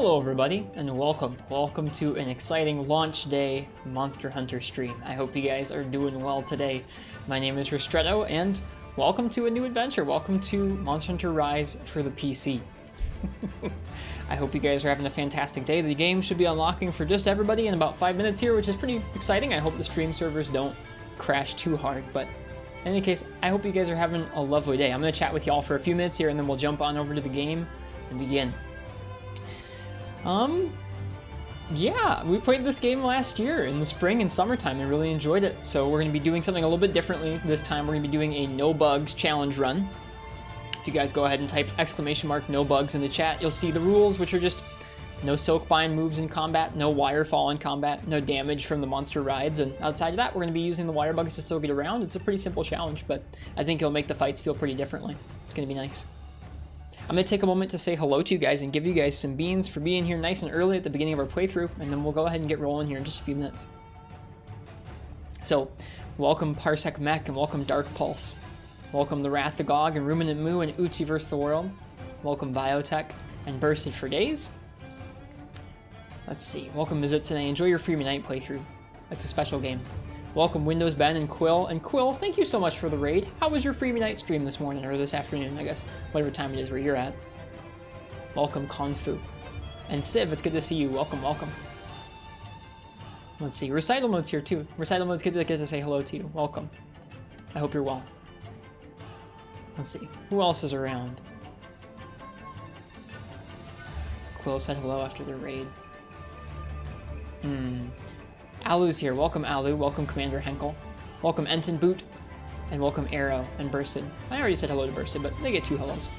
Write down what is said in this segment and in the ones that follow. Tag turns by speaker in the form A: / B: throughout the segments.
A: Hello everybody, and welcome to an exciting launch day Monster Hunter stream. I hope you guys are doing well today. My name is Ristretto, and welcome to a new adventure. Welcome to Monster Hunter Rise for the PC. I hope you guys are having a fantastic day. The game should be unlocking for just everybody in about 5 minutes here, which is pretty exciting. I hope the stream servers don't crash too hard, but in any case, I hope you guys are having a lovely day. I'm going to chat with y'all for a few minutes here, and then we'll jump on over to the game and begin. Yeah, we played this game last year in the spring and summertime and really enjoyed it. So we're going to be doing something a little bit differently this time. We're going to be doing a no bugs challenge run. If you guys go ahead and type !no bugs in the chat, you'll see the rules, which are just no silkbind moves in combat, no wire fall in combat, no damage from the monster rides, and outside of that, we're going to be using the wirebugs to still get around. It's a pretty simple challenge, but I think it'll make the fights feel pretty differently. It's going to be nice. I'm going to take a moment to say hello to you guys and give you guys some beans for being here nice and early at the beginning of our playthrough, and then we'll go ahead and get rolling here in just a few minutes. So, welcome Parsec Mech, and welcome Dark Pulse. Welcome the Wrath of Gog and Ruminant Moo and Uchi vs. the World. Welcome Biotech and Bursted for Days. Let's see, welcome Mizuchi. Enjoy your Freebie Night playthrough. That's a special game. Welcome Windows Ben and Quill. And Quill, thank you so much for the raid. How was your Freebie Night stream this morning, or this afternoon, I guess, whatever time it is where you're at. Welcome Konfu. And Civ, it's good to see you. Welcome, welcome. Let's see, Recital Mode's here too. Recital Mode's good to get to say hello to you. Welcome. I hope you're well. Let's see, who else is around? Quill said hello after the raid. Alu's here. Welcome, Alu. Welcome, Commander Henkel. Welcome, Enton Boot. And welcome, Arrow and Bursted. I already said hello to Bursted, but they get 2 hellos.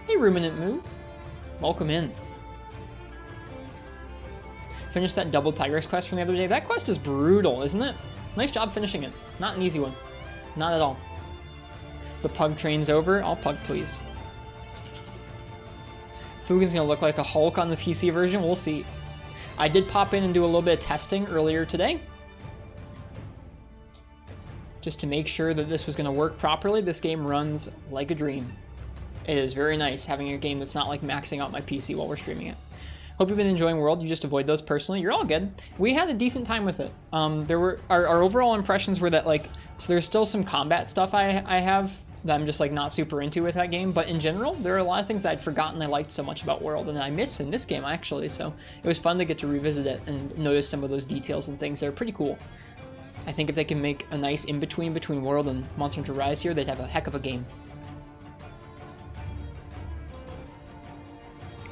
A: Hey, Ruminant Moo. Welcome in. Finished that double Tigress quest from the other day. That quest is brutal, isn't it? Nice job finishing it. Not an easy one. Not at all. The pug train's over. I'll pug, please. Fugin's gonna look like a Hulk on the PC version. We'll see. I did pop in and do a little bit of testing earlier today, just to make sure that this was gonna work properly. This game runs like a dream. It is very nice having a game that's not like maxing out my PC while we're streaming it. Hope you've been enjoying World. You just avoid those personally. You're all good. We had a decent time with it. There were our overall impressions were that so there's still some combat stuff I have that I'm just not super into with that game, but in general, there are a lot of things that I'd forgotten I liked so much about World, and I miss in this game actually, so it was fun to get to revisit it and notice some of those details and things that are pretty cool. I think if they can make a nice in-between between World and Monster Hunter Rise here, they'd have a heck of a game.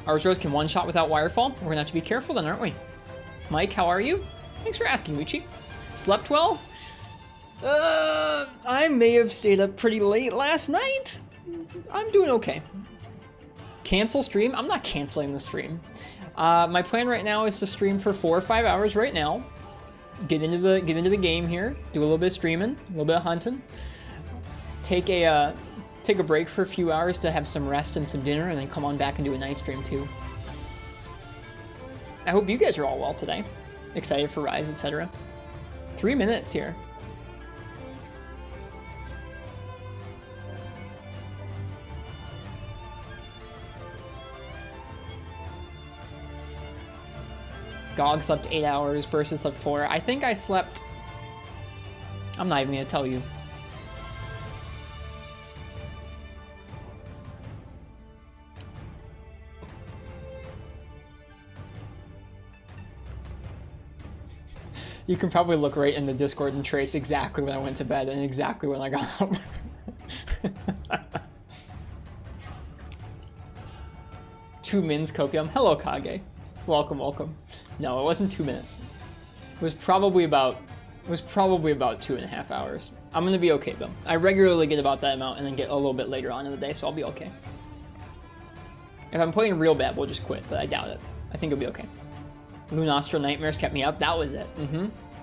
A: Arzuros can one-shot without wirefall. We're gonna have to be careful then, aren't we? Mike, how are you? Thanks for asking, Uchi. Slept well? I may have stayed up pretty late last night. I'm doing okay. Cancel stream? I'm not canceling the stream. My plan right now is to stream for 4 or 5 hours right now. Get into the game here. Do a little bit of streaming, a little bit of hunting. Take a break for a few hours to have some rest and some dinner, and then come on back and do a night stream too. I hope you guys are all well today. Excited for Rise, etc. 3 minutes here. Gog slept 8 hours, Bursted slept 4. I think I slept... I'm not even gonna tell you. You can probably look right in the Discord and trace exactly when I went to bed and exactly when I got up. Two Mins Copium. Hello, Kage. Welcome, welcome. No, it wasn't 2 minutes. It was probably about 2.5 hours. I'm gonna be okay though. I regularly get about that amount and then get a little bit later on in the day, so I'll be okay. If I'm playing real bad, we'll just quit, but I doubt it. I think it'll be okay. Lunastra Nightmares kept me up. That was it.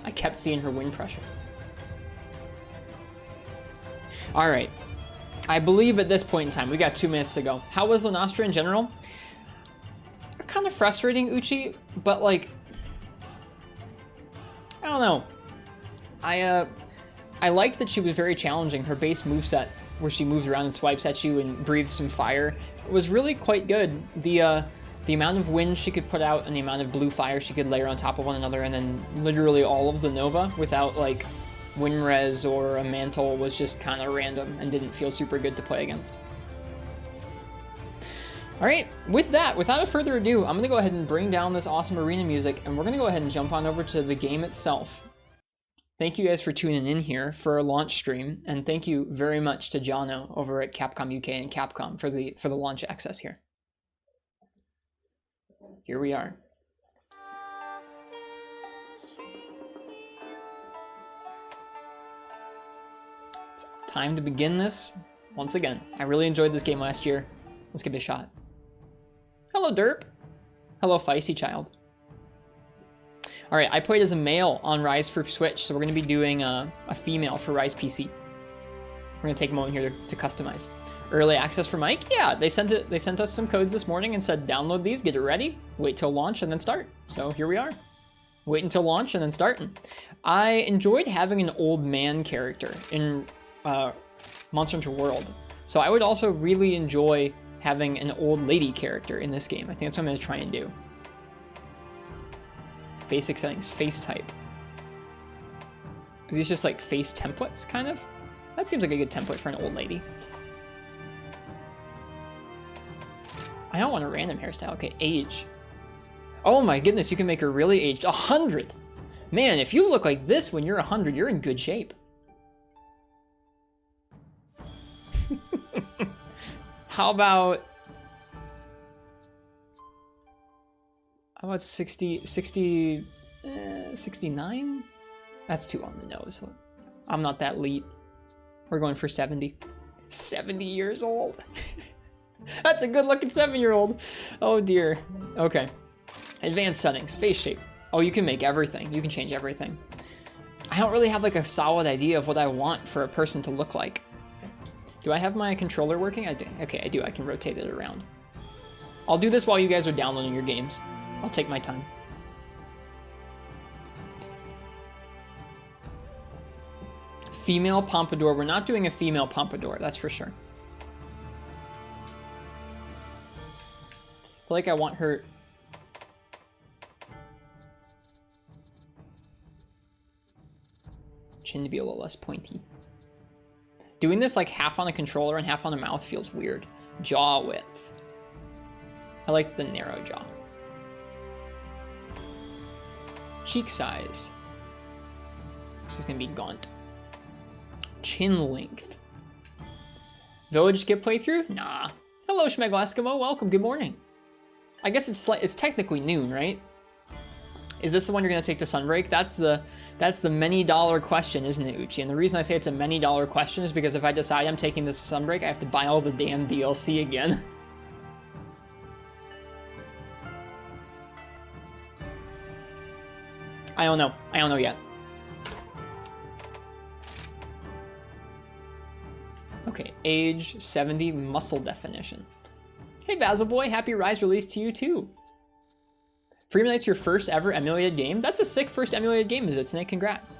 A: I kept seeing her wind pressure. All right. I believe at this point in time, we got 2 minutes to go. How was Lunastra in general? Kind of frustrating, Uchi, but I don't know. I I liked that she was very challenging. Her base moveset, where she moves around and swipes at you and breathes some fire, was really quite good. The amount of wind she could put out and the amount of blue fire she could layer on top of one another, and then literally all of the Nova without like wind res or a mantle was just kind of random and didn't feel super good to play against. All right, with that, without further ado, I'm gonna go ahead and bring down this awesome arena music, and we're gonna go ahead and jump on over to the game itself. Thank you guys for tuning in here for our launch stream, and thank you very much to Jono over at Capcom UK and Capcom for the launch access here. Here we are. It's time to begin this once again. I really enjoyed this game last year. Let's give it a shot. Hello, Derp. Hello, Feisty Child. All right, I played as a male on Rise for Switch, so we're going to be doing a female for Rise PC. We're going to take a moment here to customize. Early access for Mike? Yeah, they sent us some codes this morning and said download these, get it ready, wait till launch, and then start. So here we are. Wait until launch and then starting. I enjoyed having an old man character in Monster Hunter World. So I would also really enjoy having an old lady character in this game. I think that's what I'm going to try and do. Basic settings, face type. Are these just like face templates, kind of? That seems like a good template for an old lady. I don't want a random hairstyle. Okay, age. Oh my goodness, you can make her really aged. 100! Man, if you look like this when you're 100, you're in good shape. How about 69? That's too on the nose. I'm not that elite. We're going for 70. 70 years old. That's a good looking 7-year-old. Oh dear. Okay. Advanced settings, face shape. Oh, you can make everything. You can change everything. I don't really have like a solid idea of what I want for a person to look like. Do I have my controller working? I do. Okay, I do. I can rotate it around. I'll do this while you guys are downloading your games. I'll take my time. Female pompadour. We're not doing a female pompadour, that's for sure. I feel like I want her... chin to be a little less pointy. Doing this like half on a controller and half on a mouth feels weird. Jaw width. I like the narrow jaw. Cheek size. This is gonna be gaunt. Chin length. Village skip playthrough? Nah. Hello, Schmegel Eskimo. Welcome. Good morning. I guess it's technically noon, right? Is this the one you're gonna take to Sunbreak? That's the many-dollar question, isn't it, Uchi? And the reason I say it's a many-dollar question is because if I decide I'm taking this to Sunbreak, I have to buy all the damn DLC again. I don't know. I don't know yet. Okay, age 70, muscle definition. Hey, Basil Boy, happy Rise release to you too. Freemanite's your first ever emulated game? That's a sick first emulated game, is it, Snake? Congrats.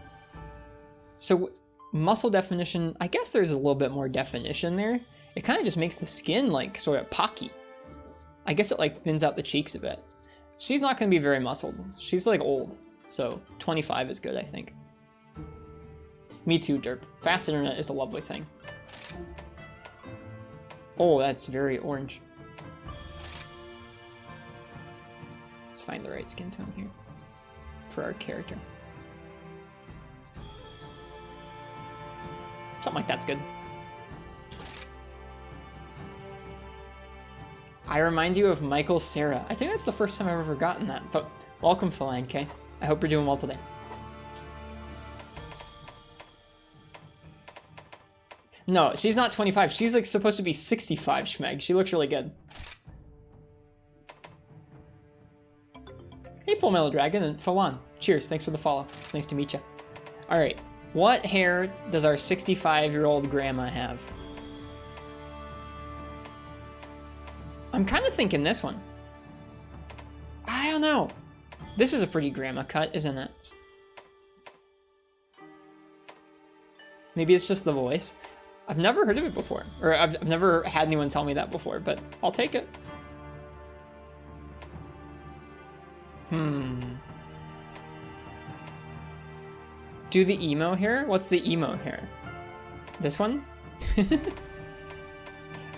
A: So, muscle definition, I guess there's a little bit more definition there. It kind of just makes the skin, like, sort of pocky. I guess it, like, thins out the cheeks a bit. She's not going to be very muscled. She's, like, old. So, 25 is good, I think. Me too, Derp. Fast internet is a lovely thing. Oh, that's very orange. Let's find the right skin tone here for our character. Something like that's good. I remind you of Michael Cera. I think that's the first time I've ever gotten that, but welcome, Feline K. I hope you're doing well today. No, she's not 25. She's like supposed to be 65, Schmeg. She looks really good. Hey, Full Metal Dragon and Falan. Cheers. Thanks for the follow. It's nice to meet you. All right. What hair does our 65-year-old grandma have? I'm kind of thinking this one. I don't know. This is a pretty grandma cut, isn't it? Maybe it's just the voice. I've never heard of it before. Or I've never had anyone tell me that before, but I'll take it. Do the emo hair? What's the emo hair? This one?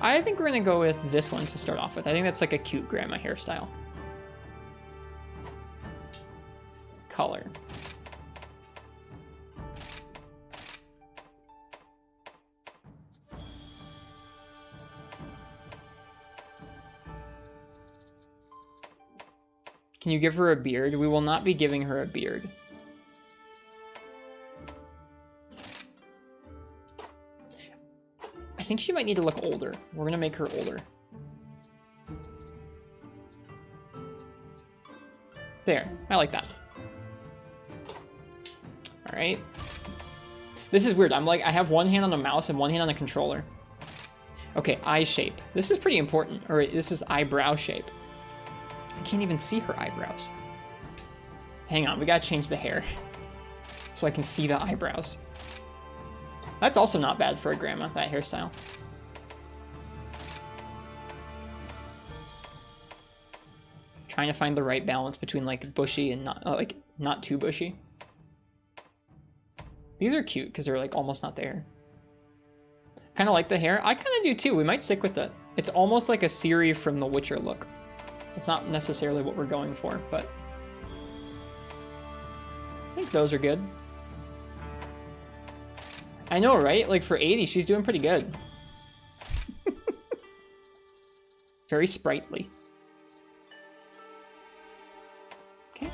A: I think we're gonna go with this one to start off with. I think that's like a cute grandma hairstyle. Color. Can you give her a beard? We will not be giving her a beard. I think she might need to look older. We're gonna make her older. There, I like that. All right. This is weird. I have one hand on the mouse and one hand on the controller. Okay, eye shape. This is pretty important. All right, this is eyebrow shape. I can't even see her eyebrows. Hang on, we gotta change the hair so I can see the eyebrows. That's also not bad for a grandma, that hairstyle. Trying to find the right balance between like bushy and not too bushy. These are cute because they're like almost not there. Kind of like the hair. I kind of do too. We might stick with it. It's almost like a Ciri from The Witcher look. It's not necessarily what we're going for, but I think those are good. I know, right? Like for 80, she's doing pretty good. Very sprightly. Okay.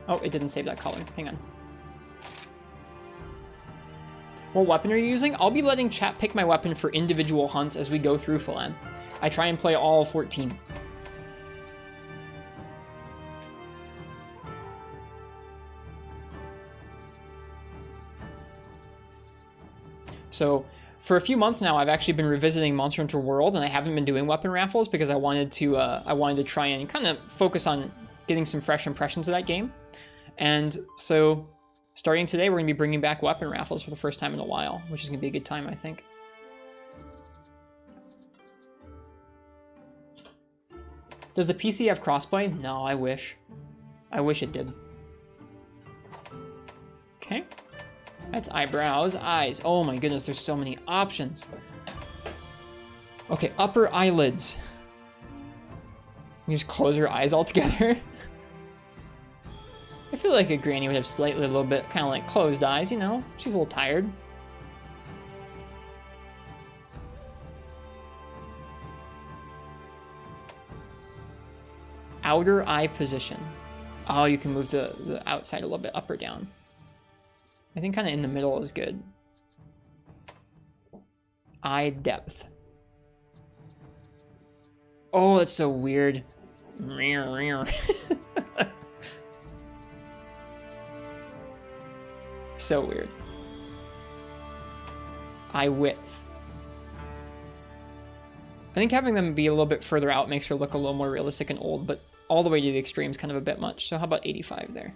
A: Oh, it didn't save that color. Hang on. What weapon are you using? I'll be letting chat pick my weapon for individual hunts as we go through Phalan. I try and play all 14. So for a few months now, I've actually been revisiting Monster Hunter World, and I haven't been doing weapon raffles because I wanted to try and kind of focus on getting some fresh impressions of that game. And so starting today, we're going to be bringing back weapon raffles for the first time in a while, which is going to be a good time, I think. Does the PC have crossplay? No, I wish. I wish it did. Okay. That's eyebrows, eyes. Oh my goodness, there's so many options. Okay, upper eyelids. You just close your eyes all together. I feel like a granny would have slightly a little bit, kind of like closed eyes, you know? She's a little tired. Outer eye position. Oh, you can move the outside a little bit up or down. I think kind of in the middle is good. Eye depth. Oh, that's so weird. So weird. Eye width. I think having them be a little bit further out makes her look a little more realistic and old, but all the way to the extreme is kind of a bit much. So how about 85 there?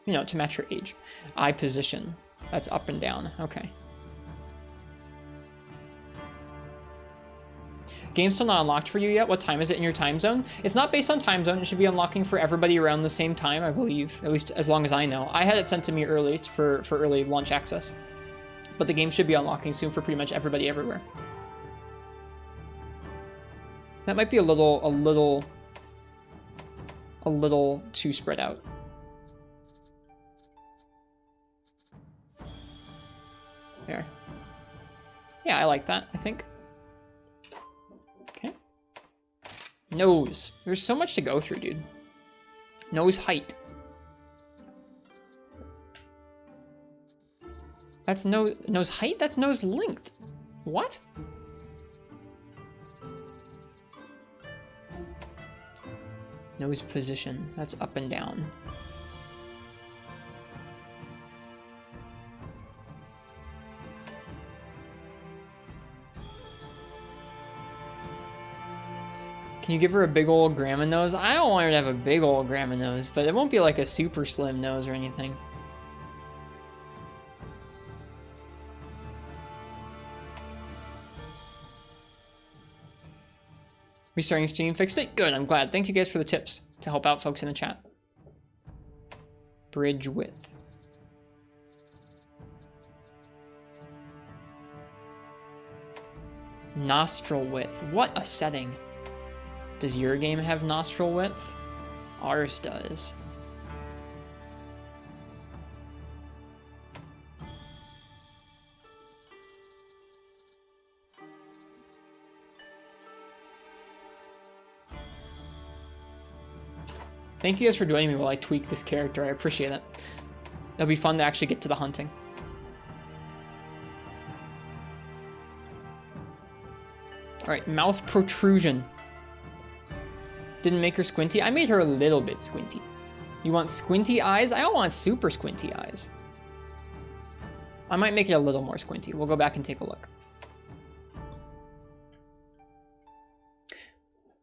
A: You know, to match her age. Eye position. That's up and down. Okay. Game's still not unlocked for you yet? What time is it in your time zone? It's not based on time zone. It should be unlocking for everybody around the same time, I believe. At least as long as I know. I had it sent to me early for early launch access. But the game should be unlocking soon for pretty much everybody everywhere. That might be a little too spread out. There. Yeah, I like that, I think. Okay. Nose. There's so much to go through, dude. Nose height. That's nose height? That's nose length. What? Nose position. That's up and down. Can you give her a big old grandma nose? I don't want her to have a big old grandma nose, but it won't be like a super slim nose or anything. Restarting stream fixed it? Good, I'm glad. Thank you guys for the tips to help out folks in the chat. Bridge width. Nostril width. What a setting. Does your game have nostril width? Ours does. Thank you guys for joining me while I tweak this character. I appreciate it. It'll be fun to actually get to the hunting. Alright, mouth protrusion. Didn't make her squinty. I made her a little bit squinty. You want squinty eyes? I don't want super squinty eyes. I might make it a little more squinty. We'll go back and take a look.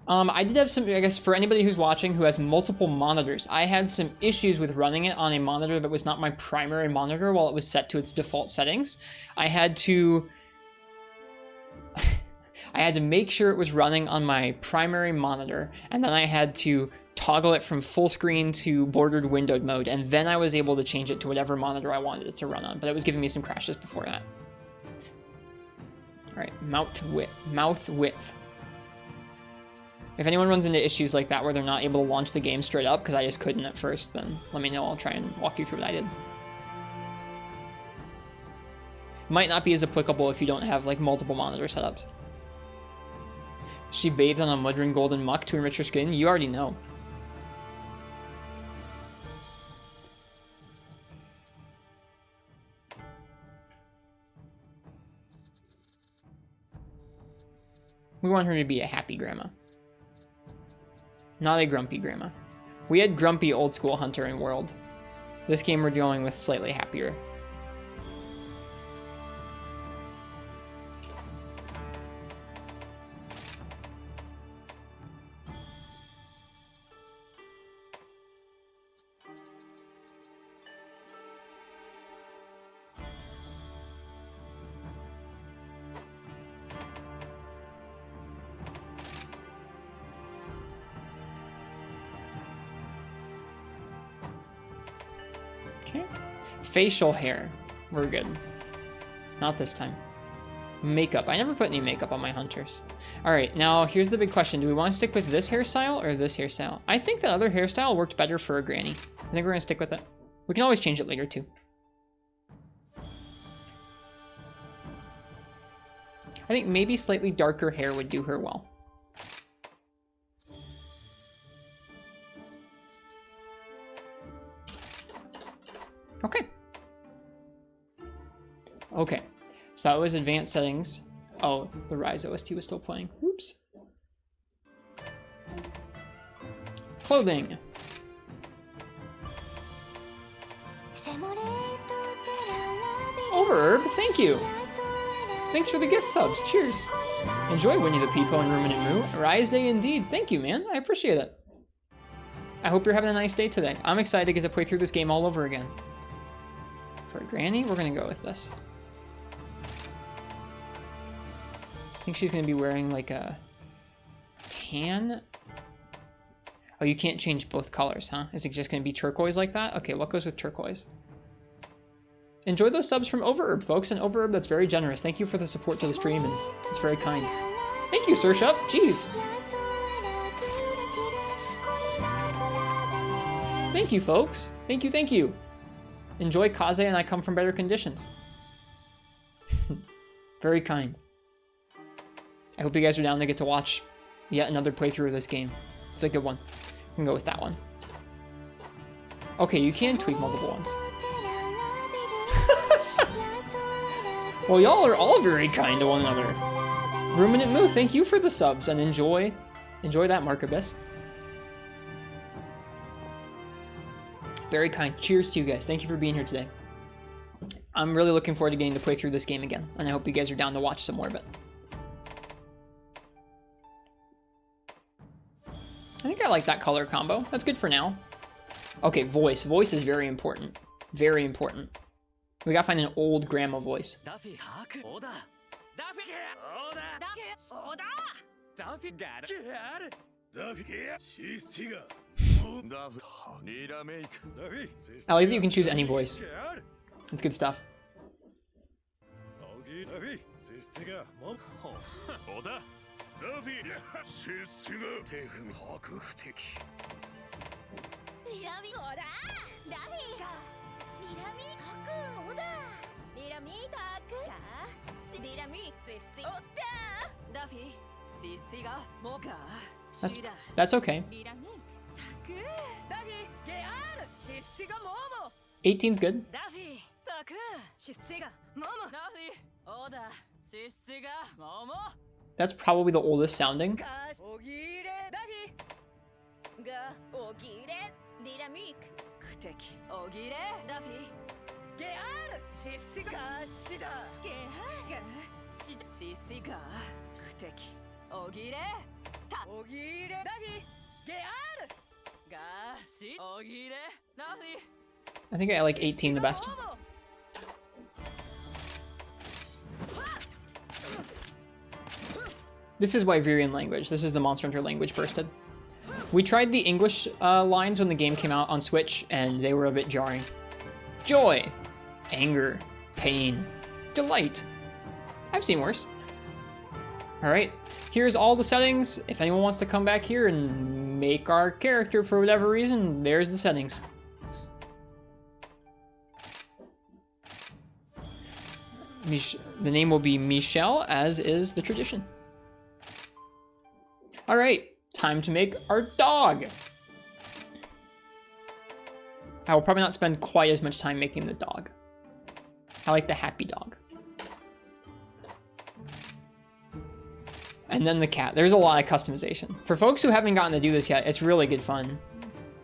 A: I did have some, I guess for anybody who's watching who has multiple monitors, I had some issues with running it on a monitor that was not my primary monitor while it was set to its default settings. I had to make sure it was running on my primary monitor, and then I had to toggle it from full screen to bordered windowed mode, and then I was able to change it to whatever monitor I wanted it to run on, but it was giving me some crashes before that. All right, mouth width. If anyone runs into issues like that where they're not able to launch the game straight up, because I just couldn't at first, then let me know. I'll try and walk you through what I did. Might not be as applicable if you don't have like multiple monitor setups. She bathed on a mudroom golden muck to enrich her skin. You already know. We want her to be a happy grandma. Not a grumpy grandma. We had grumpy old school hunter in World. This game we're going with slightly happier. Facial hair. We're good. Not this time. Makeup. I never put any makeup on my hunters. Alright, now here's the big question. Do we want to stick with this hairstyle or this hairstyle? I think the other hairstyle worked better for a granny. I think we're going to stick with it. We can always change it later too. I think maybe slightly darker hair would do her well. Okay. Okay, so that was advanced settings. Oh, the Rise OST was still playing. Oops. Clothing. Overherb, thank you. Thanks for the gift subs. Cheers. Enjoy Winnie the Pooh and Ruminant Moo. Rise Day indeed. Thank you, man. I appreciate it. I hope you're having a nice day today. I'm excited to get to play through this game all over again. For a granny, we're going to go with this. I think she's going to be wearing like a tan. Oh, you can't change both colors, huh? Is it just going to be turquoise like that? Okay, what goes with turquoise? Enjoy those subs from Overherb, folks. And Overherb, that's very generous. Thank you for the support to the stream, and it's very kind. Thank you, Sir Shup. Jeez. Thank you, folks. Thank you, thank you. Enjoy Kaze and I come from better conditions. Very kind. I hope you guys are down to get to watch yet another playthrough of this game. It's a good one. We can go with that one. Okay, you can tweak multiple ones. Well, y'all are all very kind to one another. Ruminant Moo, thank you for the subs, and enjoy that, Markabus. Very kind. Cheers to you guys. Thank you for being here today. I'm really looking forward to getting to play through this game again, and I hope you guys are down to watch some more of it. I think I like that color combo. That's good for now. Okay, voice. Voice is very important. Very important. We gotta find an old grandma voice. I like that you can choose any voice. That's good stuff. That's okay. 18's good. That's probably the oldest sounding. I think I like 18 the best. This is Wyverian language. This is the Monster Hunter language bursted. We tried the English lines when the game came out on Switch, and they were a bit jarring. Joy, anger, pain, delight. I've seen worse. All right, here's all the settings. If anyone wants to come back here and make our character for whatever reason, there's the settings. The name will be Michelle, as is the tradition. All right, time to make our dog. I will probably not spend quite as much time making the dog. I like the happy dog. And then the cat. There's a lot of customization. For folks who haven't gotten to do this yet, it's really good fun,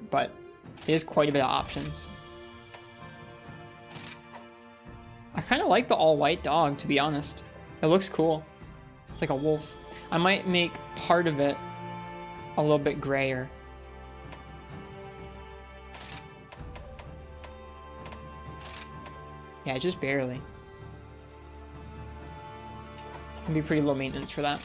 A: but it is quite a bit of options. I kind of like the all-white dog, to be honest. It looks cool. It's like a wolf. I might make part of it a little bit grayer. Yeah, just barely. It'd be pretty low maintenance for that.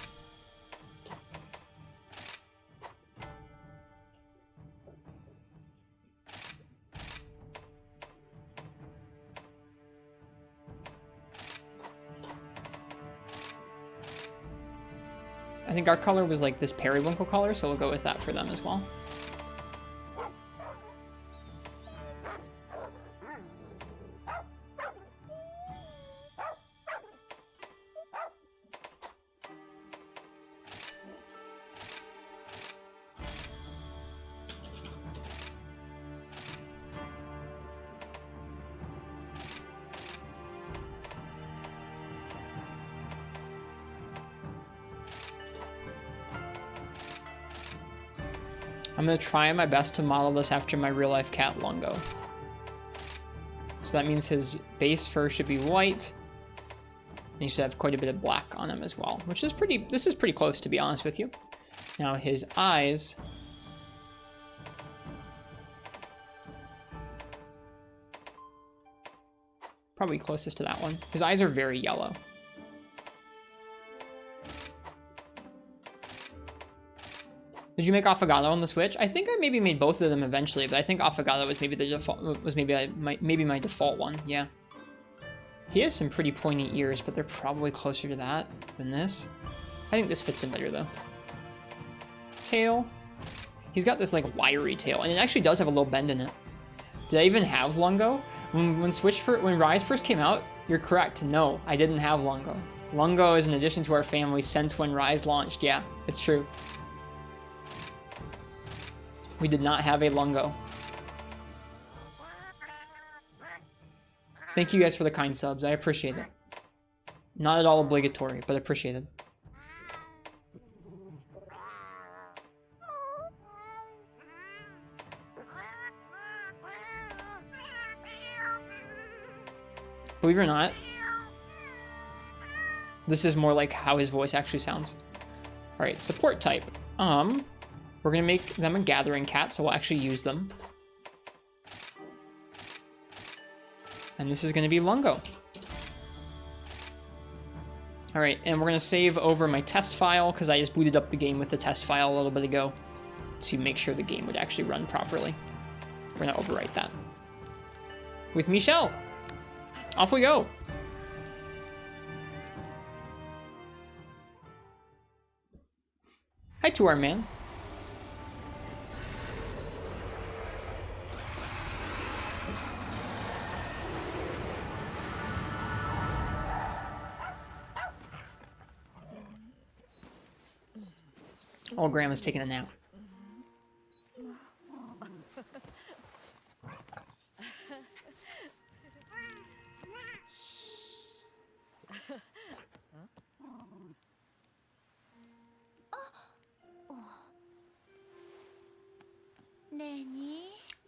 A: I think our color was like this periwinkle color, so we'll go with that for them as well. I'm going to try my best to model this after my real-life cat, Lungo. So that means his base fur should be white, and he should have quite a bit of black on him as well, which is pretty, this is pretty close, to be honest with you. Now his eyes, probably closest to that one. His eyes are very yellow. Did you make Affogato on the Switch? I think I maybe made both of them eventually, but I think Affogato was maybe the default, was maybe my default one. Yeah. He has some pretty pointy ears, but they're probably closer to that than this. I think this fits him better though. Tail. He's got this like wiry tail, and it actually does have a little bend in it. Did I even have Lungo? When Rise first came out, you're correct. No, I didn't have Lungo. Lungo is an addition to our family since when Rise launched. Yeah, it's true. We did not have a Lungo. Thank you guys for the kind subs. I appreciate it. Not at all obligatory, but appreciated. Believe it or not, this is more like how his voice actually sounds. All right, support type. We're gonna make them a gathering cat, so we'll actually use them. And this is gonna be Lungo. Alright, and we're gonna save over my test file, because I just booted up the game with the test file a little bit ago to make sure the game would actually run properly. We're gonna overwrite that. With Michelle! Off we go! Hi to our man. Old Grandma's taking a nap.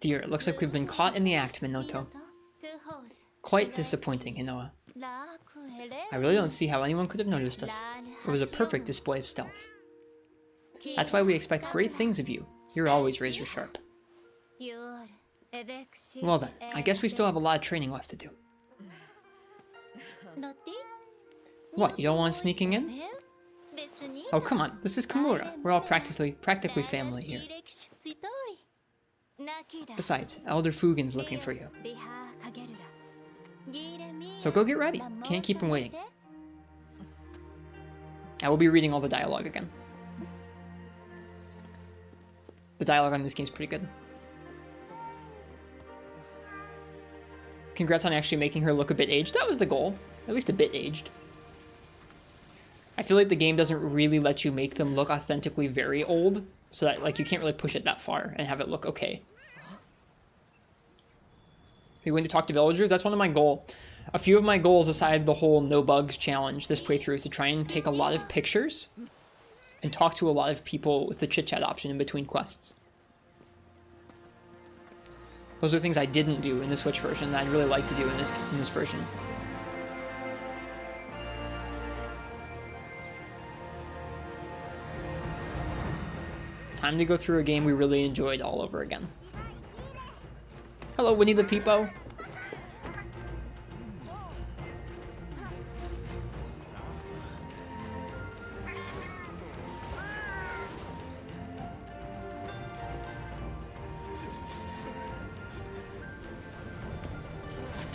A: Dear, it looks like we've been caught in the act, Minoto. Quite disappointing, Inoa. I really don't see how anyone could have noticed us. It was a perfect display of stealth. That's why we expect great things of you. You're always razor sharp. Well then, I guess we still have a lot of training left to do. What, you don't want sneaking in? Oh, come on, this is Kimura. We're all practically family here. Besides, Elder Fugin's looking for you. So go get ready. Can't keep him waiting. I will be reading all the dialogue again. The dialogue on this game is pretty good. Congrats on actually making her look a bit aged. That was the goal. At least a bit aged. I feel like the game doesn't really let you make them look authentically very old, so that like you can't really push it that far and have it look okay. Are you going to talk to villagers? That's one of my goals. A few of my goals aside the whole no bugs challenge this playthrough is to try and take a lot of pictures and talk to a lot of people with the chit chat option in between quests. Those are things I didn't do in the Switch version that I'd really like to do in this version. Time to go through a game we really enjoyed all over again. Hello, Winnie the Peepo.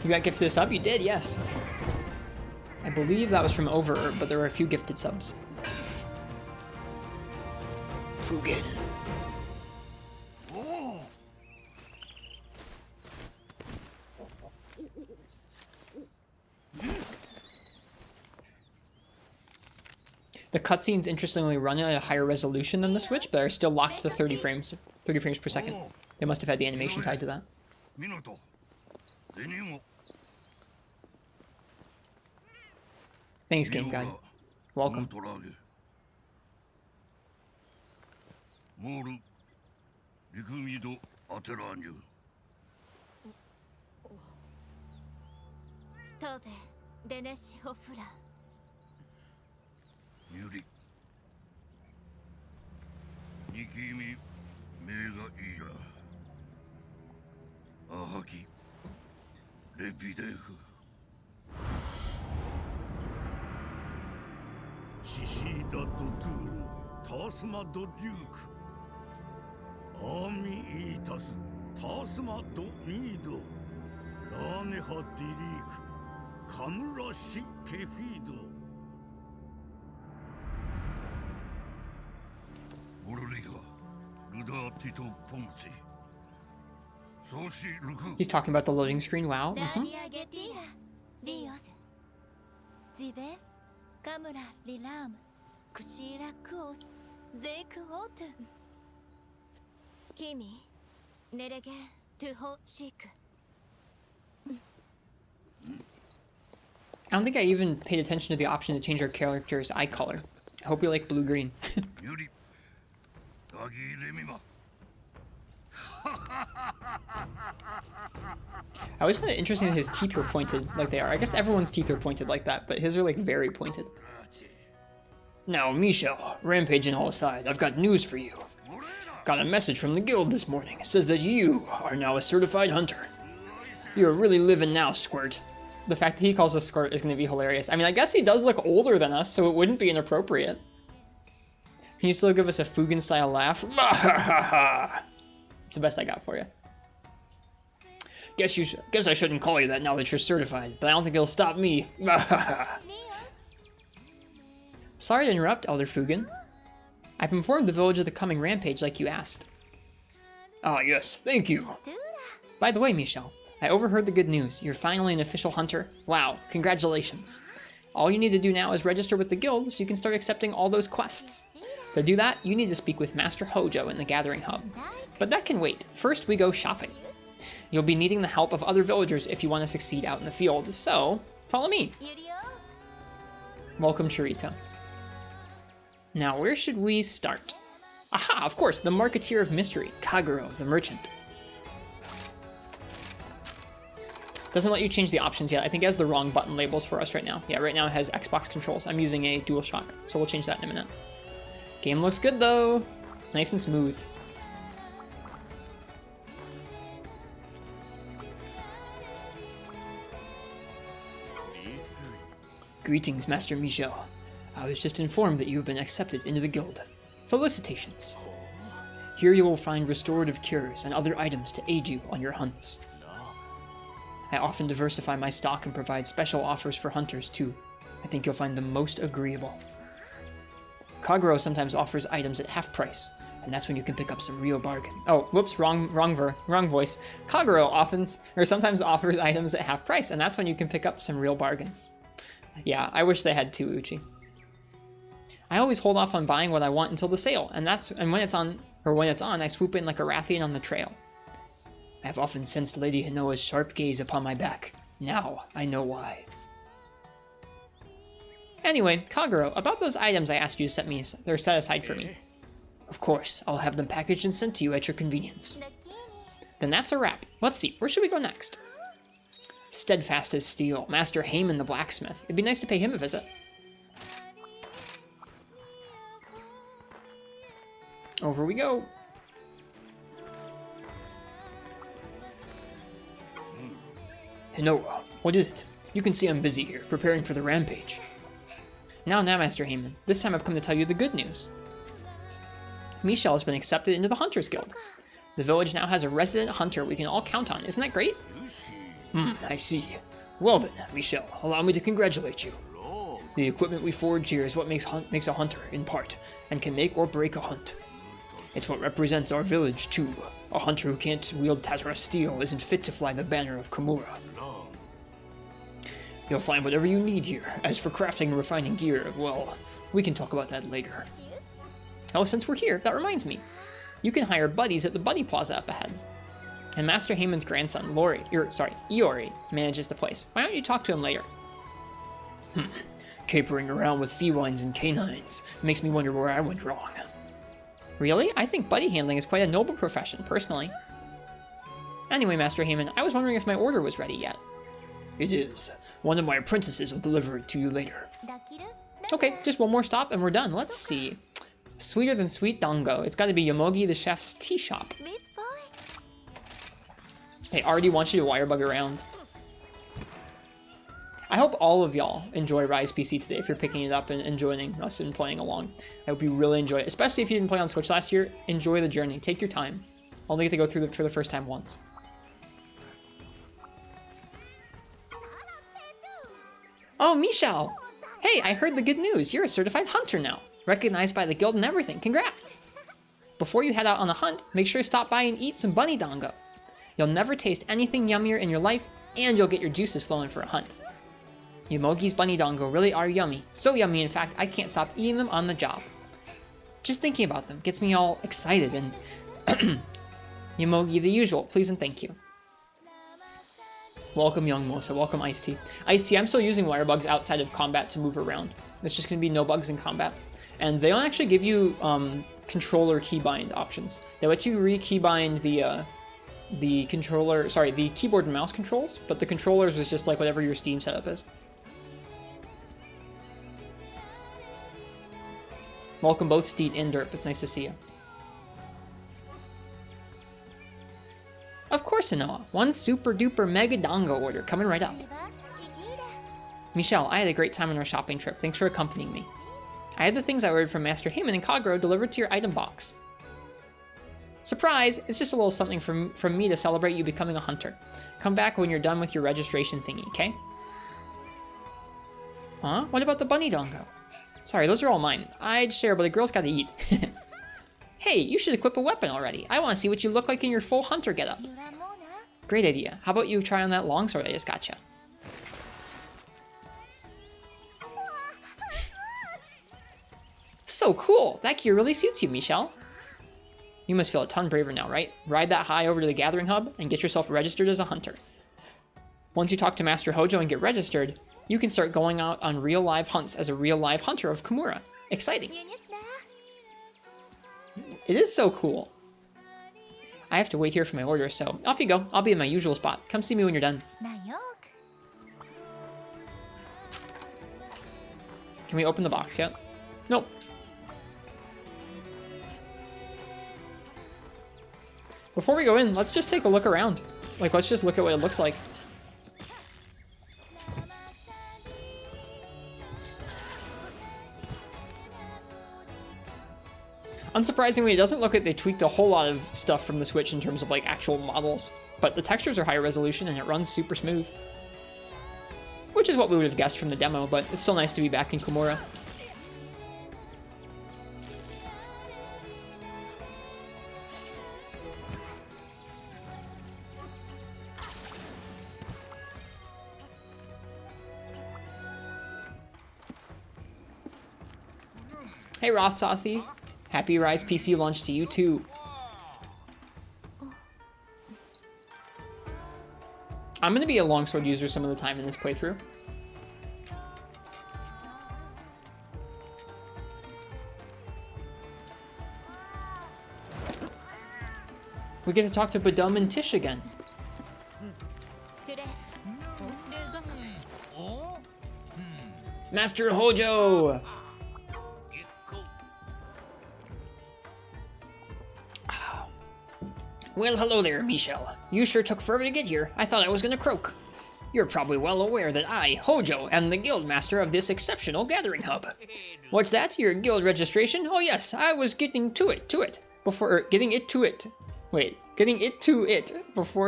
A: You got gifted a sub? You did, yes. I believe that was from Over, but there were a few gifted subs. Fugin. The cutscenes interestingly run at a higher resolution than the Switch, but are still locked to 30 frames per second. They must have had the animation tied to that. Thanks, Game Guide. Welcome. He's talking about the loading screen, wow. I don't think I even paid attention to the option to change our character's eye color. I hope you like blue-green. I always find it interesting that his teeth were pointed like they are. I guess everyone's teeth are pointed like that, but his are like very pointed. Now, Michelle, rampaging all aside, I've got news for you.
B: Got a message from the guild this morning. It says that you are now a certified hunter. You're really living now, Squirt.
A: The fact that he calls us Squirt is going to be hilarious. I mean, I guess he does look older than us, so it wouldn't be inappropriate. Can you still give us a Fugen-style laugh? It's the best I got for you.
B: Guess I shouldn't call you that now that you're certified, but I don't think it'll stop me.
A: Sorry to interrupt, Elder Fugen. I've informed the village of the coming rampage like you asked.
B: Ah, yes, thank you.
A: By the way, Michelle, I overheard the good news. You're finally an official hunter. Wow, congratulations. All you need to do now is register with the guild so you can start accepting all those quests. To do that, you need to speak with Master Hojo in the Gathering Hub. But that can wait. First, we go shopping. You'll be needing the help of other villagers if you want to succeed out in the field, so follow me. Welcome, Chirito. Now, where should we start? Aha, of course, the Marketeer of Mystery, Kaguro, the merchant. Doesn't let you change the options yet. I think it has the wrong button labels for us right now. Yeah, right now it has Xbox controls. I'm using a DualShock, so we'll change that in a minute. Game looks good though. Nice and smooth.
B: Greetings, Master Michel. I was just informed that you have been accepted into the guild. Felicitations. Here you will find restorative cures and other items to aid you on your hunts. I often diversify my stock and provide special offers for hunters too. I think you'll find them most agreeable. Kaguro sometimes offers items at half price, and that's when you can pick up some real bargain.
A: Oh, whoops, wrong voice. Kaguro sometimes offers items at half price, and that's when you can pick up some real bargains. Yeah, I wish they had two Uchi. I always hold off on buying what I want until the sale, and when it's on, I swoop in like a Rathian on the trail. I have often sensed Lady Hinoa's sharp gaze upon my back. Now I know why. Anyway, Kaguro, about those items I asked you to set aside for me. Of course, I'll have them packaged and sent to you at your convenience. Then that's a wrap. Let's see, where should we go next? Steadfast as steel, Master Heyman the blacksmith. It'd be nice to pay him a visit. Over we go.
B: Hinoa, what is it? You can see I'm busy here, preparing for the rampage.
A: Now, Master Heyman. This time I've come to tell you the good news. Michelle has been accepted into the Hunters Guild. The village now has a resident hunter we can all count on. Isn't that great?
B: I see. Well then, Michelle, allow me to congratulate you. The equipment we forge here is what makes a hunter, in part, and can make or break a hunt. It's what represents our village, too. A hunter who can't wield Tatara steel isn't fit to fly the banner of Komura. You'll find whatever you need here. As for crafting and refining gear, well, we can talk about that later.
A: Oh, since we're here, that reminds me. You can hire buddies at the Buddy Plaza up ahead. And Master Heyman's grandson, Iori, manages the place. Why don't you talk to him later?
B: Capering around with felines and canines makes me wonder where I went wrong.
A: Really? I think buddy handling is quite a noble profession, personally. Anyway, Master Heyman, I was wondering if my order was ready yet.
B: It is. One of my apprentices will deliver it to you later.
A: Okay, just one more stop and we're done. Let's see. Sweeter than sweet dango. It's got to be Yomogi the chef's tea shop. They already want you to wirebug around. I hope all of y'all enjoy Rise PC today if you're picking it up and joining us and playing along. I hope you really enjoy it, especially if you didn't play on Switch last year. Enjoy the journey. Take your time. Only get to go through it for the first time once. Oh, Michelle! Hey, I heard the good news. You're a certified hunter now. Recognized by the guild and everything. Congrats! Before you head out on a hunt, make sure to stop by and eat some bunny dango. You'll never taste anything yummier in your life, and you'll get your juices flowing for a hunt. Yomogi's bunny dango really are yummy. So yummy, in fact, I can't stop eating them on the job. Just thinking about them gets me all excited and... Yomogi the usual, please and thank you. Welcome, Young Mosa. Welcome, Ice-T. Ice-T, I'm still using Wirebugs outside of combat to move around. There's just going to be no bugs in combat. And they don't actually give you controller keybind options. They let you re-keybind the controller, sorry, the keyboard and mouse controls, but the controllers is just like whatever your Steam setup is. Welcome both Steed and Derp. It's nice to see you.
B: course, Noah. One super duper mega dongo order coming right up. Michelle, I had a great time on our shopping trip. Thanks for accompanying me. I had the things I ordered from Master Heyman and Kagero delivered to your item box. Surprise! It's just a little something from me to celebrate you becoming a hunter. Come back when you're done with your registration thingy, okay? Huh? What about the bunny dongo? Sorry, those are all mine. I'd share, but the girl's gotta eat. Hey, you should equip a weapon already. I want to see what you look like in your full hunter getup. Great idea. How about you try on that longsword I just got you? So cool! That gear really suits you, Michelle. You must feel a ton braver now, right? Ride that high over to the gathering hub and get yourself registered as a hunter. Once you talk to Master Hojo and get registered, you can start going out on real live hunts as a real live hunter of Kimura. Exciting! It is so cool. I have to wait here for my order, so off you go. I'll be in my usual spot. Come see me when you're done. Can we open the box yet? Nope. Before we go in, let's just take a look around. Like, let's just look at what it looks like. Unsurprisingly, it doesn't look like they tweaked a whole lot of stuff from the Switch in terms of like actual models, but the textures are higher resolution and it runs super smooth. Which is what we would have guessed from the demo, but it's still nice to be back in Kimura. Hey Rothsothy. Happy Rise PC launch to you too. I'm going to be a longsword user some of the time in this playthrough. We get to talk to Badum and Tish again. Master Hojo! Well, hello there, Michelle. You sure took forever to get here. I thought I was gonna croak. You're probably well aware that I, Hojo, am the guild master of this exceptional gathering hub. What's that? Your guild registration? Oh yes, I was getting to it before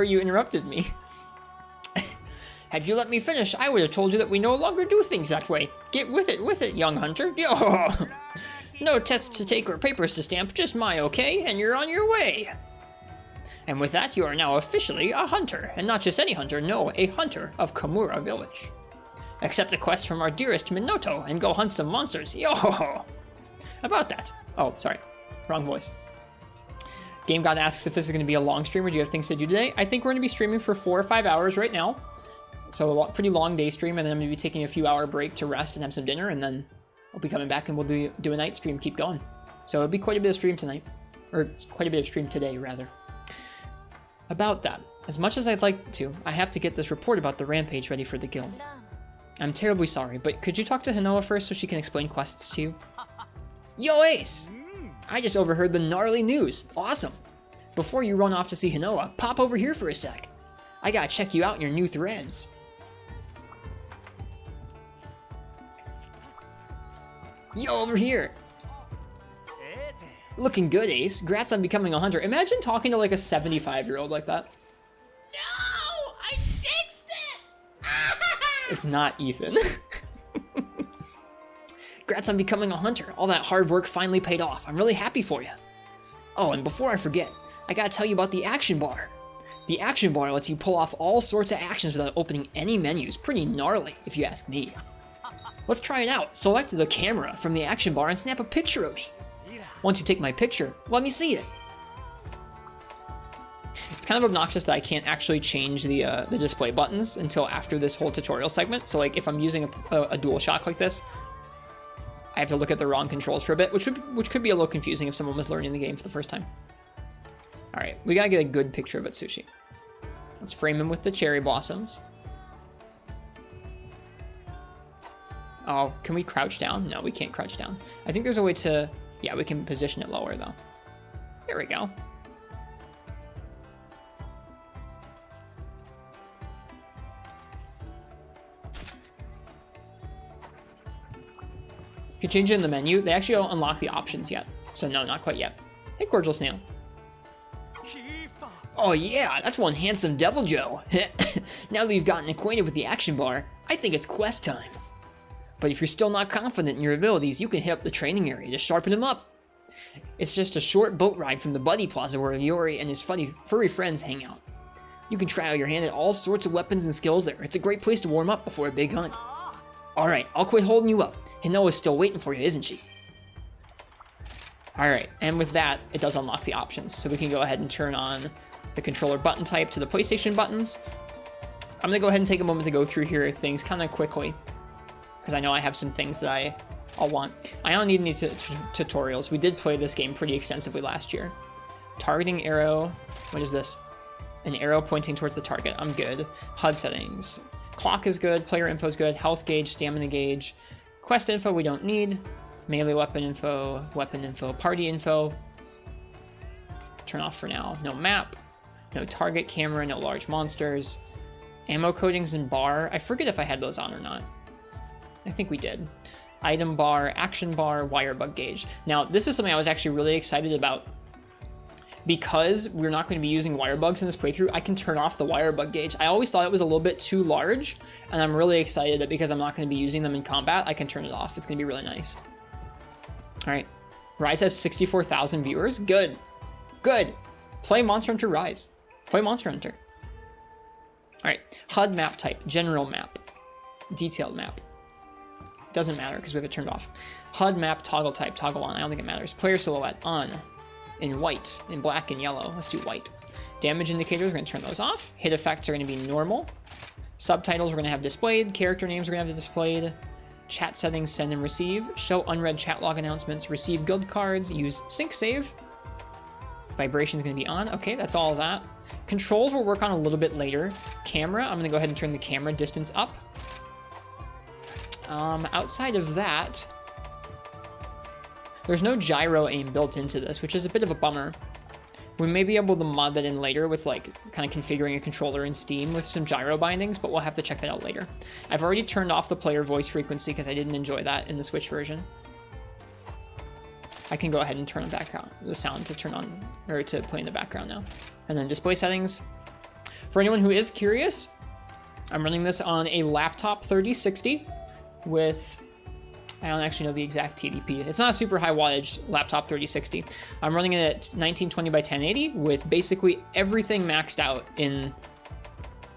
B: you interrupted me. Had you let me finish, I would have told you that we no longer do things that way. Get with it, young hunter. Yo! No tests to take or papers to stamp, just my okay, and you're on your way. And with that, you are now officially a hunter, and not just any hunter, no, a hunter of Kimura Village. Accept a quest from our dearest Minoto and go hunt some monsters. Yo! About that. Oh, sorry. Wrong voice. Game God asks if this is going to be a long stream or do you have things to do today? I think we're going to be streaming for 4 or 5 hours right now. So a pretty long day stream, and then I'm going to be taking a few hour break to rest and have some dinner, and then I'll be coming back and we'll do a night stream, keep going. So it'll be quite a bit of stream tonight. Or quite a bit of stream today, rather. About that, as much as I'd like to, I have to get this report about the rampage ready for the guild. I'm terribly sorry, but could you talk to Hinoa first so she can explain quests to you? Yo, Ace! I just overheard the gnarly news. Awesome! Before you run off to see Hinoa, pop over here for a sec. I gotta check you out in your new threads. Yo, over here! Looking good, Ace. Grats on becoming a hunter. Imagine talking to like a 75-year-old like that.
C: No! I jinxed it!
B: It's not Ethan. Grats on becoming a hunter. All that hard work finally paid off. I'm really happy for you. Oh, and before I forget, I gotta tell you about the action bar. The action bar lets you pull off all sorts of actions without opening any menus. Pretty gnarly, if you ask me. Let's try it out. Select the camera from the action bar and snap a picture of me. Once you take my picture, let me see it. It's kind of obnoxious that I can't actually change the display buttons until after this whole tutorial segment. So like if I'm using a DualShock like this, I have to look at the wrong controls for a bit, which could be a little confusing if someone was learning the game for the first time. All right, we gotta get a good picture of Atsushi. Let's frame him with the cherry blossoms. Oh, can we crouch down? No, we can't crouch down. I think there's a way to... Yeah, we can position it lower, though. There we go.
A: can change it in the menu. They actually don't unlock the options yet. So no, not quite yet. Hey, Cordial Snail. Oh yeah, that's one handsome Devil Joe. Now that you've gotten acquainted with the action bar, I think it's quest time. But if you're still not confident in your abilities, you can hit up the training area to sharpen them up. It's just a short boat ride from the Buddy Plaza where Yori and his furry friends hang out. You can try out your hand at all sorts of weapons and skills there. It's a great place to warm up before a big hunt. Alright, I'll quit holding you up. Hinoa's still waiting for you, isn't she? Alright, and with that, it does unlock the options. So we can go ahead and turn on the controller button type to the PlayStation buttons. I'm going to go ahead and take a moment to go through here things kind of quickly, because I know I have some things that I'll want. I don't need any tutorials. We did play this game pretty extensively last year. Targeting arrow. What is this? An arrow pointing towards the target. I'm good. HUD settings. Clock is good. Player info is good. Health gauge, stamina gauge. Quest info we don't need. Melee weapon info, party info. Turn off for now. No map. No target camera. No large monsters. Ammo coatings and bar. I forget if I had those on or not. I think we did. Item bar, action bar, wirebug gauge. Now, this is something I was actually really excited about. Because we're not going to be using wirebugs in this playthrough, I can turn off the wirebug gauge. I always thought it was a little bit too large, and I'm really excited that because I'm not going to be using them in combat, I can turn it off. It's going to be really nice. Alright. Rise has 64,000 viewers. Good. Good. Play Monster Hunter Rise. Play Monster Hunter. Alright. HUD map type. General map. Detailed map. Doesn't matter because we have it turned off. HUD map toggle type. Toggle on. I don't think it matters. Player silhouette. On. In white, in black, and yellow. Let's do white. Damage indicators, we're going to turn those off. Hit effects are going to be normal. Subtitles we're going to have displayed. Character names we're going to have displayed. Chat settings, send and receive. Show unread chat log announcements. Receive guild cards. Use sync save. Vibration is going to be on. Okay, that's all of that. Controls we'll work on a little bit later. Camera, I'm going to go ahead and turn the camera distance up. Outside of that, there's no gyro aim built into this, which is a bit of a bummer. We may be able to mod that in later with like kind of configuring a controller in Steam with some gyro bindings, but we'll have to check that out later. I've already turned off the player voice frequency because I didn't enjoy that in the Switch version. I can go ahead and turn back on the sound to turn on or to play in the background now. And then display settings. For anyone who is curious, I'm running this on a laptop 3060 with, I don't actually know the exact TDP. It's not a super high wattage laptop 3060. I'm running it at 1920 by 1080 with basically everything maxed out in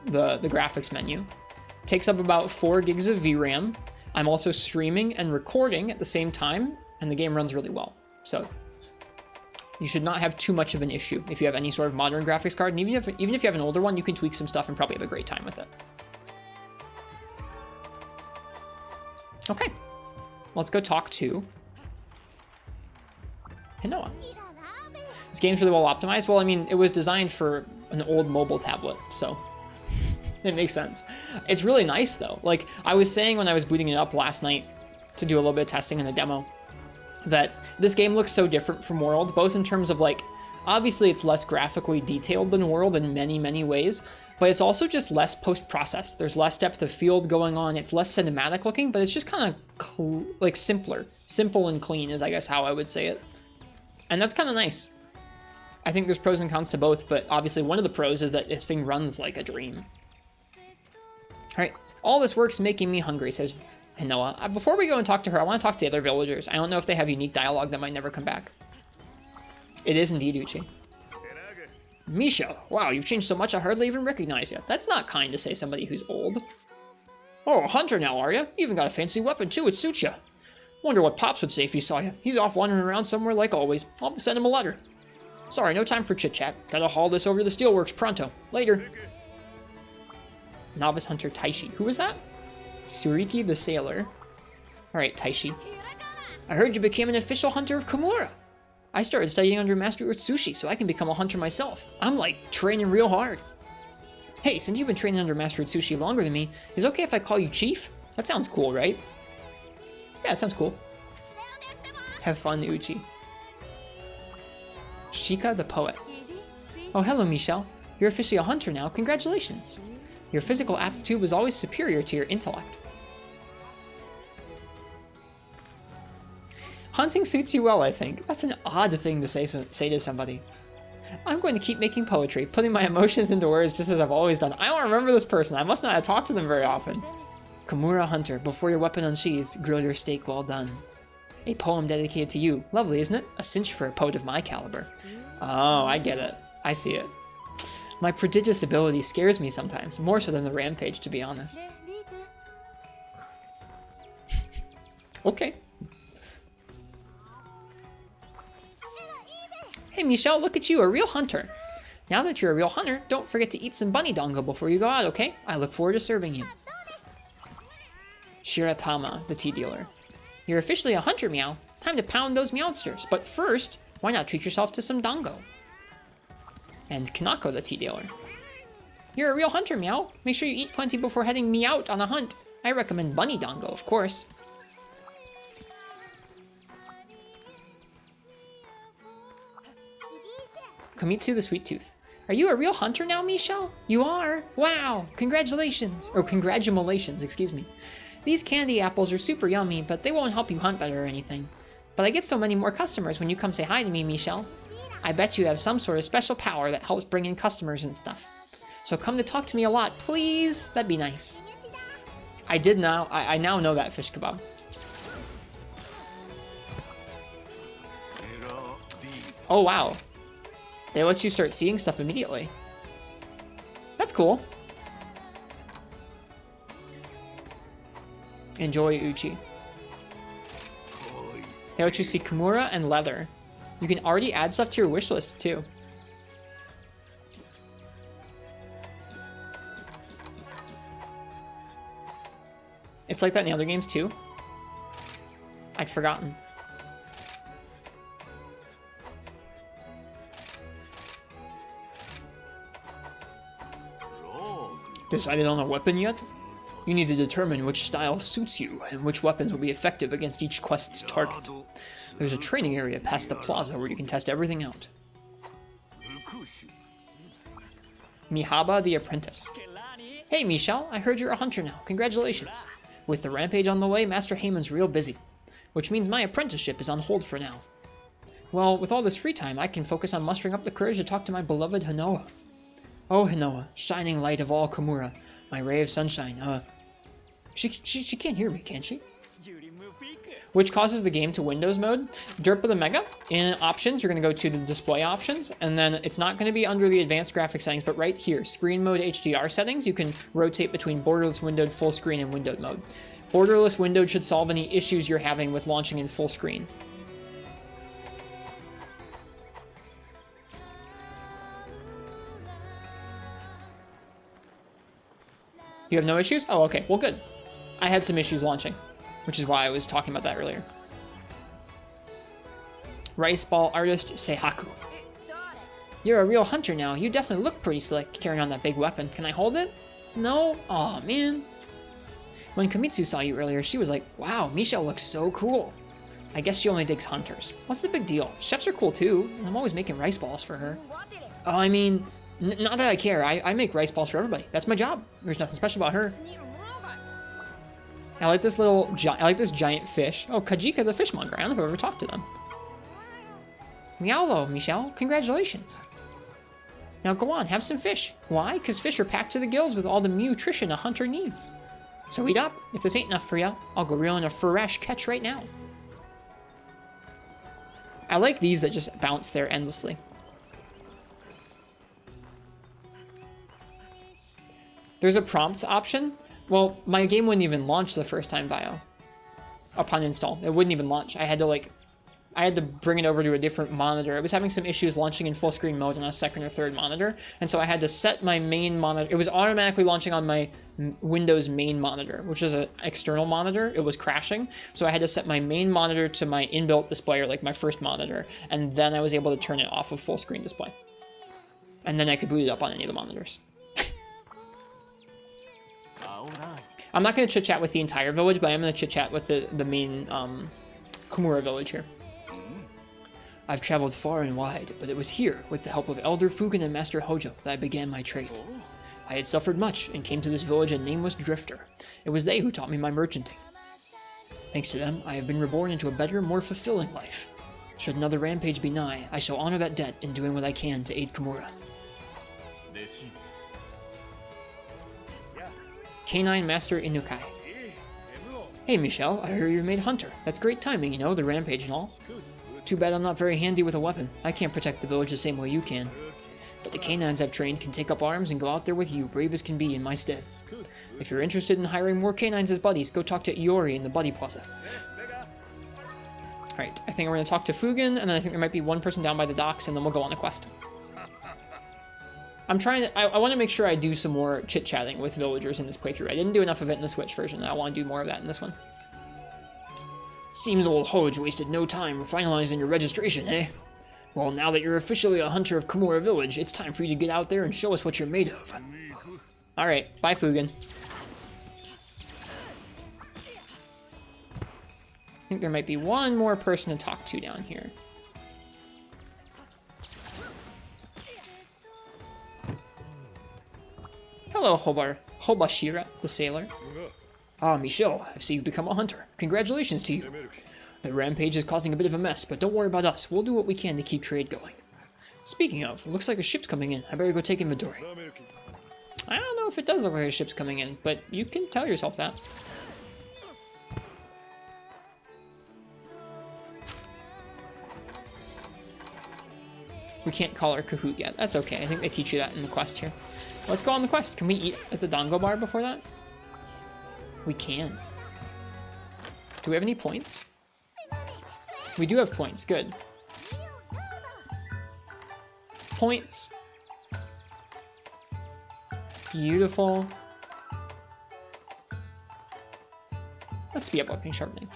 A: the graphics menu. Takes up about 4 gigs of VRAM. I'm also streaming and recording at the same time, and the game runs really well. So you should not have too much of an issue if you have any sort of modern graphics card. And even if you have an older one, you can tweak some stuff and probably have a great time with it. Okay. Let's go talk to Hinoa. This game's really well optimized. Well, I mean, it was designed for an old mobile tablet, so it makes sense. It's really nice, though. Like, I was saying when I was booting it up last night to do a little bit of testing in the demo, that this game looks so different from World, both in terms of, like, obviously it's less graphically detailed than World in many, many ways, but it's also just less post-processed. There's less depth of field going on. It's less cinematic looking, but it's just kind of like simpler. Simple and clean is, I guess, how I would say it. And that's kind of nice. I think there's pros and cons to both, but obviously one of the pros is that this thing runs like a dream. All right, all this work's making me hungry, says Hinoa. Before we go and talk to her, I want to talk to the other villagers. I don't know if they have unique dialogue that might never come back. It is indeed Uchi. Misha, wow, you've changed so much I hardly even recognize you. That's not kind to say somebody who's old. Oh, a hunter now, are you? You even got a fancy weapon too, it suits you. Wonder what Pops would say if he saw you. He's off wandering around somewhere like always. I'll have to send him a letter. Sorry, no time for chit-chat. Gotta haul this over to the steelworks pronto. Later. Novice hunter Taishi. Who was that? Suriki the sailor. Alright, Taishi. I heard you became an official hunter of Kimura. I started studying under Master Utsushi so I can become a hunter myself. I'm like training real hard. Hey, since you've been training under Master Utsushi longer than me, is it okay if I call you Chief? That sounds cool, right? Yeah, it sounds cool. Have fun, Uchi. Shika the poet. Oh, hello, Michelle. You're officially a hunter now. Congratulations. Your physical aptitude was always superior to your intellect. Hunting suits you well, I think. That's an odd thing to say to somebody. I'm going to keep making poetry, putting my emotions into words just as I've always done. I don't remember this person. I must not have talked to them very often. Kimura Hunter, before your weapon unsheathes, grill your steak well done. A poem dedicated to you. Lovely, isn't it? A cinch for a poet of my caliber. Oh, I get it. I see it. My prodigious ability scares me sometimes, more so than the rampage, to be honest. Okay. Hey Michelle, look at you, a real hunter. Now that you're a real hunter, don't forget to eat some bunny dongo before you go out, okay? I look forward to serving you. Shiratama, the tea dealer. You're officially a hunter, Meow. Time to pound those meowsters. But first, why not treat yourself to some dongo? And Kanako, the tea dealer. You're a real hunter, Meow. Make sure you eat plenty before heading me out on a hunt. I recommend bunny dongo, of course. Komitsu, the sweet tooth. Are you a real hunter now, Michelle? You are? Wow! Congratulations! Or congratulations, excuse me. These candy apples are super yummy, but they won't help you hunt better or anything. But I get so many more customers when you come say hi to me, Michelle. I bet you have some sort of special power that helps bring in customers and stuff. So come to talk to me a lot, please. That'd be nice. I now know that fish kebab. Oh wow. They let you start seeing stuff immediately. That's cool. Enjoy Uchi. They let you see Kimura and leather. You can already add stuff to your wish list too. It's like that in the other games too. I'd forgotten. Decided on a weapon yet? You need to determine which style suits you and which weapons will be effective against each quest's target. There's a training area past the plaza where you can test everything out. Mihaba the apprentice. Hey Michelle, I heard you're a hunter now. Congratulations. With the rampage on the way, Master Heyman's real busy, which means my apprenticeship is on hold for now. Well, with all this free time, I can focus on mustering up the courage to talk to my beloved Hinoa. Oh Hinoa, shining light of all Kimura, my ray of sunshine, She can't hear me, can she? Which causes the game to Windows mode. Derp of the Mega, in options, you're going to go to the display options, and then it's not going to be under the advanced graphic settings, but right here, screen mode HDR settings, you can rotate between borderless windowed, full screen, and windowed mode. Borderless windowed should solve any issues you're having with launching in full screen. You have no issues? Oh, okay, well good. I had some issues launching, which is why I was talking about that earlier. Rice Ball Artist Seihaku. You're a real hunter now. You definitely look pretty slick carrying on that big weapon. Can I hold it? No? Aw, man. When Komitsu saw you earlier, she was like, wow, Michelle looks so cool. I guess she only digs hunters. What's the big deal? Chefs are cool too, and I'm always making rice balls for her. Oh, I mean, not that I care. I make rice balls for everybody. That's my job. There's nothing special about her. I like this giant fish. Oh, Kajika the fishmonger. I don't know if I've ever talked to them. Meowlo, Michelle. Congratulations. Now go on, have some fish. Why? Because fish are packed to the gills with all the nutrition a hunter needs. So eat up. If this ain't enough for you, I'll go reel in a fresh catch right now. I like these that just bounce there endlessly. There's a prompts option. Well, my game wouldn't even launch the first time bio. Upon install, it wouldn't even launch. I had to bring it over to a different monitor. It was having some issues launching in full screen mode on a second or third monitor, and so I had to set my main monitor. It was automatically launching on my Windows main monitor, which is an external monitor. It was crashing, so I had to set my main monitor to my inbuilt display, or like my first monitor, and then I was able to turn it off of full screen display. And then I could boot it up on any of the monitors. I'm not going to chit-chat with the entire village, but I am going to chit-chat with the main Kimura village here. I've traveled far and wide, but it was here, with the help of Elder Fugen and Master Hojo, that I began my trade. I had suffered much, and came to this village a nameless drifter. It was they who taught me my merchanting.
B: Thanks to them, I have been reborn into a better, more fulfilling life. Should another rampage be nigh, I shall honor that debt in doing what I can to aid Kimura. Canine Master Inukai. Hey Michelle, I hear you're made hunter. That's great timing, you know, the rampage and all. Too bad I'm not very handy with a weapon. I can't protect the village the same way you can. But the canines I've trained can take up arms and go out there with you, brave as can be, in my stead. If you're interested in hiring more canines as buddies, go talk to Iori in the Buddy Plaza. Alright, I think we're going to talk to Fugen, and then I think there might be one person down by the docks, and then we'll go on a quest. I'm trying to... I want to make sure I do some more chit-chatting with villagers in this playthrough. I didn't do enough of it in the Switch version, and I want to do more of that in this one. Seems old Hodge wasted no time finalizing your registration, eh? Well, now that you're officially a hunter of Kimura Village, it's time for you to get out there and show us what you're made of. Alright, bye Fugen. I think there might be one more person to talk to down here. Hello, Hobashira, the sailor. Ah, Michelle, I see you've become a hunter. Congratulations to you. The rampage is causing a bit of a mess, but don't worry about us. We'll do what we can to keep trade going. Speaking of, looks like a ship's coming in. I better go take inventory. I don't know if it does look like a ship's coming in, but you can tell yourself that. We can't call her Kahoot yet. That's okay. I think they teach you that in the quest here. Let's go on the quest. Can we eat at the Dango bar before that? We can. Do we have any points? We do have points. Good. Points. Beautiful. Let's speed up weapon sharpening.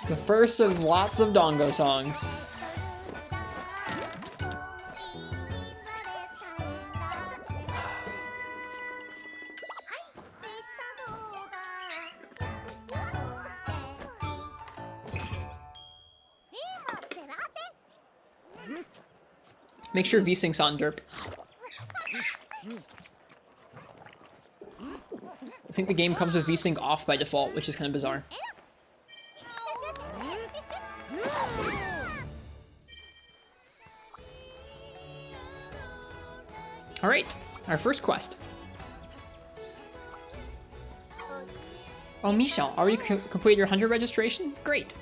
B: The first of lots of Dango songs. Make sure V-Sync's on derp. I think the game comes with V-Sync off by default, which is kind of bizarre. Alright, our first quest. Oh, Michelle, already completed your hunter registration? Great!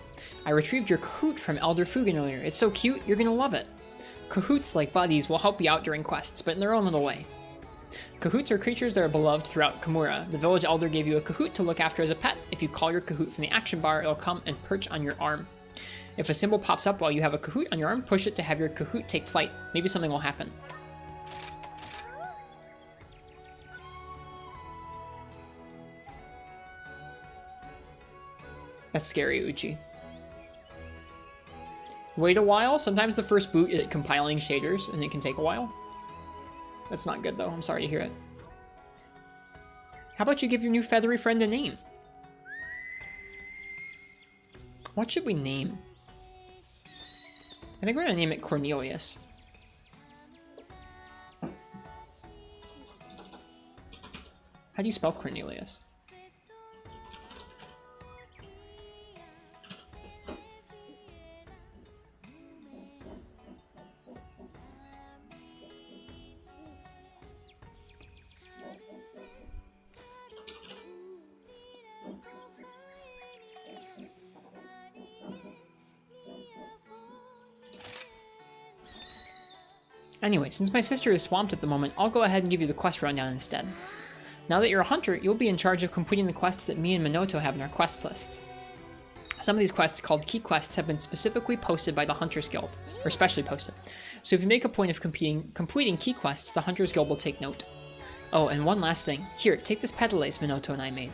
B: I retrieved your Kahoot from Elder Fugen earlier. It's so cute, you're gonna love it. Kahoots, like buddies, will help you out during quests, but in their own little way. Kahoots are creatures that are beloved throughout Kimura. The village elder gave you a Kahoot to look after as a pet. If you call your Kahoot from the action bar, it'll come and perch on your arm. If a symbol pops up while you have a Kahoot on your arm, push it to have your Kahoot take flight. Maybe something will happen. That's scary, Uchi. Wait a while. Sometimes the first boot is compiling shaders, and it can take a while. That's not good, though. I'm sorry to hear it. How about you give your new feathery friend a name? What should we name? I think we're going to name it Cornelius. How do you spell Cornelius? Anyway, since my sister is swamped at the moment, I'll go ahead and give you the quest rundown instead. Now that you're a hunter, you'll be in charge of completing the quests that me and Minoto have in our quest list. Some of these quests, called key quests, have been specifically posted by the Hunters Guild, or specially posted. So if you make a point of completing key quests, the Hunters Guild will take note. Oh, and one last thing. Here, take this petal lace Minoto and I made.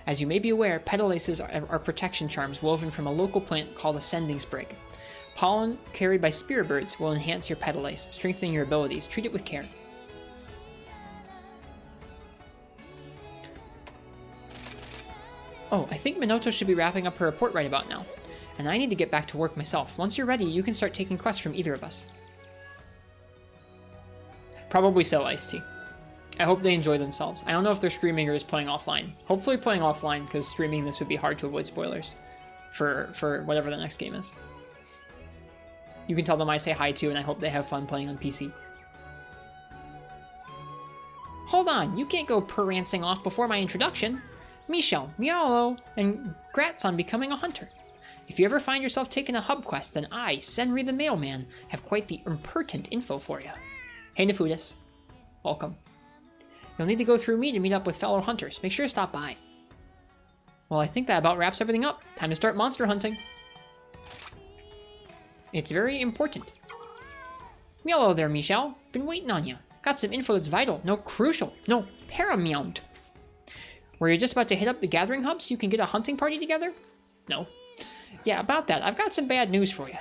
B: As you may be aware, petal laces are protection charms woven from a local plant called a sending sprig. Pollen carried by spear birds will enhance your petal lace, strengthening your abilities. Treat it with care. Oh, I think Minoto should be wrapping up her report right about now. And I need to get back to work myself. Once you're ready, you can start taking quests from either of us.
A: Probably so, Iced Tea. I hope they enjoy themselves. I don't know if they're streaming or just playing offline. Hopefully playing offline, because streaming this would be hard to avoid spoilers for whatever the next game is. You can tell them I say hi too, and I hope they have fun playing on PC. Hold on, you can't go prancing off before my introduction. Michel, Mialo, and grats on becoming a hunter. If you ever find yourself taking a hub quest, then I, Senri the Mailman, have quite the impertinent info for you. Hey Nefudis, welcome. You'll need to go through me to meet up with fellow hunters. Make sure to stop by. Well, I think that about wraps everything up. Time to start monster hunting. It's very important. Hello there, Michel. Been waiting on you. Got some info that's vital, no crucial, no paramount. Were you just about to hit up the gathering hub so you can get a hunting party together? No. Yeah, about that, I've got some bad news for you.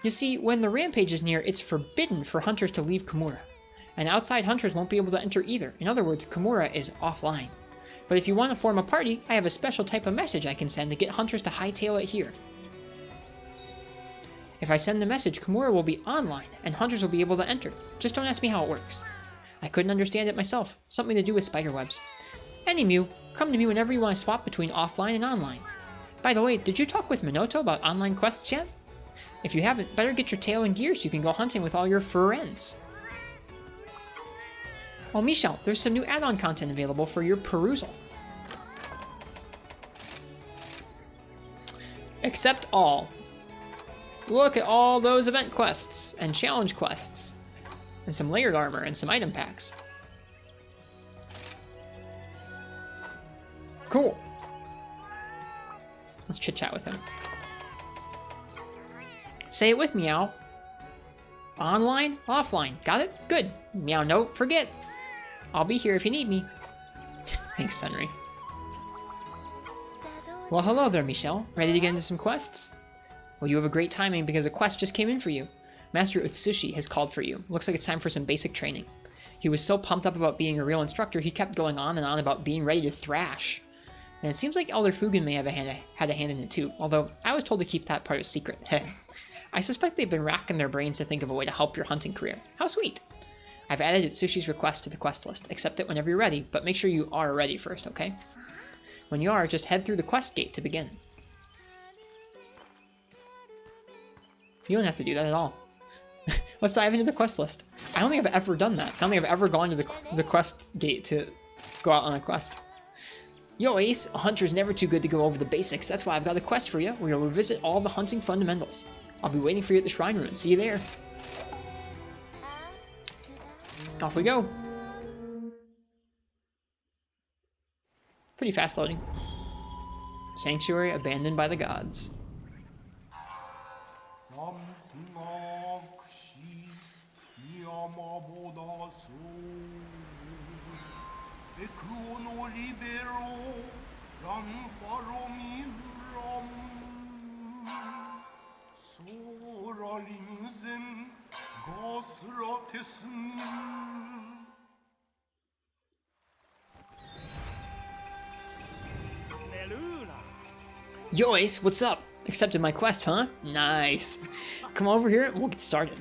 A: You see, when the rampage is near, it's forbidden for hunters to leave Kimura. And outside hunters won't be able to enter either. In other words, Kimura is offline. But if you want to form a party, I have a special type of message I can send to get hunters to hightail it here. If I send the message, Kimura will be online, and hunters will be able to enter. Just don't ask me how it works. I couldn't understand it myself. Something to do with spiderwebs. Anywho, come to me whenever you want to swap between offline and online. By the way, did you talk with Minoto about online quests yet? If you haven't, better get your tail in gear so you can go hunting with all your friends. Oh, Michel, there's some new add-on content available for your perusal. Accept all. Look at all those event quests and challenge quests. And some layered armor and some item packs. Cool. Let's chit-chat with him. Say it with me, Meow. Online, offline. Got it? Good. Meow, no, forget. I'll be here if you need me. Thanks, Senri. Well, hello there, Michel. Ready to get into some quests? Well, you have a great timing because a quest just came in for you. Master Izuchi has called for you. Looks like it's time for some basic training. He was so pumped up about being a real instructor, he kept going on and on about being ready to thrash. And it seems like Elder Fugen may have had a hand in it too, although I was told to keep that part a secret. I suspect they've been racking their brains to think of a way to help your hunting career. How sweet! I've added Itsushi's request to the quest list. Accept it whenever you're ready, but make sure you are ready first, okay? When you are, just head through the quest gate to begin. You don't have to do that at all. Let's dive into the quest list. I don't think I've ever done that. I don't think I've ever gone to the quest gate to go out on a quest. Yo, Ace, a hunter is never too good to go over the basics. That's why I've got a quest for you, where you'll revisit all the hunting fundamentals. I'll be waiting for you at the Shrine Ruin. See you there. Off we go. Pretty fast loading. Sanctuary abandoned by the gods. Yo, Ace, what's up? Accepted my quest, huh? Nice. Come over here and we'll get started.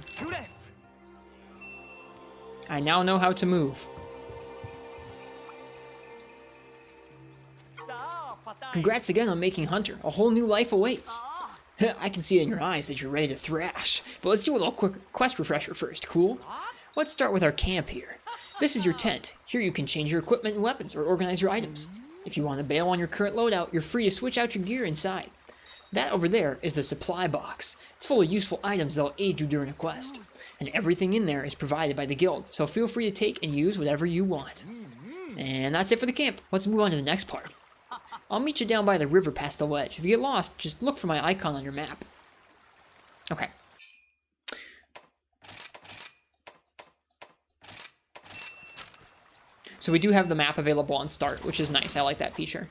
A: I now know how to move. Congrats again on making Hunter. A whole new life awaits. I can see it in your eyes that you're ready to thrash. But let's do a little quick quest refresher first, cool? Let's start with our camp here. This is your tent. Here you can change your equipment and weapons or organize your items. If you want to bail on your current loadout, you're free to switch out your gear inside. That over there is the supply box. It's full of useful items that'll aid you during a quest. And everything in there is provided by the guild, so feel free to take and use whatever you want. And that's it for the camp. Let's move on to the next part. I'll meet you down by the river past the ledge. If you get lost, just look for my icon on your map. Okay. So we do have the map available on start, which is nice. I like that feature.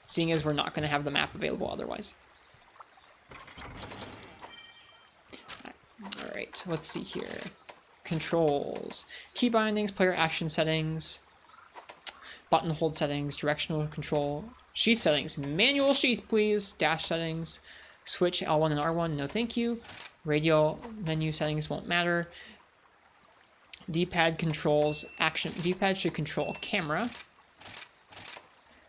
A: Seeing as we're not going to have the map available otherwise. Alright, let's see here. Controls. Key bindings, player action settings, button hold settings, directional control, sheath settings. Manual sheath, please. Dash settings. Switch L1 and R1, no thank you. Radial menu settings won't matter. D-pad controls action. D-pad should control camera.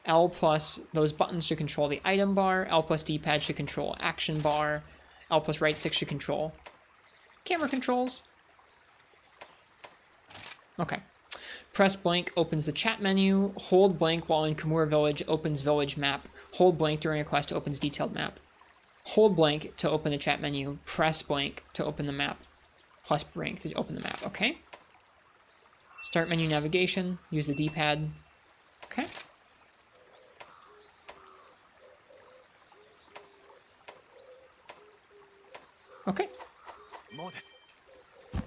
A: L plus those buttons should control the item bar. L plus D-pad should control action bar. L plus right stick should control camera controls. Okay. Press blank opens the chat menu. Hold blank while in Kimura Village opens village map. Hold blank during a quest opens detailed map. Hold blank to open the chat menu. Press blank to open the map. Plus blank to open the map. Okay. Start menu navigation. Use the D-pad. Okay. Okay.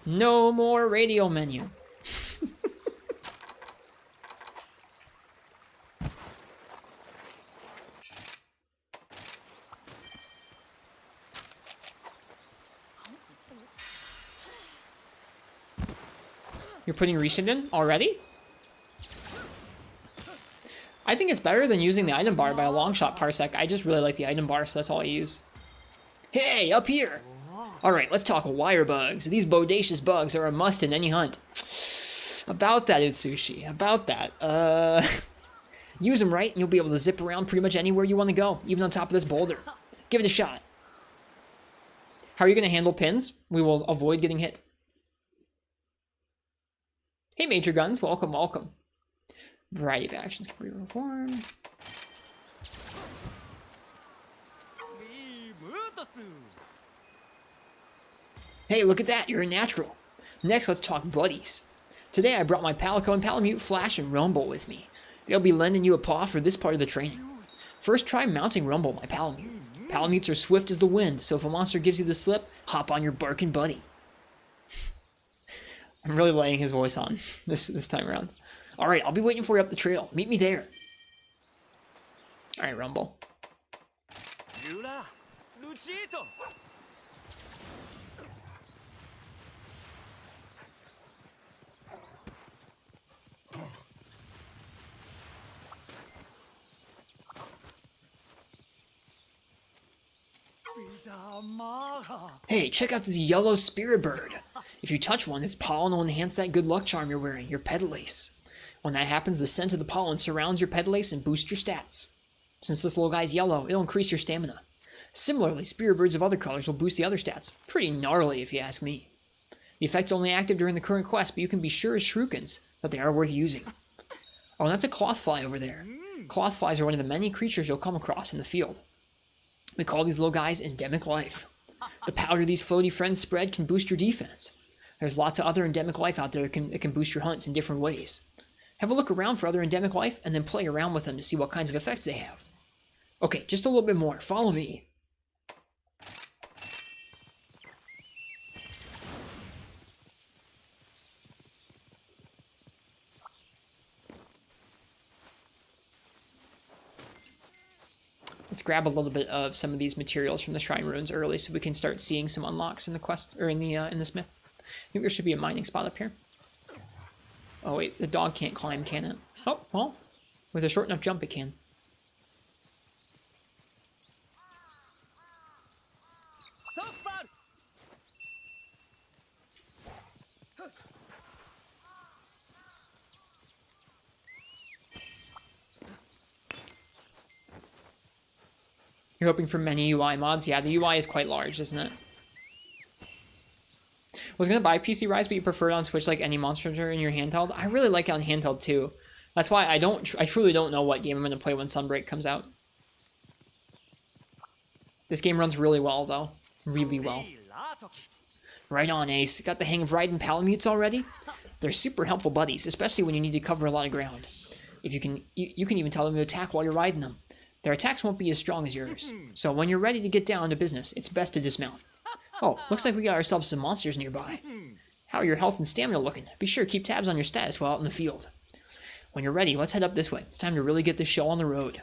A: No more radio menu. You're putting Rishin in already? I think it's better than using the item bar by a long shot, Parsec. I just really like the item bar, so that's all I use. Hey, up here! Alright, let's talk Wirebugs. These bodacious bugs are a must in any hunt. About that, Izuchi. About that. Use them right, and you'll be able to zip around pretty much anywhere you want to go, even on top of this boulder. Give it a shot. How are you going to handle pins? We will avoid getting hit. Hey, Major Guns. Welcome, welcome. Variety of actions can be performed. Hey, look at that. You're a natural. Next, let's talk buddies. Today, I brought my Palico and Palamute Flash and Rumble with me. They'll be lending you a paw for this part of the training. First, try mounting Rumble, my Palamute. Palamutes are swift as the wind, so if a monster gives you the slip, hop on your barking buddy. I'm really laying his voice on this time around. All right, I'll be waiting for you up the trail. Meet me there. All right, Rumble. Hey, check out this yellow spirit bird. If you touch one, its pollen will enhance that good luck charm you're wearing, your pedalace. When that happens, the scent of the pollen surrounds your pedalace and boosts your stats. Since this little guy's yellow, it'll increase your stamina. Similarly, spirit birds of other colors will boost the other stats. Pretty gnarly, if you ask me. The effect's only active during the current quest, but you can be sure as shurikens that they are worth using. Oh, and that's a cloth fly over there. Cloth flies are one of the many creatures you'll come across in the field. We call these little guys endemic life. The powder these floaty friends spread can boost your defense. There's lots of other endemic life out there that can boost your hunts in different ways. Have a look around for other endemic life and then play around with them to see what kinds of effects they have. Okay, just a little bit more. Follow me. Let's grab a little bit of some of these materials from the Shrine Ruins early so we can start seeing some unlocks in the quest, or in the smith. I think there should be a mining spot up here. Oh wait, the dog can't climb, can it? Oh, well, with a short enough jump it can. You're hoping for many UI mods? Yeah, the UI is quite large, isn't it? I was going to buy PC Rise, but you prefer it on Switch like any Monster Hunter in your handheld? I really like it on handheld too. That's why I truly don't know what game I'm going to play when Sunbreak comes out. This game runs really well, though. Really well. Right on, Ace. Got the hang of riding Palamutes already? They're super helpful buddies, especially when you need to cover a lot of ground. If you can even tell them to attack while you're riding them. Their attacks won't be as strong as yours. So when you're ready to get down to business, it's best to dismount. Oh, looks like we got ourselves some monsters nearby. How are your health and stamina looking? Be sure to keep tabs on your status while out in the field. When you're ready, let's head up this way. It's time to really get this show on the road.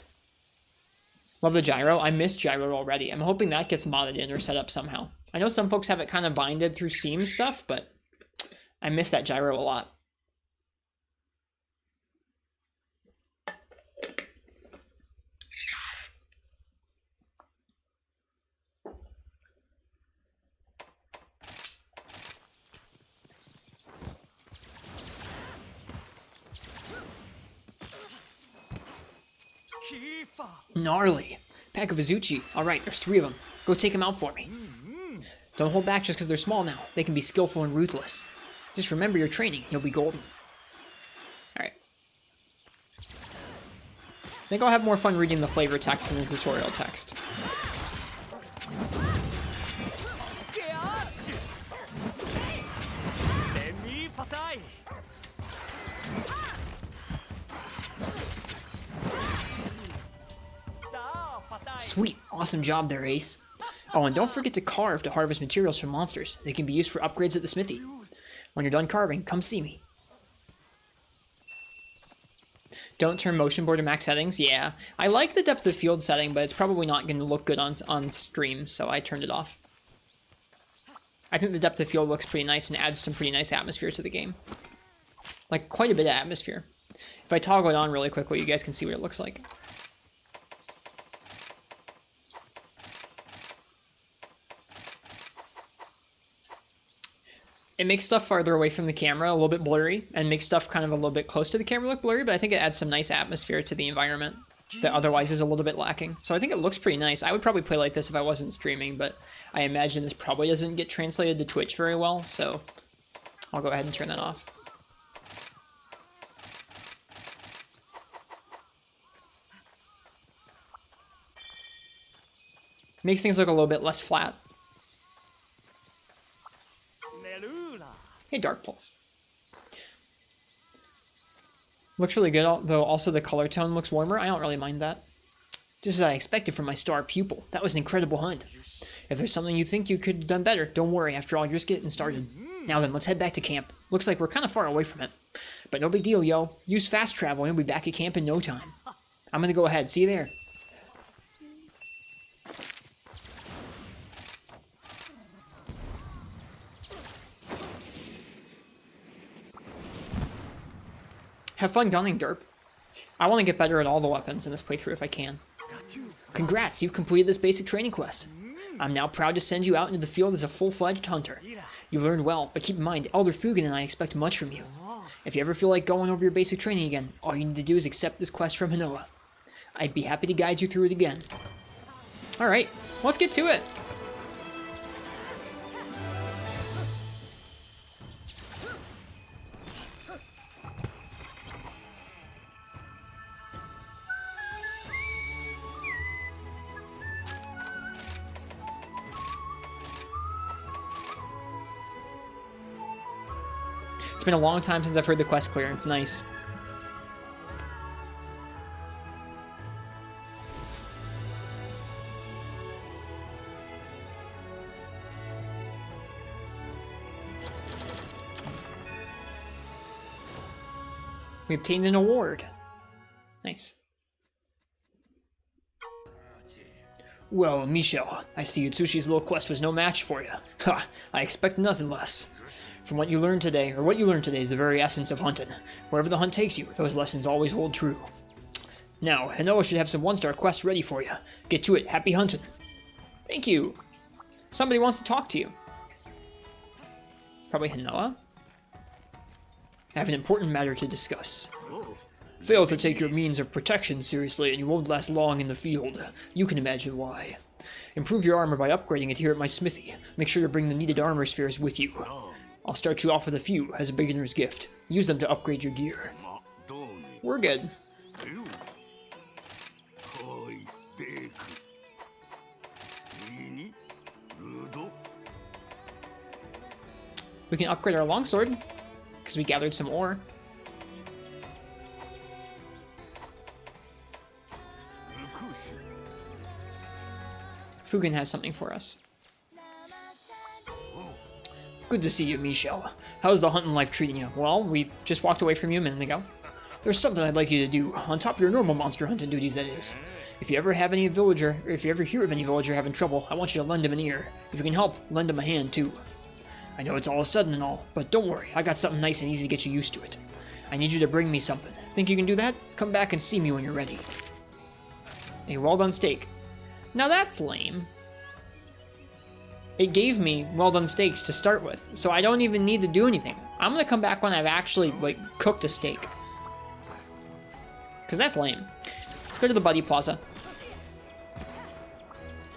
A: Love the gyro. I missed gyro already. I'm hoping that gets modded in or set up somehow. I know some folks have it kind of binded through Steam stuff, but I miss that gyro a lot.
B: Gnarly. Pack of Izuchi. Alright, there's 3 of them. Go take them out for me. Don't hold back just because they're small now. They can be skillful and ruthless. Just remember your training. You'll be golden. Alright. I think I'll have more fun reading the flavor text than the tutorial text. Sweet. Awesome job there, Ace. Oh, and don't forget to carve to harvest materials from monsters. They can be used for upgrades at the smithy. When you're done carving, come see me. Don't turn motion blur to max settings. Yeah, I like the depth of field setting, but it's probably not going to look good on stream, so I turned it off. I think the depth of field looks pretty nice and adds some pretty nice atmosphere to the game. Like, quite a bit of atmosphere. If I toggle it on really quickly, you guys can see what it looks like. It makes stuff farther away from the camera a little bit blurry, and makes stuff kind of a little bit close to the camera look blurry, but I think it adds some nice atmosphere to the environment that otherwise is a little bit lacking. So I think it looks pretty nice. I would probably play like this if I wasn't streaming, but I imagine this probably doesn't get translated to Twitch very well, so I'll go ahead and turn that off. Makes things look a little bit less flat. Hey, Dark Pulse. Looks really good, though also the color tone looks warmer. I don't really mind that. Just as I expected from my star pupil. That was an incredible hunt. If there's something you think you could have done better, don't worry. After all, you're just getting started. Now then, let's head back to camp. Looks like we're kind of far away from it. But no big deal, yo. Use fast travel and we'll be back at camp in no time. I'm gonna go ahead. See you there. Have fun gunning, Derp. I want to get better at all the weapons in this playthrough if I can. Congrats, you've completed this basic training quest. I'm now proud to send you out into the field as a full-fledged hunter. You've learned well, but keep in mind, Elder Fugen and I expect much from you. If you ever feel like going over your basic training again, all you need to do is accept this quest from Hinoa. I'd be happy to guide you through it again. Alright, let's get to it. It's been a long time since I've heard the quest clear. It's nice. We obtained an award. Nice. Well, Michel, I see Itsushi's little quest was no match for you. Ha! I expect nothing less. From what you learned today, is the very essence of hunting. Wherever the hunt takes you, those lessons always hold true. Now, Hinoa should have some one-star quests ready for you. Get to it. Happy hunting. Thank you. Somebody wants to talk to you. Probably Hinoa? I have an important matter to discuss. Fail to take your means of protection seriously and you won't last long in the field. You can imagine why. Improve your armor by upgrading it here at my smithy. Make sure to bring the needed armor spheres with you. I'll start you off with a few as a beginner's gift. Use them to upgrade your gear. We're good. We can upgrade our longsword because we gathered some ore. Fugen has something for us. Good to see you, Michel. How's the hunting life treating you? Well, we just walked away from you a minute ago. There's something I'd like you to do, on top of your normal monster hunting duties, that is. If you ever hear of any villager having trouble, I want you to lend him an ear. If you can help, lend him a hand, too. I know it's all sudden and all, but don't worry, I got something nice and easy to get you used to it. I need you to bring me something. Think you can do that? Come back and see me when you're ready. A well-done steak. Now that's lame. It gave me well-done steaks to start with, so I don't even need to do anything. I'm gonna come back when I've actually, cooked a steak. Because that's lame.
A: Let's go to the Buddy Plaza.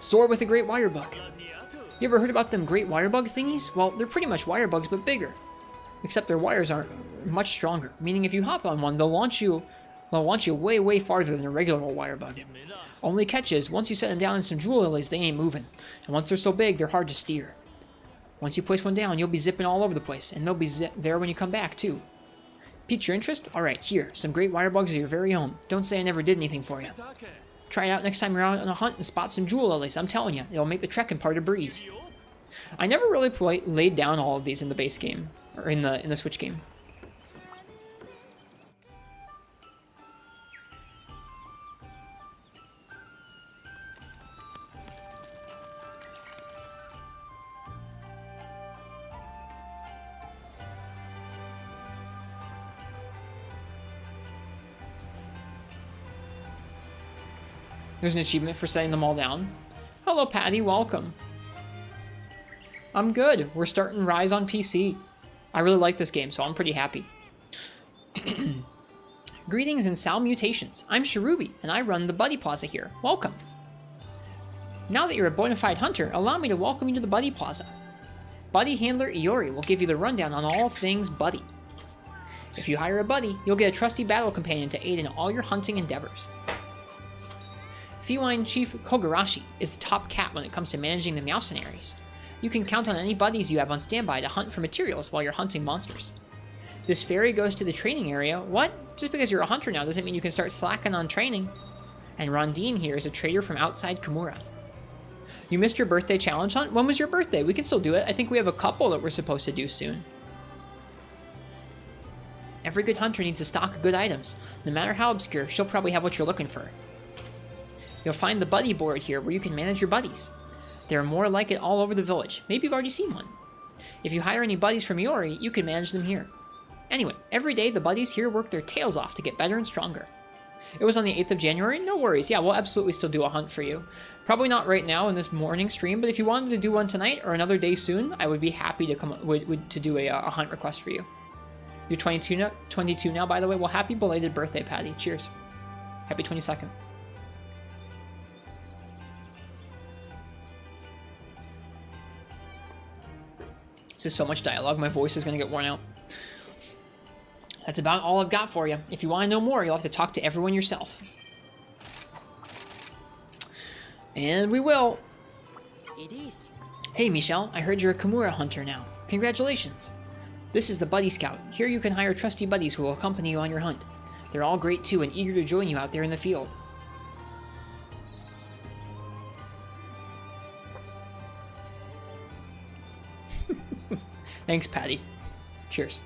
A: Soar with a great wirebug. You ever heard about them great wirebug thingies? Well, they're pretty much wirebugs, but bigger. Except their wires aren't much stronger, meaning if you hop on one, they'll launch you way, way farther than a regular old wirebug. Only catch is, once you set them down in some jewel lilies, they ain't moving. And once they're so big, they're hard to steer. Once you place one down, you'll be zipping all over the place, and they'll be there when you come back, too. Piqued your interest? Alright, here, some great wirebugs of your very own. Don't say I never did anything for you. Try it out next time you're out on a hunt and spot some jewel lilies. I'm telling you, it'll make the trekking part a breeze. I never really laid down all of these in the base game, or in the Switch game. There's an achievement for setting them all down. Hello, Patty. Welcome. I'm good. We're starting Rise on PC. I really like this game, so I'm pretty happy. Greetings and salutations. I'm Cherubi, and I run the Buddy Plaza here. Welcome. Now that you're a bona fide hunter, allow me to welcome you to the Buddy Plaza. Buddy Handler Iori will give you the rundown on all things Buddy. If you hire a buddy, you'll get a trusty battle companion to aid in all your hunting endeavors. Feline Chief Kogarashi is the top cat when it comes to managing the Meowcenaries. You can count on any buddies you have on standby to hunt for materials while you're hunting monsters. This fairy goes to the training area. What? Just because you're a hunter now doesn't mean you can start slacking on training. And Rondine here is a trader from outside Kimura. You missed your birthday challenge hunt? When was your birthday? We can still do it. I think we have a couple that we're supposed to do soon. Every good hunter needs a stock of good items. No matter how obscure, she'll probably have what you're looking for. You'll find the buddy board here where you can manage your buddies. There are more like it all over the village. Maybe you've already seen one. If you hire any buddies from Iori, you can manage them here. Anyway, every day the buddies here work their tails off to get better and stronger. It was on the 8th of January? No worries. Yeah, we'll absolutely still do a hunt for you. Probably not right now in this morning stream, but if you wanted to do one tonight or another day soon, I would be happy to come to do a hunt request for you. You're 22 now, by the way. Well, happy belated birthday, Patty. Cheers. Happy 22nd. This is so much dialogue, my voice is going to get worn out. That's about all I've got for you. If you want to know more, you'll have to talk to everyone yourself. And we will. Hey, Michelle, I heard you're a Kimura hunter now. Congratulations. This is the Buddy Scout. Here you can hire trusty buddies who will accompany you on your hunt. They're all great too and eager to join you out there in the field. Thanks, Patty. Cheers.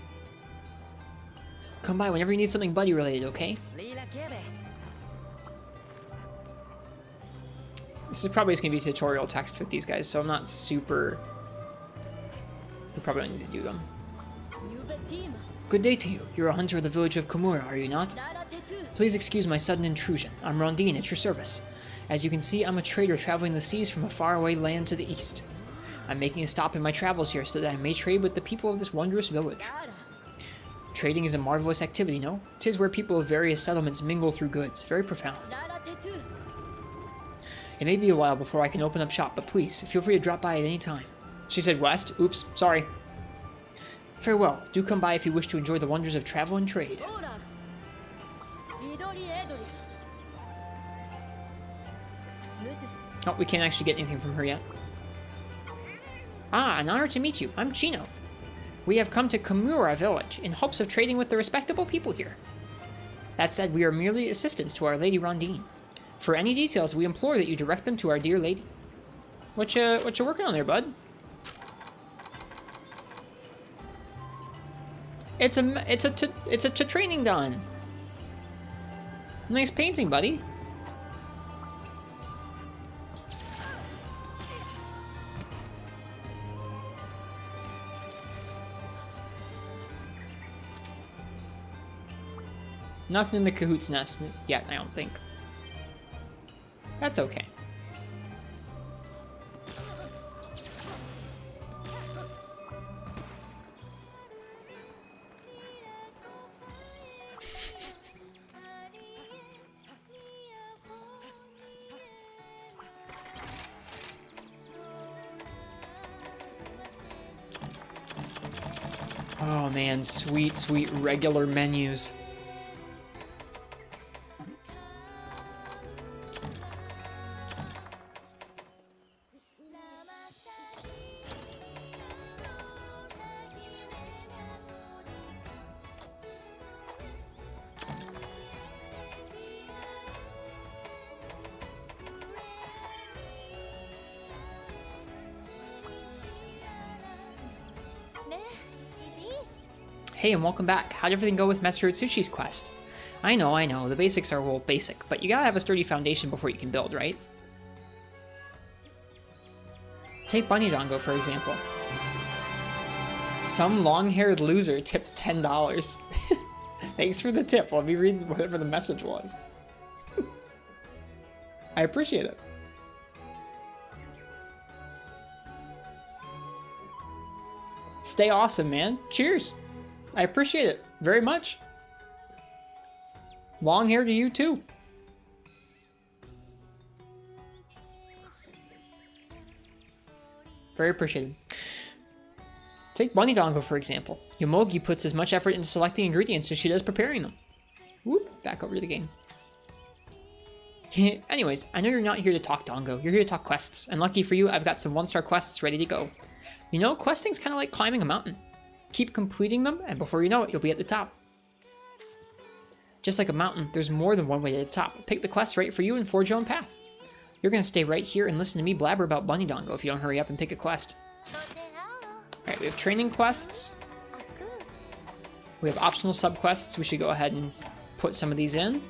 A: Come by whenever you need something buddy related, okay? This is probably just going to be tutorial text with these guys, so I'm not super... We probably don't need to do them. Good day to you. You're a hunter of the village of Kimura, are you not? Please excuse my sudden intrusion. I'm Rondine at your service. As you can see, I'm a trader traveling the seas from a faraway land to the east. I'm making a stop in my travels here so that I may trade with the people of this wondrous village. Trading is a marvelous activity, no? 'Tis where people of various settlements mingle through goods. Very profound. It may be a while before I can open up shop, but please, feel free to drop by at any time. She said west. Oops, sorry. Farewell. Do come by if you wish to enjoy the wonders of travel and trade. Oh, we can't actually get anything from her yet. Ah, an honor to meet you. I'm Chino. We have come to Kimura village in hopes of trading with the respectable people here. That said, we are merely assistants to our lady Rondine. For any details, we implore that you direct them to our dear lady. What you working on there, bud? It's a training done. Nice painting, buddy. Nothing in the Cahoot's nest yet, I don't think. That's okay. Oh man, sweet, sweet regular menus. Hey, and welcome back. How'd everything go with Master Itsushi's quest? I know, the basics are, well, basic, but you gotta have a sturdy foundation before you can build, right? Take Bunny Dongo, for example. Some long-haired loser tipped $10. Thanks for the tip. Let me read whatever the message was. I appreciate it. Stay awesome, man. Cheers. I appreciate it very much. Long hair to you too. Very appreciated. Take Bunny Dongo, for example. Yomogi puts as much effort into selecting ingredients as she does preparing them. Whoop, back over to the game. Anyways, I know you're not here to talk Dongo. You're here to talk quests. And lucky for you, I've got some 1-star quests ready to go. You know, questing's kind of like climbing a mountain. Keep completing them, and before you know it, you'll be at the top. Just like a mountain, there's more than one way to the top. Pick the quest right for you and forge your own path. You're going to stay right here and listen to me blabber about Bunny Dongo if you don't hurry up and pick a quest. Alright, we have training quests. We have optional subquests. We should go ahead and put some of these in.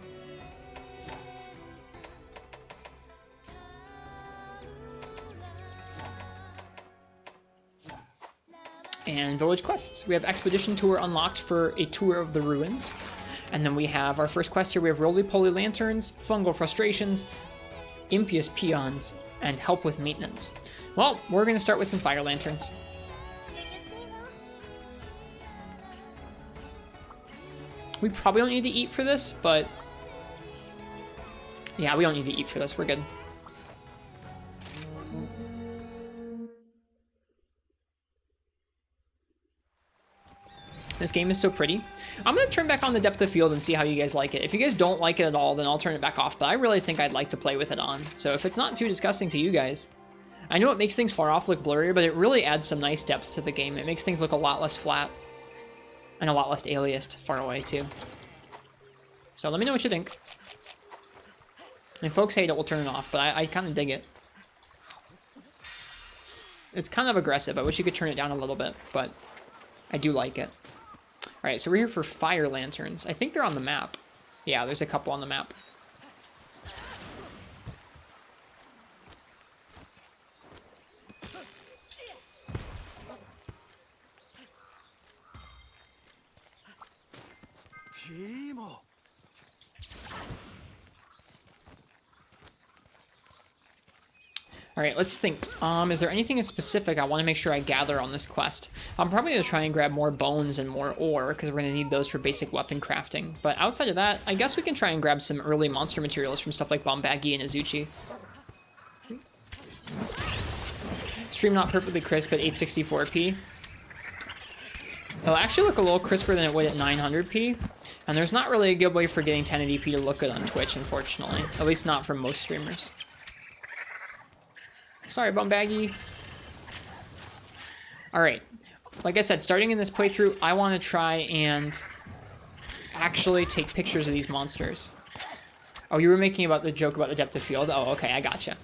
A: And village quests. We have expedition tour unlocked for a tour of the ruins. And then we have our first quest here. We have roly-poly lanterns, fungal frustrations, impious peons, and help with maintenance. Well, we're going to start with some fire lanterns. We probably don't need to eat for this, but yeah, we don't need to eat for this. We're good. This game is so pretty. I'm going to turn back on the depth of field and see how you guys like it. If you guys don't like it at all, then I'll turn it back off. But I really think I'd like to play with it on. So if it's not too disgusting to you guys. I know it makes things far off look blurrier, but it really adds some nice depth to the game. It makes things look a lot less flat. And a lot less aliased far away, too. So let me know what you think. If folks hate it, we'll turn it off. But I kind of dig it. It's kind of aggressive. I wish you could turn it down a little bit. But I do like it. Alright, so we're here for fire lanterns. I think they're on the map. Yeah, there's a couple on the map. Alright, let's think. Is there anything in specific I want to make sure I gather on this quest? I'm probably going to try and grab more bones and more ore, because we're going to need those for basic weapon crafting. But outside of that, I guess we can try and grab some early monster materials from stuff like Bombagi and Izuchi. Stream not perfectly crisp at 864p. It'll actually look a little crisper than it would at 900p. And there's not really a good way for getting 1080p to look good on Twitch, unfortunately. At least not for most streamers. Sorry, Bombagi. Alright. Like I said, starting in this playthrough, I want to try and actually take pictures of these monsters. Oh, you were making about the joke about the depth of field? Oh, okay, I gotcha.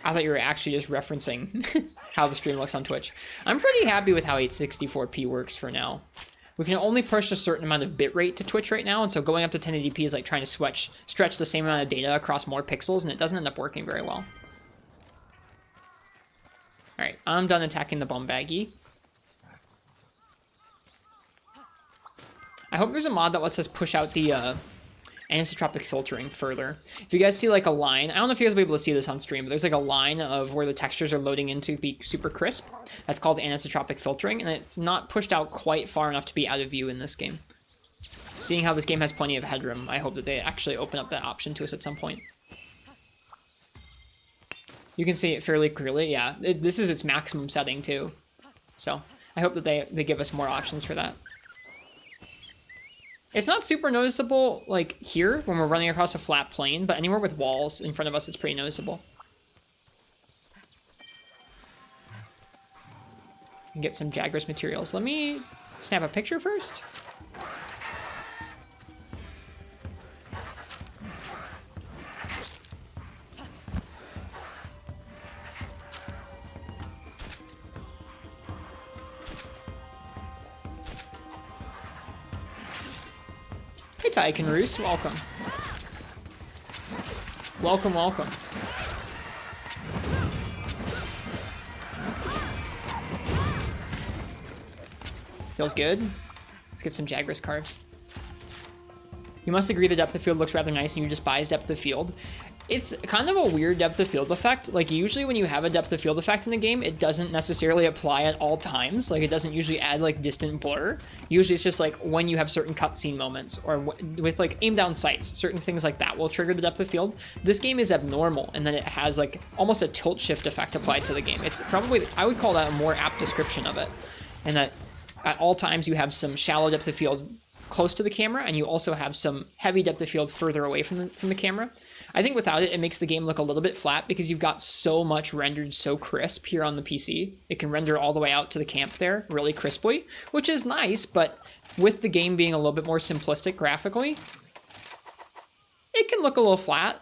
A: I thought you were actually just referencing how the stream looks on Twitch. I'm pretty happy with how 864p works for now. We can only push a certain amount of bitrate to Twitch right now, and so going up to 1080p is like trying to stretch the same amount of data across more pixels, and it doesn't end up working very well. Alright, I'm done attacking the Bombagi. I hope there's a mod that lets us push out the anisotropic filtering further. If you guys see like a line, I don't know if you guys will be able to see this on stream, but there's like a line of where the textures are loading in to be super crisp. That's called anisotropic filtering, and it's not pushed out quite far enough to be out of view in this game. Seeing how this game has plenty of headroom, I hope that they actually open up that option to us at some point. You can see it fairly clearly, yeah. This is its maximum setting too. So, I hope that they give us more options for that. It's not super noticeable, like, here, when we're running across a flat plane, but anywhere with walls in front of us, it's pretty noticeable. And get some Jagras materials. Let me snap a picture first. Hey, Tycoon Roost, welcome. Welcome, welcome. Feels good. Let's get some Jagras carves. You must agree the depth of field looks rather nice and you despise depth of field. It's kind of a weird depth of field effect. Like, usually when you have a depth of field effect in the game, it doesn't necessarily apply at all times. Like, it doesn't usually add, like, distant blur. Usually it's just, like, when you have certain cutscene moments or with, like, aim down sights, certain things like that will trigger the depth of field. This game is abnormal, and then it has, like, almost a tilt shift effect applied to the game. It's probably, I would call that a more apt description of it. And that at all times you have some shallow depth of field close to the camera, and you also have some heavy depth of field further away from the camera. I think without it, it makes the game look a little bit flat because you've got so much rendered so crisp here on the PC. It can render all the way out to the camp there really crisply, which is nice, but with the game being a little bit more simplistic graphically, it can look a little flat.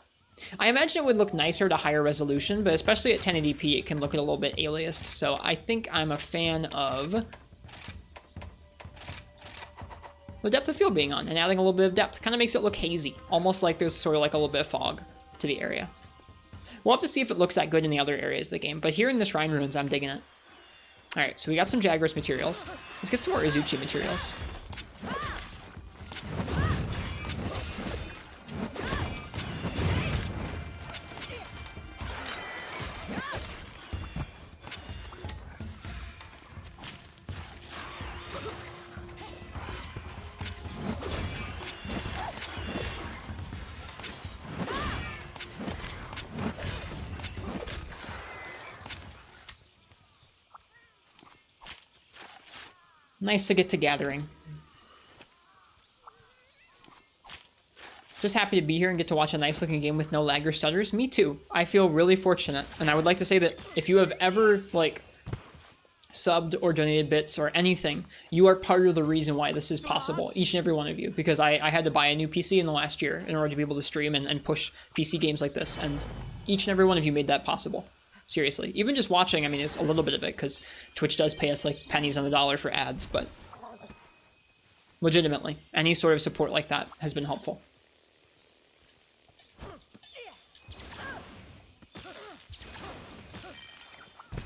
A: I imagine it would look nicer at a higher resolution, but especially at 1080p, it can look a little bit aliased. So I think I'm a fan of the depth of field being on and adding a little bit of depth. Kind of makes it look hazy, almost like there's sort of like a little bit of fog to the area. We'll have to see if it looks that good in the other areas of the game, but here in the Shrine Ruins, I'm digging it. All right, so we got some Jagras materials. Let's get some more Izuchi materials. Nice to get to gathering. Just happy to be here and get to watch a nice looking game with no lag or stutters. Me too. I feel really fortunate. And I would like to say that if you have ever, like, subbed or donated bits or anything, you are part of the reason why this is possible. Each and every one of you. Because I had to buy a new PC in the last year in order to be able to stream and push PC games like this. And each and every one of you made that possible. Seriously. Even just watching, I mean, it's a little bit of it, because Twitch does pay us, like, pennies on the dollar for ads, but legitimately, any sort of support like that has been helpful.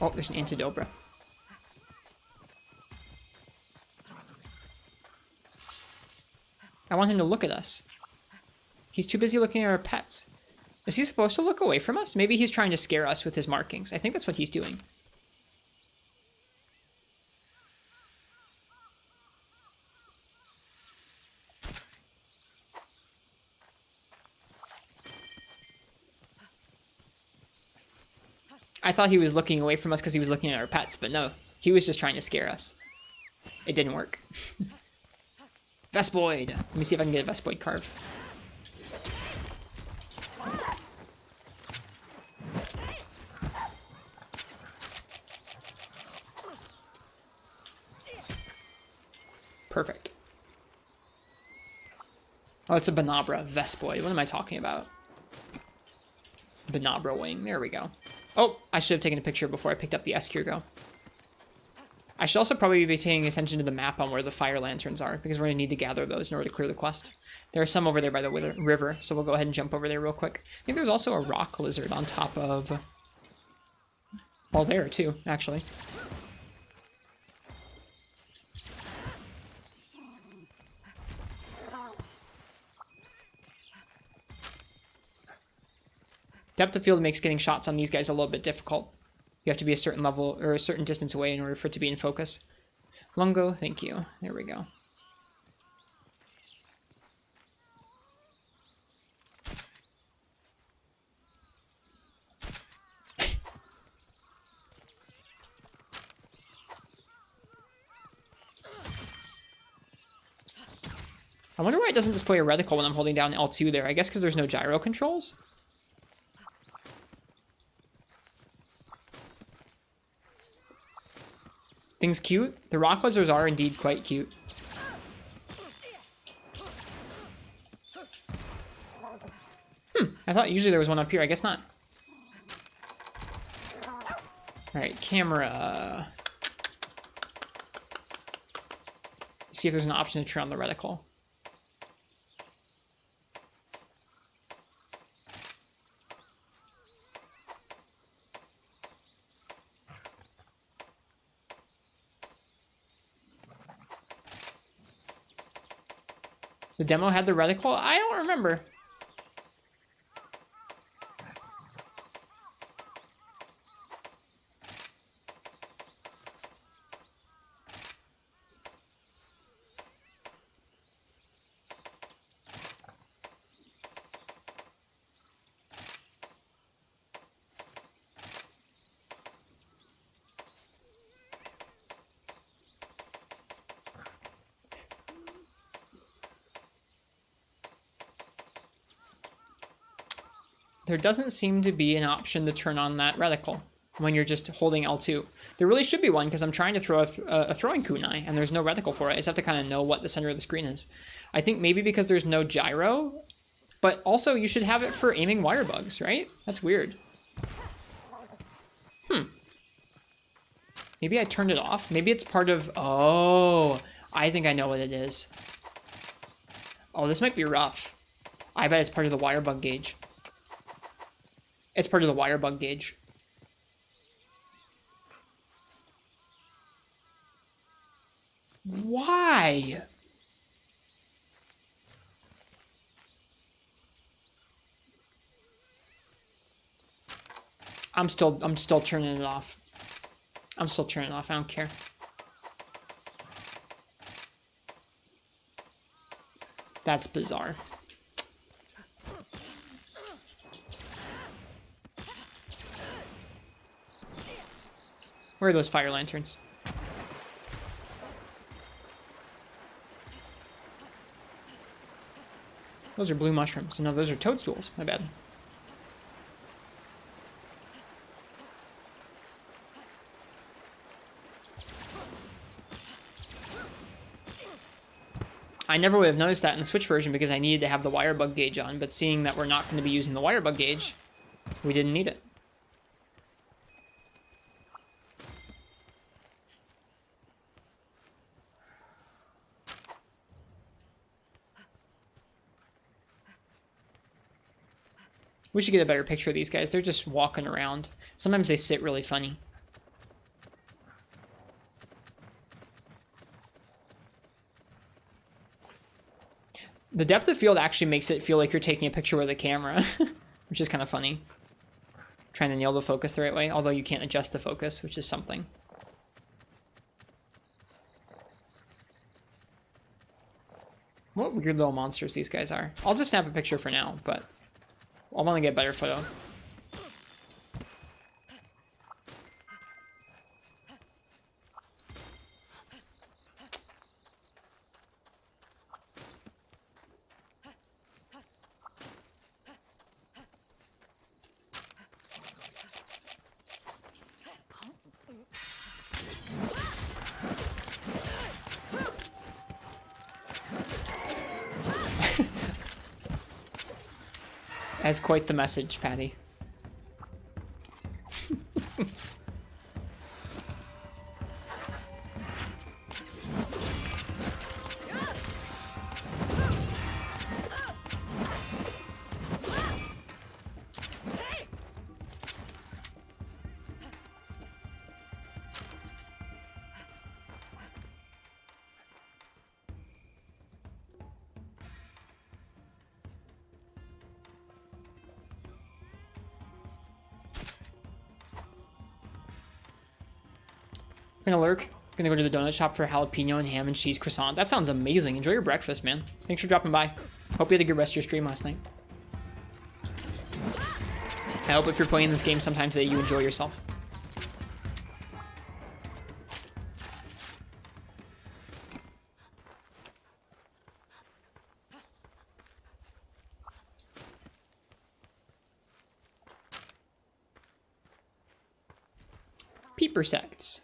A: Oh, there's an Antidobra. I want him to look at us. He's too busy looking at our pets. Is he supposed to look away from us? Maybe he's trying to scare us with his markings. I think that's what he's doing. I thought he was looking away from us because he was looking at our pets, but no. He was just trying to scare us. It didn't work. Vespoid! Let me see if I can get a Vespoid carve. Perfect. Oh, it's a Banabra Vespoid. What am I talking about? Banabra wing. There we go. Oh, I should have taken a picture before I picked up the Escurgo. I should also probably be paying attention to the map on where the fire lanterns are, because we're going to need to gather those in order to clear the quest. There are some over there by the river, so we'll go ahead and jump over there real quick. I think there's also a rock lizard on top of... well, there too, actually. Depth of field makes getting shots on these guys a little bit difficult. You have to be a certain level, or a certain distance away in order for it to be in focus. Lungo, thank you. There we go. I wonder why it doesn't display a reticle when I'm holding down L2 there. I guess because there's no gyro controls? Things cute? The rock lizards are indeed quite cute. I thought usually there was one up here. I guess not. Alright, camera. See if there's an option to turn on the reticle. The demo had the reticle? I don't remember. There doesn't seem to be an option to turn on that reticle when you're just holding L2. There really should be one because I'm trying to throw a throwing kunai and there's no reticle for it. I just have to kind of know what the center of the screen is. I think maybe because there's no gyro, but also you should have it for aiming wirebugs, right? That's weird. Maybe I turned it off. Maybe it's part of... Oh, I think I know what it is. Oh, this might be rough. I bet it's part of the wirebug gauge. It's part of the wirebug gauge. Why? I'm still turning it off. I'm still turning it off. I don't care. That's bizarre. Where are those fire lanterns? Those are blue mushrooms. No, those are toadstools. My bad. I never would have noticed that in the Switch version because I needed to have the wirebug gauge on, but seeing that we're not going to be using the wirebug gauge, we didn't need it. We should get a better picture of these guys. They're just walking around. Sometimes they sit really funny. The depth of field actually makes it feel like you're taking a picture with a camera, which is kind of funny. Trying to nail the focus the right way, although you can't adjust the focus, which is something. What weird little monsters these guys are. I'll just snap a picture for now, but I want to get a better photo. That's quite the message, Patty. Gonna lurk. Gonna go to the donut shop for a jalapeno and ham and cheese croissant. That sounds amazing. Enjoy your breakfast, man. Thanks for dropping by. Hope you had a good rest of your stream last night. I hope if you're playing this game sometime today, you enjoy yourself. Peeper sects.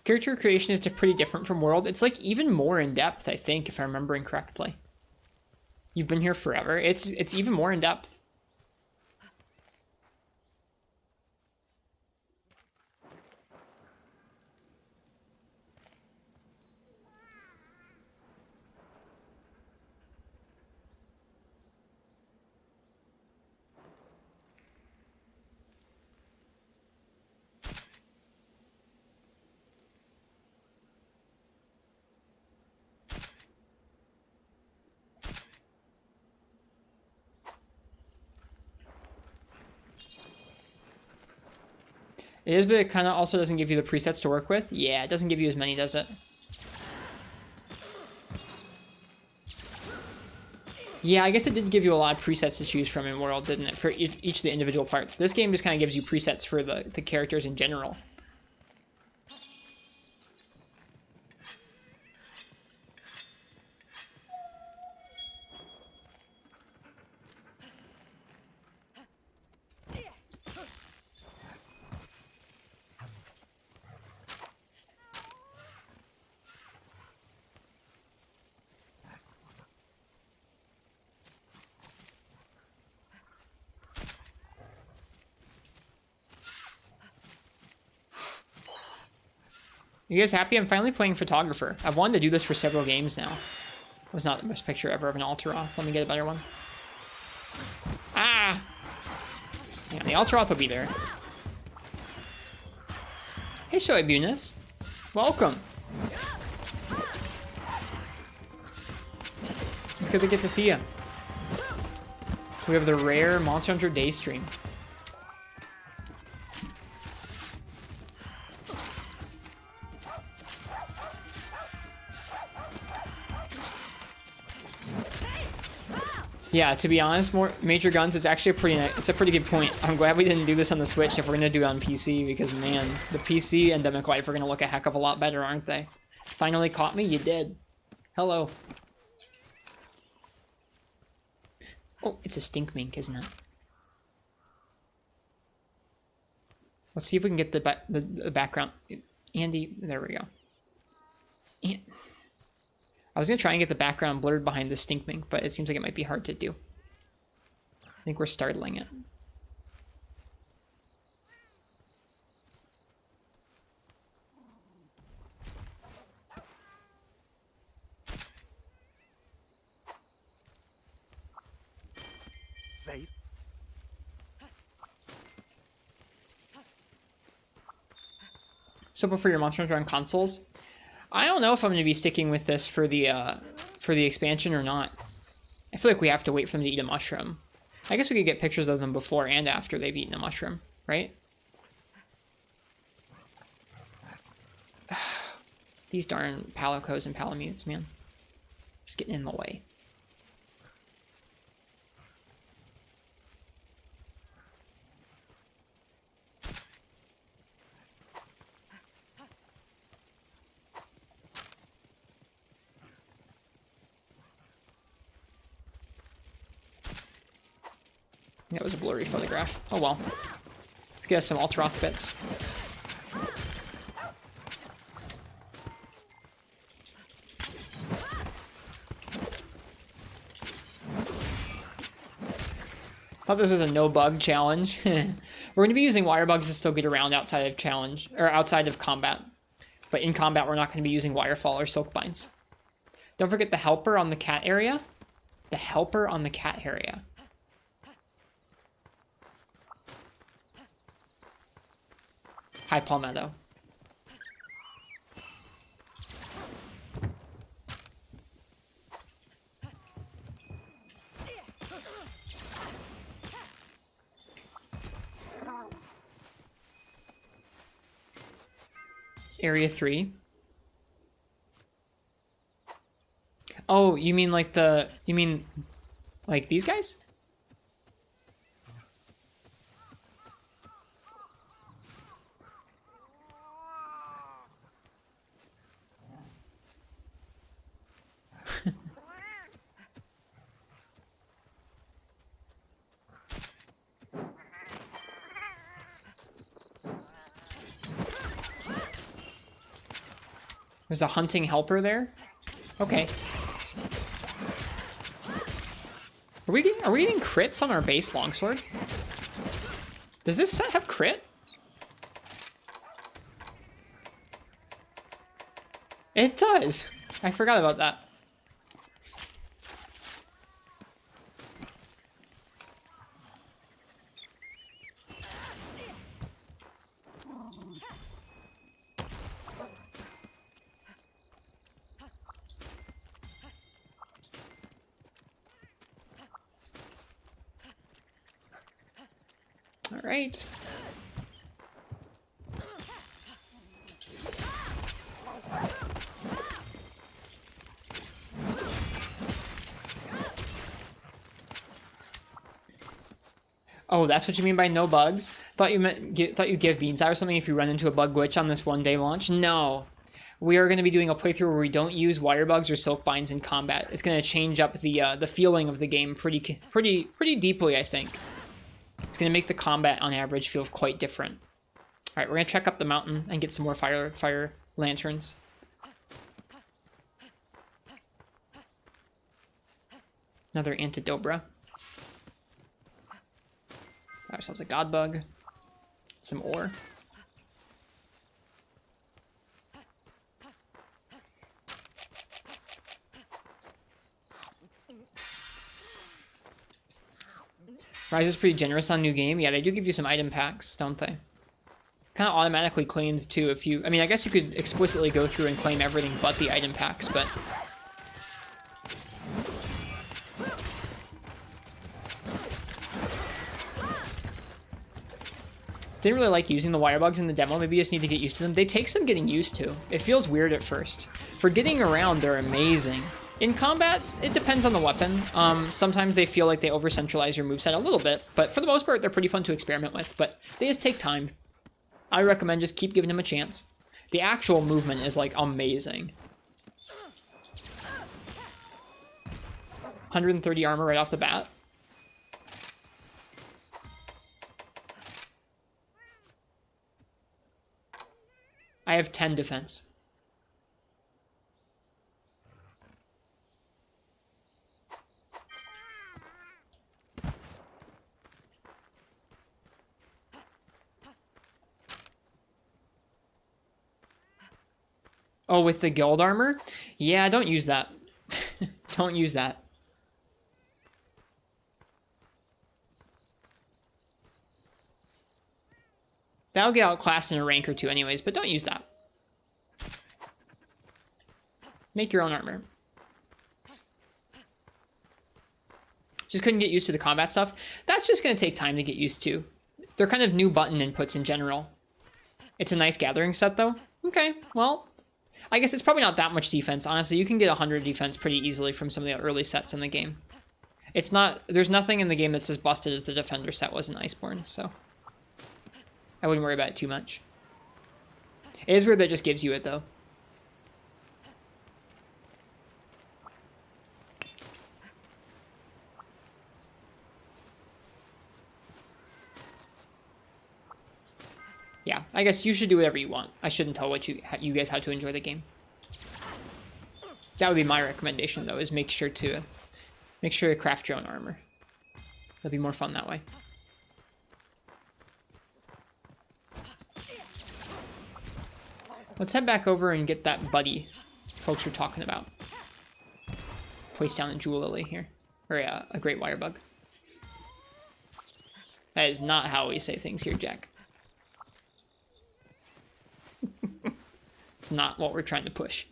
A: Character creation is pretty different from World. It's like even more in depth, I think, if I'm remembering correctly. You've been here forever. It's even more in depth. It is, but it kind of also doesn't give you the presets to work with. Yeah, it doesn't give you as many, does it? Yeah, I guess it did give you a lot of presets to choose from in World, didn't it? For each of the individual parts. This game just kind of gives you presets for the characters in general. You guys happy? I'm finally playing Photographer. I've wanted to do this for several games now. It was not the best picture ever of an Alteroth. Let me get a better one. Ah! Yeah, the Alteroth will be there. Hey, Shoaib Yunus. Welcome. It's good to get to see you. We have the rare Monster Hunter Day stream. Yeah, to be honest, more major guns is actually it's a pretty good point. I'm glad we didn't do this on the Switch if we're gonna do it on PC, because man, the PC Endemic Life are gonna look a heck of a lot better, aren't they? Finally caught me? You did. Hello. Oh, it's a stink mink, isn't it? Let's see if we can get the background. Andy, there we go. I was going to try and get the background blurred behind the stink mink, but it seems like it might be hard to do. I think we're startling it. So for your Monster Hunter on consoles, I don't know if I'm going to be sticking with this for the expansion or not. I feel like we have to wait for them to eat a mushroom. I guess we could get pictures of them before and after they've eaten a mushroom, right? These darn Palicos and Palamutes, man. Just getting in the way. That was a blurry photograph. Oh well. Let's get us some Alteroth bits. Thought this was a no bug challenge. We're going to be using Wirebugs to still get around outside of challenge, or outside of combat. But in combat, we're not going to be using Wirefall or Silkbinds. Don't forget the helper on the cat area. The helper on the cat area. Hi, Palmetto. Area 3. Oh, you mean like you mean like these guys? There's a hunting helper there. Okay. Are we getting crits on our base longsword? Does this set have crit? It does. I forgot about that. All right. Oh, that's what you mean by no bugs? Thought you give beans out or something if you run into a bug glitch on this one-day launch. No. We are going to be doing a playthrough where we don't use wirebugs or silk binds in combat. It's going to change up the feeling of the game pretty deeply, I think. It's going to make the combat on average feel quite different. All right, we're going to trek up the mountain and get some more fire lanterns. Another Antidobra. Got ourselves a god bug. Some ore. Rise is pretty generous on new game. Yeah, they do give you some item packs, don't they? Kind of automatically claimed too if you... I mean, I guess you could explicitly go through and claim everything but the item packs, but... Didn't really like using the wirebugs in the demo. Maybe you just need to get used to them. They take some getting used to. It feels weird at first. For getting around, they're amazing. In combat, it depends on the weapon. Sometimes they feel like they over-centralize your moveset a little bit, but for the most part, they're pretty fun to experiment with, but they just take time. I recommend just keep giving them a chance. The actual movement is, like, amazing. 130 armor right off the bat. I have 10 defense. Oh, with the guild armor? Yeah, don't use that. Don't use that. That'll get outclassed in a rank or two anyways, but don't use that. Make your own armor. Just couldn't get used to the combat stuff. That's just going to take time to get used to. They're kind of new button inputs in general. It's a nice gathering set, though. Okay, well... I guess it's probably not that much defense. Honestly, you can get 100 defense pretty easily from some of the early sets in the game. It's not... There's nothing in the game that's as busted as the Defender set was in Iceborne, so... I wouldn't worry about it too much. It is weird that it just gives you it, though. Yeah, I guess you should do whatever you want. I shouldn't tell you guys how to enjoy the game. That would be my recommendation, though, is make sure to craft your own armor. That'd be more fun that way. Let's head back over and get that buddy folks were talking about. Place down a jewel lily here. Or a great wirebug. That is not how we say things here, Jack. It's not what we're trying to push.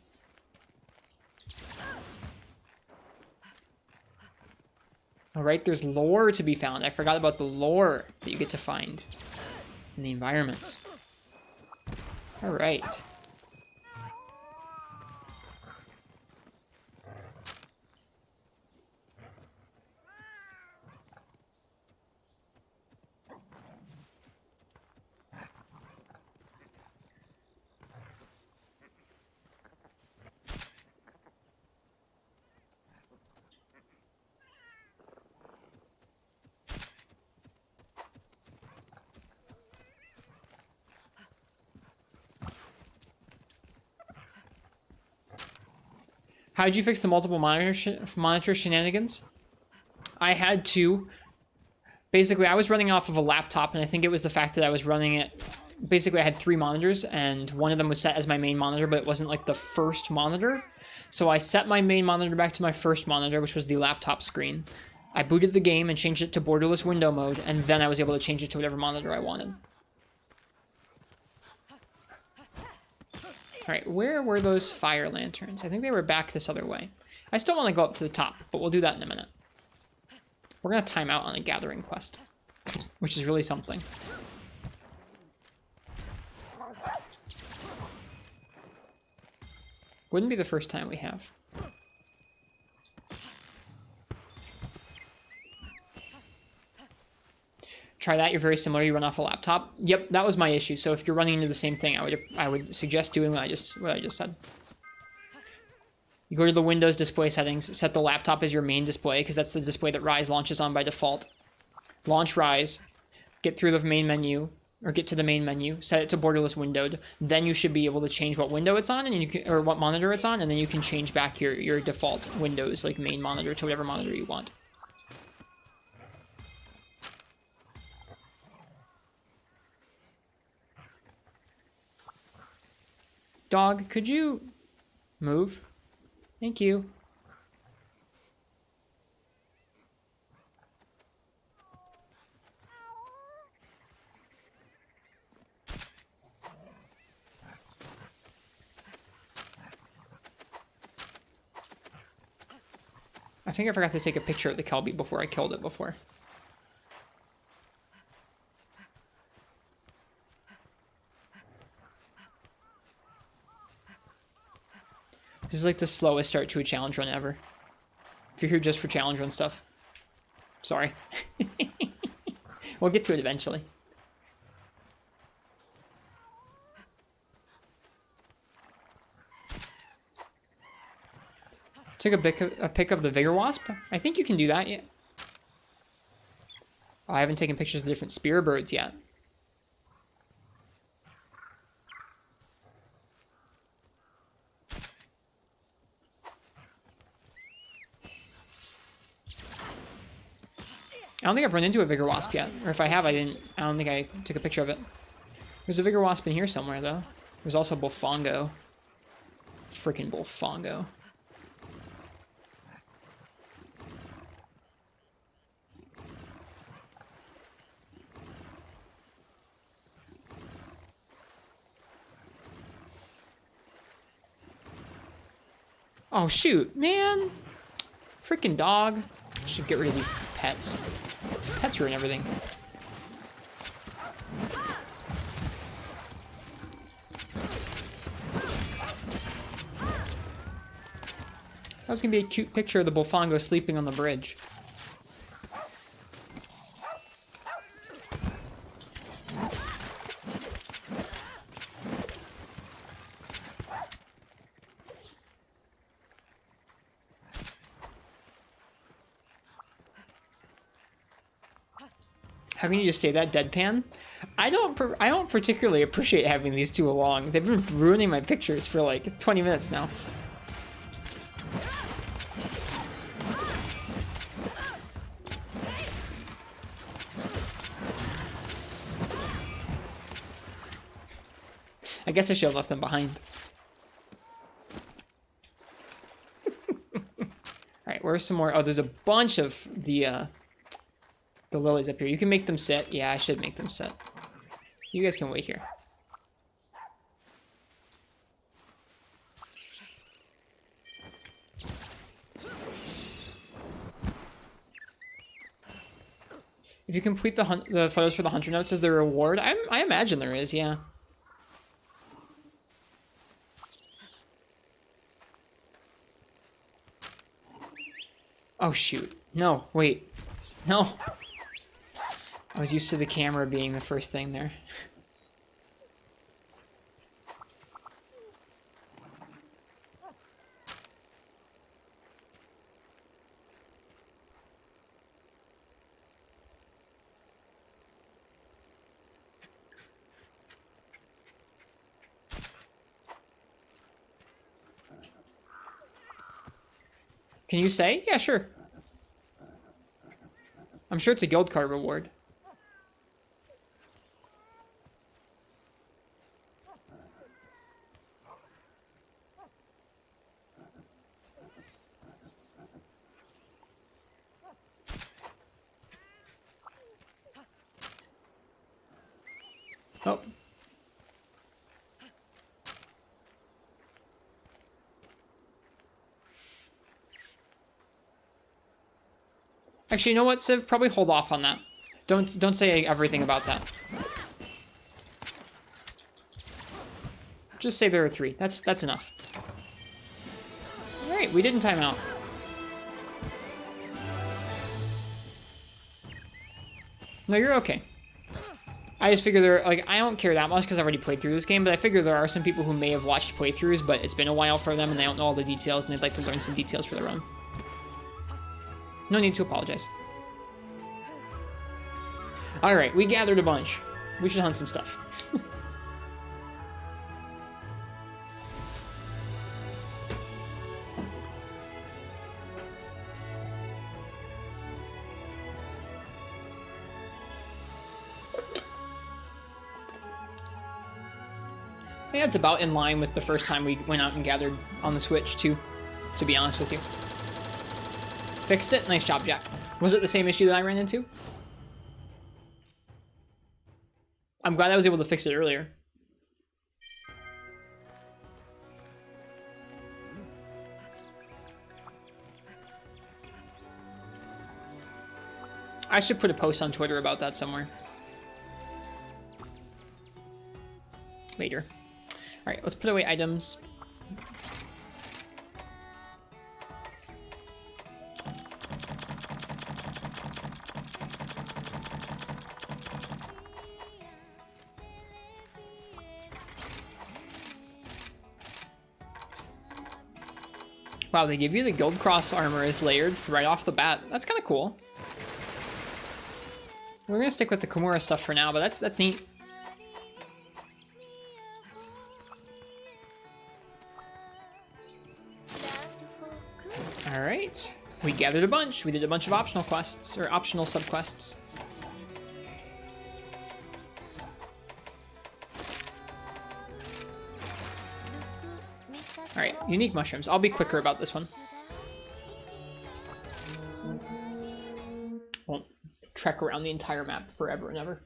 A: Alright, there's lore to be found. I forgot about the lore that you get to find in the environments. Alright. How'd you fix the multiple monitor shenanigans? I had to. Basically, I was running off of a laptop, and I think it was the fact that I was running it. Basically, I had 3 monitors, and one of them was set as my main monitor, but it wasn't like the first monitor. So I set my main monitor back to my first monitor, which was the laptop screen. I booted the game and changed it to borderless window mode, and then I was able to change it to whatever monitor I wanted. Alright, where were those fire lanterns? I think they were back this other way. I still want to go up to the top, but we'll do that in a minute. We're going to time out on a gathering quest, which is really something. Wouldn't be the first time we have. Try that, you're very similar, you run off a laptop. Yep, that was my issue. So if you're running into the same thing, I would suggest doing what I just said. You go to the Windows display settings, set the laptop as your main display, because that's the display that Rise launches on by default. Launch Rise, get through the main menu, or get to the main menu, set it to borderless windowed. Then you should be able to change what window it's on, and you can, or what monitor it's on, and then you can change back your default Windows, like main monitor, to whatever monitor you want. Dog, could you move? Thank you. I think I forgot to take a picture of the Kelby before I killed it before. This is like the slowest start to a challenge run ever. If you're here just for challenge run stuff. Sorry. We'll get to it eventually. Took a pic of the Vigor Wasp? I think you can do that, yeah. Oh, I haven't taken pictures of the different spear birds yet. I don't think I've run into a Vigor Wasp yet. Or if I have, I don't think I took a picture of it. There's a Vigor Wasp in here somewhere, though. There's also Bullfongo. Freaking Bullfongo. Oh, shoot. Man. Freaking dog. Should get rid of these pets. Pets ruin everything. That was going to be a cute picture of the Bullfongo sleeping on the bridge. How can you just say that deadpan? I don't particularly appreciate having these two along. They've been ruining my pictures for like 20 minutes now. I guess I should have left them behind. Alright, where's some more? Oh, there's a bunch of the lilies up here. You can make them sit. Yeah, I should make them sit. You guys can wait here. If you complete the photos for the hunter notes, is there a reward? I imagine there is, yeah. Oh, shoot. No, wait. No. I was used to the camera being the first thing there. Can you say? Yeah, sure. I'm sure it's a guild card reward. Oh. Actually, you know what, Civ? Probably hold off on that. Don't say everything about that. Just say there are 3. That's enough. Alright, we didn't time out. No, you're okay. I just figure there, like, I don't care that much because I already played through this game, but I figure there are some people who may have watched playthroughs, but it's been a while for them and they don't know all the details and they'd like to learn some details for their own. No need to apologize. Alright, we gathered a bunch. We should hunt some stuff. I think that's about in line with the first time we went out and gathered on the Switch, too, to be honest with you. Fixed it? Nice job, Jack. Was it the same issue that I ran into? I'm glad I was able to fix it earlier. I should put a post on Twitter about that somewhere. Later. Alright, let's put away items. Wow, they give you the Guild Cross armor as layered right off the bat. That's kind of cool. We're gonna stick with the Kimura stuff for now, but that's neat. Alright. We gathered a bunch. We did a bunch of optional quests, or optional subquests. Alright, unique mushrooms. I'll be quicker about this one. Won't trek around the entire map forever and ever.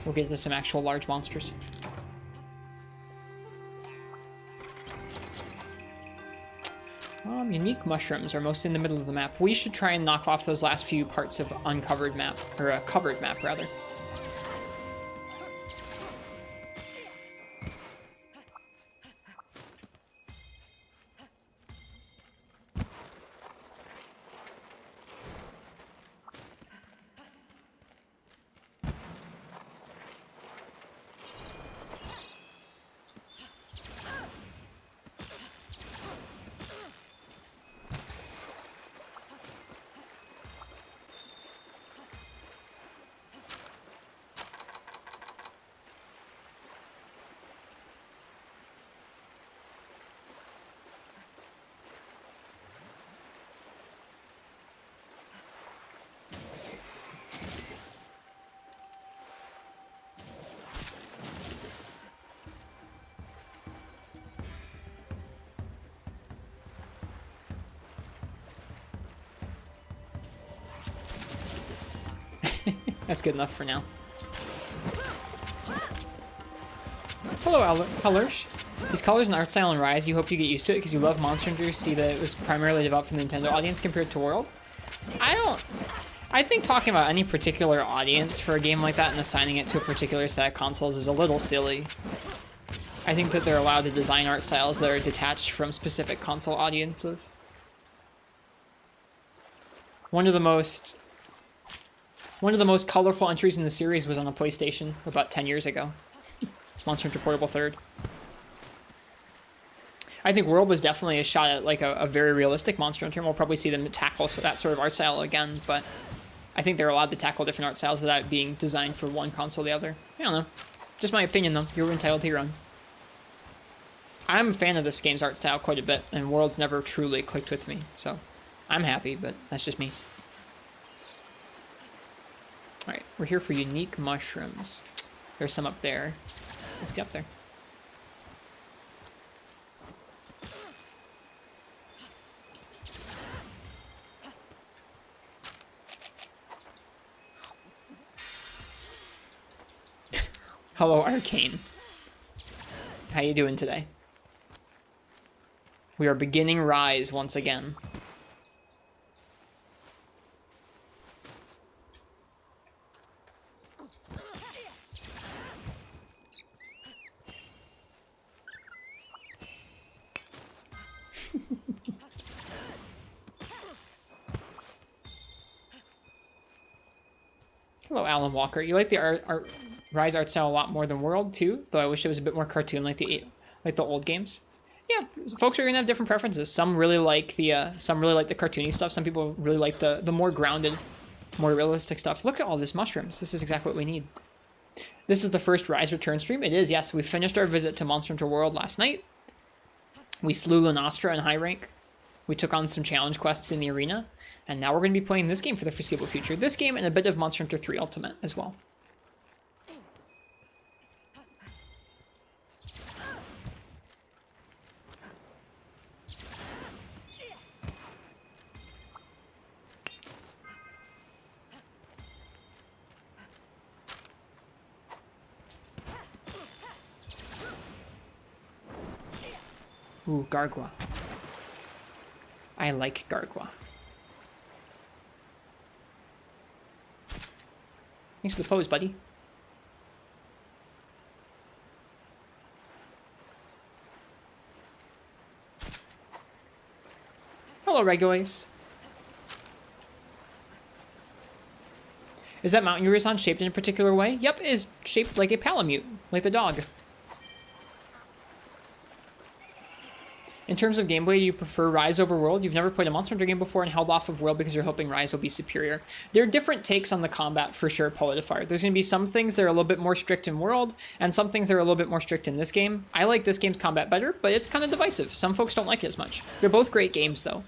A: We'll get to some actual large monsters. Unique mushrooms are mostly in the middle of the map. We should try and knock off those last few parts of uncovered map, or a covered map, rather. That's good enough for now. Hello, Hellersh. These colors and art style in Rise, you hope you get used to it because you love Monster Hunter, see that it was primarily developed for the Nintendo audience compared to World. I think talking about any particular audience for a game like that and assigning it to a particular set of consoles is a little silly. I think that they're allowed to design art styles that are detached from specific console audiences. One of the most colorful entries in the series was on a PlayStation about 10 years ago. Monster Hunter Portable 3rd. I think World was definitely a shot at like a very realistic Monster Hunter, and we'll probably see them tackle that sort of art style again, but I think they're allowed to tackle different art styles without being designed for one console or the other. I don't know. Just my opinion, though. You're entitled to your own. I'm a fan of this game's art style quite a bit, and World's never truly clicked with me, so I'm happy, but that's just me. Alright, we're here for unique mushrooms. There's some up there. Let's get up there. Hello, Arcane. How you doing today? We are beginning Rise once again. Hello, Alan Walker. You like the Rise art style a lot more than World too, though I wish it was a bit more cartoon like the old games. Yeah, folks are gonna have different preferences. Some really like the cartoony stuff. Some people really like the more grounded, more realistic stuff. Look at all these mushrooms. This is exactly what we need. This is the first Rise Return stream. It is, yes. We finished our visit to Monster Hunter World last night. We slew Lunastra in high rank. We took on some challenge quests in the arena. And now we're going to be playing this game for the foreseeable future. This game and a bit of Monster Hunter 3 Ultimate as well. Ooh, Gargwa. I like Gargwa. Thanks for the pose, buddy. Hello, Regulars. Is that mountain you're on shaped in a particular way? Yep, it is shaped like a Palamute, like the dog. In terms of gameplay, do you prefer Rise over World? You've never played a Monster Hunter game before and held off of World because you're hoping Rise will be superior. There are different takes on the combat for sure, Politifar. There's going to be some things that are a little bit more strict in World, and some things that are a little bit more strict in this game. I like this game's combat better, but it's kind of divisive. Some folks don't like it as much. They're both great games, though.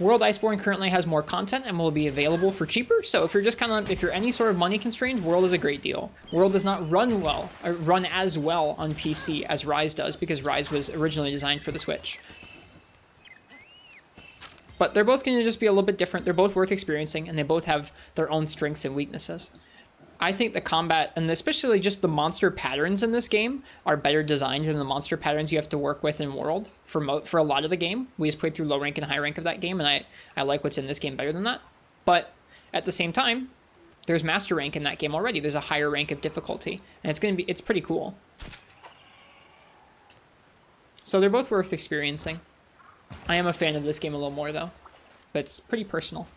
A: World Iceborne currently has more content and will be available for cheaper, so if you're just if you're any sort of money constrained, World is a great deal. World does not run as well on PC as Rise does, because Rise was originally designed for the Switch. But they're both going to just be a little bit different. They're both worth experiencing, and they both have their own strengths and weaknesses. I think the combat, and especially just the monster patterns in this game, are better designed than the monster patterns you have to work with in World for a lot of the game. We just played through low rank and high rank of that game, and I like what's in this game better than that. But at the same time, there's master rank in that game already. There's a higher rank of difficulty, and it's pretty cool. So they're both worth experiencing. I am a fan of this game a little more though, but it's pretty personal.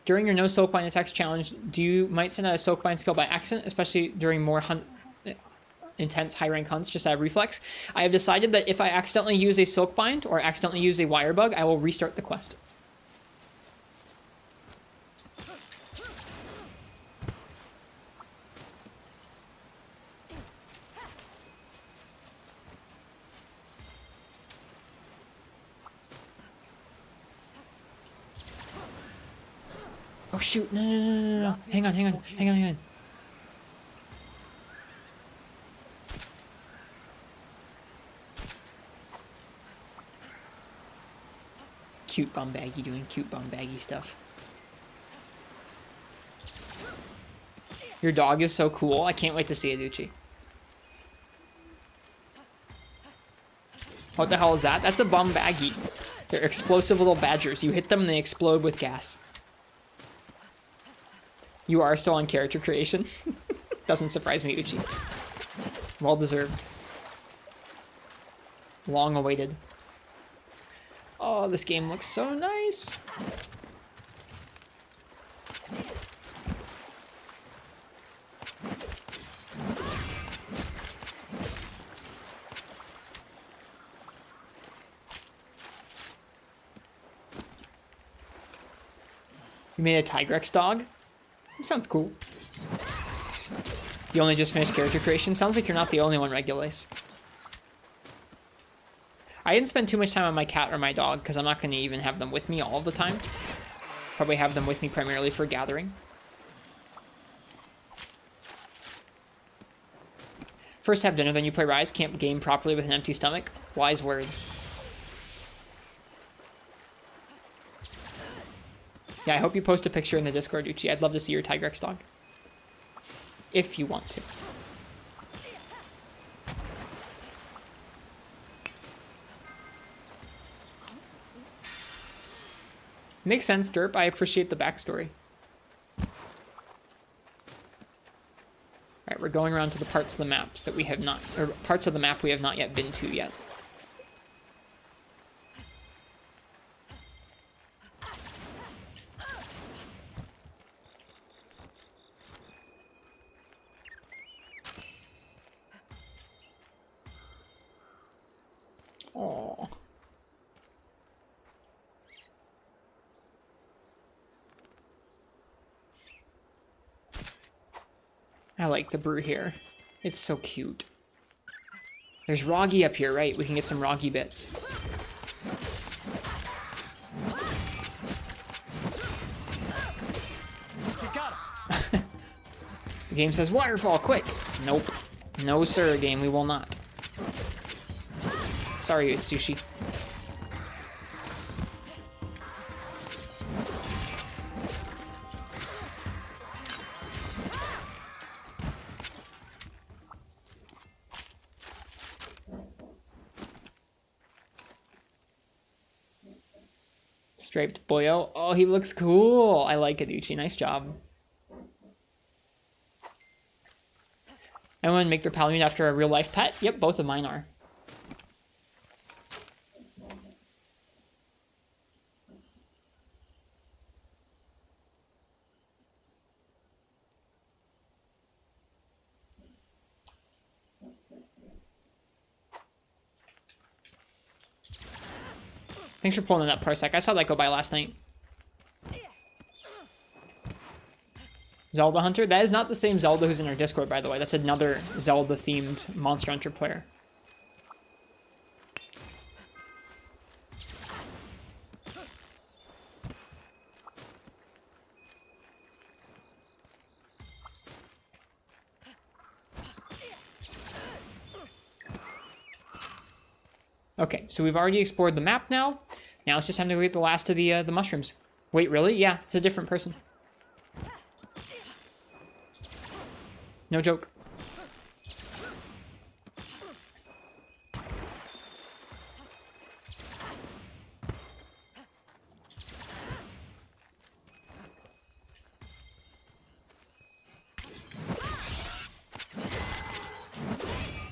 A: During your no Soakbind attacks challenge, you might send out a Soakbind skill by accident, especially during more intense high rank hunts, just out of reflex. I have decided that if I accidentally use a Soakbind or accidentally use a Wirebug, I will restart the quest. Oh shoot, no. Hang on. Cute bum baggy doing cute bum baggy stuff. Your dog is so cool. I can't wait to see Izuchi. What the hell is that? That's a bum baggy. They're explosive little badgers. You hit them and they explode with gas. You are still on character creation. Doesn't surprise me, Uchi. Well deserved. Long awaited. Oh, this game looks so nice. You made a Tigrex dog? Sounds cool. You only just finished character creation? Sounds like you're not the only one, Regulus. I didn't spend too much time on my cat or my dog because I'm not going to even have them with me all the time. Probably have them with me primarily for gathering. First have dinner, then you play Rise. Can't game properly with an empty stomach. Wise words. Yeah, I hope you post a picture in the Discord, Uchi. I'd love to see your Tigrex dog. If you want to. Makes sense, Derp. I appreciate the backstory. Alright, we're going around to the parts of the maps that we have not, or parts of the map we have not yet been to yet. Aww. I like the brew here. It's so cute. There's Roggy up here, right? We can get some Roggy bits. The game says waterfall, quick! Nope. No sir, game, we will not. Sorry, it's sushi. Striped boyo. Oh, he looks cool. I like it, Uchi. Nice job. Anyone make their Palamute after a real life pet? Yep, both of mine are. Thanks for pulling that Parsec. I saw that go by last night. Zelda Hunter? That is not the same Zelda who's in our Discord, by the way. That's another Zelda-themed Monster Hunter player. Okay, so we've already explored the map now. Now it's just time to go get the last of the mushrooms. Wait, really? Yeah, it's a different person. No joke.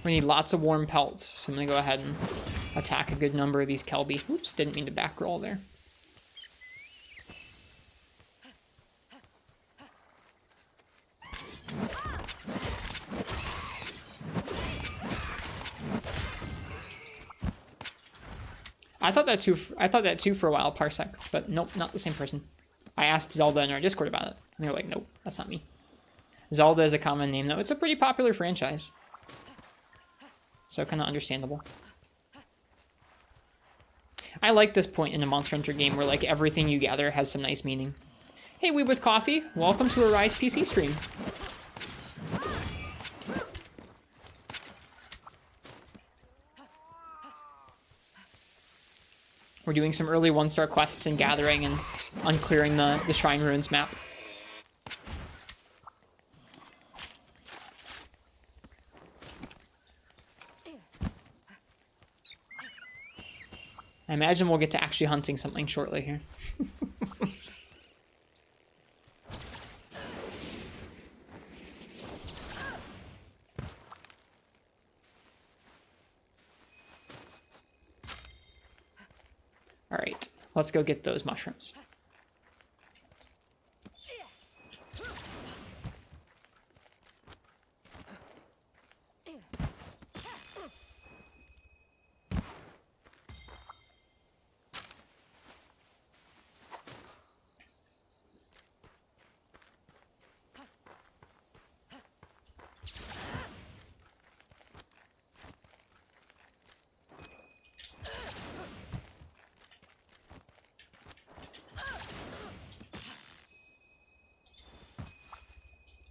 A: We need lots of warm pelts, so I'm gonna go ahead and attack a good number of these Kelby. Oops, didn't mean to back roll there. I thought that too for a while, Parsec, but nope, not the same person. I asked Zelda in our Discord about it, and they were like, nope, that's not me. Zelda is a common name, though. It's a pretty popular franchise. So kind of understandable. I like this point in a Monster Hunter game where like everything you gather has some nice meaning. Hey, Weeb with Coffee, welcome to a Rise PC stream. We're doing some early one-star quests and gathering and unclearing the Shrine Ruins map. I imagine we'll get to actually hunting something shortly here. All right, let's go get those mushrooms.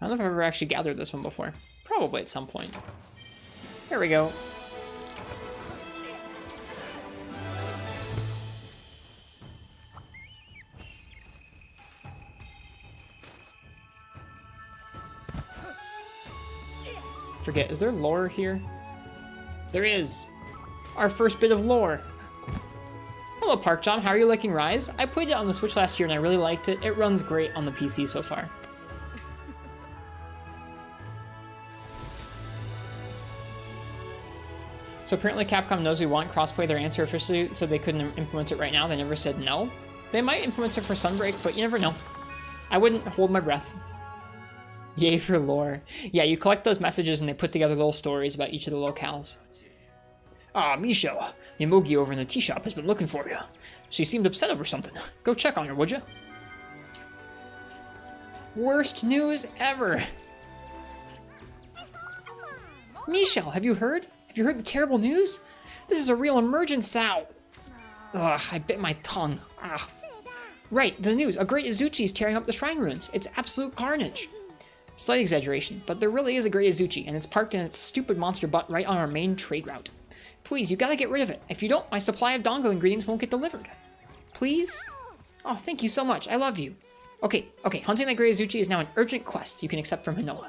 A: I don't know if I've ever actually gathered this one before. Probably at some point. Here we go. Forget, is there lore here? There is! Our first bit of lore! Hello Park John, how are you liking Rise? I played it on the Switch last year and I really liked it. It runs great on the PC so far. So apparently Capcom knows we want crossplay. Their answer officially said they couldn't implement it right now. They never said no. They might implement it for Sunbreak, but you never know. I wouldn't hold my breath. Yay for lore. Yeah, you collect those messages and they put together little stories about each of the locales. Ah, Misho. Yamogi over in the tea shop has been looking for you. She seemed upset over something. Go check on her, would you? Worst news ever. Misho, have you heard? Have you heard the terrible news? This is a real emergency. Ugh, I bit my tongue. Ah. Right, the news. A great Izuchi is tearing up the shrine ruins. It's absolute carnage. Slight exaggeration, but there really is a great Izuchi, and it's parked in its stupid monster butt right on our main trade route. Please, you gotta get rid of it. If you don't, my supply of Dongo ingredients won't get delivered. Please? Oh, thank you so much. I love you. Okay, hunting that great Izuchi is now an urgent quest you can accept from Hinoa.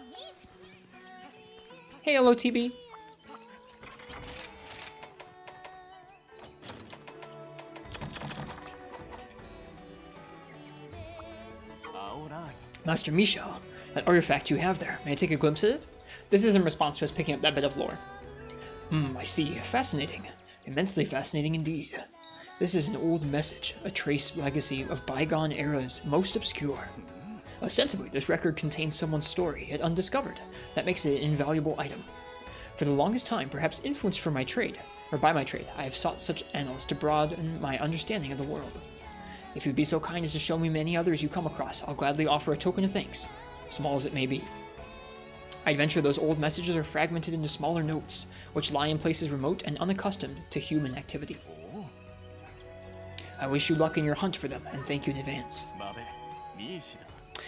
A: Hey, hello, TB. Master Misho, that artifact you have there, may I take a glimpse at it? This is in response to us picking up that bit of lore. I see. Fascinating. Immensely fascinating indeed. This is an old message, a trace legacy of bygone eras, most obscure. Ostensibly, this record contains someone's story, yet undiscovered. That makes it an invaluable item. For the longest time, perhaps influenced from my trade, or by my trade, I have sought such annals to broaden my understanding of the world. If you'd be so kind as to show me many others you come across, I'll gladly offer a token of thanks, small as it may be. I'd venture those old messages are fragmented into smaller notes, which lie in places remote and unaccustomed to human activity. I wish you luck in your hunt for them, and thank you in advance.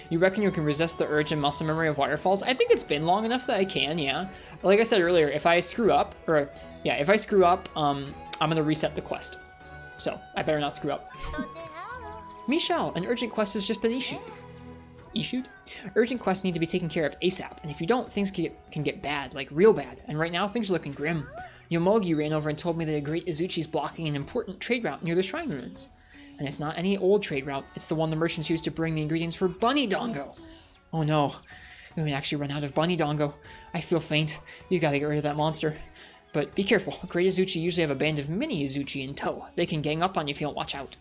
A: You reckon you can resist the urge and muscle memory of waterfalls? I think it's been long enough that I can, yeah. Like I said earlier, if I screw up, I'm gonna reset the quest. So, I better not screw up. Michelle, an urgent quest has just been issued. Issued? Urgent quests need to be taken care of ASAP, and if you don't, things can get bad, like real bad, and right now things are looking grim. Yomogi ran over and told me that a great Izuchi is blocking an important trade route near the shrine ruins. And it's not any old trade route, it's the one the merchants used to bring the ingredients for Bunny Dongo. Oh no, we may actually run out of Bunny Dongo. I feel faint. You gotta get rid of that monster. But be careful, great Izuchi usually have a band of mini Izuchi in tow. They can gang up on you if you don't watch out.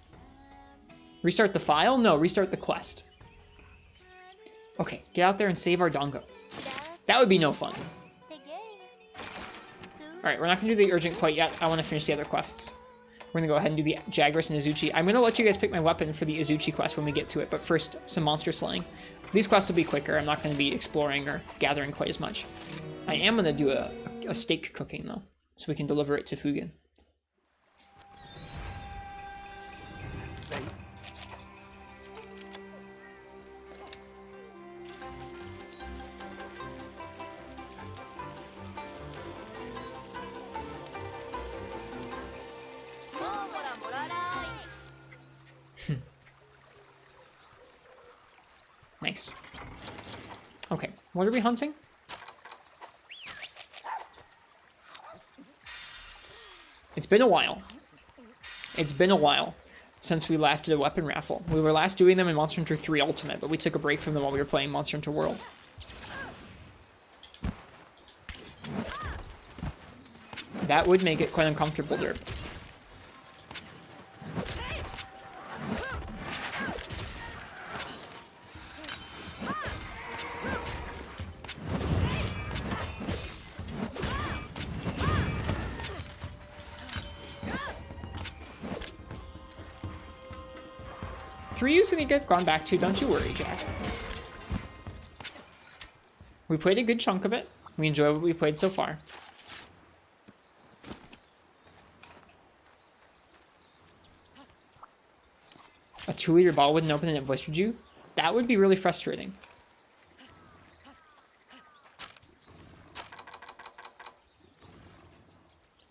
A: Restart the file? No, restart the quest. Okay, get out there and save our Dongo. That would be no fun. Alright, we're not going to do the urgent quite yet. I want to finish the other quests. We're going to go ahead and do the Jagras and Izuchi. I'm going to let you guys pick my weapon for the Izuchi quest when we get to it, but first, some monster slaying. These quests will be quicker. I'm not going to be exploring or gathering quite as much. I am going to do a steak cooking, though, so we can deliver it to Fugen. Nice. Okay, what are we hunting? It's been a while. It's been a while since we last did a weapon raffle. We were last doing them in Monster Hunter 3 Ultimate, but we took a break from them while we were playing Monster Hunter World. That would make it quite uncomfortable, Derp. Ryu's gonna get gone back to, don't you worry, Jack. We played a good chunk of it. We enjoy what we played so far. A 2-liter bottle wouldn't open and it blistered you? That would be really frustrating.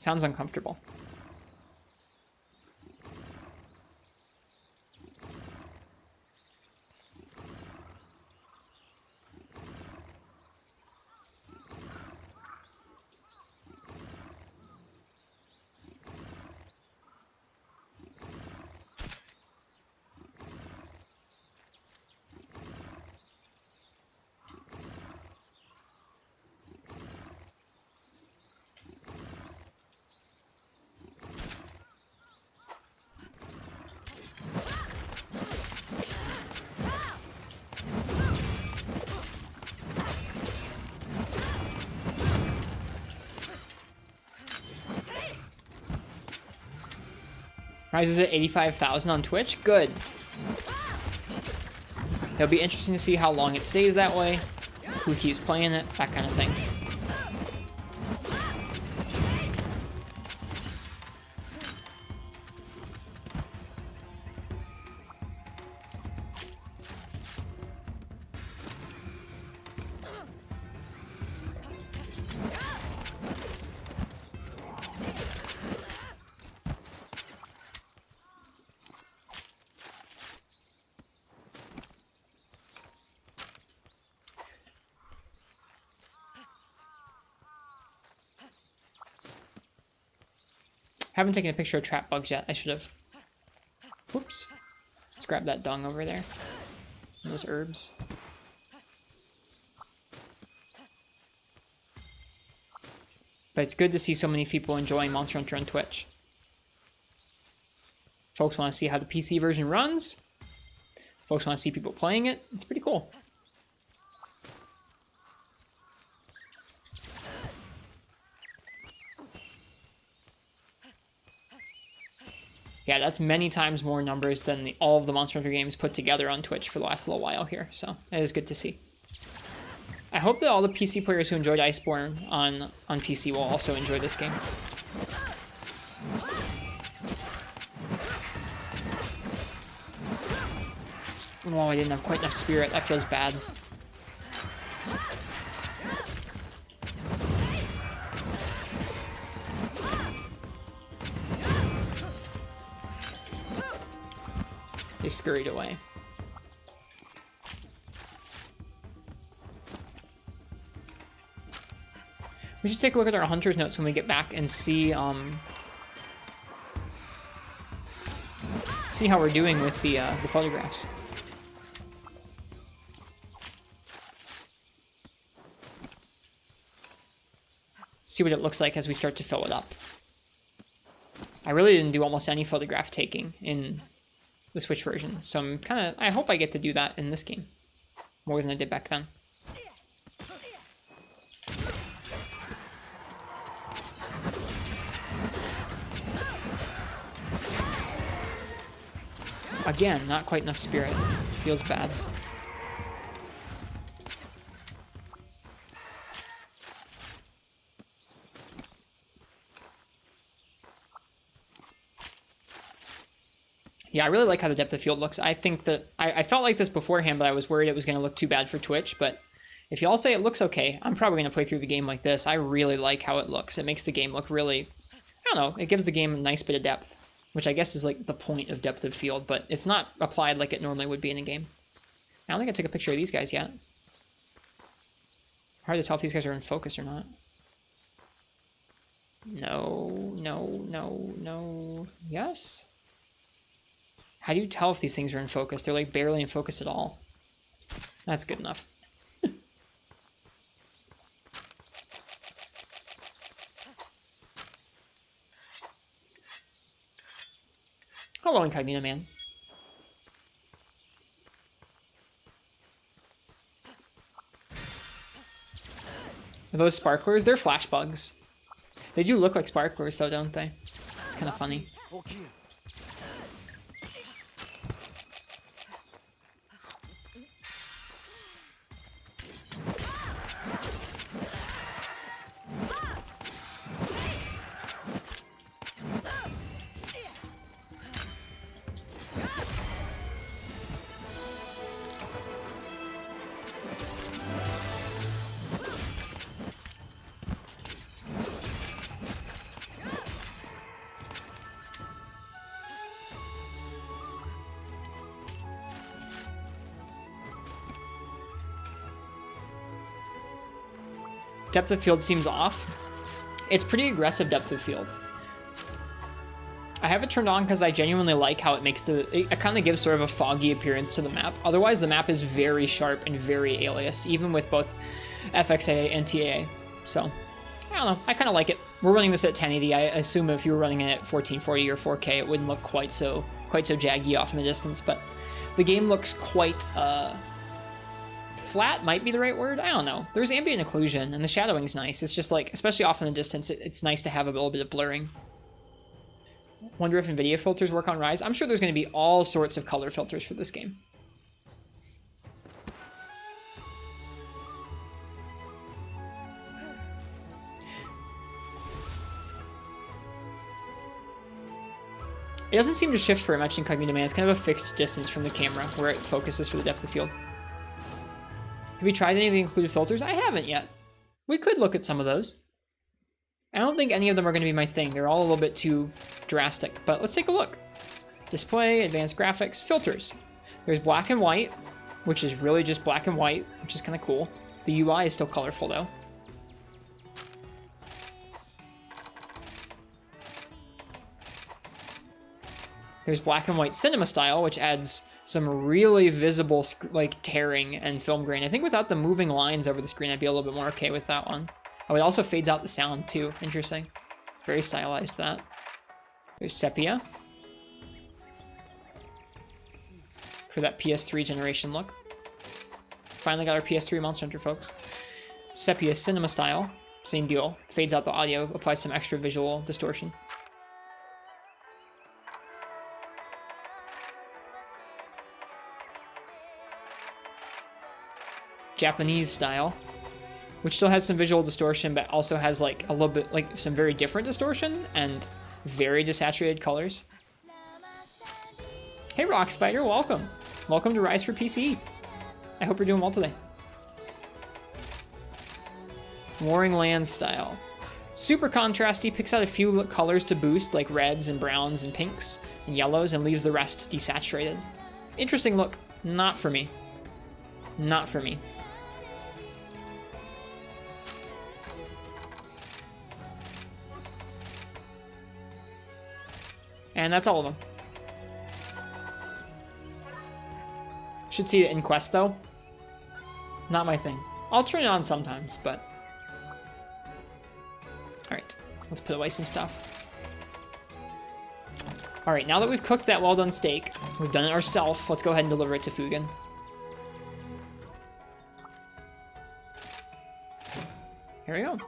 A: Sounds uncomfortable. Rises at 85,000 on Twitch. Good. It'll be interesting to see how long it stays that way, who keeps playing it, that kind of thing. Haven't taken a picture of trap bugs yet. I should have. Whoops. Let's grab that dung over there. And those herbs. But it's good to see so many people enjoying Monster Hunter on Twitch. Folks want to see how the PC version runs. Folks want to see people playing it. It's pretty cool. Yeah, that's many times more numbers than all of the Monster Hunter games put together on Twitch for the last little while here, so it is good to see. I hope that all the PC players who enjoyed Iceborne on PC will also enjoy this game. Oh, I didn't have quite enough spirit. That feels bad. They scurried away. We should take a look at our hunter's notes when we get back and see how we're doing with the photographs. See what it looks like as we start to fill it up. I really didn't do almost any photograph taking in the Switch version, so I hope I get to do that in this game more than I did back then. Again, not quite enough spirit. Feels bad. Yeah, I really like how the depth of field looks. I think that I felt like this beforehand, but I was worried it was going to look too bad for Twitch. But if y'all say it looks okay, I'm probably going to play through the game like this. I really like how it looks. It makes the game look really, I don't know, it gives the game a nice bit of depth, which I guess is like the point of depth of field, but it's not applied like it normally would be in a game. I don't think I took a picture of these guys yet. Hard to tell if these guys are in focus or not. No, no, no, no. Yes? How do you tell if these things are in focus? They're like barely in focus at all. That's good enough. Hello, Incognito Man. Are those sparklers? They're flash bugs. They do look like sparklers though, don't they? It's kind of funny. Depth of field seems off. It's pretty aggressive depth of field. I have it turned on because I genuinely like how it makes it kind of gives sort of a foggy appearance to the map. Otherwise, the map is very sharp and very aliased, even with both FXAA and TAA. So, I don't know. I kind of like it. We're running this at 1080. I assume if you were running it at 1440 or 4K, it wouldn't look quite so jaggy off in the distance. But the game looks quite flat. Might be the right word. I don't know. There's ambient occlusion, and the shadowing's nice. It's just like, especially off in the distance, it's nice to have a little bit of blurring. Wonder if NVIDIA filters work on Rise. I'm sure there's going to be all sorts of color filters for this game. It doesn't seem to shift very much in Incognito Man. It's kind of a fixed distance from the camera where it focuses for the depth of field. Have you tried any of the included filters? I haven't yet. We could look at some of those. I don't think any of them are going to be my thing. They're all a little bit too drastic, but let's take a look. Display, advanced graphics, filters. There's black and white, which is really just black and white, which is kind of cool. The UI is still colorful though. There's black and white cinema style, which adds some really visible like tearing and film grain. I think without the moving lines over the screen, I'd be a little bit more okay with that one. Oh, it also fades out the sound too. Interesting. Very stylized, that. There's Sepia. For that PS3 generation look. Finally got our PS3 Monster Hunter, folks. Sepia Cinema style. Same deal. Fades out the audio, applies some extra visual distortion. Japanese style, which still has some visual distortion, but also has like a little bit, like some very different distortion and very desaturated colors. Hey Rock Spider, welcome. Welcome to Rise for PC. I hope you're doing well today. Warring Lands style. Super contrasty, picks out a few colors to boost, like reds and browns and pinks and yellows, and leaves the rest desaturated. Interesting look. Not for me. Not for me. And that's all of them. Should see it in Quest, though. Not my thing. I'll turn it on sometimes, but... Alright, let's put away some stuff. Alright, now that we've cooked that well-done steak, we've done it ourselves, let's go ahead and deliver it to Fugen. Here we go.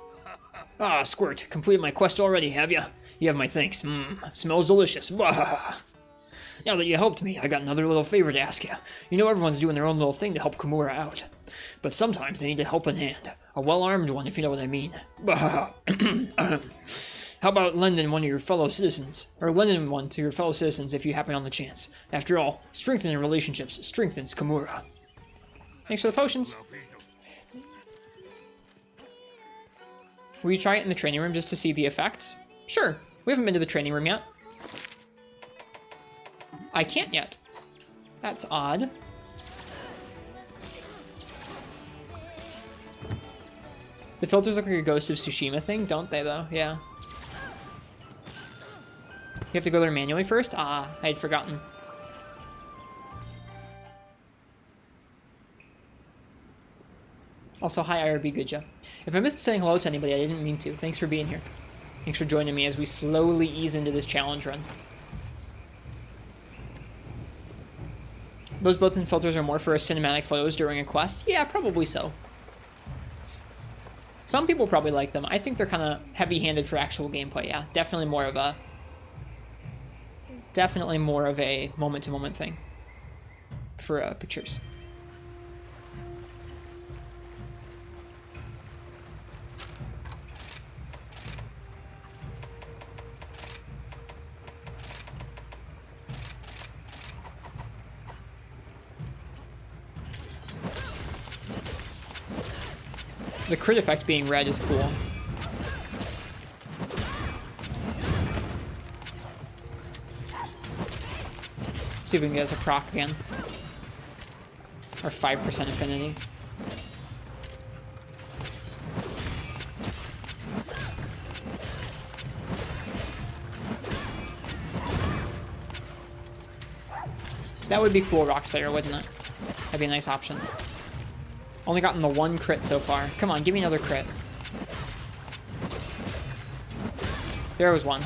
A: Ah, Squirt, completed my quest already, have ya? You have my thanks. Smells delicious. Bah. Now that you helped me, I got another little favor to ask you. You know everyone's doing their own little thing to help Kimura out. But sometimes they need a helping hand. A well-armed one, if you know what I mean. Bah. How about lending one to your fellow citizens? Or lending one to your fellow citizens if you happen on the chance. After all, strengthening relationships strengthens Kimura. Thanks for the potions. Will you try it in the training room just to see the effects? Sure. We haven't been to the training room yet. I can't yet. That's odd. The filters look like a Ghost of Tsushima thing, don't they, though? Yeah. You have to go there manually first? Ah, I had forgotten. Also, hi IRB Goodja. If I missed saying hello to anybody, I didn't mean to. Thanks for being here. Thanks for joining me as we slowly ease into this challenge run. Those built-in filters are more for cinematic photos during a quest? Yeah, probably so. Some people probably like them. I think they're kind of heavy-handed for actual gameplay, yeah. Definitely more of a moment-to-moment thing for pictures. The crit effect being red is cool. See if we can get it to proc again. Or 5% affinity. That would be cool, Rock Spider, wouldn't it? That'd be a nice option. Only gotten the one crit so far. Come on, give me another crit. There was one.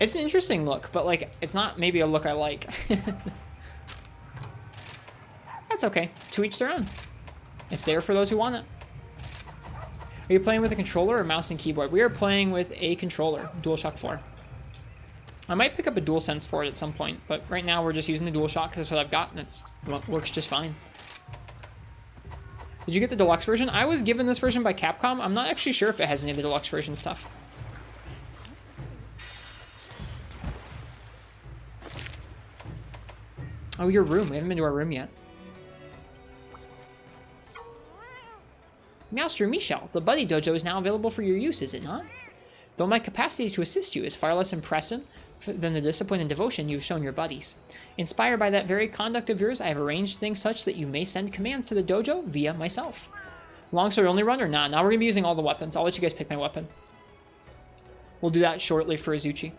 A: It's an interesting look, but like, it's not maybe a look I like. That's okay. To each their own. It's there for those who want it. Are you playing with a controller or mouse and keyboard? We are playing with a controller, DualShock 4. I might pick up a DualSense for it at some point, but right now we're just using the DualShock because that's what I've got, and it works just fine. Did you get the deluxe version? I was given this version by Capcom. I'm not actually sure if it has any of the deluxe version stuff. Oh, your room. We haven't been to our room yet. Meowster Michelle, the Buddy Dojo is now available for your use, is it not? Though my capacity to assist you is far less impressive than the discipline and devotion you've shown your buddies. Inspired by that very conduct of yours, I have arranged things such that you may send commands to the dojo via myself. Longsword only runner? Nah, now we're going to be using all the weapons. I'll let you guys pick my weapon. We'll do that shortly for Izuchi.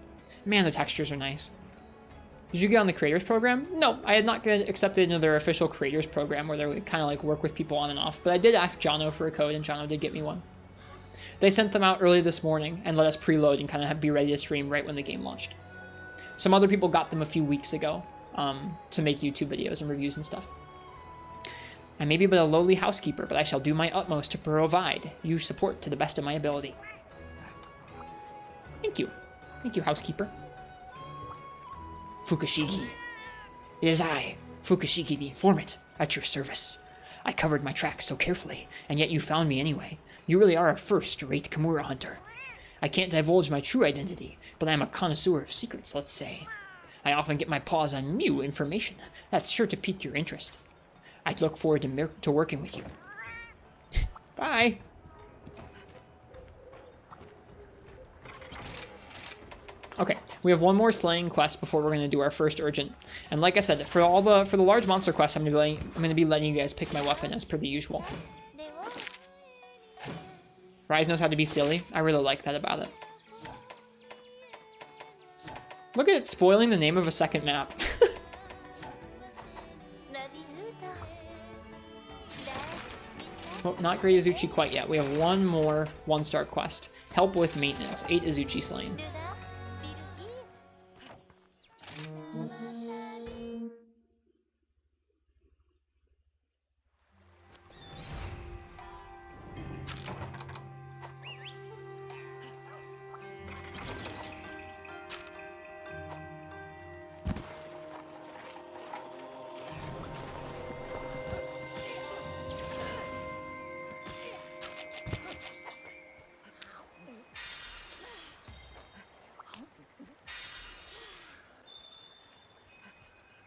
A: Man, the textures are nice. Did you get on the creators program? No, I had not get accepted into their official creators program where they would kind of like work with people on and off, but I did ask Jono for a code and Jono did get me one. They sent them out early this morning and let us preload and kind of be ready to stream right when the game launched. Some other people got them a few weeks ago to make YouTube videos and reviews and stuff. I may be but a lowly housekeeper, but I shall do my utmost to provide you support to the best of my ability. Thank you. Thank you, housekeeper. Fukushiki. It is I, Fukushiki the informant, at your service. I covered my tracks so carefully, and yet you found me anyway. You really are a first-rate Kimura hunter. I can't divulge my true identity, but I am a connoisseur of secrets, let's say. I often get my paws on new information. That's sure to pique your interest. I look forward to working with you. Bye. Okay, we have one more slaying quest before we're going to do our first urgent. And like I said, for the large monster quests, I'm going to be letting you guys pick my weapon as per the usual. Rise knows how to be silly. I really like that about it. Look at it spoiling the name of a second map. Well, not Great Izuchi quite yet. We have one more one-star quest. Help with maintenance. 8 Izuchi slain.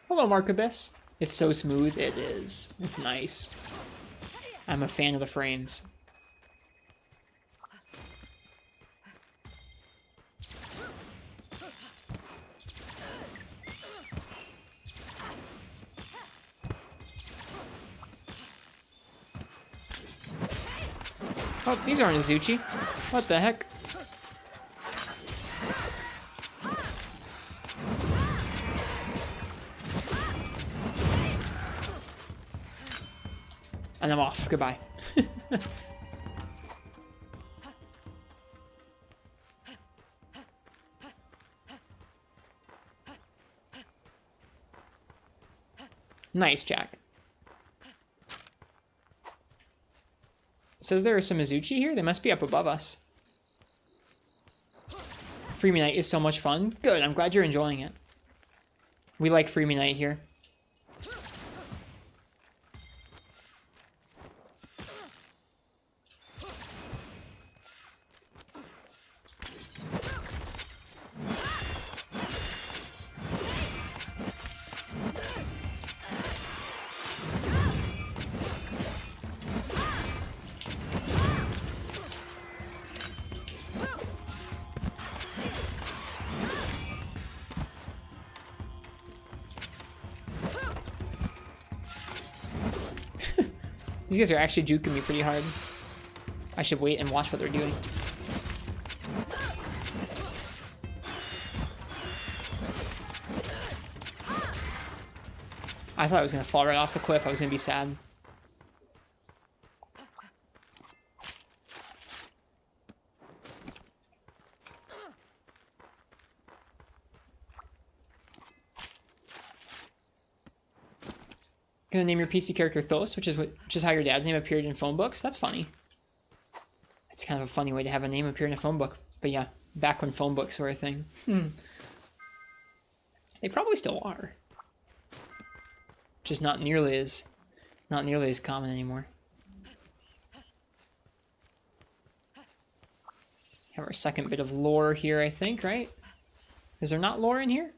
A: Hello, Markabis. It's so smooth. It is. It's nice. I'm a fan of the frames. Oh, these aren't Izuchi. What the heck? And I'm off. Goodbye. Nice, Jack. It says there are some Izuchi here. They must be up above us. Freemy Night is so much fun. Good, I'm glad you're enjoying it. We like Freemy Night here. These guys are actually juking me pretty hard. I should wait and watch what they're doing. I thought I was gonna fall right off the cliff. I was gonna be sad. Gonna name your PC character Thos, which is how your dad's name appeared in phone books. That's funny. It's kind of a funny way to have a name appear in a phone book. But yeah, back when phone books were a thing. They probably still are. Just not nearly as common anymore. Have our second bit of lore here, I think, right? Is there not lore in here?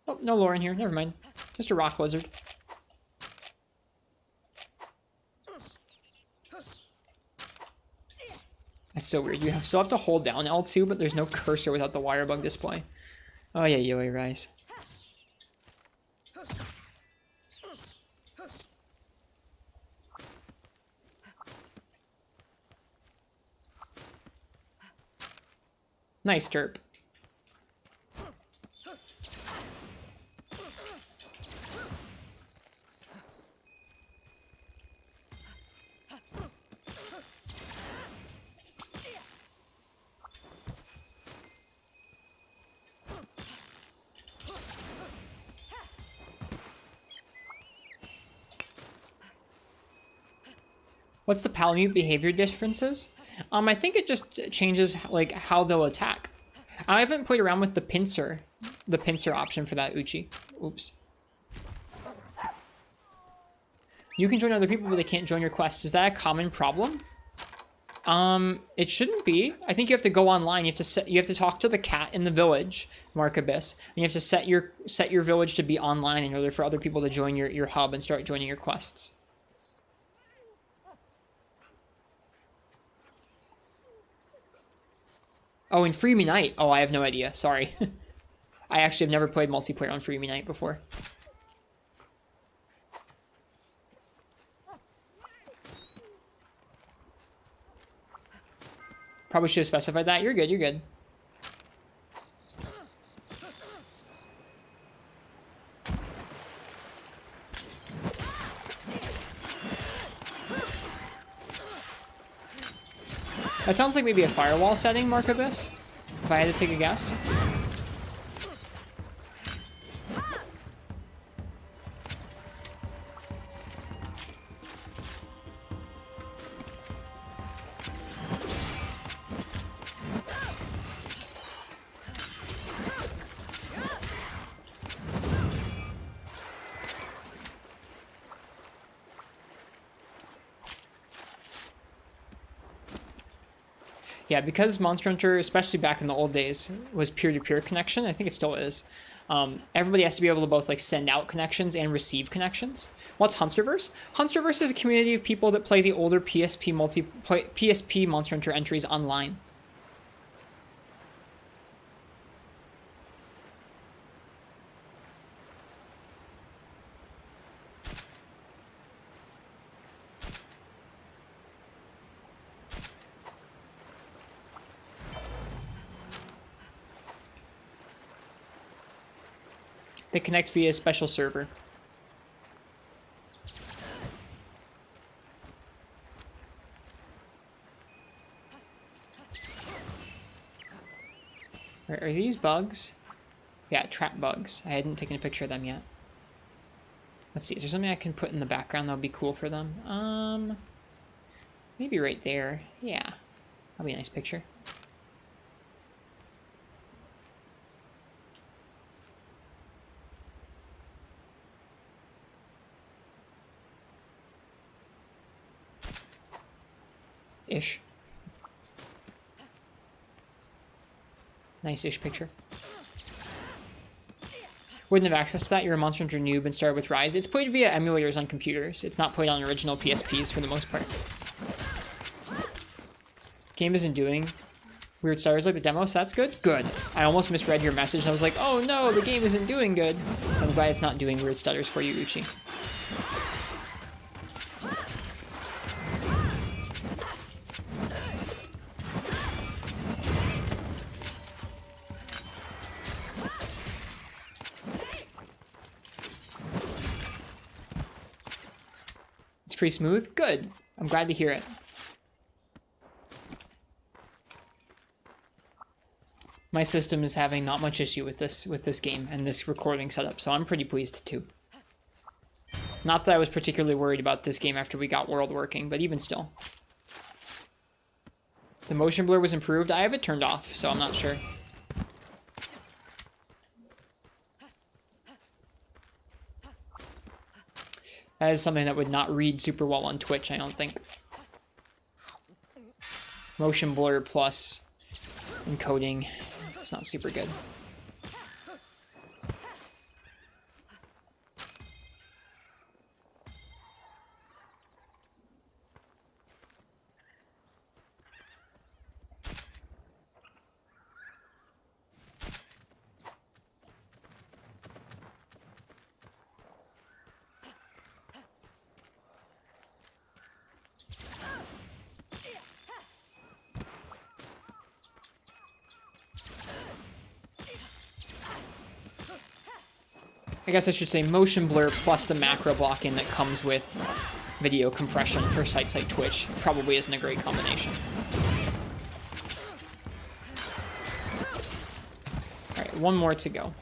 A: Oh, no lore in here. Never mind. Just a rock lizard. That's so weird. You still have to hold down L2, but there's no cursor without the Wirebug display. Oh yeah, Yui Rise. Nice derp. What's the Palamute behavior differences? I think it just changes like how they'll attack. I haven't played around with the pincer option for that Uchi. Oops. You can join other people, but they can't join your quest. Is that a common problem? It shouldn't be. I think you have to go online. You have to talk to the cat in the village, Mark Abyss, and you have to set your village to be online in order for other people to join your hub and start joining your quests. Oh, in Free Me Night. Oh, I have no idea. Sorry. I actually have never played multiplayer on Free Me Night before. Probably should have specified that. You're good, you're good. That sounds like maybe a firewall setting, Mark Abyss, if I had to take a guess. Yeah, because Monster Hunter, especially back in the old days, was peer-to-peer connection, I think it still is. Everybody has to be able to both like send out connections and receive connections. What's Hunsterverse? Hunsterverse is a community of people that play the older PSP Monster Hunter entries online. They connect via a special server. Are these bugs? Yeah, trap bugs. I hadn't taken a picture of them yet. Let's see, is there something I can put in the background that would be cool for them? Maybe right there. Yeah, that'll be a nice picture. Ish. Nice-ish picture. Wouldn't have access to that. You're a Monster Hunter noob and started with Rise. It's played via emulators on computers. It's not played on original PSPs for the most part. Game isn't doing weird stars like the demo, so that's good? Good. I almost misread your message. I was like, oh no, the game isn't doing good. I'm glad it's not doing weird stutters for you, Uchi. pretty smooth. Good. I'm glad to hear it. My system is having not much issue with this game and this recording setup, so I'm pretty pleased too. Not that I was particularly worried about this game after we got World working, but even still. The motion blur was improved. I have it turned off, so I'm not sure. That is something that would not read super well on Twitch, I don't think. Motion blur plus encoding. It's not super good. I guess I should say motion blur plus the macro blocking that comes with video compression for sites like Twitch probably isn't a great combination. Alright, one more to go.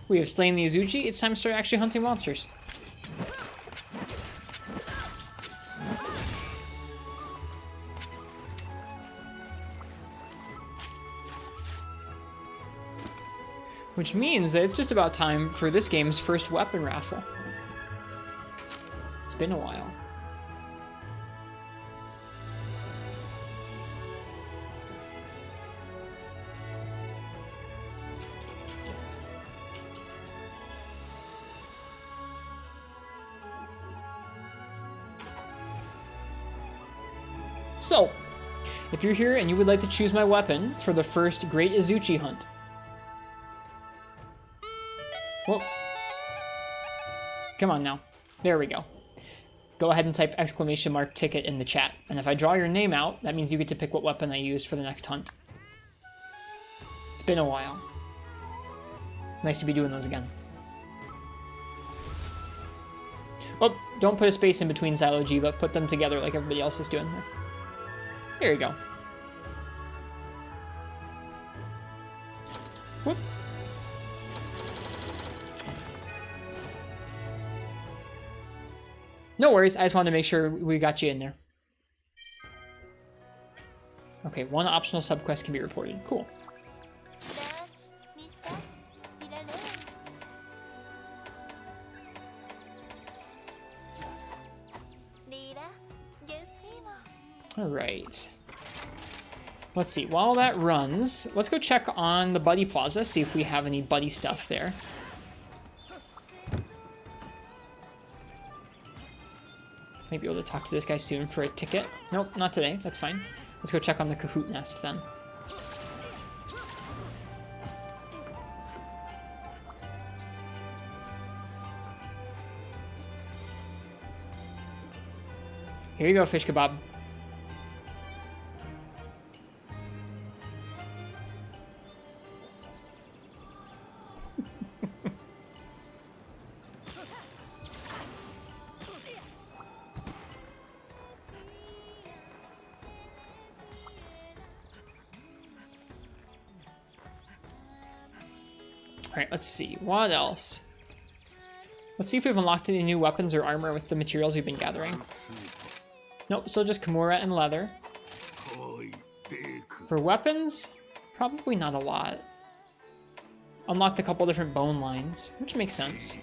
A: We have slain the Izuchi. It's time to start actually hunting monsters. Which means that it's just about time for this game's first weapon raffle. It's been a while. So, if you're here and you would like to choose my weapon for the first Great Izuchi hunt. Whoa. Come on now. There we go. Go ahead and type !ticket in the chat. And if I draw your name out, that means you get to pick what weapon I use for the next hunt. It's been a while. Nice to be doing those again. Oh, don't put a space in between Xylojiva. Put them together like everybody else is doing. There you go. Whoop. No worries, I just wanted to make sure we got you in there. Okay, one optional subquest can be reported. Cool. Alright. Let's see, while that runs, let's go check on the Buddy Plaza, see if we have any buddy stuff there. Might be able to talk to this guy soon for a ticket. Nope, not today, that's fine. Let's go check on the Kahoot Nest then. Here you go, fish kebab. Alright, let's see. What else? Let's see if we've unlocked any new weapons or armor with the materials we've been gathering. Nope, still just Kimura and leather. For weapons, probably not a lot. Unlocked a couple different bone lines, which makes sense.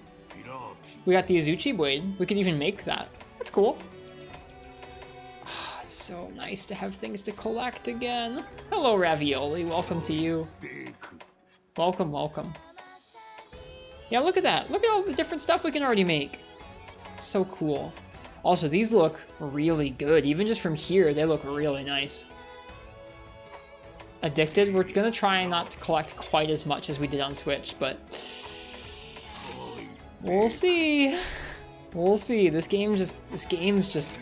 A: We got the Izuchi blade. We could even make that. That's cool. Oh, it's so nice to have things to collect again. Hello, Ravioli. Welcome to you. Welcome, welcome. Yeah, look at that. Look at all the different stuff we can already make. So cool. Also, these look really good. Even just from here, they look really nice. Addicted, we're gonna try not to collect quite as much as we did on Switch, but we'll see. We'll see. This game's just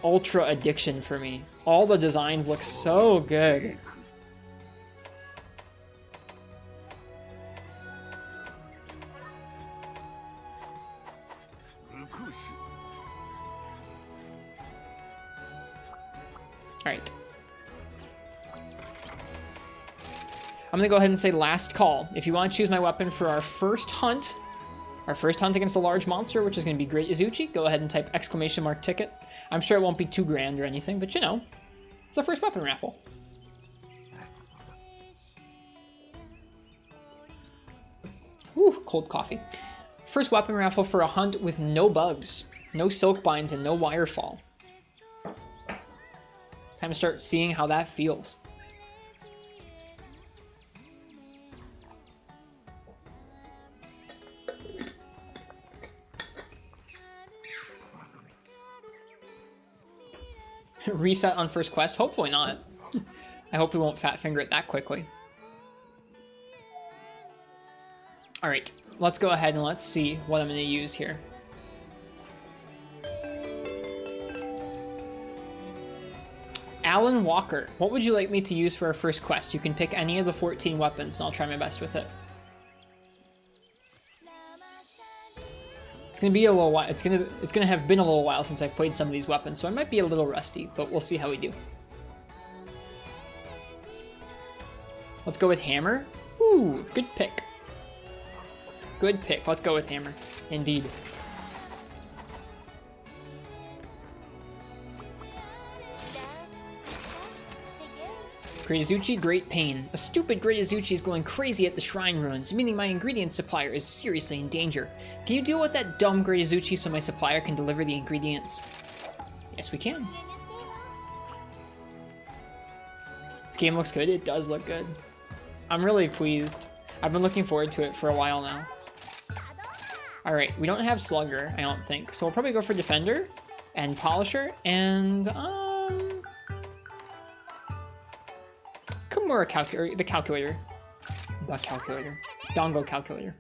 A: ultra addiction for me. All the designs look so good. Alright. I'm gonna go ahead and say last call. If you want to choose my weapon for our first hunt against a large monster, which is gonna be Great Izuchi, go ahead and type ! ticket. I'm sure it won't be too grand or anything, but you know, it's the first weapon raffle. Whew, cold coffee. First weapon raffle for a hunt with no bugs, no silk binds, and no wirefall. Time to start seeing how that feels. Reset on first quest? Hopefully not. I hope we won't fat finger it that quickly. Alright, let's go ahead and let's see what I'm going to use here. Alan Walker, what would you like me to use for our first quest? You can pick any of the 14 weapons and I'll try my best with it. It's gonna be a little while. It's gonna have been a little while since I've played some of these weapons, so I might be a little rusty, but we'll see how we do. Let's go with hammer. Ooh, good pick. Good pick. Let's go with hammer. Indeed. Great Izuchi, great pain. A stupid Great Izuchi is going crazy at the shrine ruins, meaning my ingredient supplier is seriously in danger. Can you deal with that dumb Great Izuchi so my supplier can deliver the ingredients? Yes, we can. This game looks good. It does look good. I'm really pleased. I've been looking forward to it for a while now. Alright, we don't have Slugger, I don't think. So we'll probably go for Defender and Polisher and, Kimura calculator, the calculator. Dongo calculator.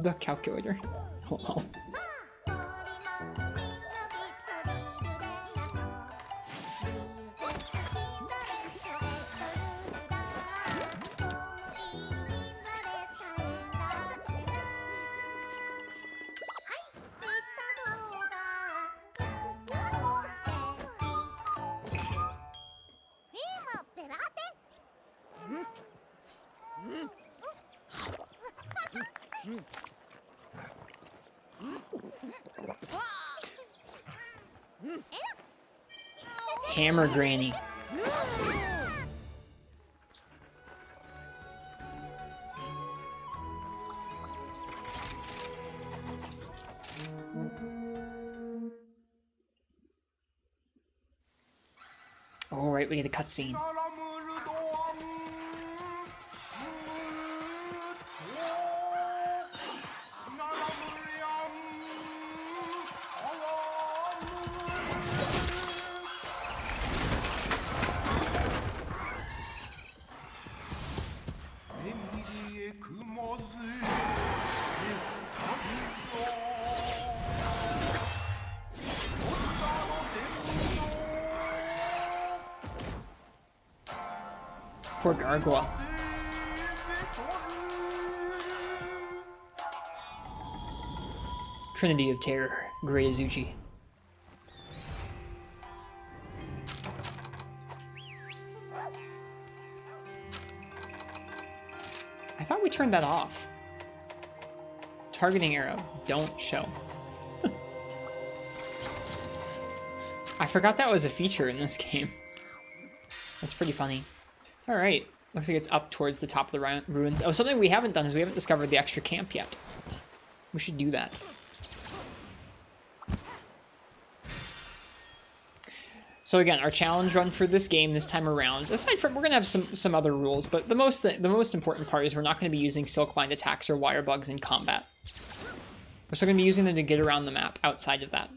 A: The calculator. Hold on. Hammer Granny. All right, we get a cutscene. Poor Gargoyle. Trinity of Terror, Great Izuchi. I thought we turned that off. Targeting arrow, don't show. I forgot that was a feature in this game. That's pretty funny. All right, looks like it's up towards the top of the ruins. Oh, something we haven't done is we haven't discovered the extra camp yet. We should do that. So again, our challenge run for this game this time around, aside from, we're gonna have some other rules, but the most important part is we're not gonna be using Silkbind attacks or Wirebugs in combat. We're still going to be using them to get around the map outside of that.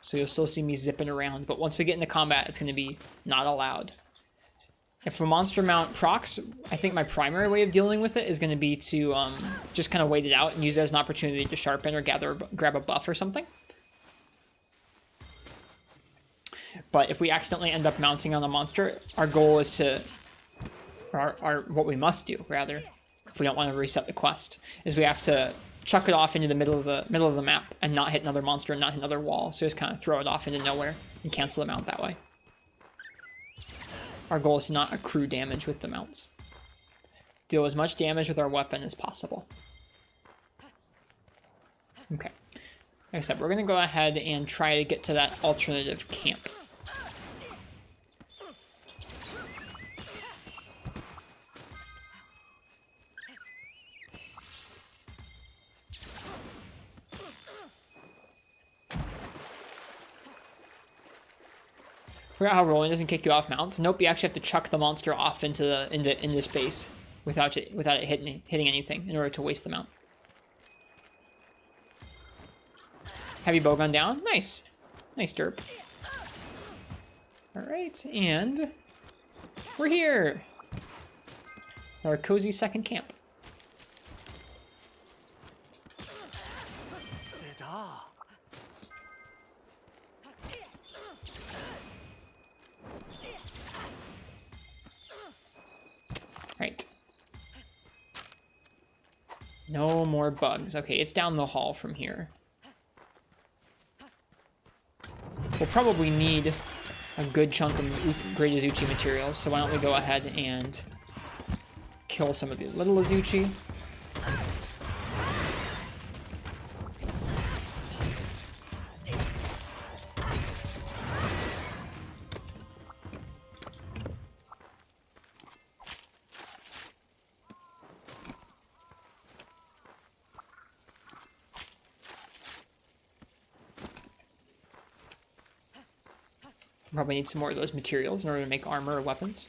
A: So you'll still see me zipping around, but once we get into combat, it's going to be not allowed. If a monster mount procs, I think my primary way of dealing with it is going to be to just kind of wait it out and use it as an opportunity to sharpen or grab a buff or something. But if we accidentally end up mounting on a monster, our goal is to, or what we must do, rather, if we don't want to reset the quest, is we have to chuck it off into the middle of the map and not hit another monster and not hit another wall. So just kind of throw it off into nowhere and cancel the mount that way. Our goal is to not accrue damage with the mounts. Deal as much damage with our weapon as possible. Okay. Like I said, we're going to go ahead and try to get to that alternative camp. Forgot how rolling doesn't kick you off mounts. Nope, you actually have to chuck the monster off into space without it hitting anything in order to waste the mount. Heavy bowgun down. Nice. Nice derp. Alright, and we're here. Our cozy second camp. Right. No more bugs. Okay, it's down the hall from here. We'll probably need a good chunk of great Izuchi materials, so why don't we go ahead and kill some of the little Izuchi. Probably need some more of those materials in order to make armor or weapons.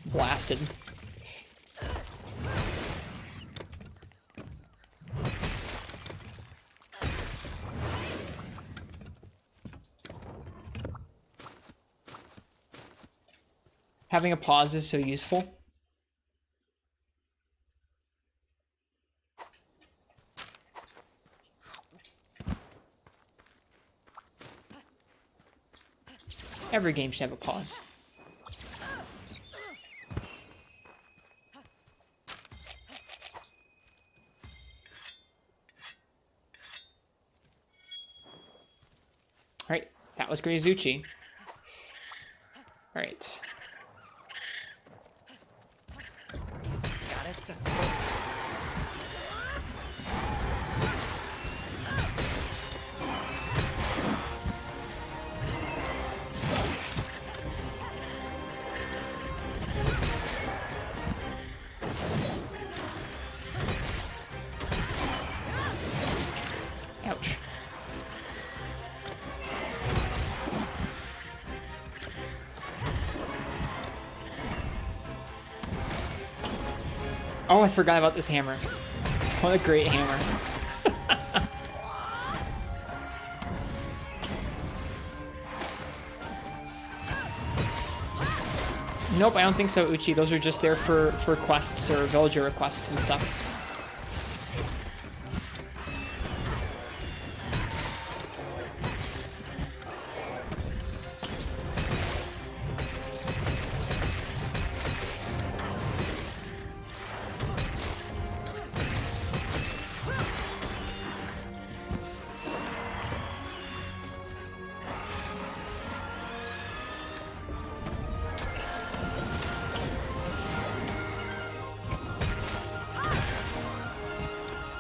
A: Blasted. Having a pause is so useful. Every game should have a pause. Alright, that was great Izuchi. Alright. Ouch. Oh, I forgot about this hammer. What a great hammer. Nope, I don't think so, Uchi. Those are just there for quests or villager requests and stuff.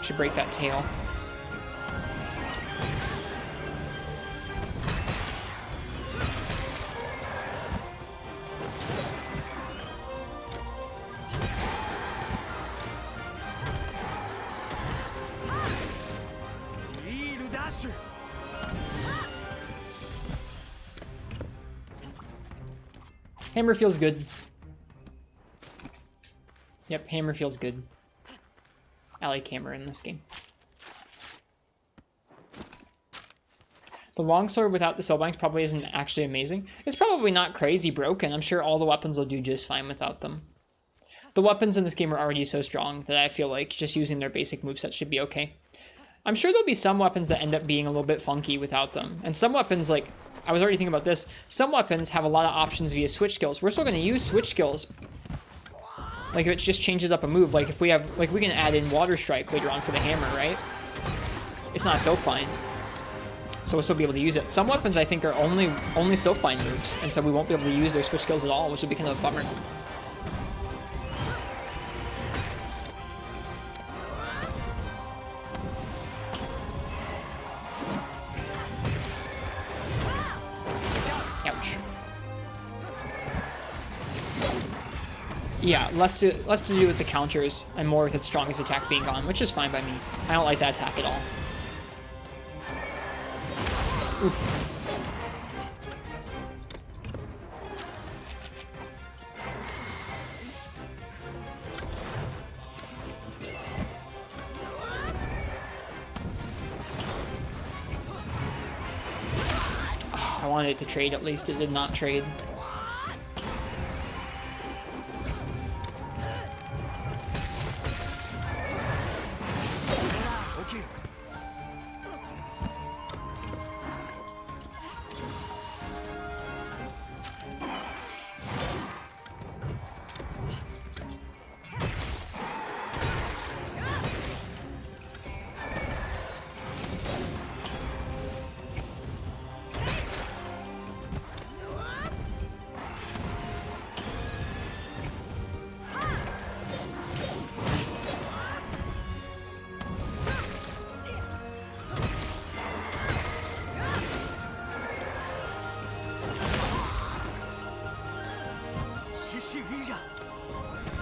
A: Should break that tail. Hammer feels good. Yep, hammer feels good. I like hammer in this game. The longsword without the soulbanks probably isn't actually amazing. It's probably not crazy broken. I'm sure all the weapons will do just fine without them. The weapons in this game are already so strong that I feel like just using their basic moveset should be okay. I'm sure there'll be some weapons that end up being a little bit funky without them. And some weapons, like, I was already thinking about this, some weapons have a lot of options via switch skills. We're still going to use switch skills. Like, if it just changes up a move, like if we have, like, we can add in Water Strike later on for the hammer, right? It's not Silkbind, so we'll still be able to use it. Some weapons, I think, are only Silkbind moves, and so we won't be able to use their switch skills at all, which would be kind of a bummer. Ouch. Yeah, less to do with the counters and more with its strongest attack being gone, which is fine by me. I don't like that attack at all. Oof. Oh, I wanted it to trade at least. It did not trade.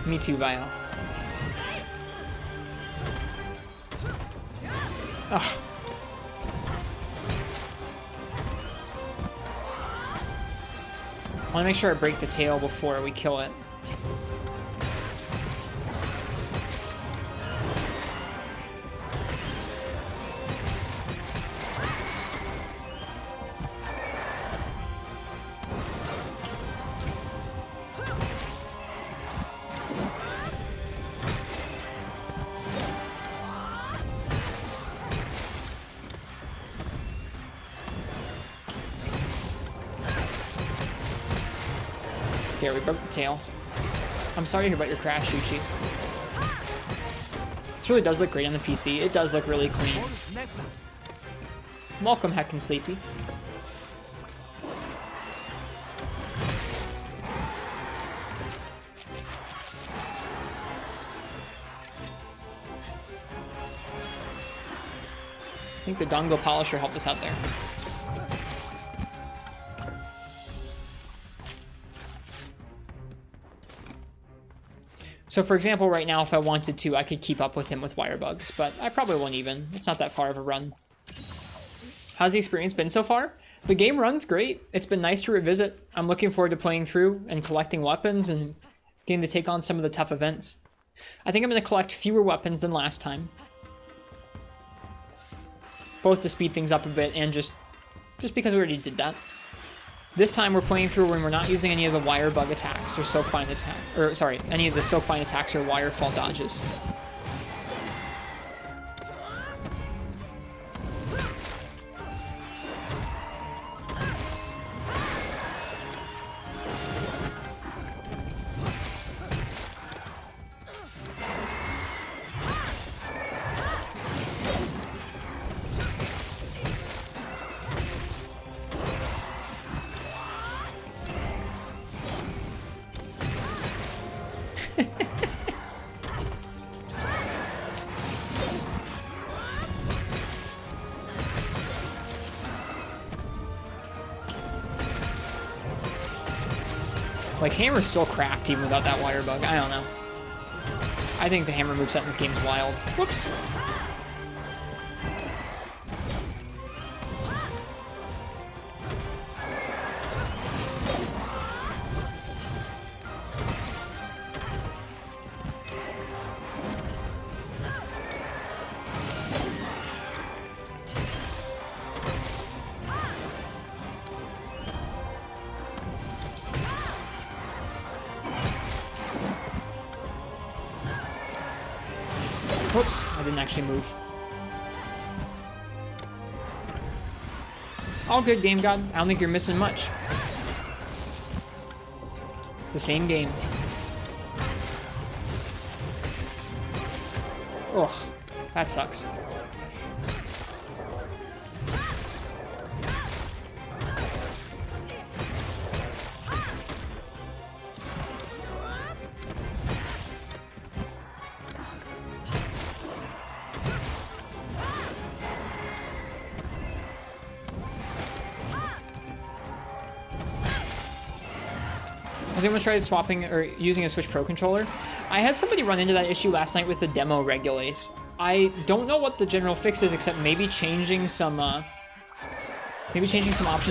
A: Me too, Vio. Ugh. I want to make sure I break the tail before we kill it. There, we broke the tail. I'm sorry to hear about your crash, Izuchi. This really does look great on the PC. It does look really clean. Welcome, Heckin' Sleepy. I think the Dongo Polisher helped us out there. So for example, right now, if I wanted to, I could keep up with him with Wirebugs, but I probably won't even. It's not that far of a run. How's the experience been so far? The game runs great. It's been nice to revisit. I'm looking forward to playing through and collecting weapons and getting to take on some of the tough events. I think I'm going to collect fewer weapons than last time. Both to speed things up a bit and just because we already did that. This time we're playing through when we're not using any of the Wirebug attacks or Silkbind attack, or sorry, any of the Silkbind attacks or Wirefall dodges. Like, Hammer's still cracked even without that Wirebug. I don't know. I think the Hammer moveset in this game is wild. Whoops. Whoops, I didn't actually move. All good, Game God. I don't think you're missing much. It's the same game. Ugh, that sucks. Has anyone tried swapping or using a Switch Pro controller? I had somebody run into that issue last night with the demo Regulate. I don't know what the general fix is, except maybe changing some options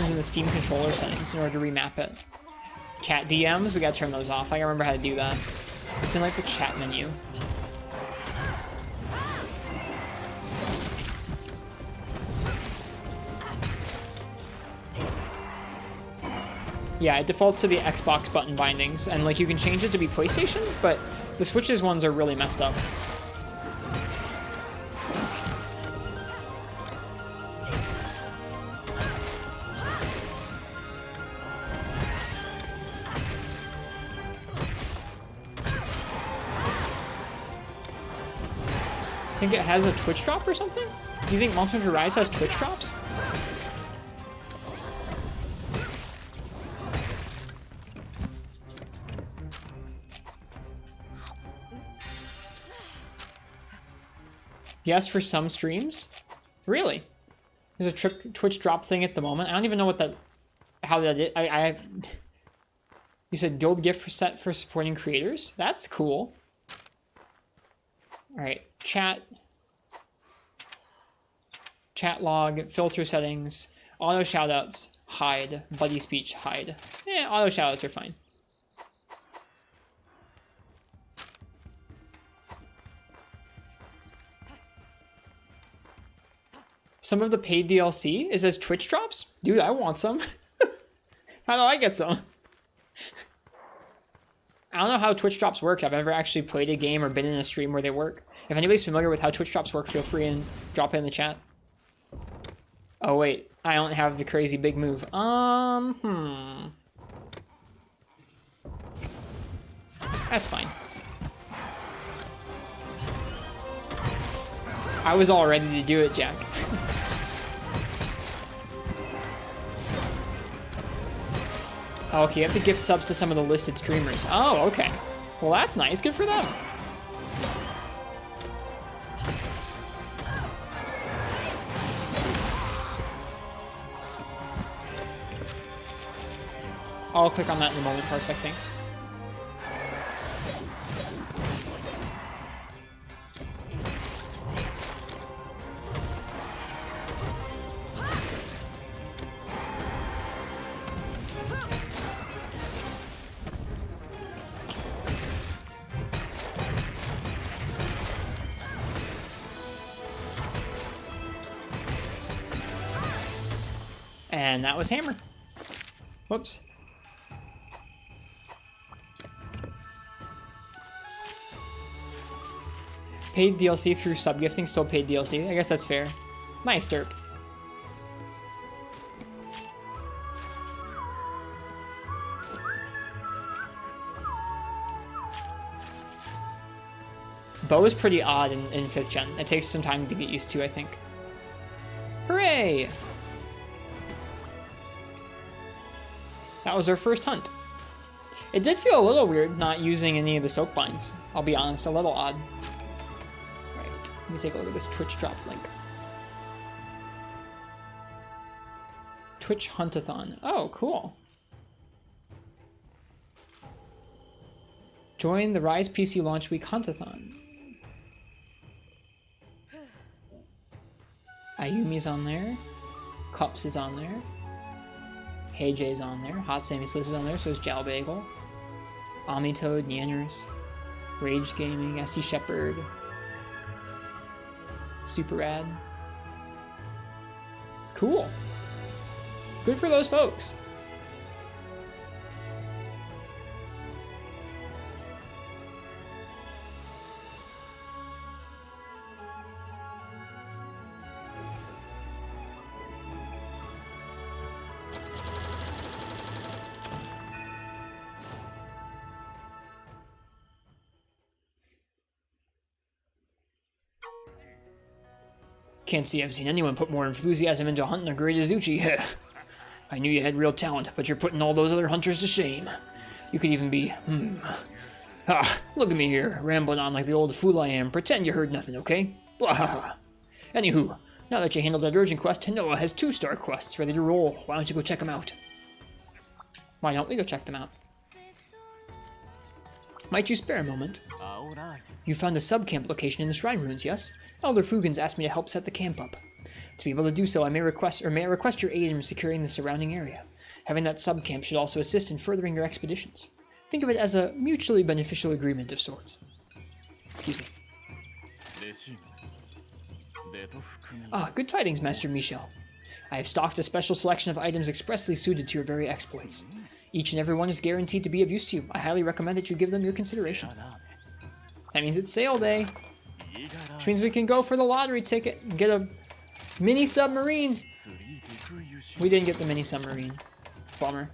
A: in the Steam controller settings in order to remap it. Cat DMs, we gotta turn those off. I gotta remember how to do that. It's in like the chat menu. Yeah, it defaults to the Xbox button bindings, and like you can change it to be PlayStation, but the Switch's ones are really messed up. I think it has a Twitch drop or something? Do you think Monster Hunter Rise has Twitch drops? Yes, for some streams. Really? There's a Twitch drop thing at the moment. I don't even know what that, how that is. You said guild gift set for supporting creators. That's cool. All right, chat log, filter settings, auto shoutouts, hide, buddy speech, hide. Yeah, auto shoutouts are fine. Some of the paid DLC is as Twitch drops? Dude, I want some. How do I get some? I don't know how Twitch drops work. I've never actually played a game or been in a stream where they work. If anybody's familiar with how Twitch drops work, feel free and drop it in the chat. Oh wait, I don't have the crazy big move. That's fine. I was all ready to do it, Jack. Okay, you have to gift subs to some of the listed streamers. Oh, okay. Well, that's nice. Good for them. I'll click on that in a moment, Parsec. Thanks. And that was Hammer. Whoops. Paid DLC through subgifting, still paid DLC. I guess that's fair. Nice, Derp. Bow is pretty odd in 5th gen. It takes some time to get used to, I think. Hooray! That was our first hunt. It did feel a little weird not using any of the soak binds. I'll be honest, a little odd. Right, let me take a look at this Twitch drop link. Twitch Huntathon. Oh, cool. Join the Rise PC Launch Week Huntathon. Ayumi's on there. Cups is on there. Hey J's on there. Hot Sammy Sliss is on there, so is Jal Bagel. Omnitoad, Nanners. Rage Gaming, SD Shepherd. Super Rad. Cool. Good for those folks.
B: Can't say I've seen anyone put more enthusiasm into hunting a great Izuchi. I knew you had real talent, but you're putting all those other hunters to shame. You could even be, look at me here, rambling on like the old fool I am. Pretend you heard nothing, okay? Anywho, now that you handled that urgent quest, Noah has 2-star quests ready to roll. Why don't you go check them out? Why don't we go check them out? Might you spare a moment? You found a sub-camp location in the Shrine Ruins, yes? Elder Fugans asked me to help set the camp up. To be able to do so, may I request your aid in securing the surrounding area. Having that sub-camp should also assist in furthering your expeditions. Think of it as a mutually beneficial agreement of sorts. Excuse me. Good tidings, Master Michel. I have stocked a special selection of items expressly suited to your very exploits. Each and every one is guaranteed to be of use to you. I highly recommend that you give them your consideration. That means it's sale day. Which means we can go for the lottery ticket and get a mini submarine. We didn't get the mini submarine. Bummer.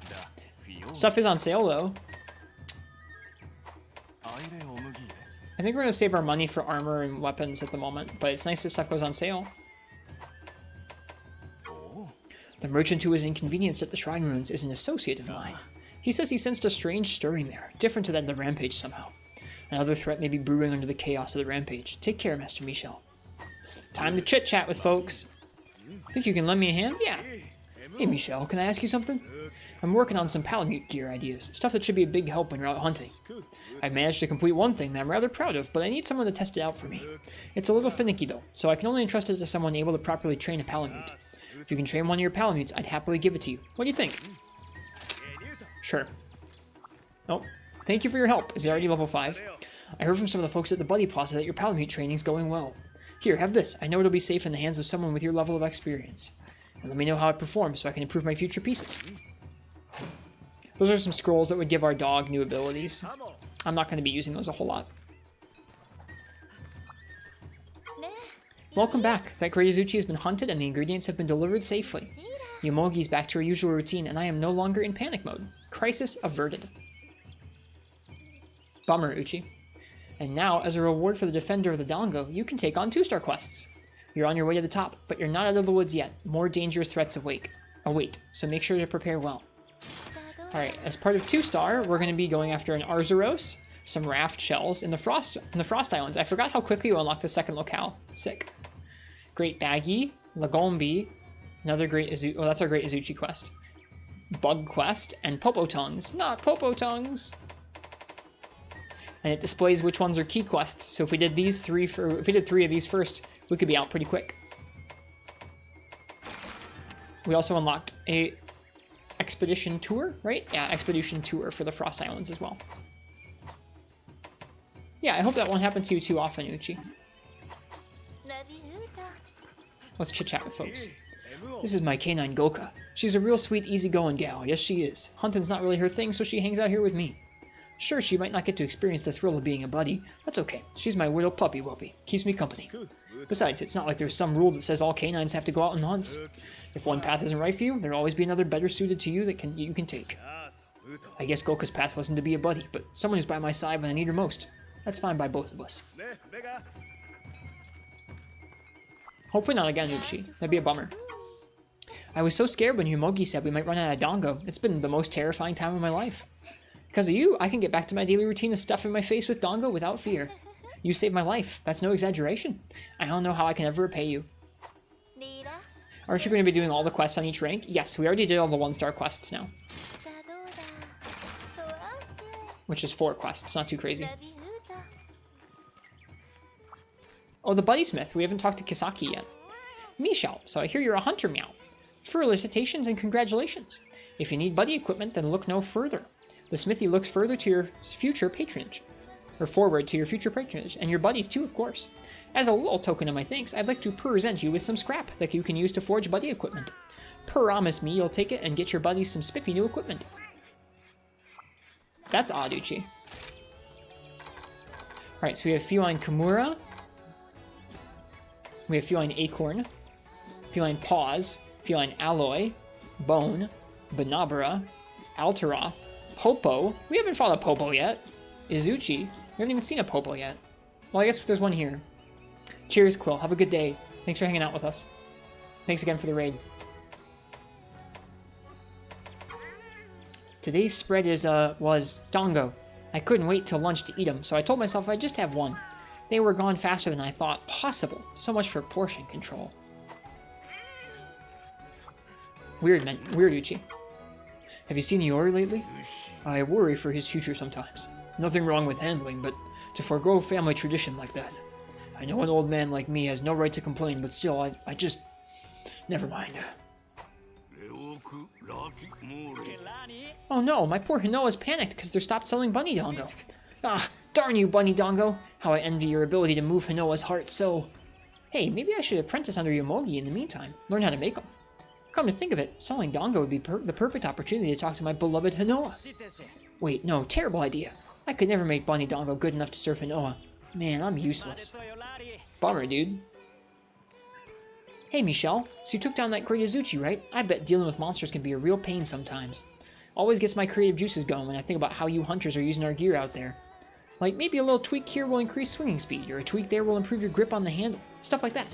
B: Stuff is on sale though. I think we're going to save our money for armor and weapons at the moment, but it's nice that stuff goes on sale. The merchant who was inconvenienced at the Shrine Ruins is an associate of mine. He says he sensed a strange stirring there, different to that of the Rampage somehow. Another threat may be brewing under the chaos of the Rampage. Take care, Master Michel. Time to chit-chat with folks. Think you can lend me a hand? Yeah. Hey, Michel, can I ask you something? I'm working on some Palamute gear ideas, stuff that should be a big help when you're out hunting. I've managed to complete one thing that I'm rather proud of, but I need someone to test it out for me. It's a little finicky though, so I can only entrust it to someone able to properly train a Palamute. If you can train one of your Palamutes, I'd happily give it to you. What do you think? Sure. Oh, thank you for your help. Is he already level 5? I heard from some of the folks at the Buddy Plaza that your Palamute training's going well. Here, have this. I know it'll be safe in the hands of someone with your level of experience. And let me know how it performs so I can improve my future pieces. Those are some scrolls that would give our dog new abilities. I'm not going to be using those a whole lot. Welcome back. That great Izuchi has been hunted and the ingredients have been delivered safely. Yomogi's back to her usual routine and I am no longer in panic mode. Crisis averted. Bummer, Uchi. And now, as a reward for the Defender of the Dango, you can take on 2-star quests. You're on your way to the top, but you're not out of the woods yet. More dangerous threats await, so make sure to prepare well. Alright, as part of 2-star, we're going to be going after an Arzuros, some raft shells, in the Frost Islands. I forgot how quickly you unlock the second locale. Sick. Great Baggy, Lagombi, another great Izuchi. Oh, that's our great Izuchi quest. Bug quest, and Popo Tongues. Not Popo Tongues! And it displays which ones are key quests, so if we did these three if we did 3 of these first, we could be out pretty quick. We also unlocked a expedition tour, right? Yeah, expedition tour for the Frost Islands as well. Yeah, I hope that won't happen to you too often, Uchi. Let's chit-chat with folks. This is my canine Goka. She's a real sweet, easygoing gal. Yes, she is. Hunting's not really her thing, so she hangs out here with me. Sure, she might not get to experience the thrill of being a buddy. That's okay. She's my little puppy whoopee. Keeps me company. Besides, it's not like there's some rule that says all canines have to go out on hunts. If one path isn't right for you, there'll always be another better suited to you that you can take. I guess Goka's path wasn't to be a buddy, but someone who's by my side when I need her most. That's fine by both of us. Hopefully not again, Uchi. That'd be a bummer. I was so scared when Yumogi said we might run out of Dango. It's been the most terrifying time of my life. Because of you, I can get back to my daily routine of stuffing my face with Dango without fear. You saved my life. That's no exaggeration. I don't know how I can ever repay you. Aren't you going to be doing all the quests on each rank? Yes, we already did all the 1-star quests now. Which is 4 quests, not too crazy. Oh, the Buddy Smith. We haven't talked to Kisaki yet. Michel, so I hear you're a hunter, meow. Felicitations and congratulations. If you need buddy equipment, then look no further. The smithy looks further to your future patronage. Or forward to your future patronage, and your buddies too, of course. As a little token of my thanks, I'd like to present you with some scrap that you can use to forge buddy equipment. Promise me you'll take it and get your buddies some spiffy new equipment. That's odd, Uchi. Alright, so we have Feline Kimura. We have Feline Acorn. Feline Paws. Feline Alloy. Bone. Banabara. Alteroth. Popo. We haven't fought a Popo yet. Izuchi. We haven't even seen a Popo yet. Well, I guess there's one here. Cheers, Quill. Have a good day.
A: Thanks for hanging out with us. Thanks again for the raid. Today's spread was dongo. I couldn't wait till lunch to eat them, so I told myself I'd just have one. They were gone faster than I thought possible. So much for portion control. Weird, Uchi. Have you seen Iori lately? I worry for his future sometimes. Nothing wrong with handling, but to forego family tradition like that. I know an old man like me has no right to complain, but still, I just... Never mind. Oh no, my poor Hinoa's panicked because they're stopped selling Bunny Dongo. Ah, darn you, Bunny Dongo. How I envy your ability to move Hinoa's heart so... Hey, maybe I should apprentice under Yomogi in the meantime. Learn how to make them. Come to think of it, selling Dongo would be the perfect opportunity to talk to my beloved Hinoa. Wait, no, terrible idea. I could never make Bunny Dongo good enough to serve Hinoa. Man, I'm useless. Bummer, dude. Hey, Michelle. So you took down that great Izuchi, right? I bet dealing with monsters can be a real pain sometimes. Always gets my creative juices going when I think about how you hunters are using our gear out there. Like, maybe a little tweak here will increase swinging speed, or a tweak there will improve your grip on the handle. Stuff like that.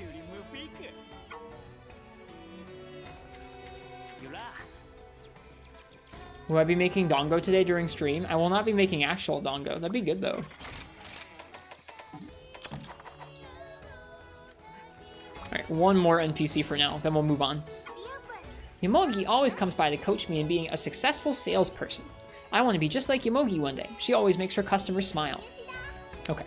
A: Will I be making Dongo today during stream? I will not be making actual Dongo. That'd be good, though. Alright, one more NPC for now, then we'll move on. Yomogi always comes by to coach me in being a successful salesperson. I want to be just like Yomogi one day. She always makes her customers smile. Okay.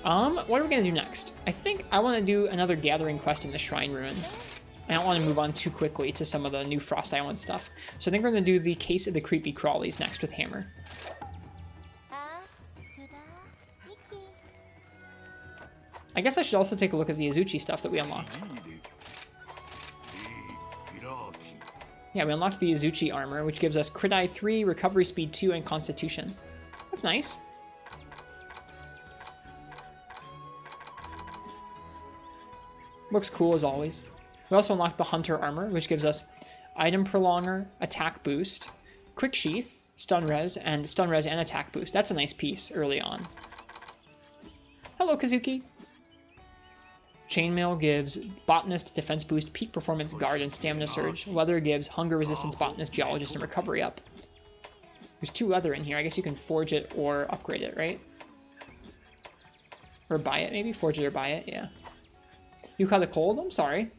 A: What are we going to do next? I think I want to do another gathering quest in the Shrine Ruins. I don't want to move on too quickly to some of the new Frost Island stuff. So I think we're going to do the Case of the Creepy Crawlies next with Hammer. I guess I should also take a look at the Izuchi stuff that we unlocked. Yeah, we unlocked the Izuchi armor, which gives us Crit Die 3, Recovery Speed 2, and Constitution. That's nice. Looks cool as always. We also unlocked the Hunter armor, which gives us Item Prolonger, Attack Boost, Quick Sheath, Stun Res, and Attack Boost. That's a nice piece early on. Hello, Kazuki. Chainmail gives Botanist, Defense Boost, Peak Performance, Guard, and Stamina Surge. Leather gives Hunger Resistance, Botanist, Geologist, and Recovery Up. There's 2 leather in here. I guess you can forge it or upgrade it, right? Or buy it, maybe? Forge it or buy it, yeah. You caught a cold? I'm sorry.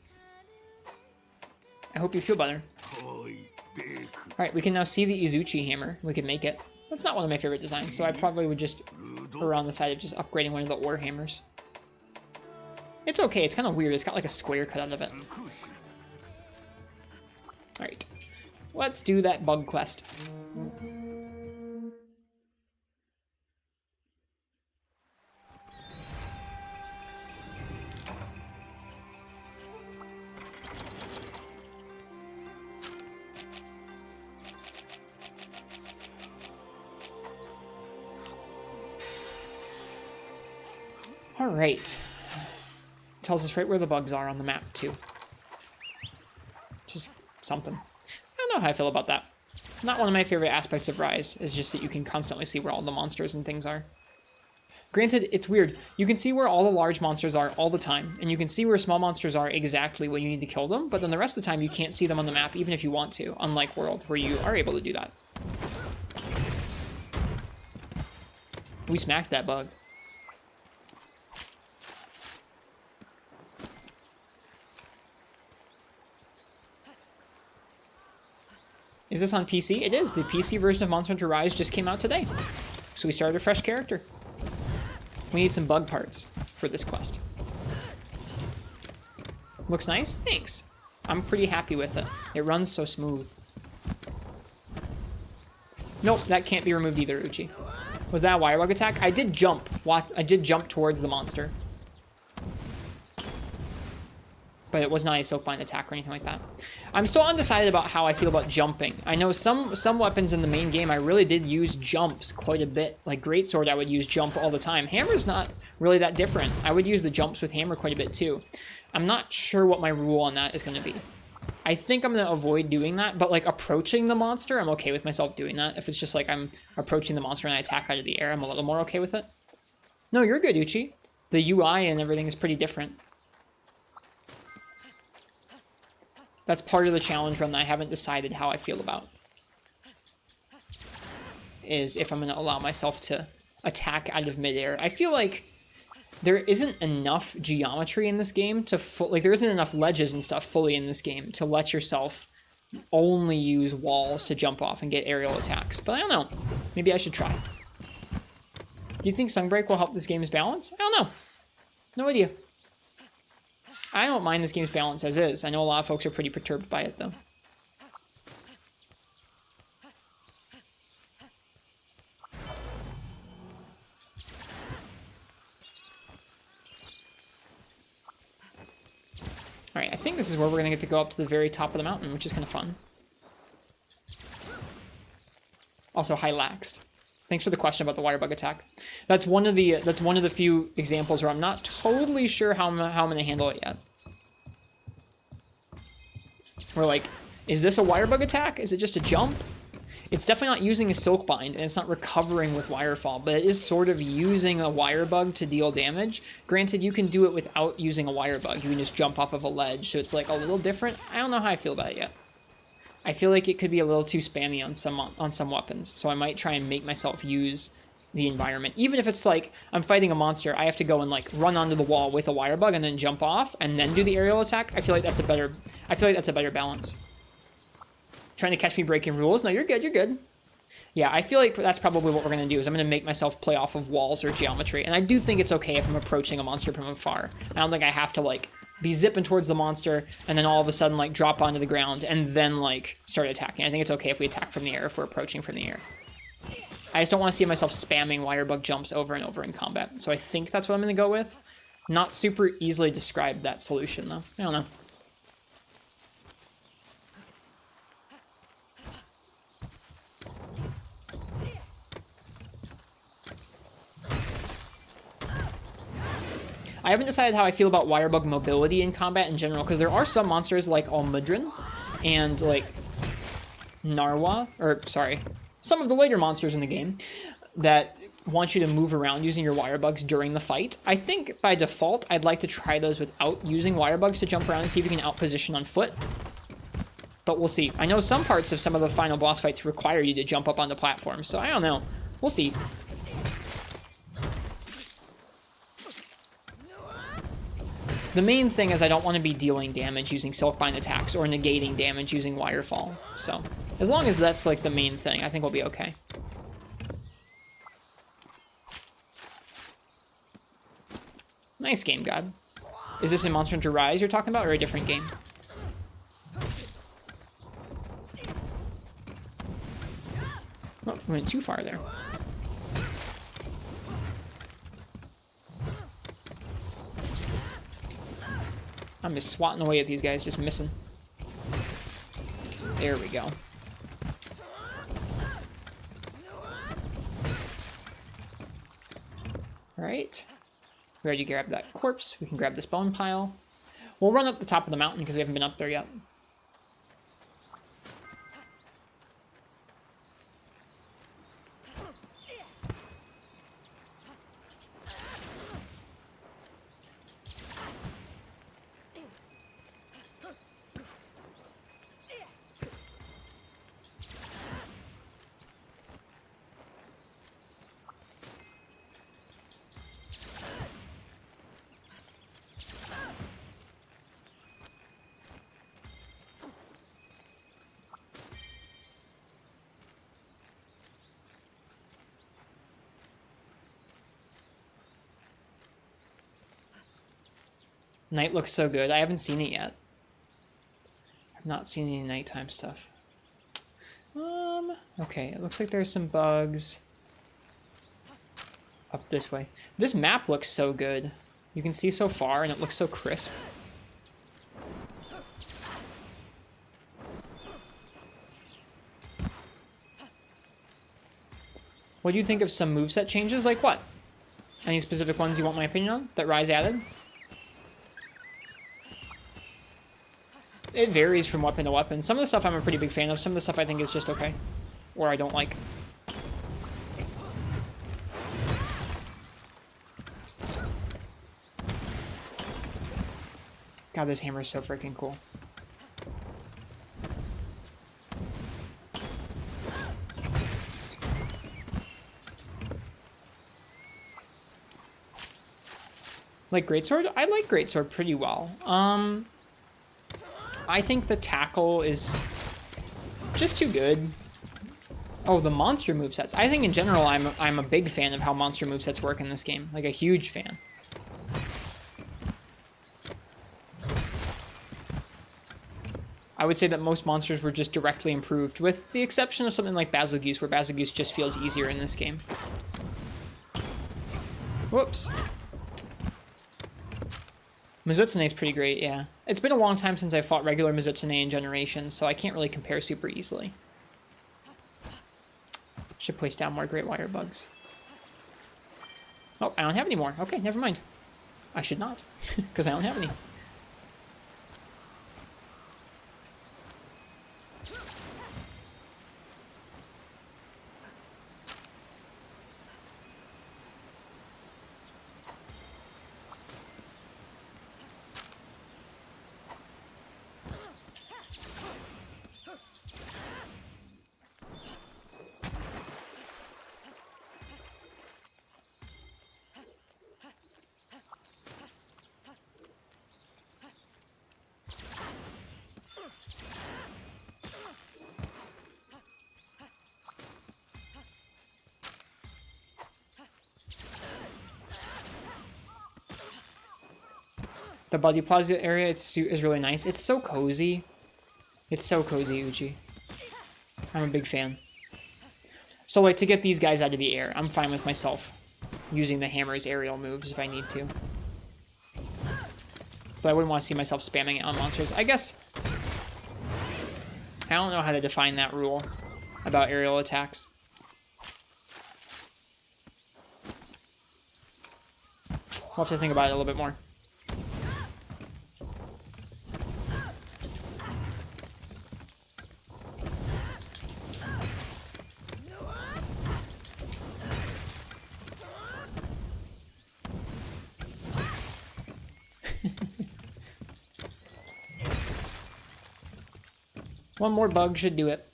A: I hope you feel better. Alright, we can now see the Izuchi hammer. We can make it. That's not one of my favorite designs, so I probably would just err on the side of just upgrading one of the ore hammers. It's okay, it's kind of weird. It's got like a square cut out of it. Alright, let's do that bug quest. Alright. Tells us right where the bugs are on the map, too. Just something. I don't know how I feel about that. Not one of my favorite aspects of Rise, is just that you can constantly see where all the monsters and things are. Granted, it's weird. You can see where all the large monsters are all the time, and you can see where small monsters are exactly when you need to kill them, but then the rest of the time you can't see them on the map even if you want to, unlike World, where you are able to do that. We smacked that bug. Is this on PC? It is. The PC version of Monster Hunter Rise just came out today. So we started a fresh character. We need some bug parts for this quest. Looks nice? Thanks. I'm pretty happy with it. It runs so smooth. Nope, that can't be removed either, Uchi. Was that a Wirebug attack? I did jump. I did jump towards the monster. But it was not a Silkbind attack or anything like that. I'm still undecided about how I feel about jumping. I know some weapons in the main game I really did use jumps quite a bit. Like Greatsword, I would use jump all the time. Hammer's not really that different. I would use the jumps with Hammer quite a bit too. I'm not sure what my rule on that is going to be. I think I'm going to avoid doing that, but like approaching the monster, I'm okay with myself doing that. If it's just like I'm approaching the monster and I attack out of the air, I'm a little more okay with it. No, you're good, Uchi. The UI and everything is pretty different. That's part of the challenge run that I haven't decided how I feel about. Is if I'm going to allow myself to attack out of midair. I feel like there isn't enough geometry in this game to like there isn't enough ledges and stuff fully in this game to let yourself only use walls to jump off and get aerial attacks. But I don't know. Maybe I should try. Do you think Sunbreak will help this game's balance? I don't know. No idea. I don't mind this game's balance as is. I know a lot of folks are pretty perturbed by it, though. Alright, I think this is where we're going to get to go up to the very top of the mountain, which is kind of fun. Also, high laxed. Thanks for the question about the Wirebug attack. That's one of the few examples where I'm not totally sure how I'm going to handle it yet. We're like, is this a Wirebug attack? Is it just a jump? It's definitely not using a Silk Bind, and it's not recovering with Wirefall, but it is sort of using a Wirebug to deal damage. Granted, you can do it without using a Wirebug. You can just jump off of a ledge, so it's like a little different. I don't know how I feel about it yet. I feel like it could be a little too spammy on some weapons, so I might try and make myself use the environment. Even if it's like, I'm fighting a monster, I have to go and like run onto the wall with a Wirebug and then jump off, and then do the aerial attack. I feel like that's a better balance. Trying to catch me breaking rules? No, you're good, you're good. Yeah, I feel like that's probably what we're going to do, is I'm going to make myself play off of walls or geometry. And I do think it's okay if I'm approaching a monster from afar. I don't think I have to, like, be zipping towards the monster and then all of a sudden, like, drop onto the ground and then, like, start attacking. I think it's okay if we attack from the air if we're approaching from the air. I just don't want to see myself spamming Wirebug jumps over and over in combat. So I think that's what I'm going to go with. Not super easily describe that solution, though. I don't know. I haven't decided how I feel about Wirebug mobility in combat in general, because there are some monsters like Almudron and like Narwa, or sorry, some of the later monsters in the game that want you to move around using your Wirebugs during the fight. I think by default, I'd like to try those without using Wirebugs to jump around and see if you can outposition on foot. But we'll see. I know some parts of some of the final boss fights require you to jump up on the platform, so I don't know. We'll see. The main thing is I don't want to be dealing damage using Silkbind attacks or negating damage using Wirefall. So, as long as that's like the main thing, I think we'll be okay. Nice game, God. Is this in Monster Hunter Rise you're talking about, or a different game? Oh, we went too far there. I'm just swatting away at these guys, just missing. There we go. Alright. We already grabbed that corpse. We can grab this bone pile. We'll run up the top of the mountain because we haven't been up there yet. Night looks so good. I haven't seen it yet. I've not seen any nighttime stuff. Okay, it looks like there's some bugs up this way. This map looks so good. You can see so far, and it looks so crisp. What do you think of some moveset changes? Like what? Any specific ones you want my opinion on that Rise added? It varies from weapon to weapon. Some of the stuff I'm a pretty big fan of. Some of the stuff I think is just okay. Or I don't like. God, this hammer is so freaking cool. Like Greatsword? I like Greatsword pretty well. I think the tackle is just too good. Oh, the monster movesets. I think in general, I'm a big fan of how monster movesets work in this game. Like a huge fan. I would say that most monsters were just directly improved, with the exception of something like Basilgeuse, where Basilgeuse just feels easier in this game. Whoops. Mizutsune's pretty great, yeah. It's been a long time since I fought regular Mizutsune in Generations, so I can't really compare super easily. Should place down more Great Wirebugs. Oh, I don't have any more. Okay, never mind. I should not, because I don't have any. The Buddy Plaza area is really nice. It's so cozy. It's so cozy, Uchi. I'm a big fan. So, like, to get these guys out of the air, I'm fine with myself using the hammer's aerial moves if I need to. But I wouldn't want to see myself spamming it on monsters. I guess... I don't know how to define that rule about aerial attacks. We'll have to think about it a little bit more. One more bug should do it.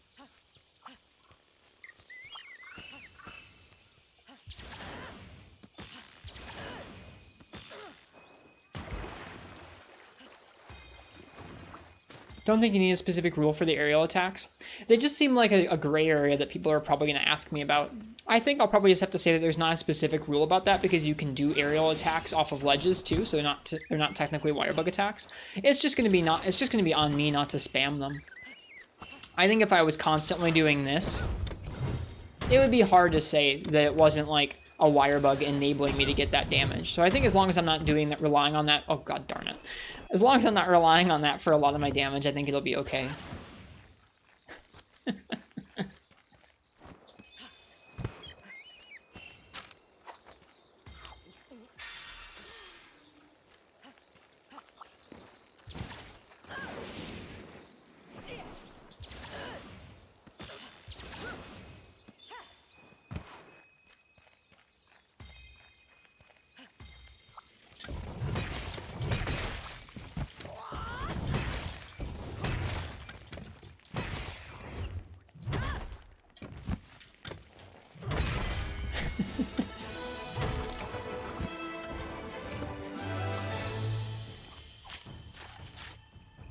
A: Don't think you need a specific rule for the aerial attacks. They just seem like a gray area that people are probably going to ask me about. I think I'll probably just have to say that there's not a specific rule about that because you can do aerial attacks off of ledges too, so they're not technically wirebug attacks. It's just going to be on me not to spam them. I think if I was constantly doing this, it would be hard to say that it wasn't like a wirebug enabling me to get that damage. So I think as long as I'm not doing that, relying on that, oh god darn it. As long as I'm not relying on that for a lot of my damage, I think it'll be okay.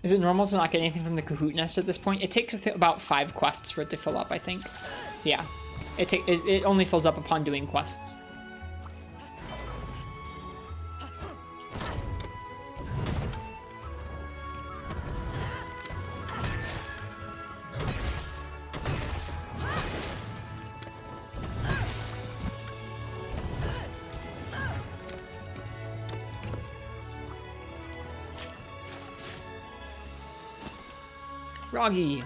A: Is it normal to not get anything from the Kahoot nest at this point? It takes about 5 quests for it to fill up, I think. Yeah. It only fills up upon doing quests. Froggy.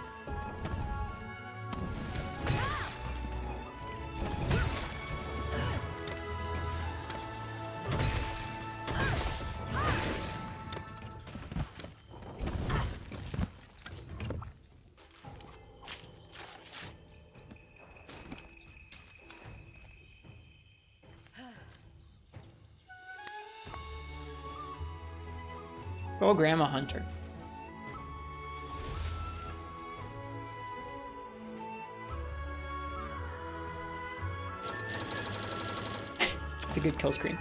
A: Go Grandma Hunter. It's a good kill screen.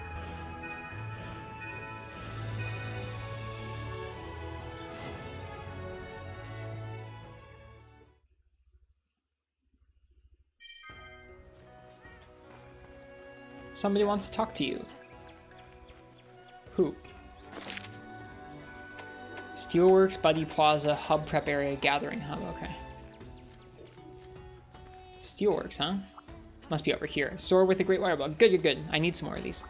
A: Somebody wants to talk to you. Who? Steelworks, Buddy Plaza, Hub Prep Area, Gathering Hub. Okay. Steelworks, huh? Must be over here. Sword with a great wirebug. Good, good, good. I need some more of these.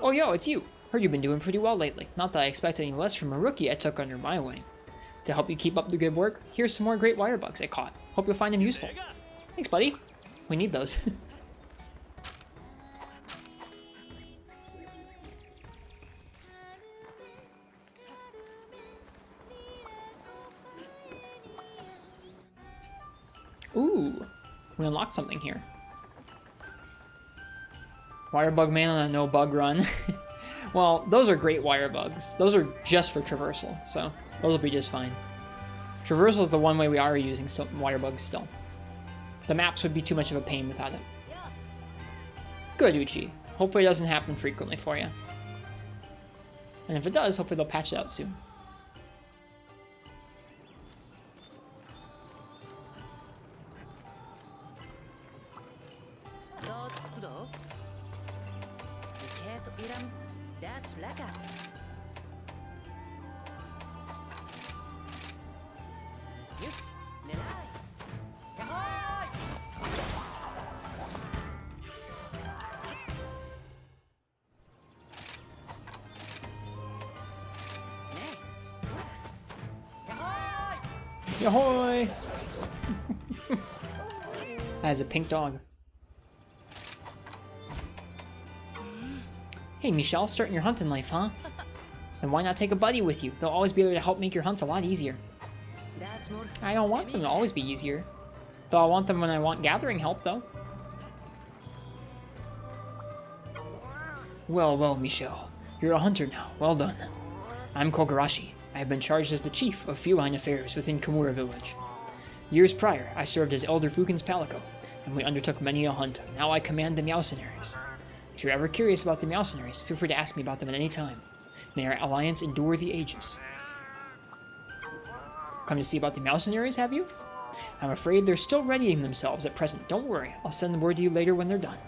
A: Oh, yo, it's you. Heard you've been doing pretty well lately. Not that I expected any less from a rookie I took under my wing. To help you keep up the good work, here's some more great wirebugs I caught. Hope you'll find them useful. Thanks, buddy. We need those. Ooh, we unlocked something here. Wirebug man on a no bug run. Well, those are great wirebugs. Those are just for traversal, so those will be just fine. Traversal is the one way we are using wirebugs still. The maps would be too much of a pain without it. Good, Uchi. Hopefully it doesn't happen frequently for you. And if it does, hopefully they'll patch it out soon. Ahoy! As a pink dog. Hey, Michelle, starting your hunting life, huh? Then why not take a buddy with you? They'll always be there to help make your hunts a lot easier. I don't want them to always be easier. Though I want them when I want gathering help, though. Well, well, Michelle. You're a hunter now. Well done. I'm Kogarashi. I have been charged as the chief of feline affairs within Kimura Village. Years prior, I served as Elder Fukin's Palico, and we undertook many a hunt. Now I command the Meowcenaries. If you're ever curious about the Meowcenaries, feel free to ask me about them at any time. May our alliance endure the ages. Come to see about the Meowcenaries, have you? I'm afraid they're still readying themselves at present. Don't worry, I'll send the word to you later when they're done.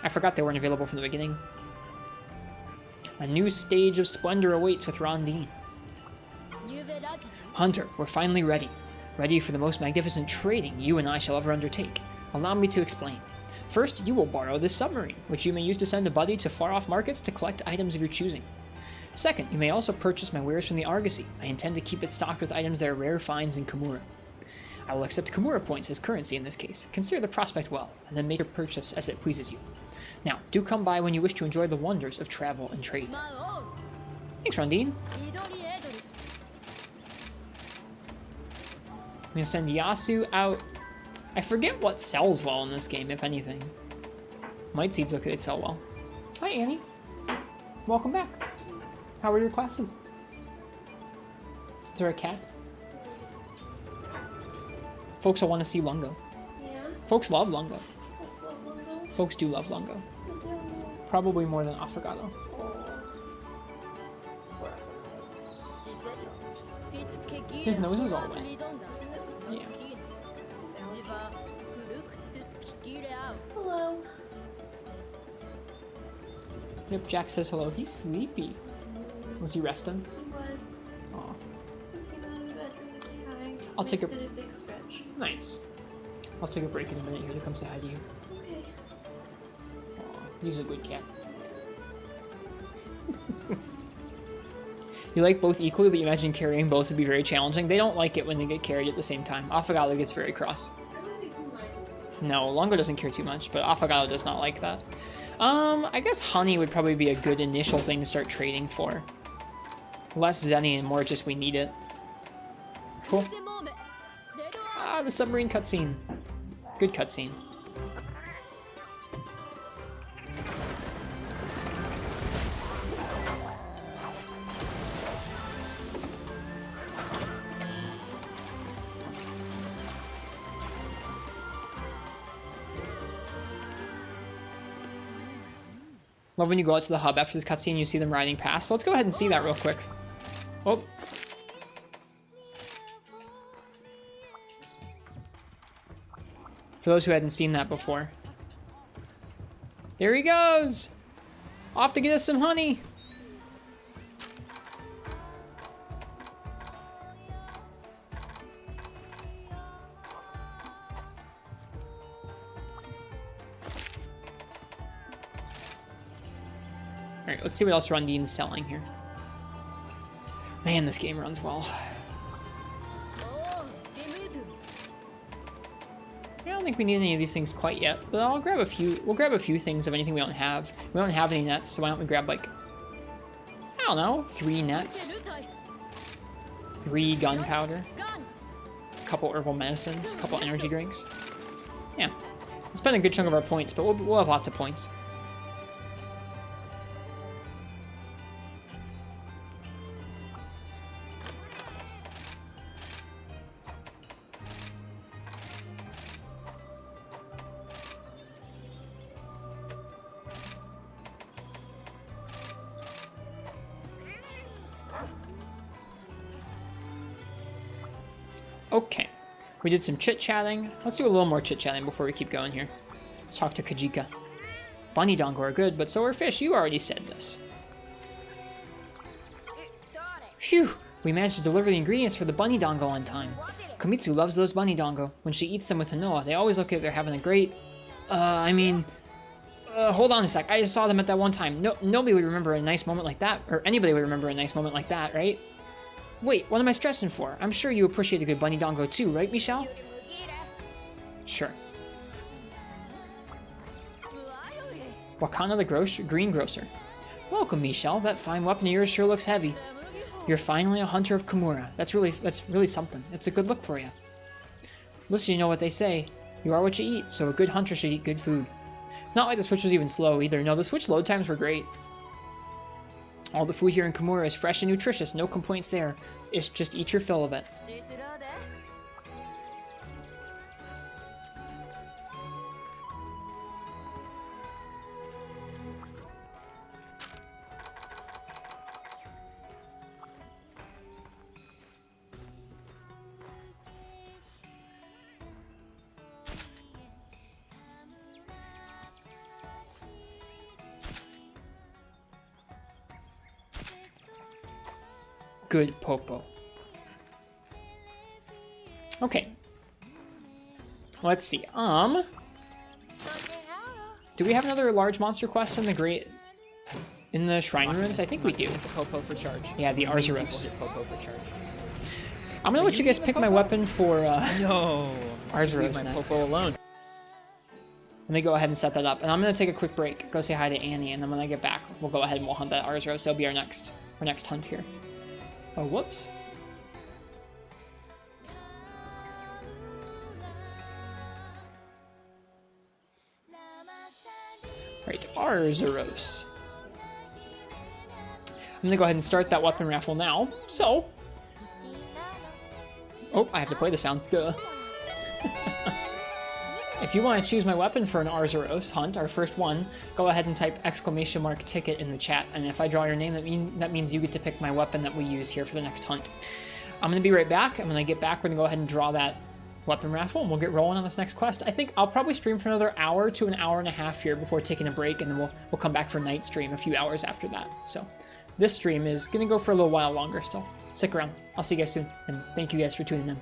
A: I forgot they weren't available from the beginning. A new stage of splendor awaits with Rondine. Hunter, we're finally ready. Ready for the most magnificent trading you and I shall ever undertake. Allow me to explain. First, you will borrow this submarine, which you may use to send a buddy to far-off markets to collect items of your choosing. Second, you may also purchase my wares from the Argosy. I intend to keep it stocked with items that are rare finds in Kimura. I will accept Kimura points as currency in this case. Consider the prospect well, and then make your purchase as it pleases you. Now, do come by when you wish to enjoy the wonders of travel and trade. Thanks, Rondine. I'm gonna send Yasu out. I forget what sells well in this game, if anything. Might Seeds look, they sell well. Hi, Annie. Welcome back. How were your classes? Is there a cat? Folks will want to see Lungo.
D: Yeah.
A: Folks love Lungo.
D: Folks love Lungo.
A: Folks do love Lungo. Probably more than Affogato. His nose is all wet. Yeah.
D: Hello.
A: Yep, Jack says hello. He's sleepy. Was he resting?
D: He was.
A: Aw.
D: He came out of the bedroom to say hi.
A: I'll take a...
D: Did a big stretch.
A: Nice. I'll take a break in a minute here to come say hi to you.
D: Okay.
A: Aw, he's a good cat. You like both equally, but you imagine carrying both would be very challenging. They don't like it when they get carried at the same time. Affogato gets very cross.
D: I don't think he might.
A: No, Longo doesn't care too much, but Affogato does not like that. I guess honey would probably be a good initial thing to start trading for. Less Zenny and more just we need it. Cool. Ah, the submarine cutscene. Good cutscene. Love when you go out to the hub after this cutscene and you see them riding past. So let's go ahead and see that real quick. Oh. For those who hadn't seen that before. There he goes! Off to get us some honey! Alright, let's see what else Rundine's selling here. Man, this game runs well. I don't think we need any of these things quite yet, but I'll grab a few. We'll grab a few things of anything we don't have. We don't have any nets, so why don't we grab, like, I don't know, 3 nets, 3 gunpowder, a couple herbal medicines, a couple energy drinks. Yeah, we'll spend a good chunk of our points, but we'll have lots of points. Okay, we did some chit-chatting. Let's do a little more chit-chatting before we keep going here. Let's talk to Kajika. Bunny dongo are good, but so are fish. You already said this. Phew! We managed to deliver the ingredients for the bunny dongo on time. Komitsu loves those bunny dongo. When she eats them with Hanoa, they always look like they're having a great... hold on a sec. I just saw them at that one time. Nobody would remember a nice moment like that, or anybody would remember a nice moment like that, right? Wait, what am I stressing for? I'm sure you appreciate a good bunny dongo too, right, Michelle? Sure. Wakana the greengrocer. Welcome, Michelle. That fine weapon of yours sure looks heavy. You're finally a hunter of Kimura. That's really something. It's a good look for you. Listen, you know what they say. You are what you eat, so a good hunter should eat good food. It's not like the Switch was even slow either. No, the Switch load times were great. All the food here in Kimura is fresh and nutritious. No complaints there. It's just eat your fill of it. Good popo. Okay. Let's see. Do we have another large monster quest in the Shrine Ruins? I think we do.
B: Popo for charge.
A: Yeah, the Arzuros.
B: Popo for charge.
A: I'm gonna let you guys pick my weapon for
B: No.
A: Arzuros
B: Leave my
A: next.
B: Popo alone.
A: Let me go ahead and set that up, and I'm gonna take a quick break, go say hi to Annie, and then when I get back, we'll go ahead and we'll hunt that Arzuros. That'll be our next hunt here. Oh, whoops. Right, Arzuros. I'm gonna go ahead and start that weapon raffle now. So, oh, I have to play the sound. Duh. If you want to choose my weapon for an Arzuros hunt, our first one, go ahead and type !ticket in the chat, and if I draw your name, that means you get to pick my weapon that we use here for the next hunt. I'm going to be right back, and when I get back, we're going to go ahead and draw that weapon raffle, and we'll get rolling on this next quest. I think I'll probably stream for another hour to an hour and a half here before taking a break, and then we'll come back for night stream a few hours after that. So this stream is going to go for a little while longer still. Stick around. I'll see you guys soon, and thank you guys for tuning in.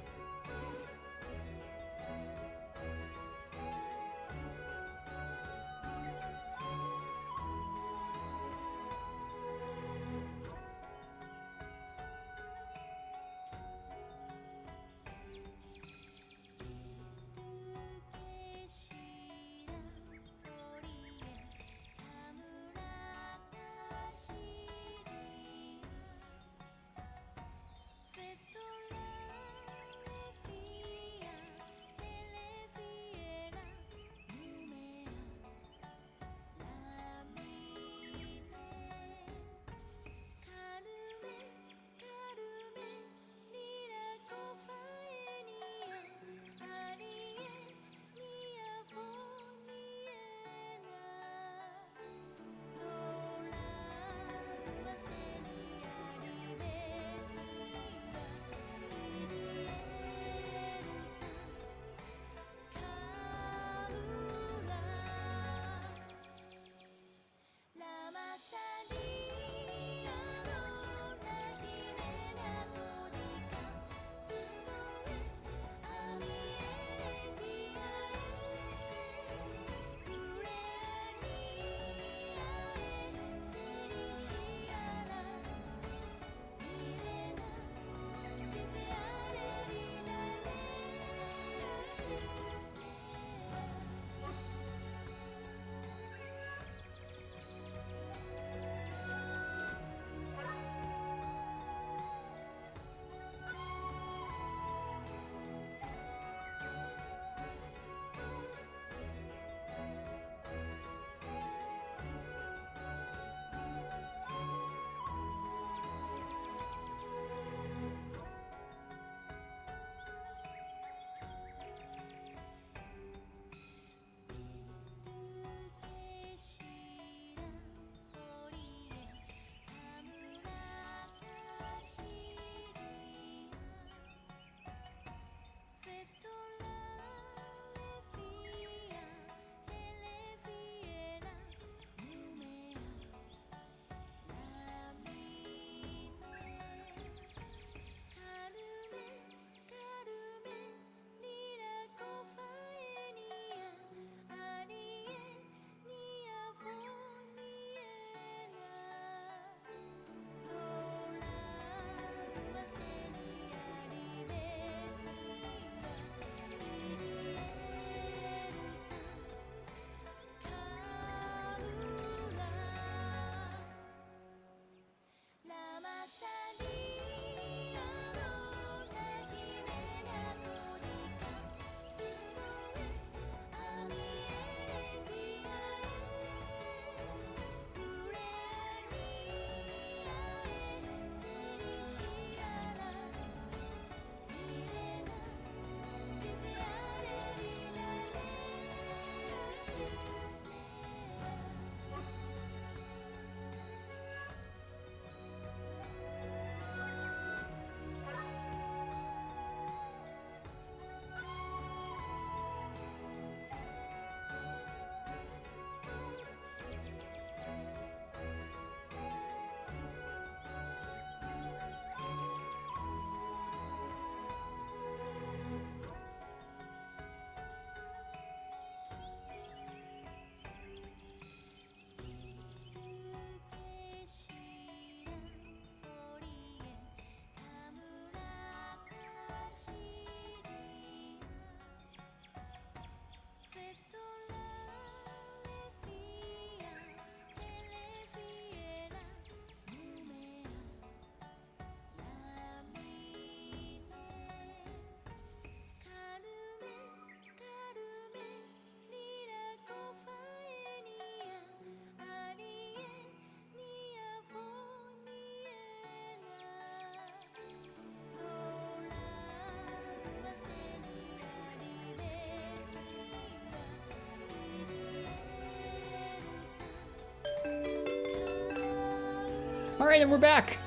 A: Alright, and we're back.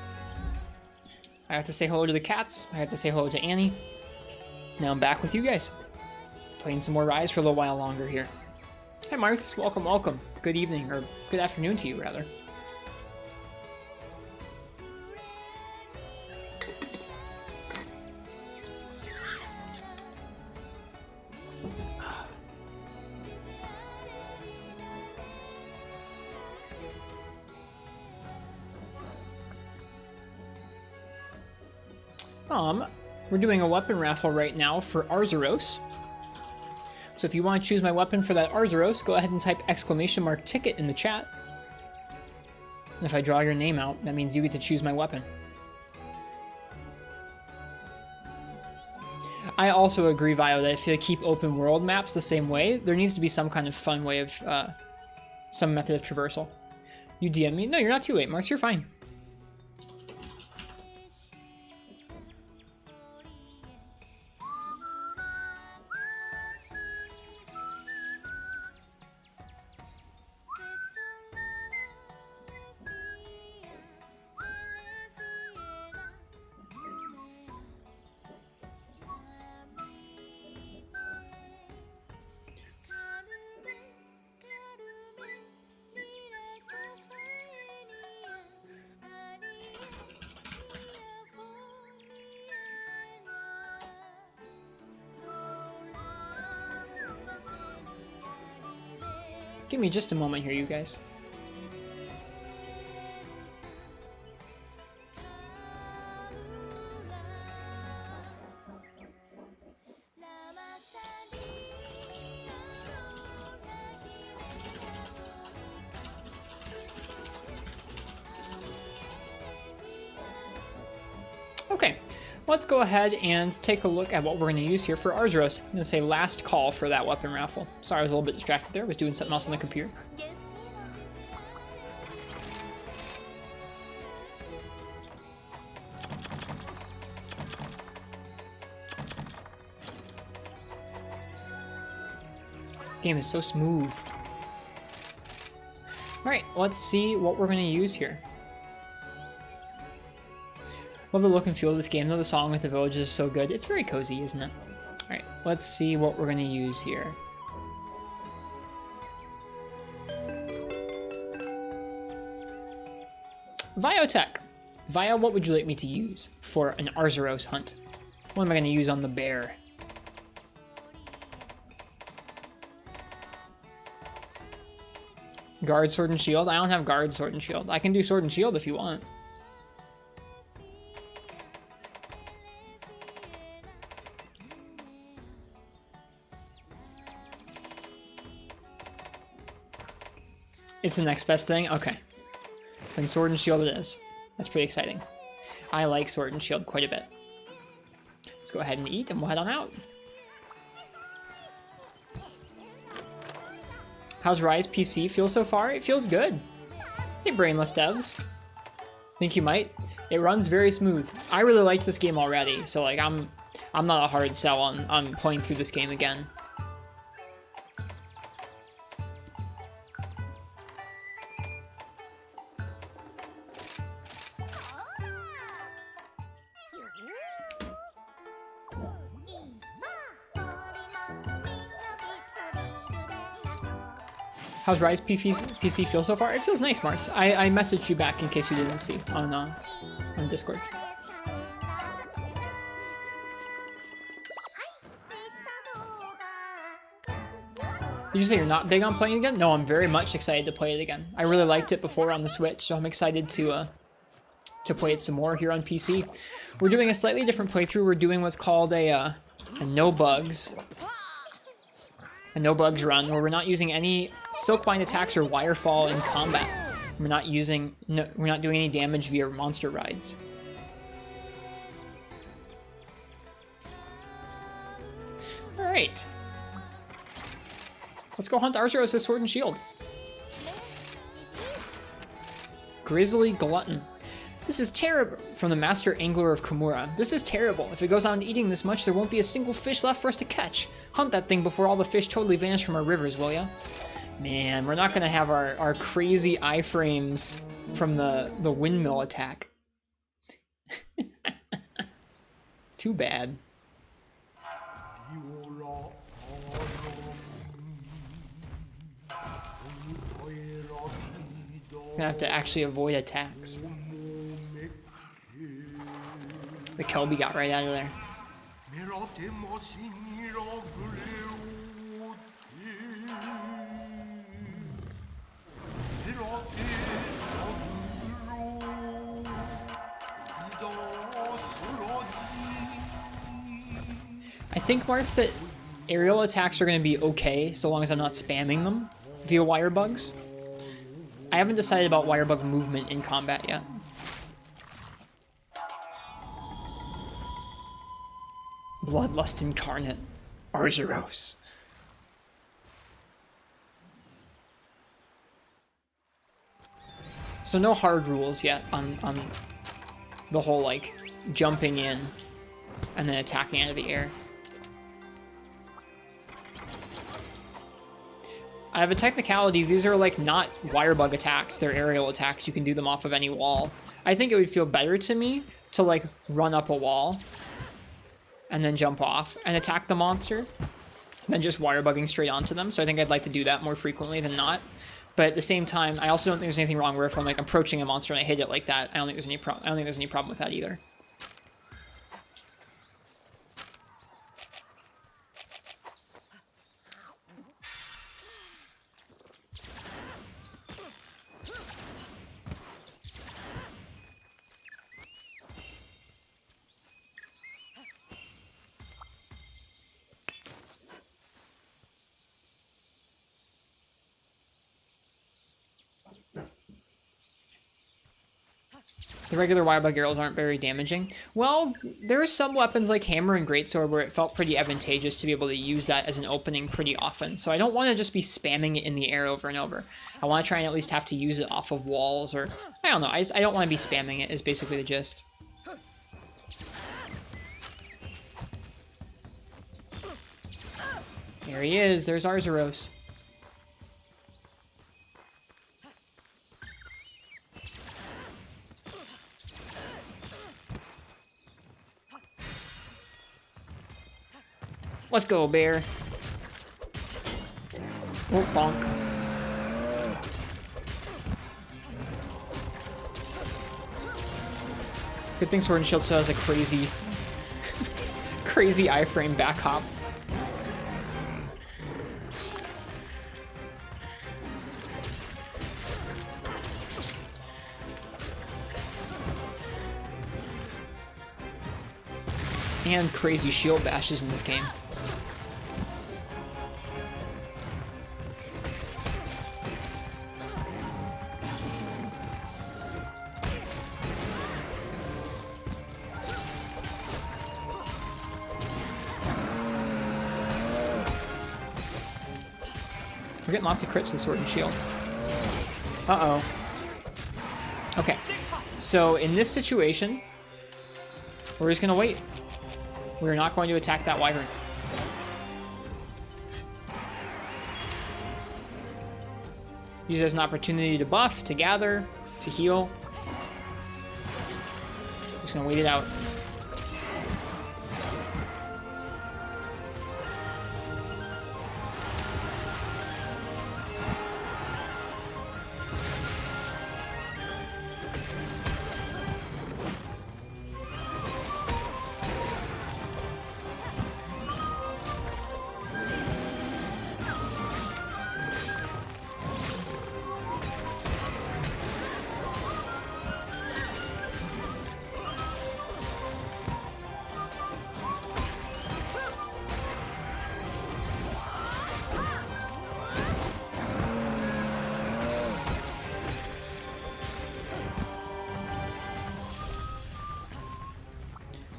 A: I have to say hello to the cats. I have to say hello to Annie. Now I'm back with you guys. Playing some more Rise for a little while longer here. Hi Marths, welcome, welcome. Good evening, or good afternoon to you, rather. We're doing a weapon raffle right now for Arzuros. So if you want to choose my weapon for that Arzuros, go ahead and type !ticket in the chat. And if I draw your name out, that means you get to choose my weapon. I also agree, Vio, that if you keep open world maps the same way, there needs to be some kind of fun way of, some method of traversal. You DM me? No, you're not too late, Marks, you're fine. Give me just a moment here, you guys. Okay, let's go ahead and take a look at what we're going to use here for Arzuros. I'm going to say last call for that weapon raffle. Sorry, I was a little bit distracted there. I was doing something else on the computer. Game is so smooth. Alright, let's see what we're going to use here. Love the look and feel of this game, though. The song with the villagers is so good. It's very cozy, isn't it? Alright, let's see what we're going to use here. Viotech. Via, what would you like me to use for an Arzuros hunt? What am I going to use on the bear? Guard, sword, and shield? I don't have guard, sword, and shield. I can do sword and shield if you want. It's the next best thing? Okay. Then sword and shield it is. That's pretty exciting. I like sword and shield quite a bit. Let's go ahead and eat and we'll head on out. How's Rise PC feel so far? It feels good. Hey, brainless devs. Think you might? It runs very smooth. I really liked this game already, so like I'm not a hard sell on playing through this game again. How's Rise PC feel so far? It feels nice, Marts. I messaged you back in case you didn't see on Discord. Did you say you're not big on playing again? No, I'm very much excited to play it again. I really liked it before on the Switch, so I'm excited to play it some more here on PC. We're doing a slightly different playthrough. We're doing what's called a no bugs run, where we're not using any silkbind attacks or wirefall in combat. We're not doing any damage via monster rides. All right, let's go hunt Arzuros with sword and shield. Grizzly Glutton. This is terrible. From the Master Angler of Kimura. This is terrible. If it goes on eating this much, there won't be a single fish left for us to catch. Hunt that thing before all the fish totally vanish from our rivers, will ya? Man, we're not gonna have our crazy iframes from the windmill attack. Too bad. Gonna have to actually avoid attacks. The Kelby got right out of there. I think, Marth, that aerial attacks are going to be okay so long as I'm not spamming them via Wirebugs. I haven't decided about Wirebug movement in combat yet. Bloodlust incarnate. Arzuros. So no hard rules yet on the whole, like, jumping in and then attacking out of the air. I have a technicality. These are, like, not Wirebug attacks. They're aerial attacks. You can do them off of any wall. I think it would feel better to me to, like, run up a wall and then jump off and attack the monster than just Wirebugging straight onto them. So I think I'd like to do that more frequently than not. But at the same time, I also don't think there's anything wrong where if I'm, like, approaching a monster and I hit it like that, I don't think there's any problem with that either. The regular Wirebug arrows aren't very damaging. Well, there are some weapons like Hammer and Greatsword where it felt pretty advantageous to be able to use that as an opening pretty often. So I don't want to just be spamming it in the air over and over. I want to try and at least have to use it off of walls or... I don't know. I don't want to be spamming it is basically the gist. There he is. There's Arzuros. Let's go, bear. Oh, bonk. Good thing Sword and Shield still has a crazy, crazy iframe back hop. And crazy shield bashes in this game. We're getting lots of crits with Sword and Shield. Uh-oh. Okay. So in this situation, we're just gonna wait. We're not going to attack that wyvern. Use it as an opportunity to buff, to gather, to heal. Just gonna wait it out.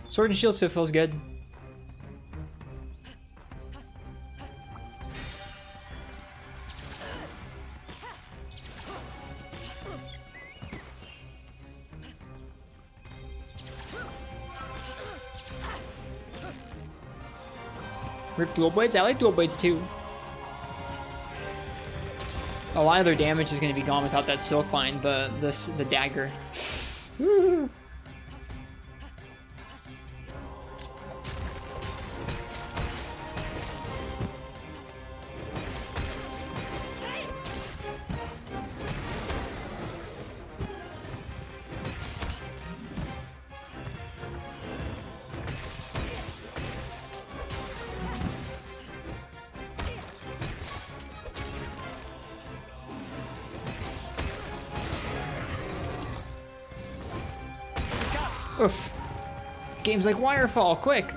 A: Sword and Shield still feels good. Rip dual blades? I like dual blades too. A lot of their damage is going to be gone without that silk vine, but the dagger. Oof. Games like Wirefall, quick!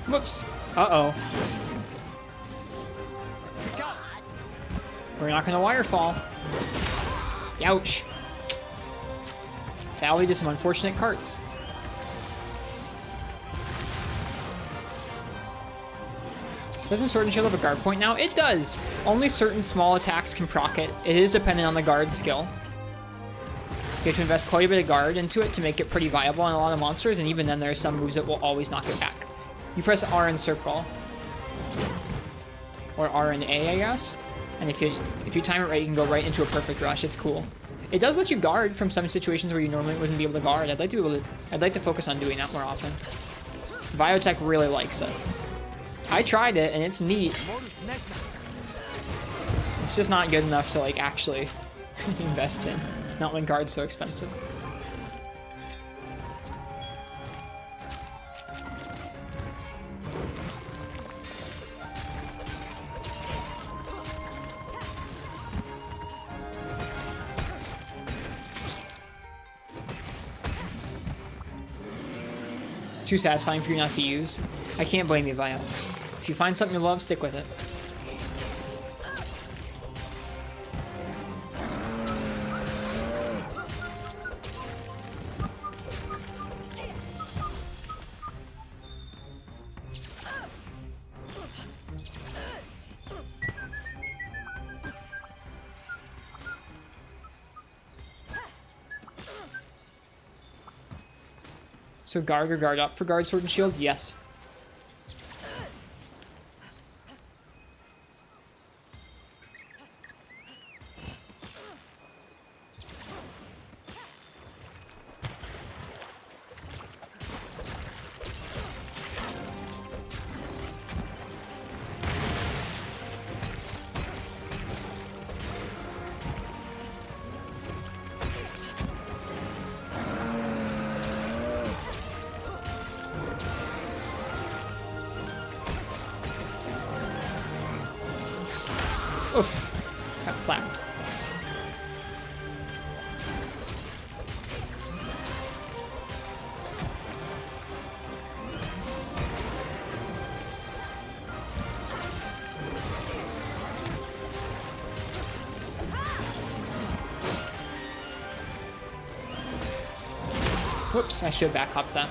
A: Whoops. Uh-oh. We're not gonna wirefall. Ouch. Valley to some unfortunate carts. Doesn't Sword and Shield have a guard point now? It does! Only certain small attacks can proc it. It is dependent on the guard skill. You have to invest quite a bit of guard into it to make it pretty viable on a lot of monsters, and even then there are some moves that will always knock it back. You press R and circle. Or R and A, I guess. And if you time it right, you can go right into a perfect rush. It's cool. It does let you guard from some situations where you normally wouldn't be able to guard. I'd like to focus on doing that more often. Biotech really likes it. I tried it and it's neat. It's just not good enough to like actually invest in. Not when guard's so expensive. Too satisfying for you not to use. I can't blame you, Vio. If you find something you love, stick with it. So guard or guard up for guard, sword, and shield? Yes. Oof. Got slapped. Whoops, I should back hop that.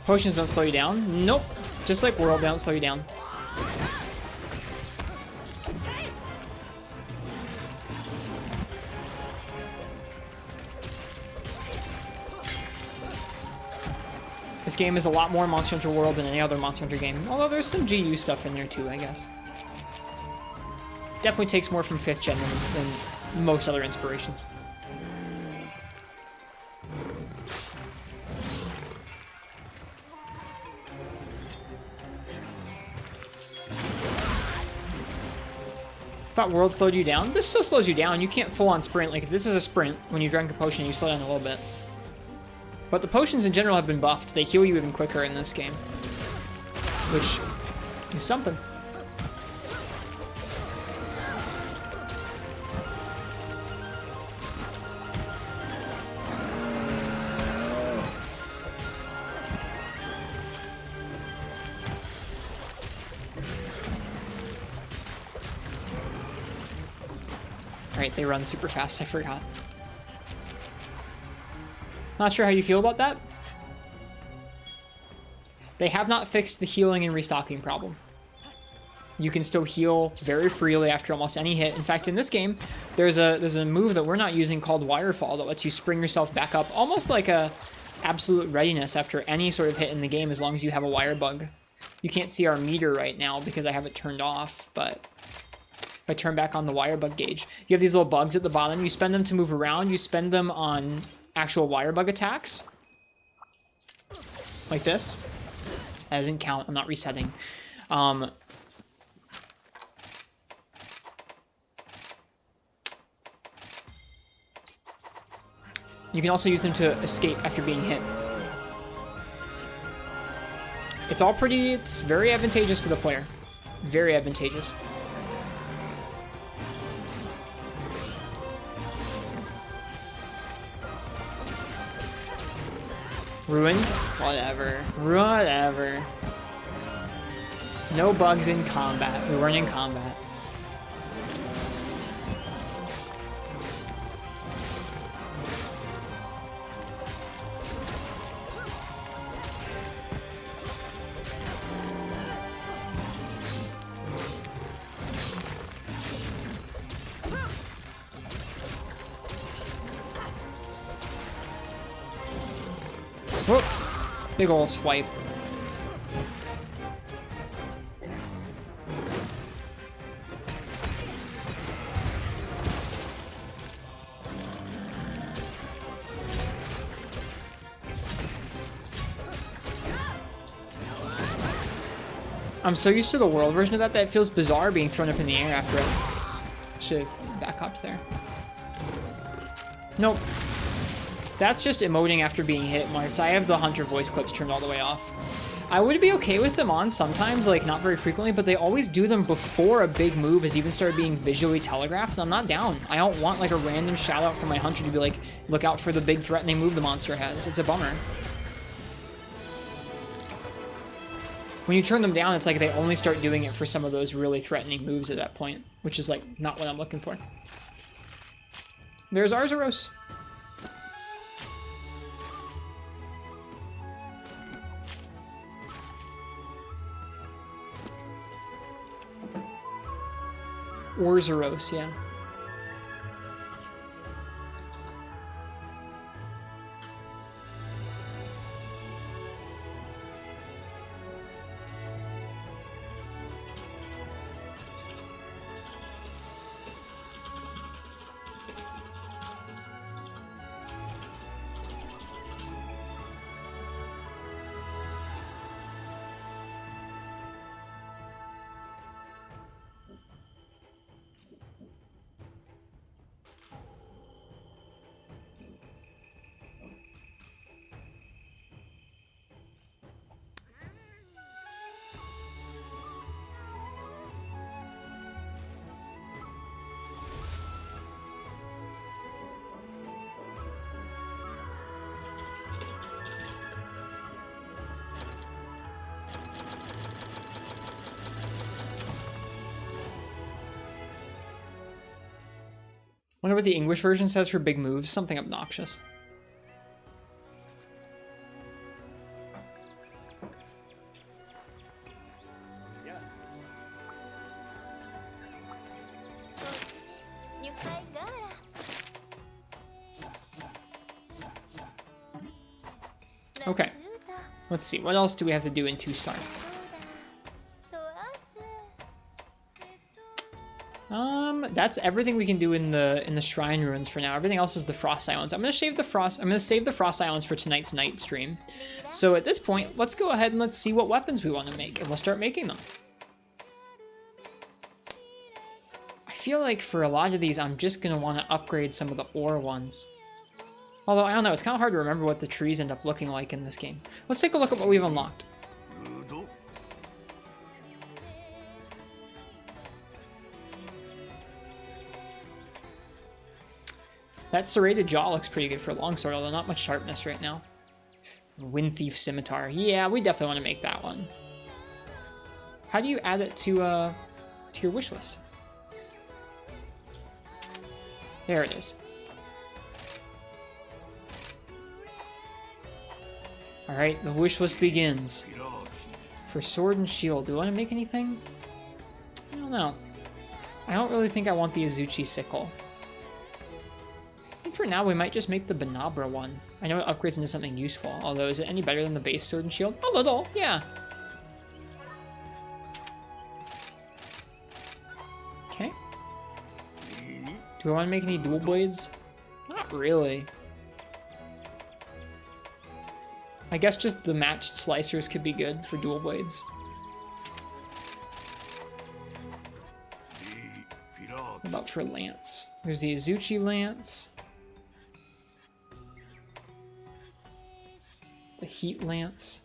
A: Potions don't slow you down? Nope. Just like World, they don't slow you down. This game is a lot more Monster Hunter World than any other Monster Hunter game, although there's some GU stuff in there too, I guess. Definitely takes more from 5th gen than most other inspirations. Thought World slowed you down? This still slows you down. You can't full on sprint. Like, if this is a sprint, when you drink a potion, you slow down a little bit. But the potions in general have been buffed. They heal you even quicker in this game. Which is something. Right, they run super fast, I forgot. Not sure how you feel about that. They have not fixed the healing and restocking problem. You can still heal very freely after almost any hit. In fact, in this game, there's a move that we're not using called Wirefall that lets you spring yourself back up, almost like a absolute readiness after any sort of hit in the game, as long as you have a Wirebug. You can't see our meter right now because I have it turned off, but if I turn back on the Wirebug gauge, you have these little bugs at the bottom. You spend them to move around. You spend them on actual Wirebug attacks. Like this. That doesn't count. I'm not resetting. You can also use them to escape after being hit. It's very advantageous to the player. Very advantageous. Ruined? Whatever. Whatever. No bugs in combat. We weren't in combat. Whoop. Big ol' swipe. I'm so used to the world version of that it feels bizarre being thrown up in the air after it. Should have back hopped there. Nope. That's just emoting after being hit, Marts. I have the Hunter voice clips turned all the way off. I would be okay with them on sometimes, like not very frequently, but they always do them before a big move has even started being visually telegraphed, and I'm not down. I don't want like a random shout out from my Hunter to be like, look out for the big threatening move the monster has. It's a bummer. When you turn them down, it's like they only start doing it for some of those really threatening moves at that point, which is like not what I'm looking for. There's Arzuros. Arzuros, yeah. Wonder what the English version says for big moves. Something obnoxious. Okay. Let's see, what else do we have to do in 2-star? That's everything we can do in the Shrine Ruins for now. Everything else is the Frost Islands. I'm gonna save the Frost Islands for tonight's night stream. So at this point, let's go ahead and let's see what weapons we want to make, and we'll start making them. I feel like for a lot of these, I'm just gonna want to upgrade some of the ore ones. Although I don't know, it's kind of hard to remember what the trees end up looking like in this game. Let's take a look at what we've unlocked. That serrated jaw looks pretty good for a longsword, although not much sharpness right now. Wind Thief Scimitar. Yeah, we definitely want to make that one. How do you add it to your wish list? There it is. Alright, the wish list begins. For sword and shield, do I want to make anything? I don't know. I don't really think I want the Izuchi sickle. I think for now we might just make the Banabra one. I know it upgrades into something useful, although is it any better than the base sword and shield? A little, yeah. Okay. Do I want to make any dual blades? Not really. I guess just the matched slicers could be good for dual blades. What about for lance? There's the Izuchi lance. The heat lance.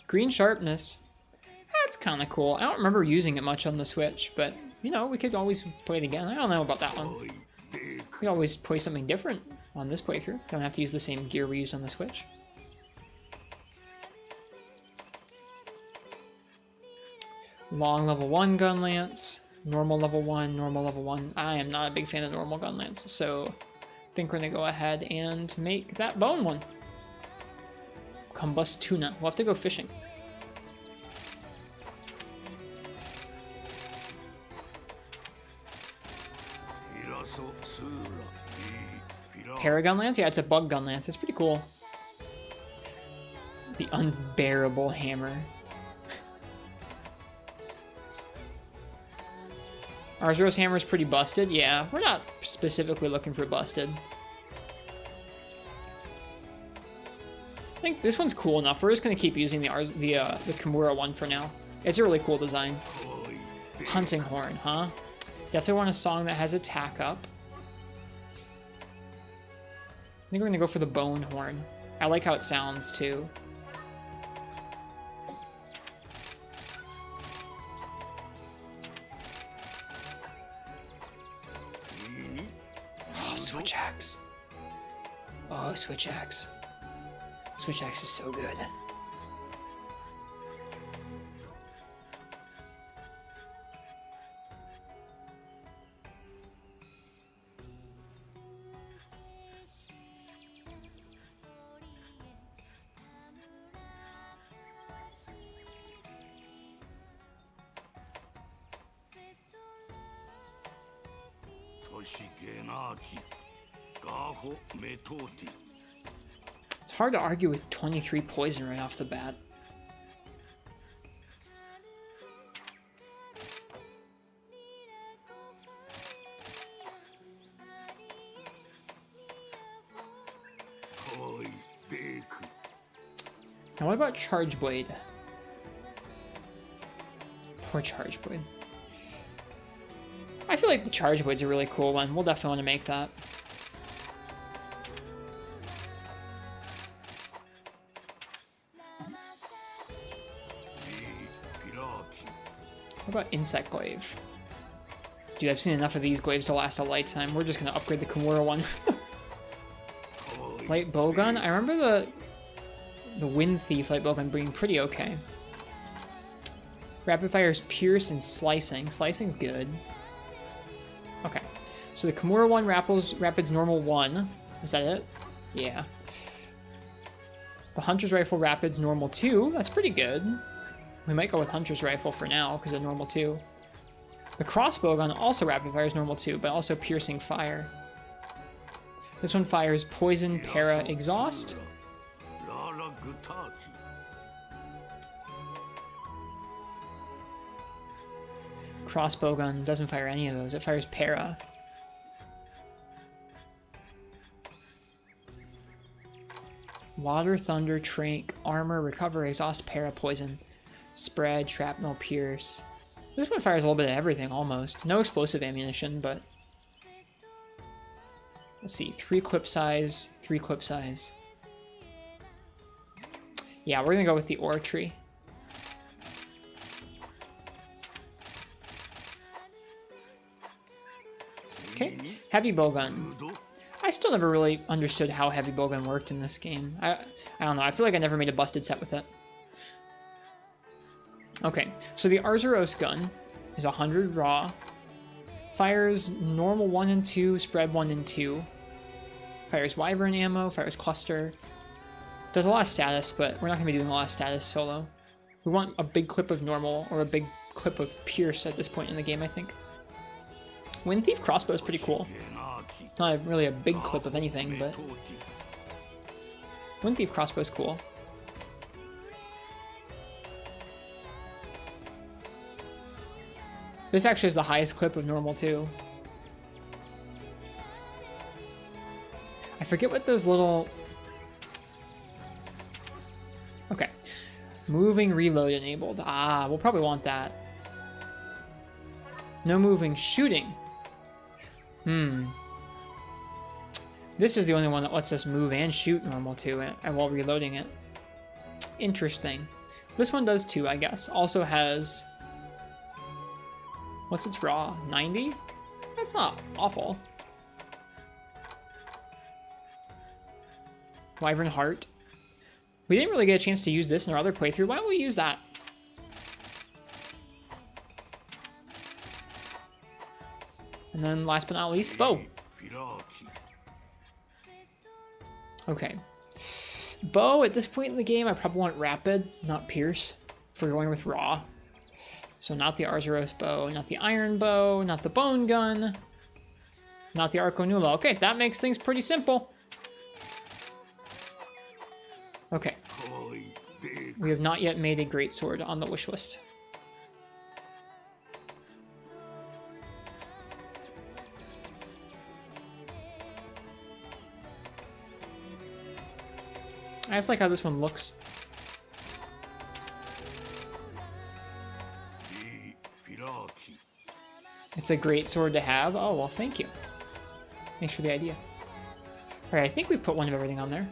A: Green sharpness. That's kind of cool. I don't remember using it much on the Switch, but you know, we could always play it again. I don't know about that one. We could always play something different on this playthrough. Don't have to use the same gear we used on the Switch. Long level 1 gun lance. Normal level 1, normal level 1. I am not a big fan of normal gun lance, so I think we're gonna go ahead and make that bone one. Combust tuna. We'll have to go fishing. Paragon lance? Yeah, it's a bug gun lance. It's pretty cool. The unbearable hammer. Arzuros hammer is pretty busted. Yeah, we're not specifically looking for busted. I think this one's cool enough. We're just gonna keep using the Kimura one for now. It's a really cool design. Hunting horn, huh? Definitely want a song that has attack up. I think we're gonna go for the bone horn. I like how it sounds too. Oh, switch axe. Oh, switch axe. Switch axe is so good. It's hard to argue with 23 poison right off the bat. Now what about Charge Blade? Poor Charge Blade. I feel like the Charge Blade's a really cool one. We'll definitely want to make that. What about Insect Glaive? Dude, I've seen enough of these glaives to last a lifetime. We're just gonna upgrade the Kimura one. Light Bowgun? I remember the Wind Thief Light Bowgun being pretty okay. Rapid Fire's Pierce and Slicing. Slicing's good. Okay. So the Kimura one rapids normal 1. Is that it? Yeah. The Hunter's Rifle rapids normal 2. That's pretty good. We might go with Hunter's Rifle for now, because of normal 2. The Crossbow gun also rapid fires normal 2, but also piercing fire. This one fires poison, para, exhaust. Crossbow gun doesn't fire any of those. It fires para. Water, thunder, trank, armor, recover, exhaust, para, poison, spread, shrapnel, pierce. This one fires a little bit of everything almost. No explosive ammunition, but let's see. 3 clip size, 3 clip size. Yeah, we're gonna go with the ore tree. Okay, heavy bowgun. I still never really understood how heavy bowgun worked in this game. I don't know. I feel like I never made a busted set with it. Okay, so the Arzuros gun is 100 raw. Fires normal 1 and 2, spread 1 and 2. Fires wyvern ammo, fires cluster. Does a lot of status, but we're not going to be doing a lot of status solo. We want a big clip of normal or a big clip of pierce at this point in the game, I think. Wind Thief crossbow is pretty cool. Not really a big clip of anything, but Wind Thief crossbow is cool. This actually is the highest clip of normal too. I forget what those little... Okay. Moving reload enabled. Ah, we'll probably want that. No moving shooting. This is the only one that lets us move and shoot normal too, and while reloading it. Interesting. This one does too, I guess. Also has... What's its raw? 90? That's not awful. Wyvern Heart. We didn't really get a chance to use this in our other playthrough. Why don't we use that? And then last but not least, bow. Okay. Bow, at this point in the game, I probably want rapid, not pierce, if we're going with raw. So not the Arzuros bow, not the iron bow, not the bone gun, not the Arco Nulo. Okay, that makes things pretty simple. Okay. We have not yet made a greatsword on the wish list. I just like how this one looks. It's a great sword to have. Oh, well, thank you. Thanks for the idea. Alright, I think we put one of everything on there.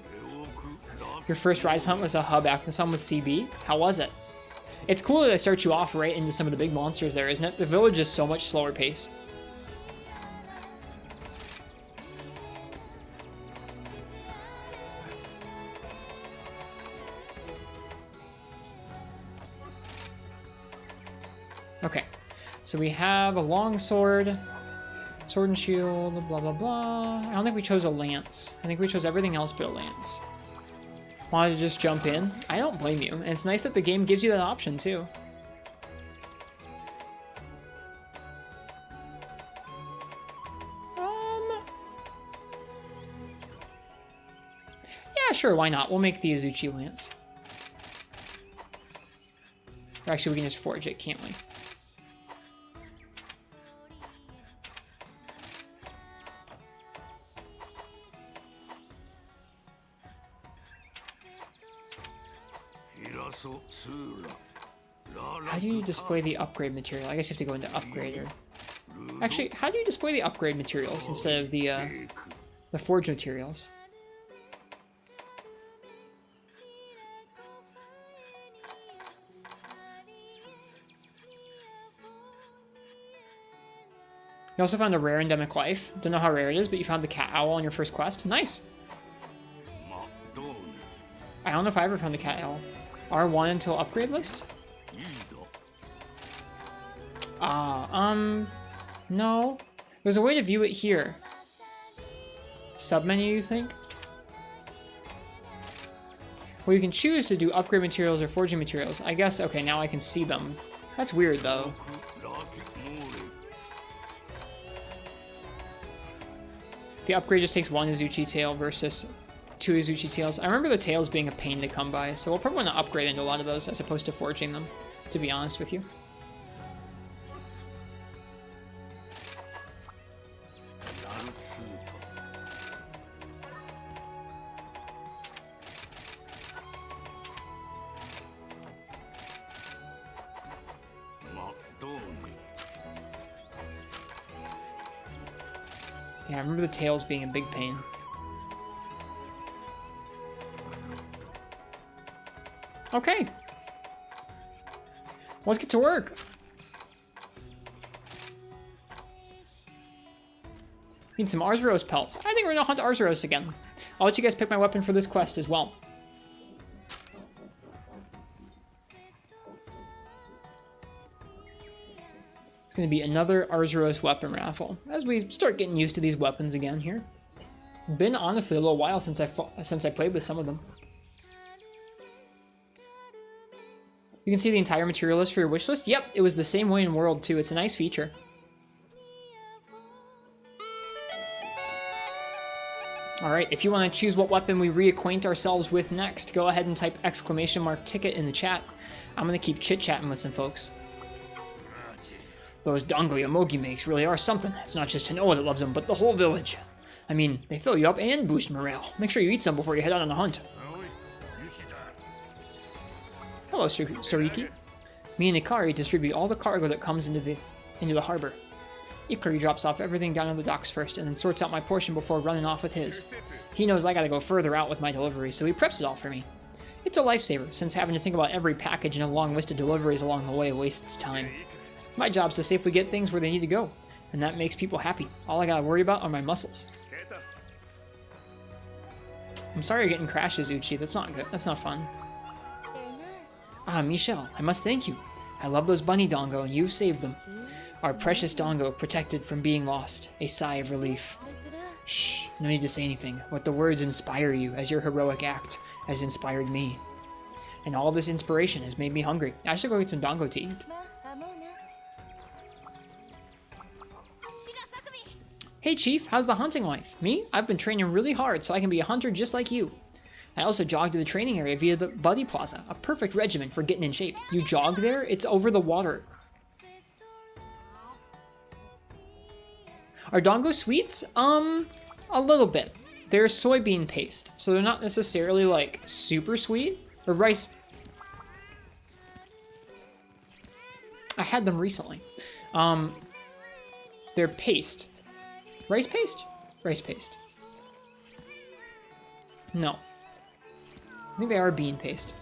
A: Your first Rise Hunt was a hub Acnosum with CB. How was it? It's cool that they start you off right into some of the big monsters there, isn't it? The village is so much slower pace. Okay, so we have a long sword, sword and shield, blah, blah, blah. I don't think we chose a lance. I think we chose everything else but a lance. Wanted to just jump in? I don't blame you. And it's nice that the game gives you that option too. Yeah, sure, why not? We'll make the Izuchi lance. Or actually, we can just forge it, can't we? How do you display the upgrade material? I guess you have to go into upgrader. Actually, how do you display the upgrade materials instead of the forge materials? You also found a rare endemic life. Don't know how rare it is, but you found the cat owl on your first quest. Nice. I don't know if I ever found the cat owl. R1 until upgrade list? No. There's a way to view it here. Submenu, you think? Well, you can choose to do upgrade materials or forging materials. I guess, okay, now I can see them. That's weird, though. The upgrade just takes 1 Izuchi tail versus 2 Izuchi tails. I remember the tails being a pain to come by, so we'll probably want to upgrade into a lot of those as opposed to forging them, to be honest with you. Yeah, I remember the tails being a big pain. Okay. Let's get to work. Need some Arzuros pelts. I think we're gonna hunt Arzuros again. I'll let you guys pick my weapon for this quest as well. It's going to be another Arzuros weapon raffle as we start getting used to these weapons again here. Been honestly a little while since I played with some of them. You can see the entire material list for your wish list. Yep, it was the same way in World 2. It's a nice feature. Alright, if you want to choose what weapon we reacquaint ourselves with next, go ahead and type !ticket in the chat. I'm going to keep chit-chatting with some folks. Those dango Yamogi makes really are something. It's not just Hanoa that loves them, but the whole village. I mean, they fill you up and boost morale. Make sure you eat some before you head out on a hunt. Hello, Soriki. Me and Ikari distribute all the cargo that comes into the harbor. Ikari drops off everything down on the docks first, and then sorts out my portion before running off with his. He knows I gotta go further out with my delivery, so he preps it all for me. It's a lifesaver, since having to think about every package and a long list of deliveries along the way wastes time. My job's to safely get things where they need to go, and that makes people happy. All I gotta worry about are my muscles. I'm sorry you're getting crashed, Izuchi. That's not good. That's not fun. Ah, Michelle, I must thank you. I love those bunny dango, and you've saved them. Our precious dango protected from being lost. A sigh of relief. Shh, no need to say anything. Let the words inspire you, as your heroic act has inspired me. And all this inspiration has made me hungry. I should go get some dango to eat. Hey Chief, how's the hunting life? Me? I've been training really hard so I can be a hunter just like you. I also jogged to the training area via the Buddy Plaza, a perfect regimen for getting in shape. You jog there? It's over the water. Are dango sweets? A little bit. They're soybean paste, so they're not necessarily like super sweet. Or rice. I had them recently. They're paste. Rice paste? Rice paste. No. I think they are bean paste.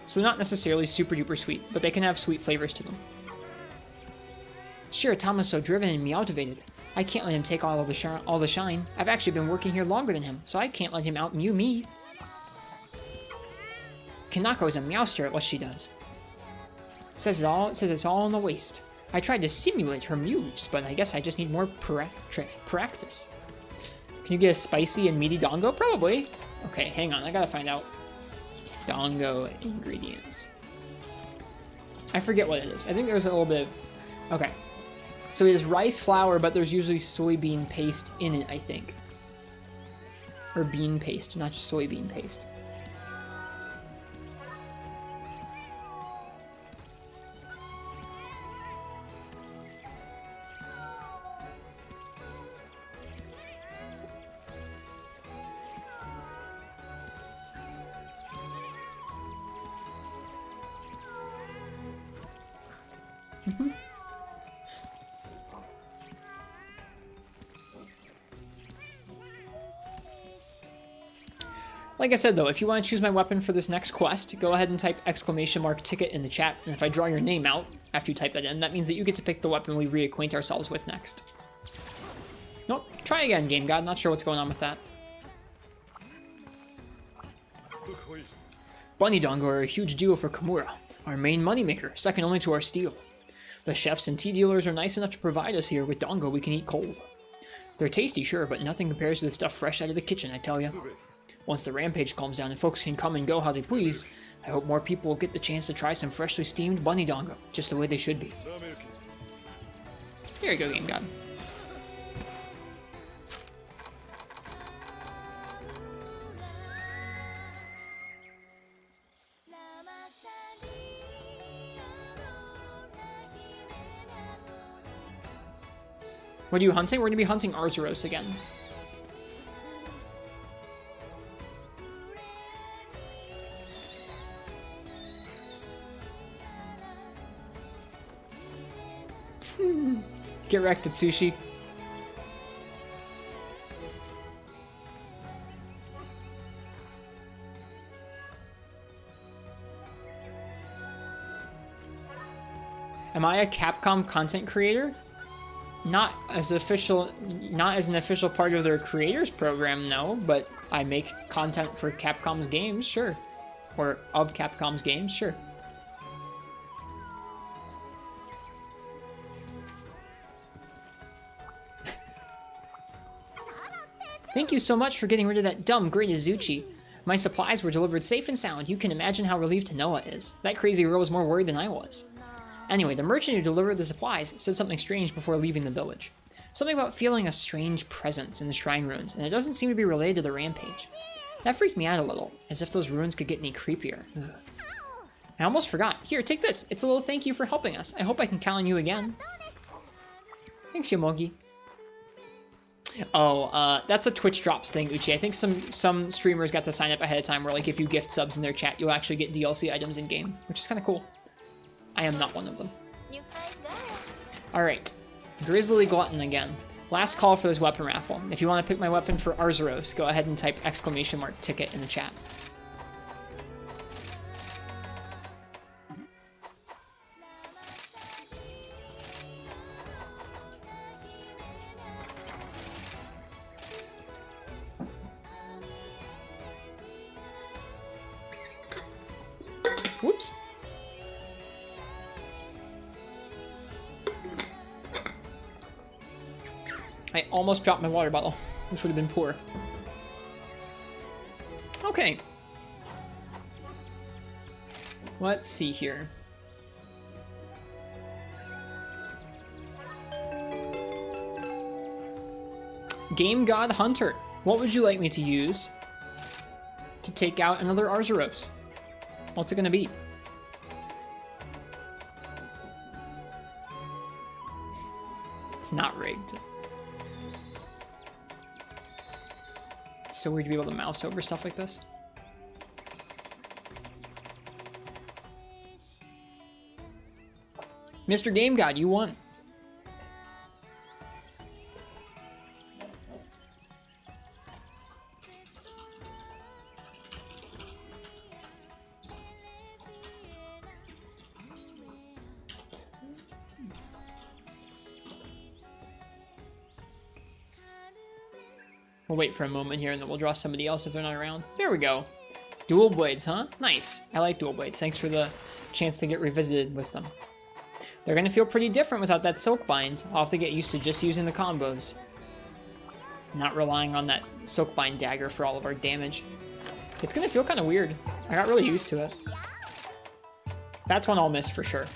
A: So not necessarily super duper sweet, but they can have sweet flavors to them. Shiratama's so driven and meowtivated. I can't let him take all the shine. I've actually been working here longer than him, so I can't let him out-mew me. Kanako's a meowster at what she does. Says it's all in the waist. I tried to simulate her moves, but I guess I just need more practice. Can you get a spicy and meaty dango? Probably. Okay, hang on. I gotta find out. Dango ingredients. I forget what it is. I think there's a little bit of... Okay. So it is rice flour, but there's usually soybean paste in it, I think. Or bean paste, not just soybean paste. Like I said though, if you want to choose my weapon for this next quest, go ahead and type !ticket in the chat, and if I draw your name out after you type that in, that means that you get to pick the weapon we reacquaint ourselves with next. Nope, try again, Game God, not sure what's going on with that. Bunny dango are a huge deal for Kamura, our main moneymaker, second only to our steel. The chefs and tea dealers are nice enough to provide us here with dango we can eat cold. They're tasty, sure, but nothing compares to the stuff fresh out of the kitchen, I tell ya. Once the rampage calms down and folks can come and go how they please, I hope more people will get the chance to try some freshly steamed bunny dango, just the way they should be. There you go, Game God. What are you hunting? We're gonna be hunting Arzuros again. Get wrecked at sushi. Am I a Capcom content creator? Not as an official part of their creators program, no, but I make content for Capcom's games, sure. Or of Capcom's games, sure. Thank you so much for getting rid of that dumb great Izuchi. My supplies were delivered safe and sound. You can imagine how relieved Noah is. That crazy girl was more worried than I was. Anyway, the merchant who delivered the supplies said something strange before leaving the village. Something about feeling a strange presence in the shrine ruins, and it doesn't seem to be related to the rampage. That freaked me out a little, as if those ruins could get any creepier. Ugh. I almost forgot. Here, take this. It's a little thank you for helping us. I hope I can count on you again. Thanks, Yomogi. Oh, that's a Twitch drops thing, Uchi. I think some streamers got to sign up ahead of time where, like, if you gift subs in their chat, you'll actually get DLC items in-game, which is kind of cool. I am not one of them. Alright. Grizzly Glutton again. Last call for this weapon raffle. If you want to pick my weapon for Arzuros, go ahead and type !ticket in the chat. Whoops. I almost dropped my water bottle, which would have been poor. Okay. Let's see here. Game God Hunter, what would you like me to use to take out another Arzuros? What's it gonna be? It's not rigged. It's so weird to be able to mouse over stuff like this. Mr. Game God, you won. We'll wait for a moment here and then we'll draw somebody else if they're not around. There we go. Dual blades, huh? Nice. I like dual blades. Thanks for the chance to get revisited with them. They're gonna feel pretty different without that silk bind. I'll have to get used to just using the combos. Not relying on that silk bind dagger for all of our damage. It's gonna feel kind of weird. I got really used to it. That's one I'll miss for sure.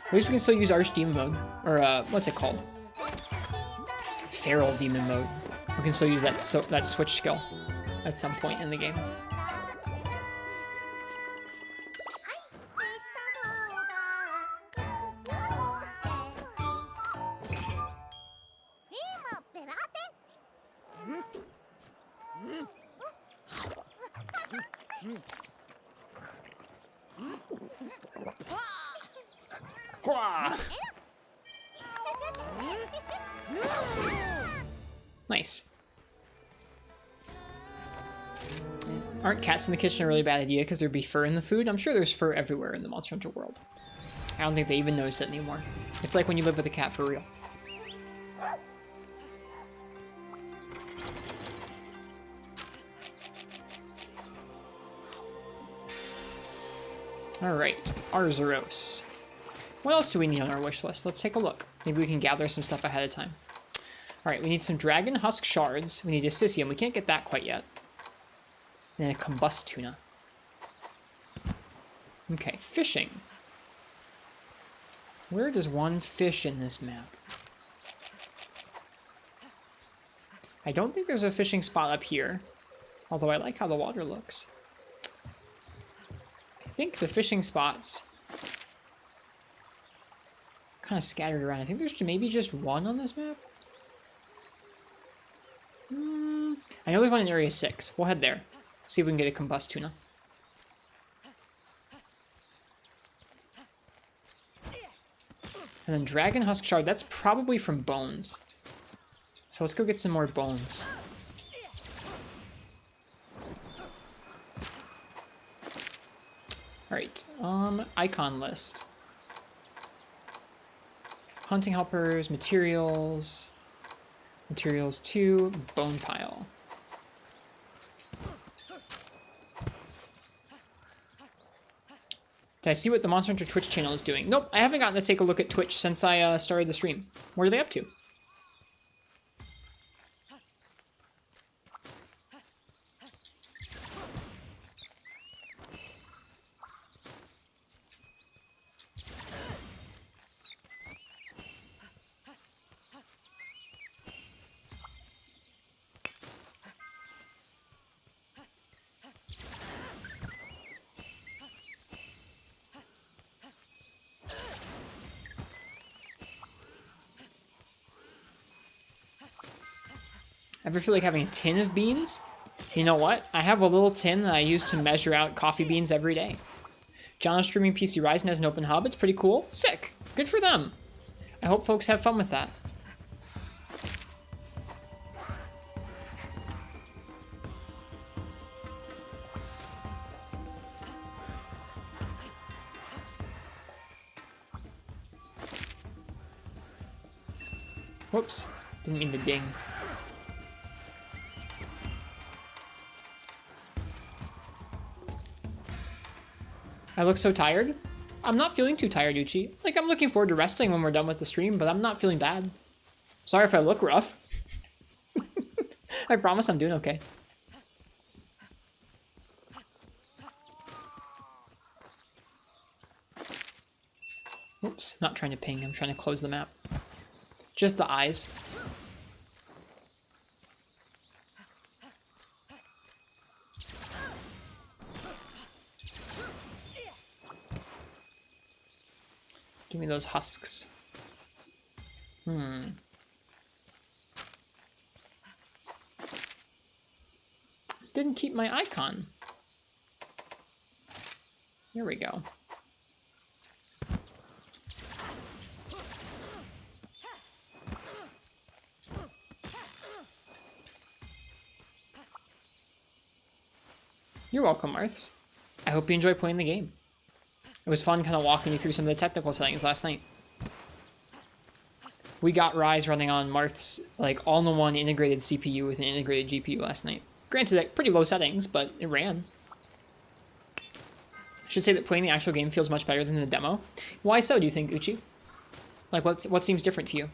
A: At least we can still use Archdemon mode. Or, what's it called? Feral Demon mode. We can still use that that switch skill at some point in the game. Nice. Aren't cats in the kitchen a really bad idea because there'd be fur in the food? I'm sure there's fur everywhere in the Monster Hunter world. I don't think they even notice it anymore. It's like when you live with a cat for real. Alright, Arzuros. What else do we need on our wish list? Let's take a look. Maybe we can gather some stuff ahead of time. Alright, we need some Dragon Husk Shards. We need Assisium. We can't get that quite yet. And a Combust Tuna. Okay, fishing. Where does one fish in this map? I don't think there's a fishing spot up here. Although I like how the water looks. I think the fishing spots kind of scattered around. I think there's maybe just one on this map. I know there's one in Area 6. We'll head there. See if we can get a combust tuna. And then Dragon Husk Shard, that's probably from bones. So let's go get some more bones. Alright, icon list. Hunting helpers, materials, materials 2, bone pile. Did I see what the Monster Hunter Twitch channel is doing? Nope, I haven't gotten to take a look at Twitch since I started the stream. What are they up to? Ever feel like having a tin of beans? You know what? I have a little tin that I use to measure out coffee beans every day. John is streaming PC Rising as an open hub. It's pretty cool. Sick. Good for them. I hope folks have fun with that. Whoops. Didn't mean to ding. I look so tired. I'm not feeling too tired, Uchi. Like, I'm looking forward to resting when we're done with the stream, but I'm not feeling bad. Sorry if I look rough. I promise I'm doing okay. Oops, not trying to ping. I'm trying to close the map. Just the eyes. Give me those husks. Didn't keep my icon. Here we go. You're welcome, Marths. I hope you enjoy playing the game. It was fun kind of walking you through some of the technical settings last night. We got Rise running on Marth's like all-in-one integrated CPU with an integrated GPU last night. Granted, at pretty low settings, but it ran. I should say that playing the actual game feels much better than the demo. Why so, do you think, Uchi? Like, what seems different to you?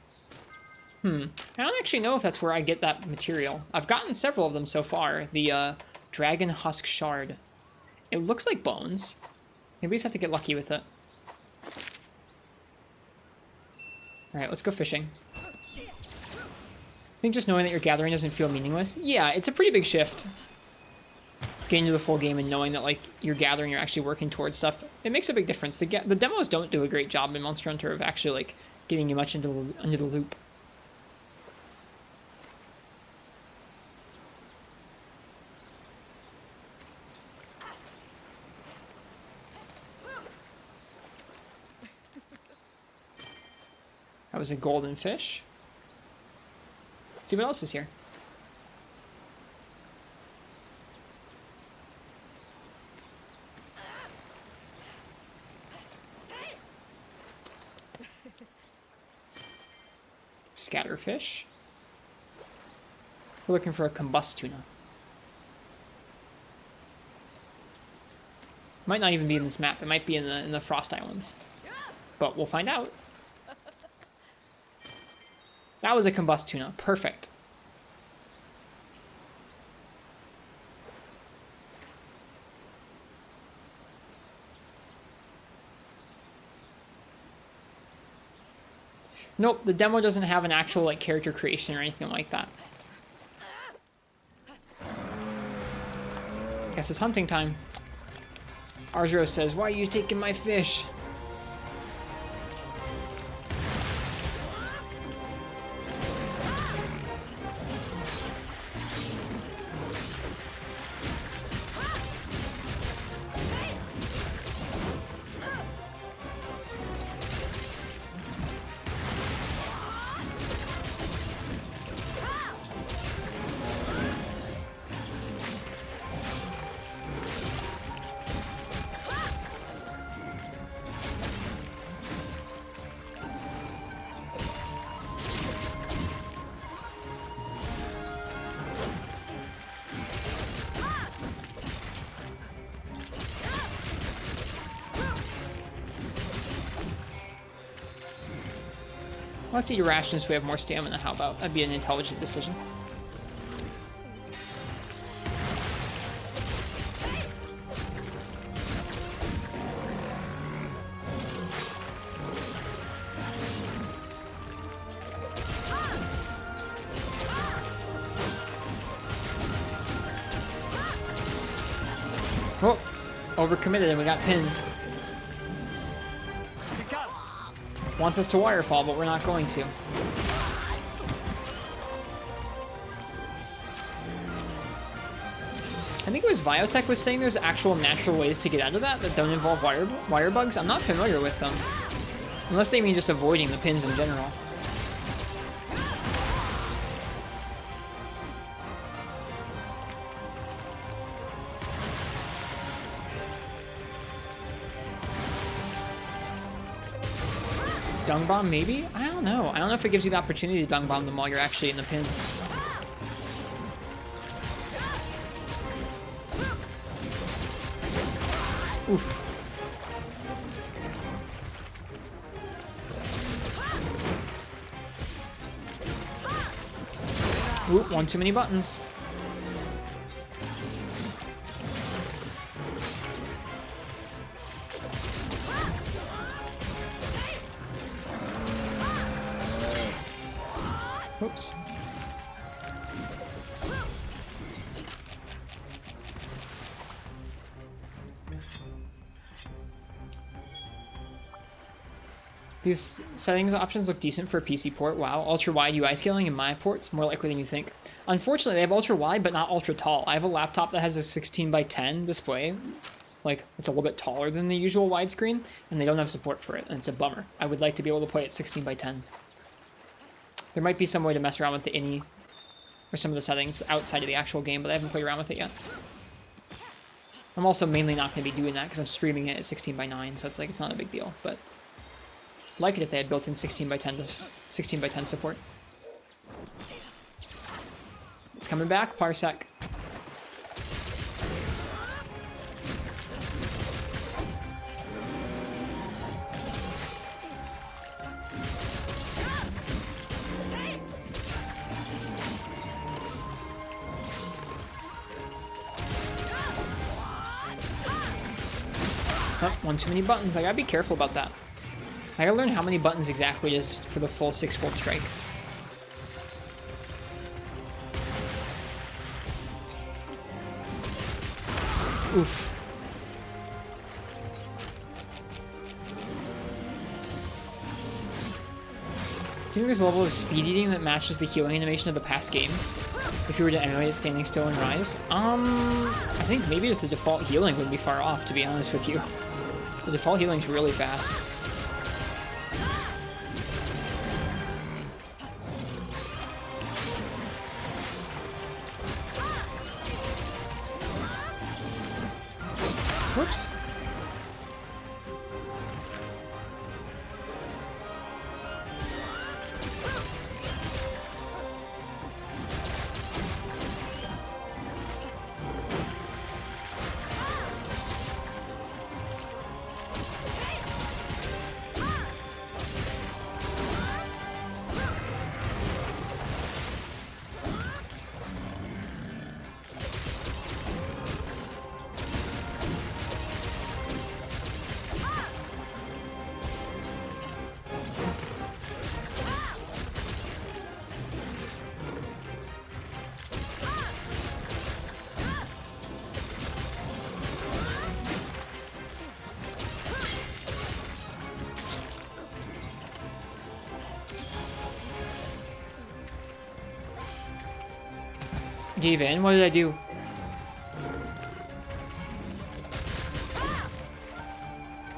A: I don't actually know if that's where I get that material. I've gotten several of them so far. The Dragon Husk Shard. It looks like bones. Maybe we just have to get lucky with it. Alright, let's go fishing. I think just knowing that you're gathering doesn't feel meaningless. Yeah, it's a pretty big shift. Getting to the full game and knowing that like you're gathering, you're actually working towards stuff. It makes a big difference. The demos don't do a great job in Monster Hunter of actually like getting you much into the loop. That was a golden fish. Let's see what else is here. Scatterfish. We're looking for a combust tuna. Might not even be in this map. It might be in the Frost Islands. But we'll find out. That was a combust tuna. Perfect. Nope, the demo doesn't have an actual like character creation or anything like that. Guess it's hunting time. Arzuros says, "Why are you taking my fish?" Let's eat rations so we have more stamina. How about? That'd be an intelligent decision. Oh, overcommitted and we got pinned. Wants us to wirefall, but we're not going to. I think it was Viotech was saying there's actual natural ways to get out of that don't involve wirebugs. I'm not familiar with them. Unless they mean just avoiding the pins in general. Dung bomb, maybe? I don't know. I don't know if it gives you the opportunity to dung bomb them while you're actually in the pin. Oof. Ooh, one too many buttons. Oops. These settings options look decent for a PC port. Wow, ultra-wide UI scaling in my port's more likely than you think. Unfortunately, they have ultra-wide, but not ultra-tall. I have a laptop that has a 16:10 display. Like, it's a little bit taller than the usual widescreen, and they don't have support for it, and it's a bummer. I would like to be able to play at 16:10. There might be some way to mess around with the INI or some of the settings outside of the actual game, but I haven't played around with it yet. I'm also mainly not going to be doing that because I'm streaming it at 16:9, so it's like it's not a big deal. But I'd like it if they had built-in 16:10 support. It's coming back, Parsec. Oh, one too many buttons. I gotta be careful about that. I gotta learn how many buttons exactly it is for the full 6-fold strike. Oof. Do you think there's a level of speed eating that matches the healing animation of the past games? If you were to emulate it standing still and rise? I think maybe just the default healing wouldn't be far off, to be honest with you. The default healing's really fast. Whoops. Gave in? What did I do?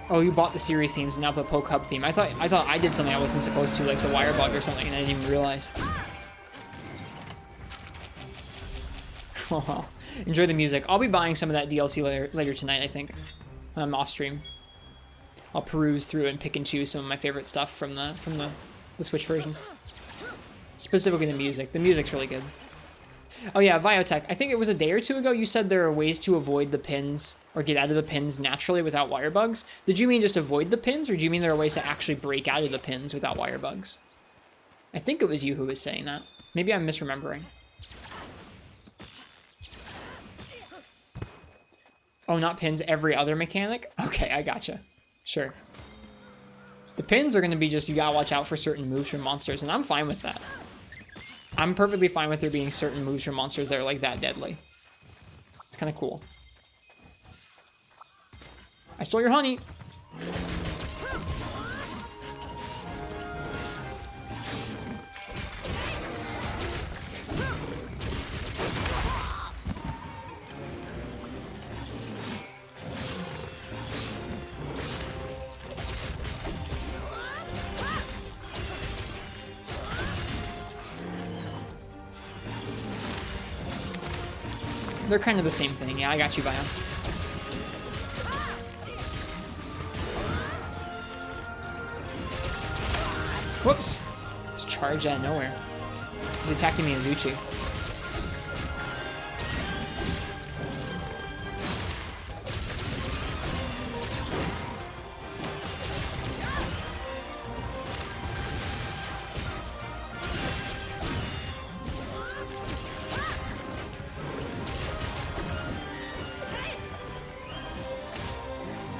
A: Oh, you bought the series themes and now the Poke Hub theme. I thought I did something I wasn't supposed to, like the Wirebug or something, and I didn't even realize. Enjoy the music. I'll be buying some of that DLC later tonight, I think. Off stream. I'll peruse through and pick and choose some of my favorite stuff from the Switch version. Specifically the music. The music's really good. Oh yeah, Biotech. I think it was a day or two ago you said there are ways to avoid the pins or get out of the pins naturally without Wirebugs. Did you mean just avoid the pins, or do you mean there are ways to actually break out of the pins without Wirebugs? I think it was you who was saying that. Maybe I'm misremembering. Oh, not pins, every other mechanic? Okay, I gotcha. Sure. The pins are going to be just, you gotta watch out for certain moves from monsters, and I'm fine with that. I'm perfectly fine with there being certain moves from monsters that are like that deadly. It's kind of cool. I stole your honey! They're kind of the same thing. Yeah, I got you, Bio. Whoops. Just charged out of nowhere. He's attacking me, Izuchi.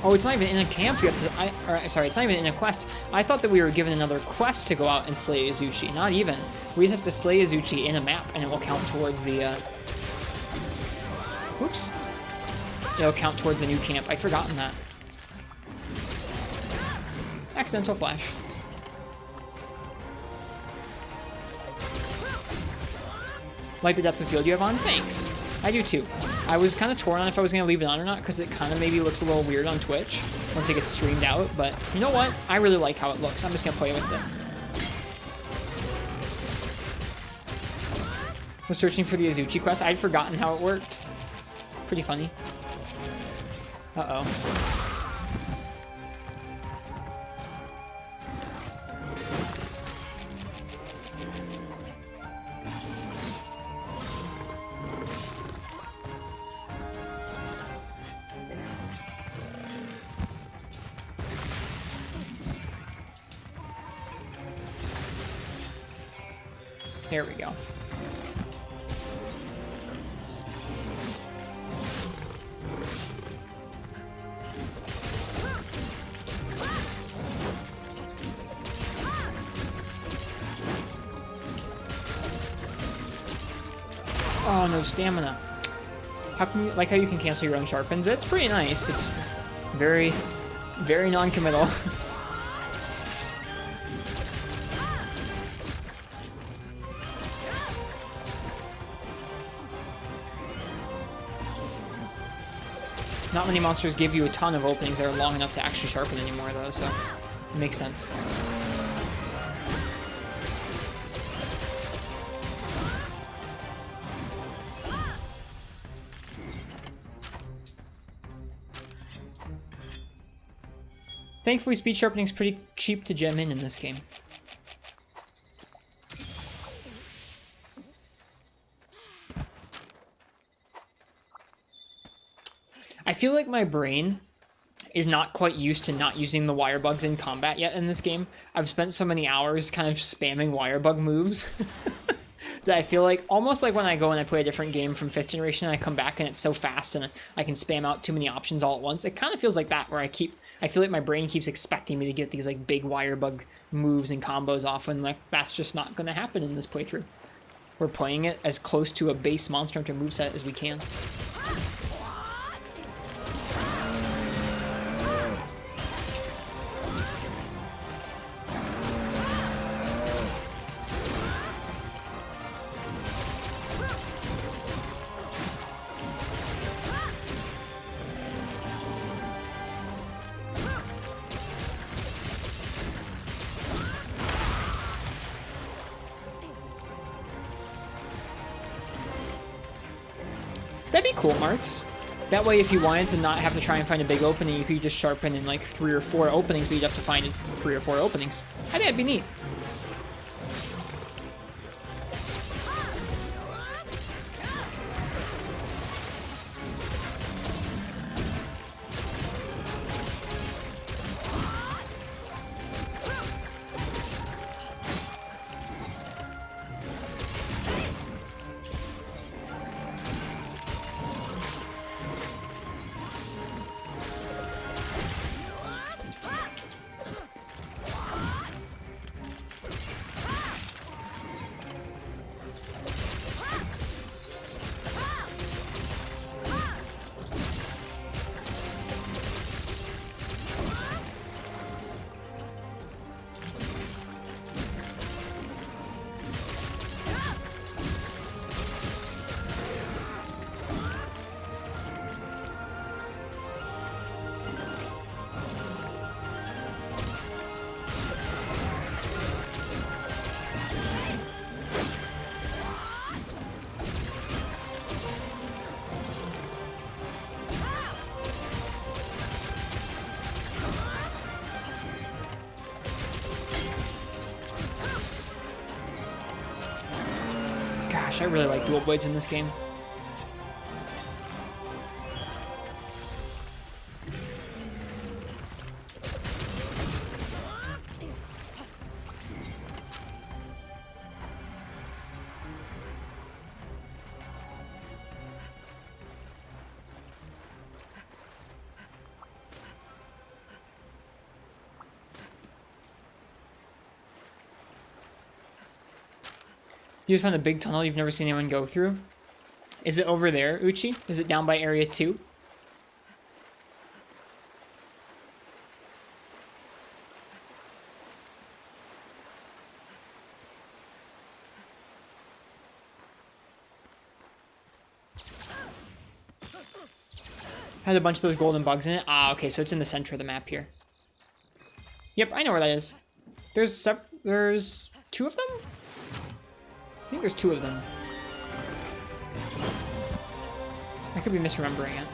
A: Oh, it's not even in a camp. You have to. Sorry, it's not even in a quest. I thought that we were given another quest to go out and slay Izuchi. Not even. We just have to slay Izuchi in a map, and it will count towards the. Whoops. It'll count towards the new camp. I'd forgotten that. Accidental flash. Like the depth of field you have on? Thanks. I do too. I was kind of torn on if I was going to leave it on or not, because it kind of maybe looks a little weird on Twitch once it gets streamed out, but you know what? I really like how it looks. I'm just going to play with it. I was searching for the Izuchi quest. I'd forgotten how it worked. Pretty funny. Uh-oh. There we go. Oh, no stamina. How can you, like how you can cancel your own sharpens? It's pretty nice. It's very, very non-committal. Not many monsters give you a ton of openings that are long enough to actually sharpen anymore, though, so it makes sense. Thankfully, speed sharpening is pretty cheap to gem in this game. I feel like my brain is not quite used to not using the Wirebugs in combat yet in this game. I've spent so many hours kind of spamming Wirebug moves that I feel like, almost like when I go and I play a different game from 5th generation and I come back and it's so fast and I can spam out too many options all at once. It kind of feels like that, where I feel like my brain keeps expecting me to get these like big Wirebug moves and combos off, and like that's just not going to happen in this playthrough. We're playing it as close to a base Monster Hunter moveset as we can. That'd be cool, Marts. That way, if you wanted to not have to try and find a big opening, if you just sharpen in like 3 or 4 openings, but you'd have to find 3 or 4 openings. I think that'd be neat. Gosh, I really like dual blades in this game. You just found a big tunnel you've never seen anyone go through? Is it over there, Uchi? Is it down by area 2? Has a bunch of those golden bugs in it. Ah, okay, so it's in the center of the map here. Yep, I know where that is. There's 2 of them? I think there's 2 of them. I could be misremembering it.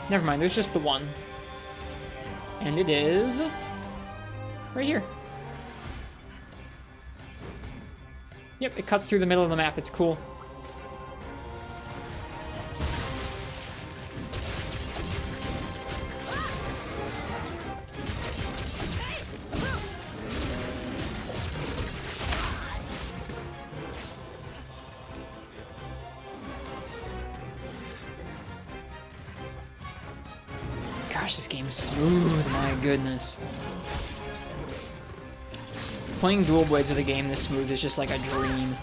A: Never mind, there's just the one. And it is right here. Yep, it cuts through the middle of the map. It's cool. Gosh, this game's smooth, my goodness. Playing dual blades with a game this smooth is just like a dream.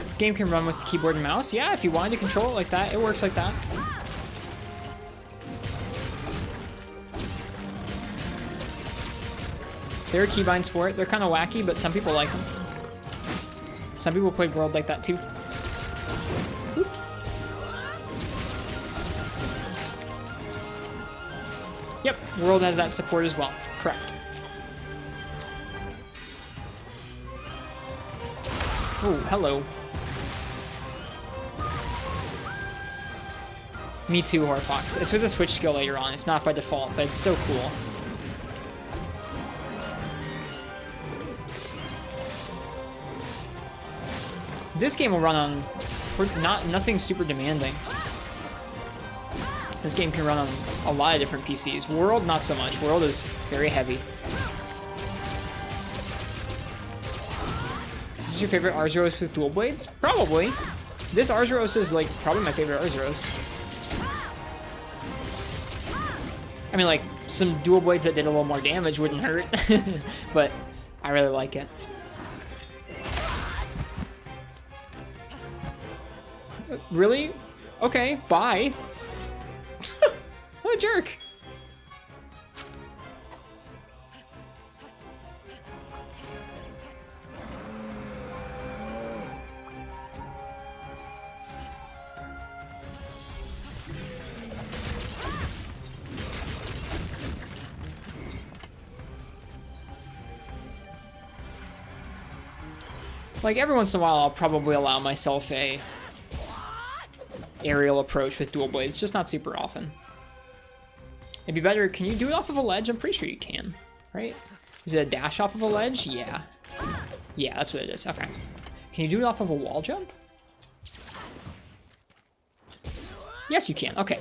A: This game can run with keyboard and mouse. Yeah, if you wanted to control it like that, it works like that. There are keybinds for it. They're kind of wacky, but some people like them. Some people play World like that too. Oop. Yep, World has that support as well. Correct. Oh, hello. Me too, Horfox. It's with a switch skill later on. It's not by default, but it's so cool. This game will run on nothing super demanding. This game can run on a lot of different PCs. World, not so much. World is very heavy. Is this your favorite Arzuros with dual blades? Probably. This Arzuros is like probably my favorite Arzuros. I mean, like some dual blades that did a little more damage wouldn't hurt, but I really like it. Really? Okay, bye. a jerk! Like, every once in a while, I'll probably allow myself a aerial approach with dual blades, just not super often. It'd be better, can you do it off of a ledge? I'm pretty sure you can, right? Is it a dash off of a ledge? Yeah. Yeah, that's what it is, okay. Can you do it off of a wall jump? Yes, you can, okay.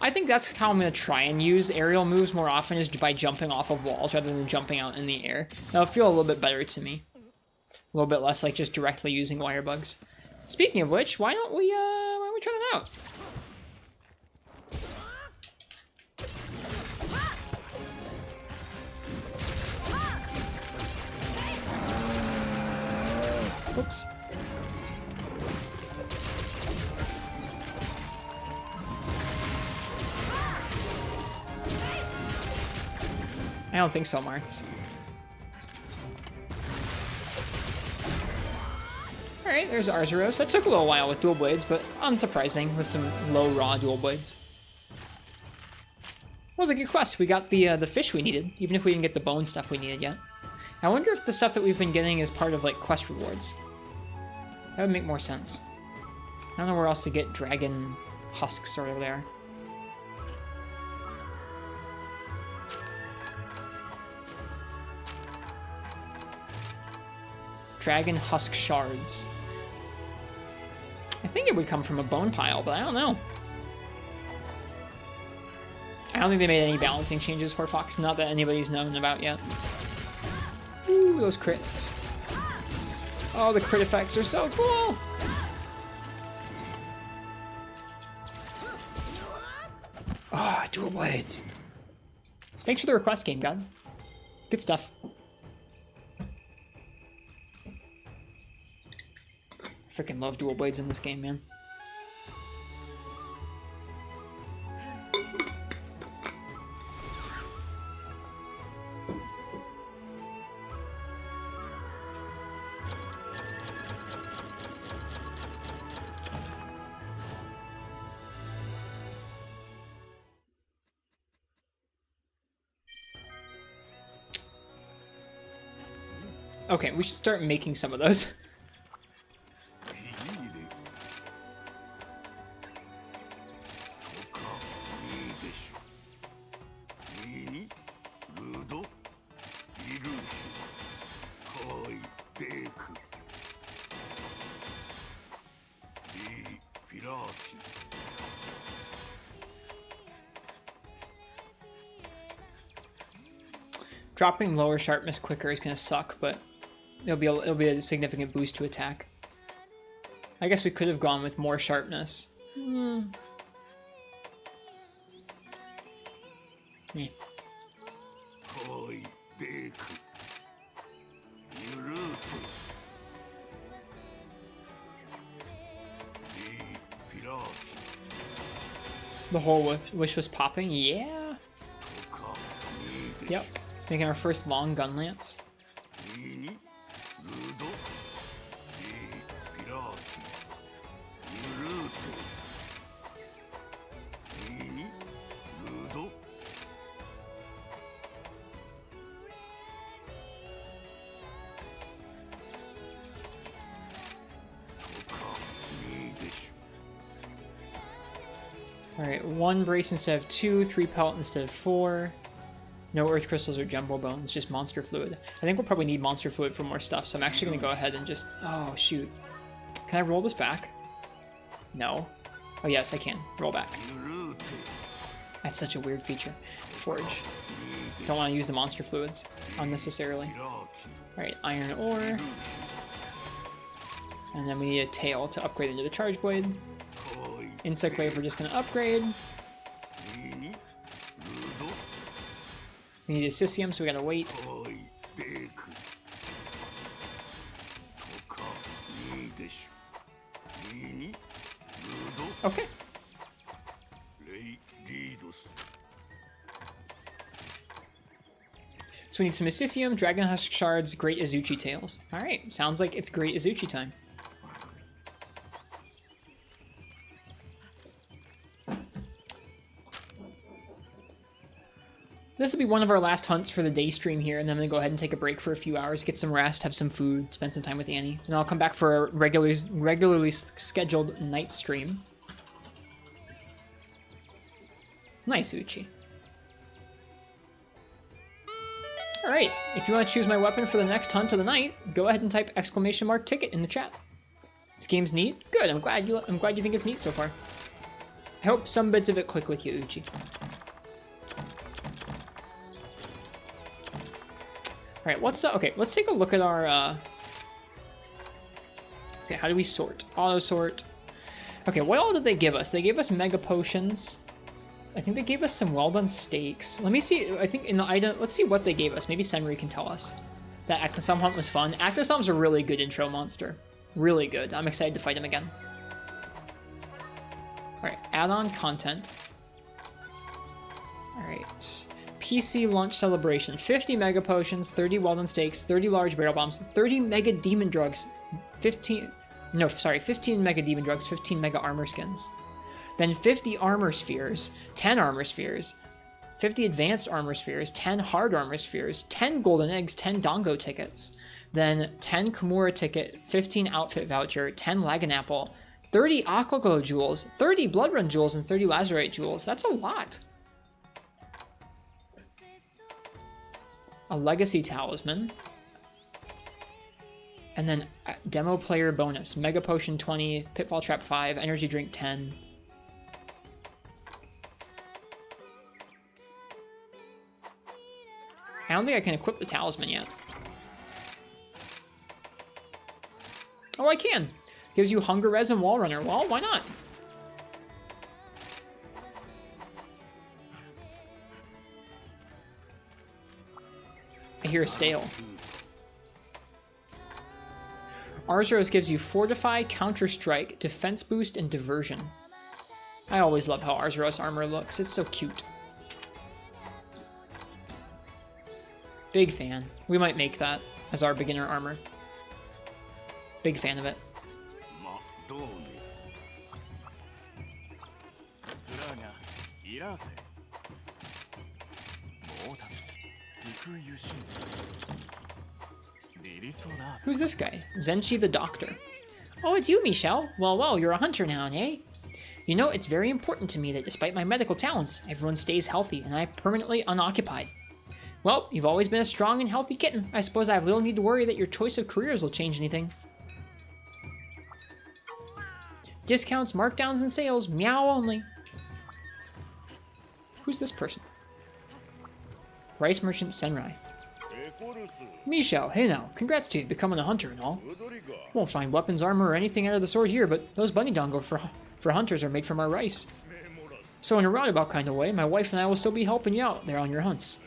A: I think that's how I'm gonna try and use aerial moves more often, is by jumping off of walls rather than jumping out in the air. That'll feel a little bit better to me. A little bit less like just directly using Wirebugs. Speaking of which, why don't we try that out? Oops. I don't think so, Martz. Alright, there's Arzuros. That took a little while with dual blades, but unsurprising with some low raw dual blades. It was a good quest. We got the fish we needed, even if we didn't get the bone stuff we needed yet. I wonder if the stuff that we've been getting is part of, like, quest rewards. That would make more sense. I don't know where else to get dragon husks sort of there. Dragon husk shards. I think it would come from a bone pile, but I don't know. I don't think they made any balancing changes for Fox, not that anybody's known about yet. Ooh, those crits. Oh, the crit effects are so cool! Ah, oh, dual blades. Thanks for the request, Game God. Good stuff. Freaking love dual blades in this game, man. Okay, we should start making some of those. Dropping lower sharpness quicker is gonna suck, but it'll be a significant boost to attack. I guess we could have gone with more sharpness. Yeah. The whole wish was popping? Yeah. Yep. Making our first long gun lance. Alright, 1 brace instead of 2, 3 pelt instead of 4. No earth crystals or jumbo bones, just monster fluid. I think we'll probably need monster fluid for more stuff, so I'm actually going to go ahead and just... Oh, shoot. Can I roll this back? No. Oh, yes, I can. Roll back. That's such a weird feature. Forge. Don't want to use the monster fluids unnecessarily. Alright, iron ore. And then we need a tail to upgrade into the charge blade. Insect Glaive we're just going to upgrade. We need a Sisium, so we gotta wait. Okay. So we need some Assisium, Dragon Husk Shards, Great Izuchi Tails. Alright, sounds like it's Great Izuchi time. This will be one of our last hunts for the day stream here, and then I'm going to go ahead and take a break for a few hours, get some rest, have some food, spend some time with Annie. And I'll come back for a regularly scheduled night stream. Nice, Uchi. Alright, if you want to choose my weapon for the next hunt of the night, go ahead and type !ticket in the chat. This game's neat? Good, I'm glad you think it's neat so far. I hope some bits of it click with you, Uchi. Alright, let's take a look at our, okay, how do we sort? Auto sort. Okay, what all did they give us? They gave us Mega Potions. I think they gave us some well-done steaks. Let me see, I think in the item, let's see what they gave us. Maybe Senri can tell us. That Actisom hunt was fun. Actisom's a really good intro monster. Really good. I'm excited to fight him again. Alright, add-on content. Alright. PC launch celebration. 50 Mega Potions, 30 well-done steaks, 30 large barrel bombs, 30 Mega Demon Drugs, 15 Mega Demon Drugs, 15 Mega Armor Skins. Then 50 Armor Spheres, 10 Armor Spheres, 50 Advanced Armor Spheres, 10 Hard Armor Spheres, 10 Golden Eggs, 10 Dongo Tickets, then 10 Kimura Ticket, 15 Outfit Voucher, 10 Lagan Apple, 30 Aquaglow Jewels, 30 Blood Run Jewels, and 30 Lazurite Jewels. That's a lot. A Legacy Talisman. And then Demo Player Bonus. Mega Potion 20, Pitfall Trap 5, Energy Drink 10. I don't think I can equip the talisman yet. Oh, I can. Gives you Hunger Res and Wall Runner. Well, why not? I hear a sale. Arzuros gives you Fortify, Counter Strike, Defense Boost, and Diversion. I always love how Arzuros armor looks. It's so cute. Big fan. We might make that as our beginner armor. Big fan of it. Who's this guy? Zenshi the Doctor. Oh, it's you, Michelle. Well, you're a hunter now, eh? You know, it's very important to me that despite my medical talents, everyone stays healthy and I'm permanently unoccupied. Well, you've always been a strong and healthy kitten. I suppose I have little need to worry that your choice of careers will change anything. Discounts, markdowns, and sales. Meow only. Who's this person? Rice Merchant Senrai. Michelle, hey now. Congrats to you becoming a hunter and all. Won't find weapons, armor, or anything out of the sword here, but those bunny dongo for hunters are made from our rice. So in a roundabout kind of way, my wife and I will still be helping you out there on your hunts.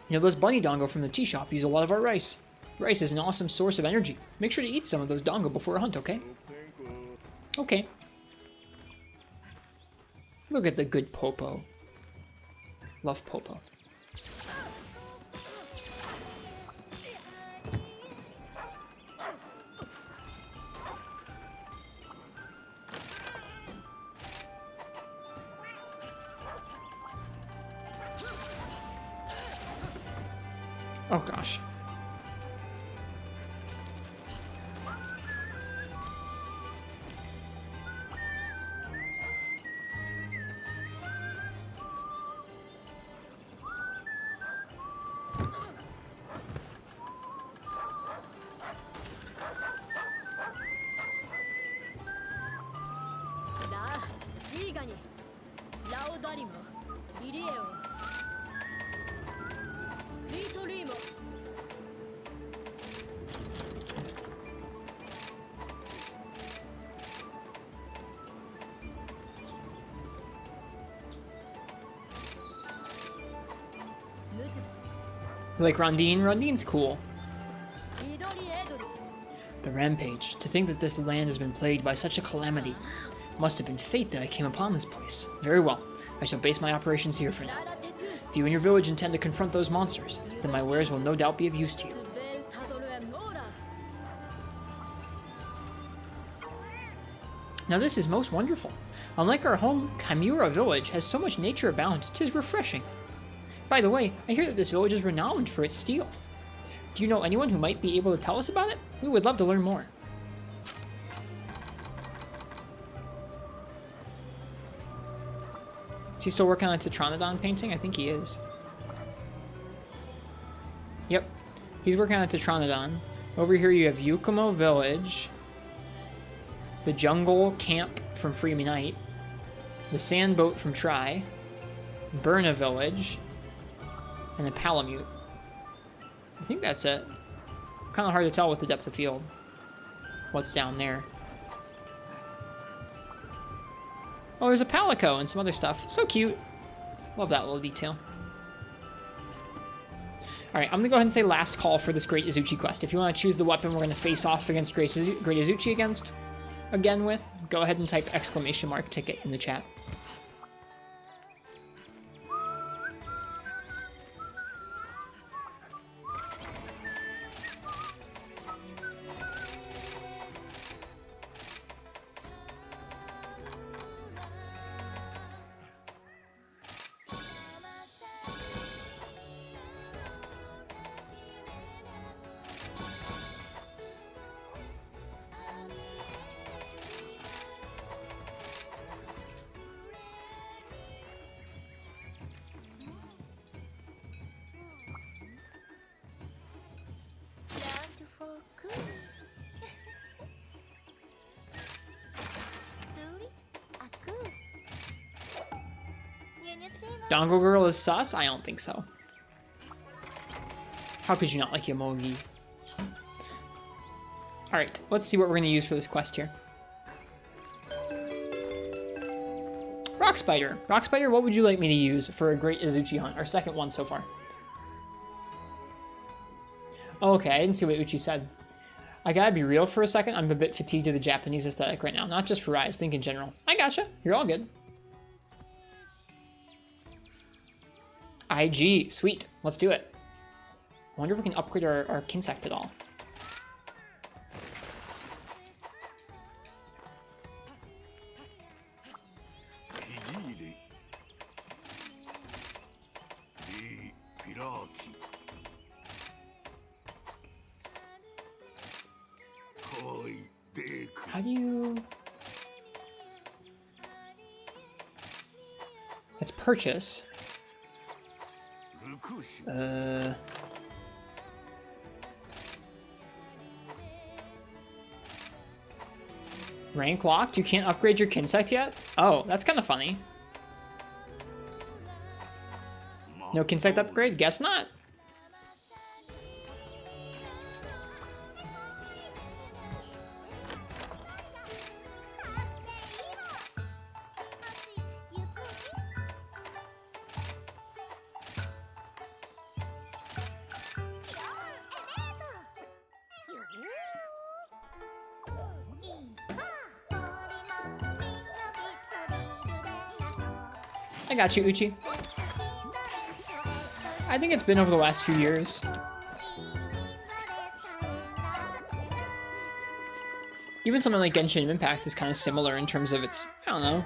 A: You know, those bunny dongo from the tea shop use a lot of our rice. Rice is an awesome source of energy. Make sure to eat some of those dongo before a hunt, okay? Okay. Look at the good Popo. Love Popo. Oh gosh. Like Rondine? Rondine's cool. The Rampage. To think that this land has been plagued by such a calamity. Must have been fate that I came upon this place. Very well. I shall base my operations here for now.
B: If you and your village intend to confront those monsters, then my wares will no doubt be of use to you. Now this is most wonderful. Unlike our home, Chimera Village has so much nature abound, 'tis refreshing. By the way, I hear that this village is renowned for its steel. Do you know anyone who might be able to tell us about it? We would love to learn more. Is he still working on a Tetranodon painting? I think he is. Yep, he's working on a Tetranodon. Over here you have Yukumo Village, the Jungle Camp from Freemi Knight, the Sand Boat from Tri, Burna Village, and a Palamute. I think that's it. Kind of hard to tell with the depth of field what's down there. Oh, there's a Palico and some other stuff. So cute. Love that little detail. Alright, I'm going to go ahead and say last call for this Great Izuchi quest. If you want to choose the weapon we're going to face off against Great Izuchi again with, go ahead and type !ticket in the chat. Dongle Girl is sus? I don't think so. How could you not like Yomogi? Alright, let's see what we're going to use for this quest here. Rock Spider. Rock Spider, what would you like me to use for a Great Izuchi hunt? Our second one so far. Oh, okay, I didn't see what Uchi said. I gotta be real for a second. I'm a bit fatigued of the Japanese aesthetic right now. Not just for Rise, think in general. I gotcha. You're all good. IG, sweet. Let's do it. I wonder if we can upgrade our Kinsect at all. How do you... Let's purchase. Rank locked? You can't upgrade your Kinsect yet? Oh, that's kind of funny. No Kinsect upgrade? Guess not. I got you, Uchi. I think it's been over the last few years. Even something like Genshin Impact is kind of similar in terms of its, I don't know,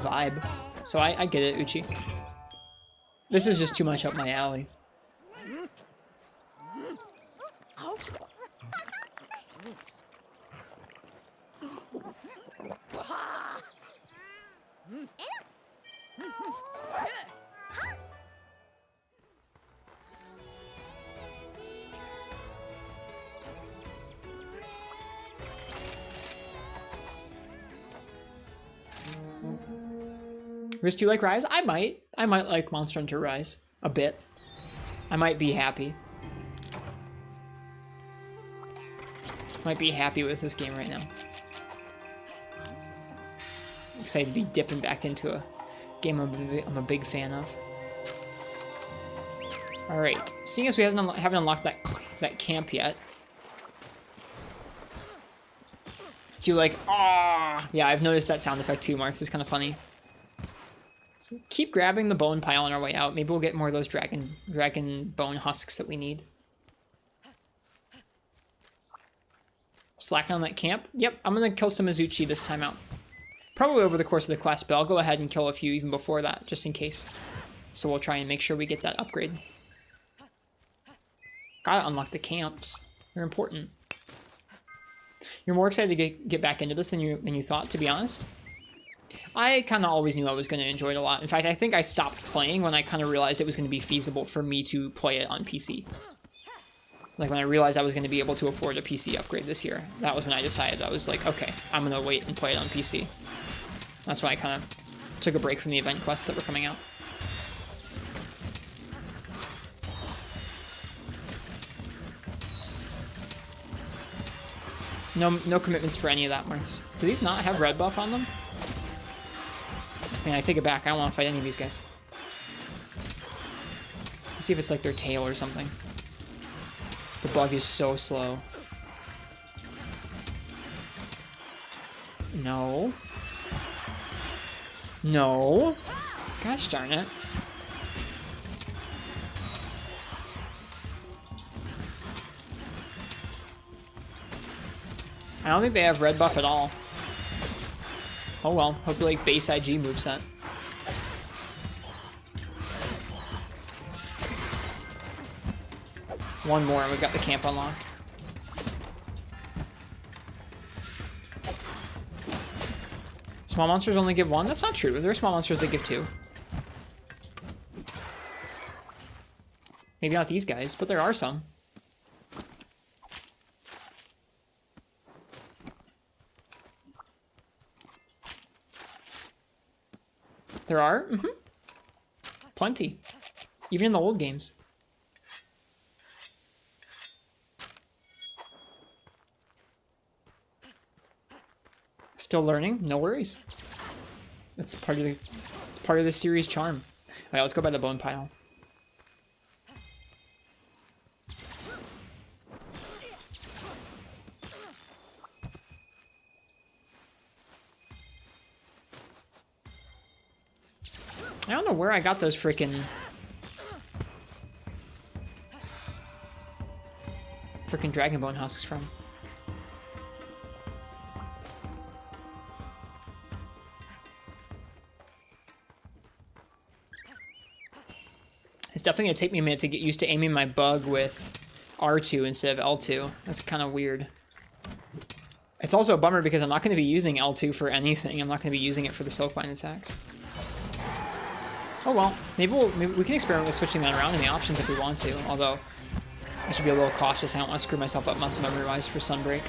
B: vibe. So I get it, Uchi. This is just too much up my alley. Rist, do you like Rise? I might. I might like Monster Hunter Rise. A bit. I might be happy. Might be happy with this game right now. Excited to be dipping back into a game I'm a big fan of. Alright. Seeing as we haven't unlocked that camp yet. Do you like, ah? Yeah, I've noticed that sound effect too, Marth. It's kind of funny.
A: So keep grabbing the bone pile on our way out. Maybe we'll get more of those dragon bone husks that we need. Slacking on that camp. Yep, I'm gonna kill some Izuchi this time out. Probably over the course of the quest, but I'll go ahead and kill a few even before that, just in case. So we'll try and make sure we get that upgrade. Gotta unlock the camps. They're important. You're more excited to get back into this than you thought, to be honest. I kind of always knew I was going to enjoy it a lot. In fact, I think I stopped playing when I kind of realized it was going to be feasible for me to play it on PC. Like when I realized I was going to be able to afford a PC upgrade this year. That was when I decided, I was like, okay, I'm going to wait and play it on PC. That's why I kind of took a break from the event quests that were coming out. No commitments for any of that, Marks. Do these not have red buff on them? Man, I take it back. I don't want to fight any of these guys. Let's see if it's like their tail or something. The bug is so slow. No. No. Gosh darn it. I don't think they have red buff at all. Oh well, hopefully like base IG moveset. One more and we've got the camp unlocked. Small monsters only give one? That's not true. There are small monsters that give two. Maybe not these guys, but there are some. There are? Mm-hmm. Plenty. Even in the old games. Still learning? No worries. It's part of the series charm. Alright, let's go by the bone pile. I don't know where I got those frickin' dragon bone husks from. It's definitely gonna take me a minute to get used to aiming my bug with R2 instead of L2. That's kind of weird. It's also a bummer because I'm not going to be using L2 for anything. I'm not going to be using it for the silkvine attacks. Oh well, maybe we can experiment with switching that around in the options if we want to, although I should be a little cautious. I don't want to screw myself up muscle memory-wise for Sunbreak.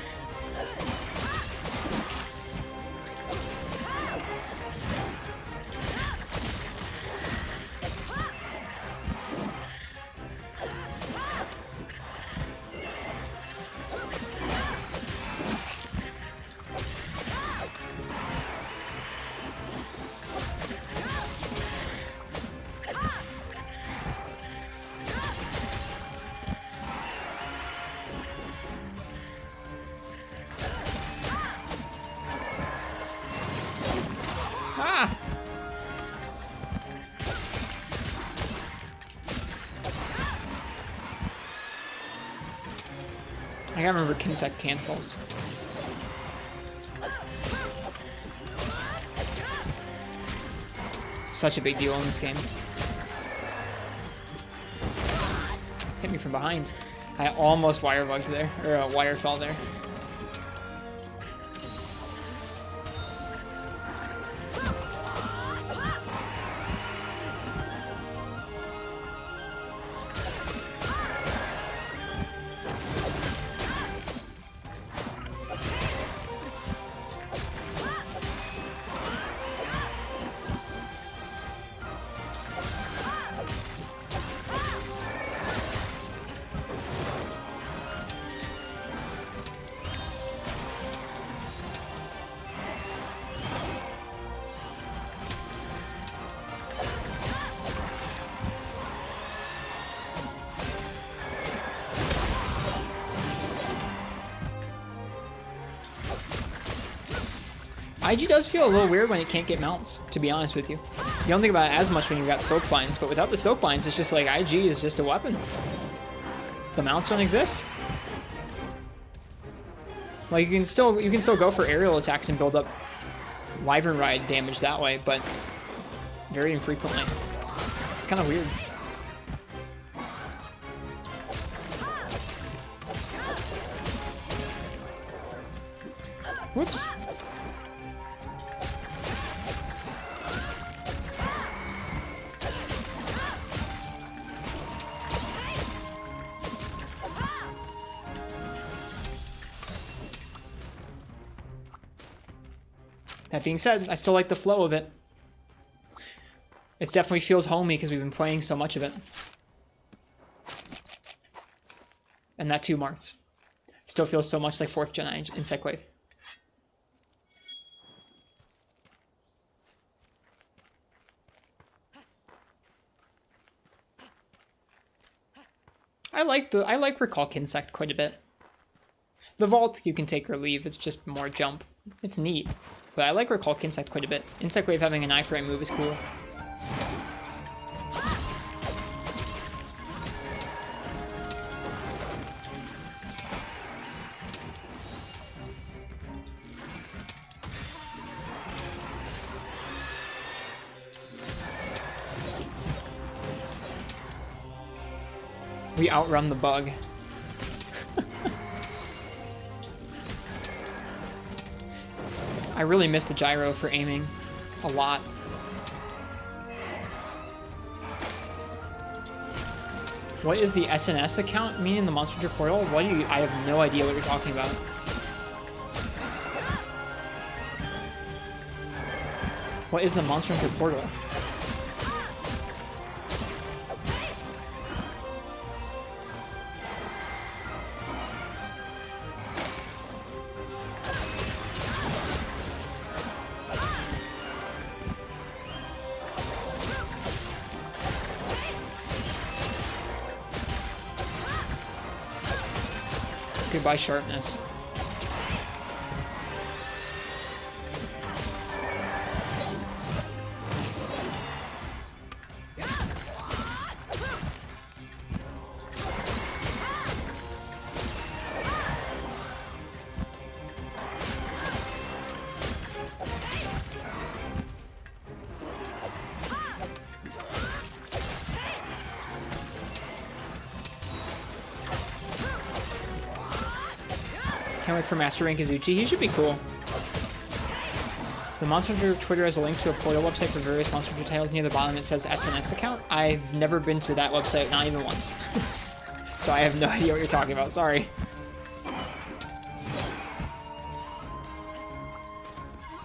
A: I gotta remember Kinsect cancels. Such a big deal in this game. Hit me from behind. I almost wirebugged there, or wire fell there. IG does feel a little weird when it can't get mounts, to be honest with you. You don't think about it as much when you've got soak binds, but without the soak binds, it's just like IG is just a weapon. The mounts don't exist. Like you can still go for aerial attacks and build up wyvern ride damage that way, but very infrequently. It's kind of weird. Whoops. That being said, I still like the flow of it. It definitely feels homey because we've been playing so much of it. And that too, Marths. Still feels so much like 4th gen Insect Glaive. I like Recall Insect quite a bit. The Vault you can take or leave, it's just more jump. It's neat. But I like Recall Insect quite a bit. Insect Glaive having an iframe move is cool. We outrun the bug. I really miss the gyro for aiming a lot. What is the SNS account mean in the Monster Hunter portal? What do you? I have no idea what you're talking about. What is the Monster Hunter portal? Goodbye, sharpness. Can't wait for Master Rank Izuchi. He should be cool. The Monster Hunter Twitter has a link to a portal website for various Monster Hunter titles. Near the bottom it says SNS account. I've never been to that website, not even once. So I have no idea what you're talking about, sorry.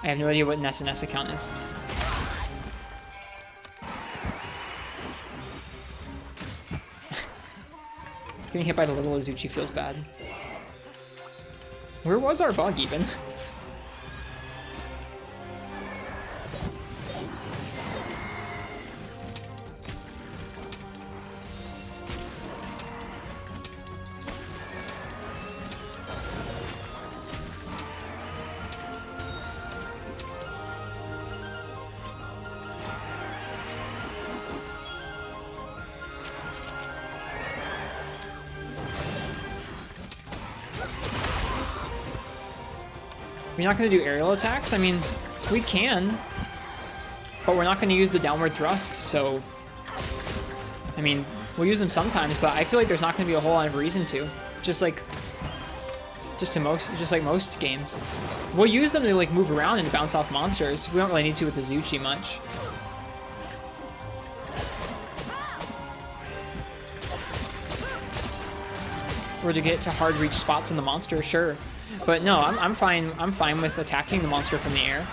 A: I have no idea what an SNS account is. Getting hit by the little Izuchi feels bad. Where was our bug even? We're not going to do aerial attacks? I mean, we can, but we're not going to use the downward thrust, so... I mean, we'll use them sometimes, but I feel like there's not going to be a whole lot of reason to. Just like most games. We'll use them to like move around and bounce off monsters. We don't really need to with the Izuchi much. Or to get to hard reach spots in the monster, sure. But no, I'm fine with attacking the monster from the air.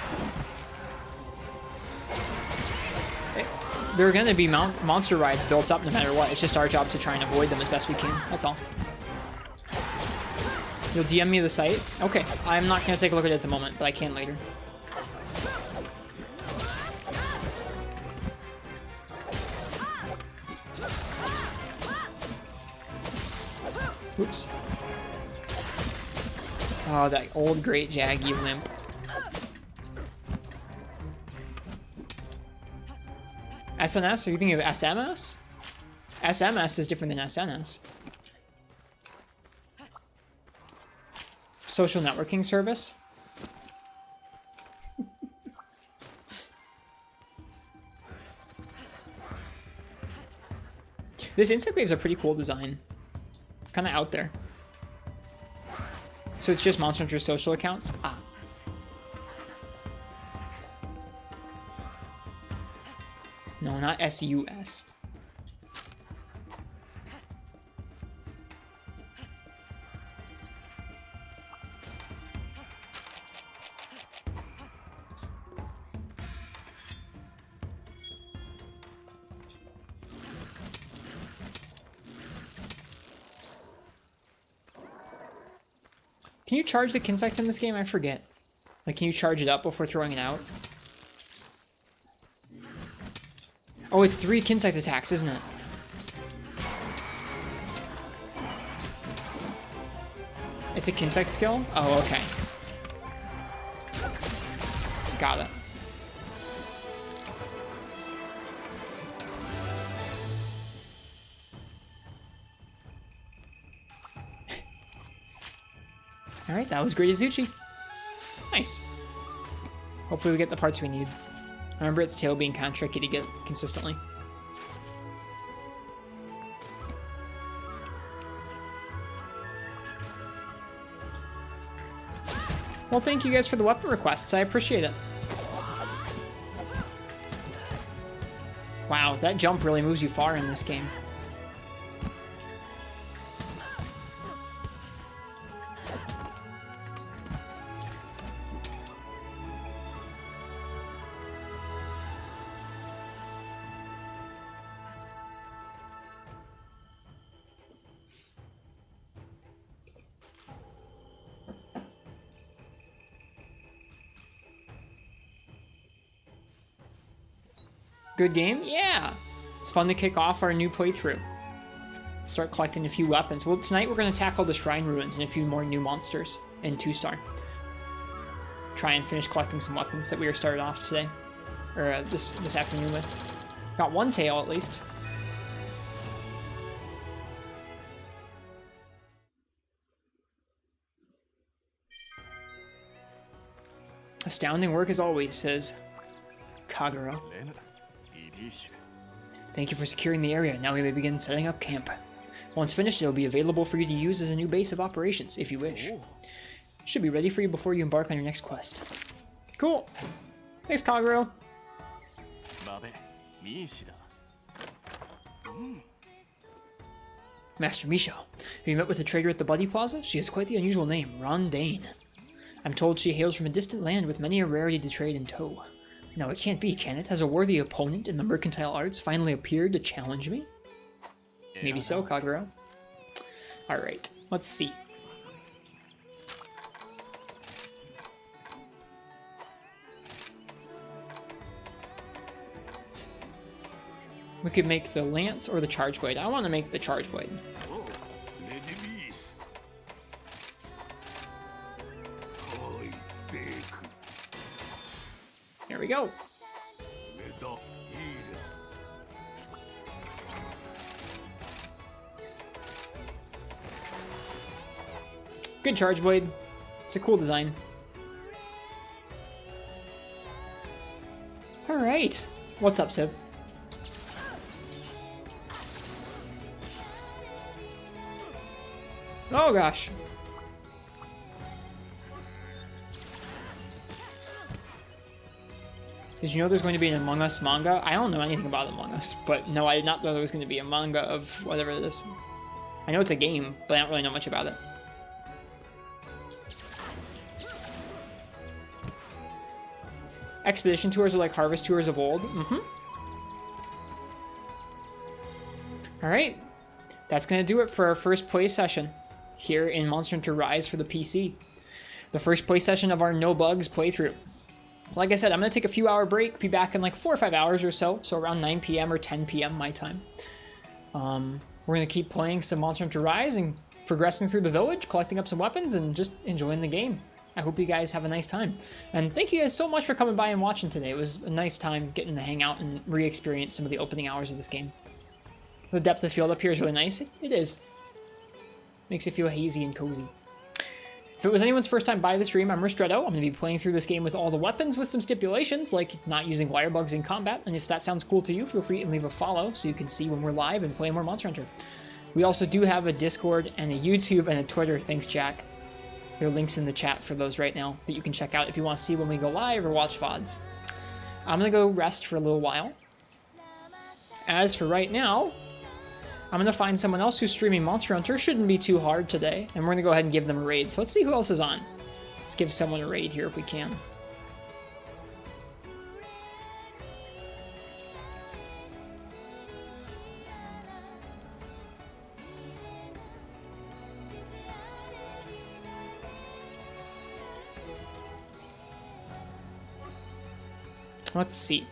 A: There are going to be monster rides built up no matter what. It's just our job to try and avoid them as best we can. That's all. You'll DM me the site? Okay, I'm not going to take a look at it at the moment, but I can later. Oops. Oh, that old great Jaggy limp. SNS? Are you thinking of SMS? SMS is different than SNS. Social networking service. This insect wave is a pretty cool design. Kind of out there. So it's just Monster Hunter social accounts? Ah. No, not SUS. Can you charge the Kinsect in this game? I forget. Like, can you charge it up before throwing it out? Oh, it's 3 Kinsect attacks, isn't it? It's a Kinsect skill? Oh, okay. Got it. Alright, that was great, Izuchi. Nice. Hopefully we get the parts we need. Remember, its tail being kind of tricky to get consistently. Well, thank you guys for the weapon requests. I appreciate it. Wow, that jump really moves you far in this game. Good game? Yeah! It's fun to kick off our new playthrough. Start collecting a few weapons. Well, tonight we're going to tackle the Shrine Ruins and a few more new monsters in 2-star. Try and finish collecting some weapons that we were started off today. Or this afternoon with. Got 1 tail at least. Astounding work as always, says Kagura. Thank you for securing the area. Now we may begin setting up camp. Once finished, it will be available for you to use as a new base of operations, if you wish. Should be ready for you before you embark on your next quest. Cool. Thanks, Kagura. Master Misho, have you met with the trader at the Buddy Plaza? She has quite the unusual name, Rondane. I'm told she hails from a distant land with many a rarity to trade in tow. No, it can't be, can it? Has a worthy opponent in the mercantile arts finally appeared to challenge me? Maybe so, Kagura. Alright, let's see. We could make the lance or the charge blade. I want to make the charge blade. There we go. Good charge blade. It's a cool design. Alright. What's up, Sib? Oh gosh. Did you know there's going to be an Among Us manga? I don't know anything about Among Us, but no, I did not know there was going to be a manga of whatever it is. I know it's a game, but I don't really know much about it. Expedition tours are like harvest tours of old. Alright, that's going to do it for our first play session here in Monster Hunter Rise for the PC. The first play session of our No Bugs playthrough. Like I said, I'm going to take a few hour break, be back in like 4 or 5 hours or so around 9 p.m. or 10 p.m. my time. We're going to keep playing some Monster Hunter Rise and progressing through the village, collecting up some weapons, and just enjoying the game. I hope you guys have a nice time. And thank you guys so much for coming by and watching today. It was a nice time getting to hang out and re-experience some of the opening hours of this game. The depth of field up here is really nice. It is. Makes it feel hazy and cozy. If it was anyone's first time by the stream, I'm Ristretto. I'm going to be playing through this game with all the weapons with some stipulations, like not using Wirebugs in combat. And if that sounds cool to you, feel free to leave a follow so you can see when we're live and play more Monster Hunter. We also do have a Discord and a YouTube and a Twitter. Thanks, Jack. There are links in the chat for those right now that you can check out if you want to see when we go live or watch VODs. I'm going to go rest for a little while. As for right now, I'm going to find someone else who's streaming Monster Hunter. Shouldn't be too hard today. And we're going to go ahead and give them a raid. So let's see who else is on. Let's give someone a raid here if we can. Let's see.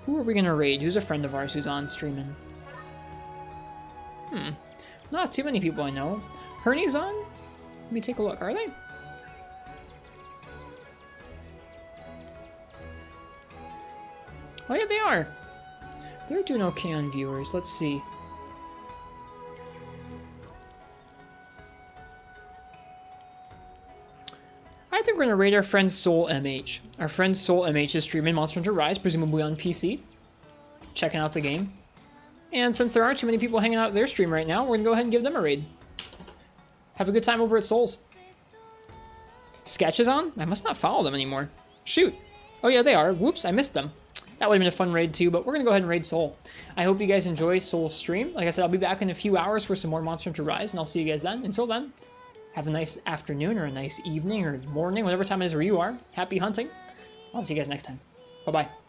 A: Who are we going to raid? Who's a friend of ours who's on streaming? Not too many people I know. Herney's on? Let me take a look. Are they? Oh yeah, they are. They're doing okay on viewers. Let's see. I think we're going to raid our friend Soul MH. Our friend Soul MH is streaming Monster Hunter Rise, presumably on PC. Checking out the game. And since there aren't too many people hanging out at their stream right now, we're going to go ahead and give them a raid. Have a good time over at Souls. Sketch is on? I must not follow them anymore. Shoot. Oh yeah, they are. Whoops, I missed them. That would have been a fun raid too, but we're going to go ahead and raid Soul. I hope you guys enjoy Soul's stream. Like I said, I'll be back in a few hours for some more Monster Hunter Rise, and I'll see you guys then. Until then, have a nice afternoon or a nice evening or morning, whatever time it is where you are. Happy hunting. I'll see you guys next time. Bye-bye.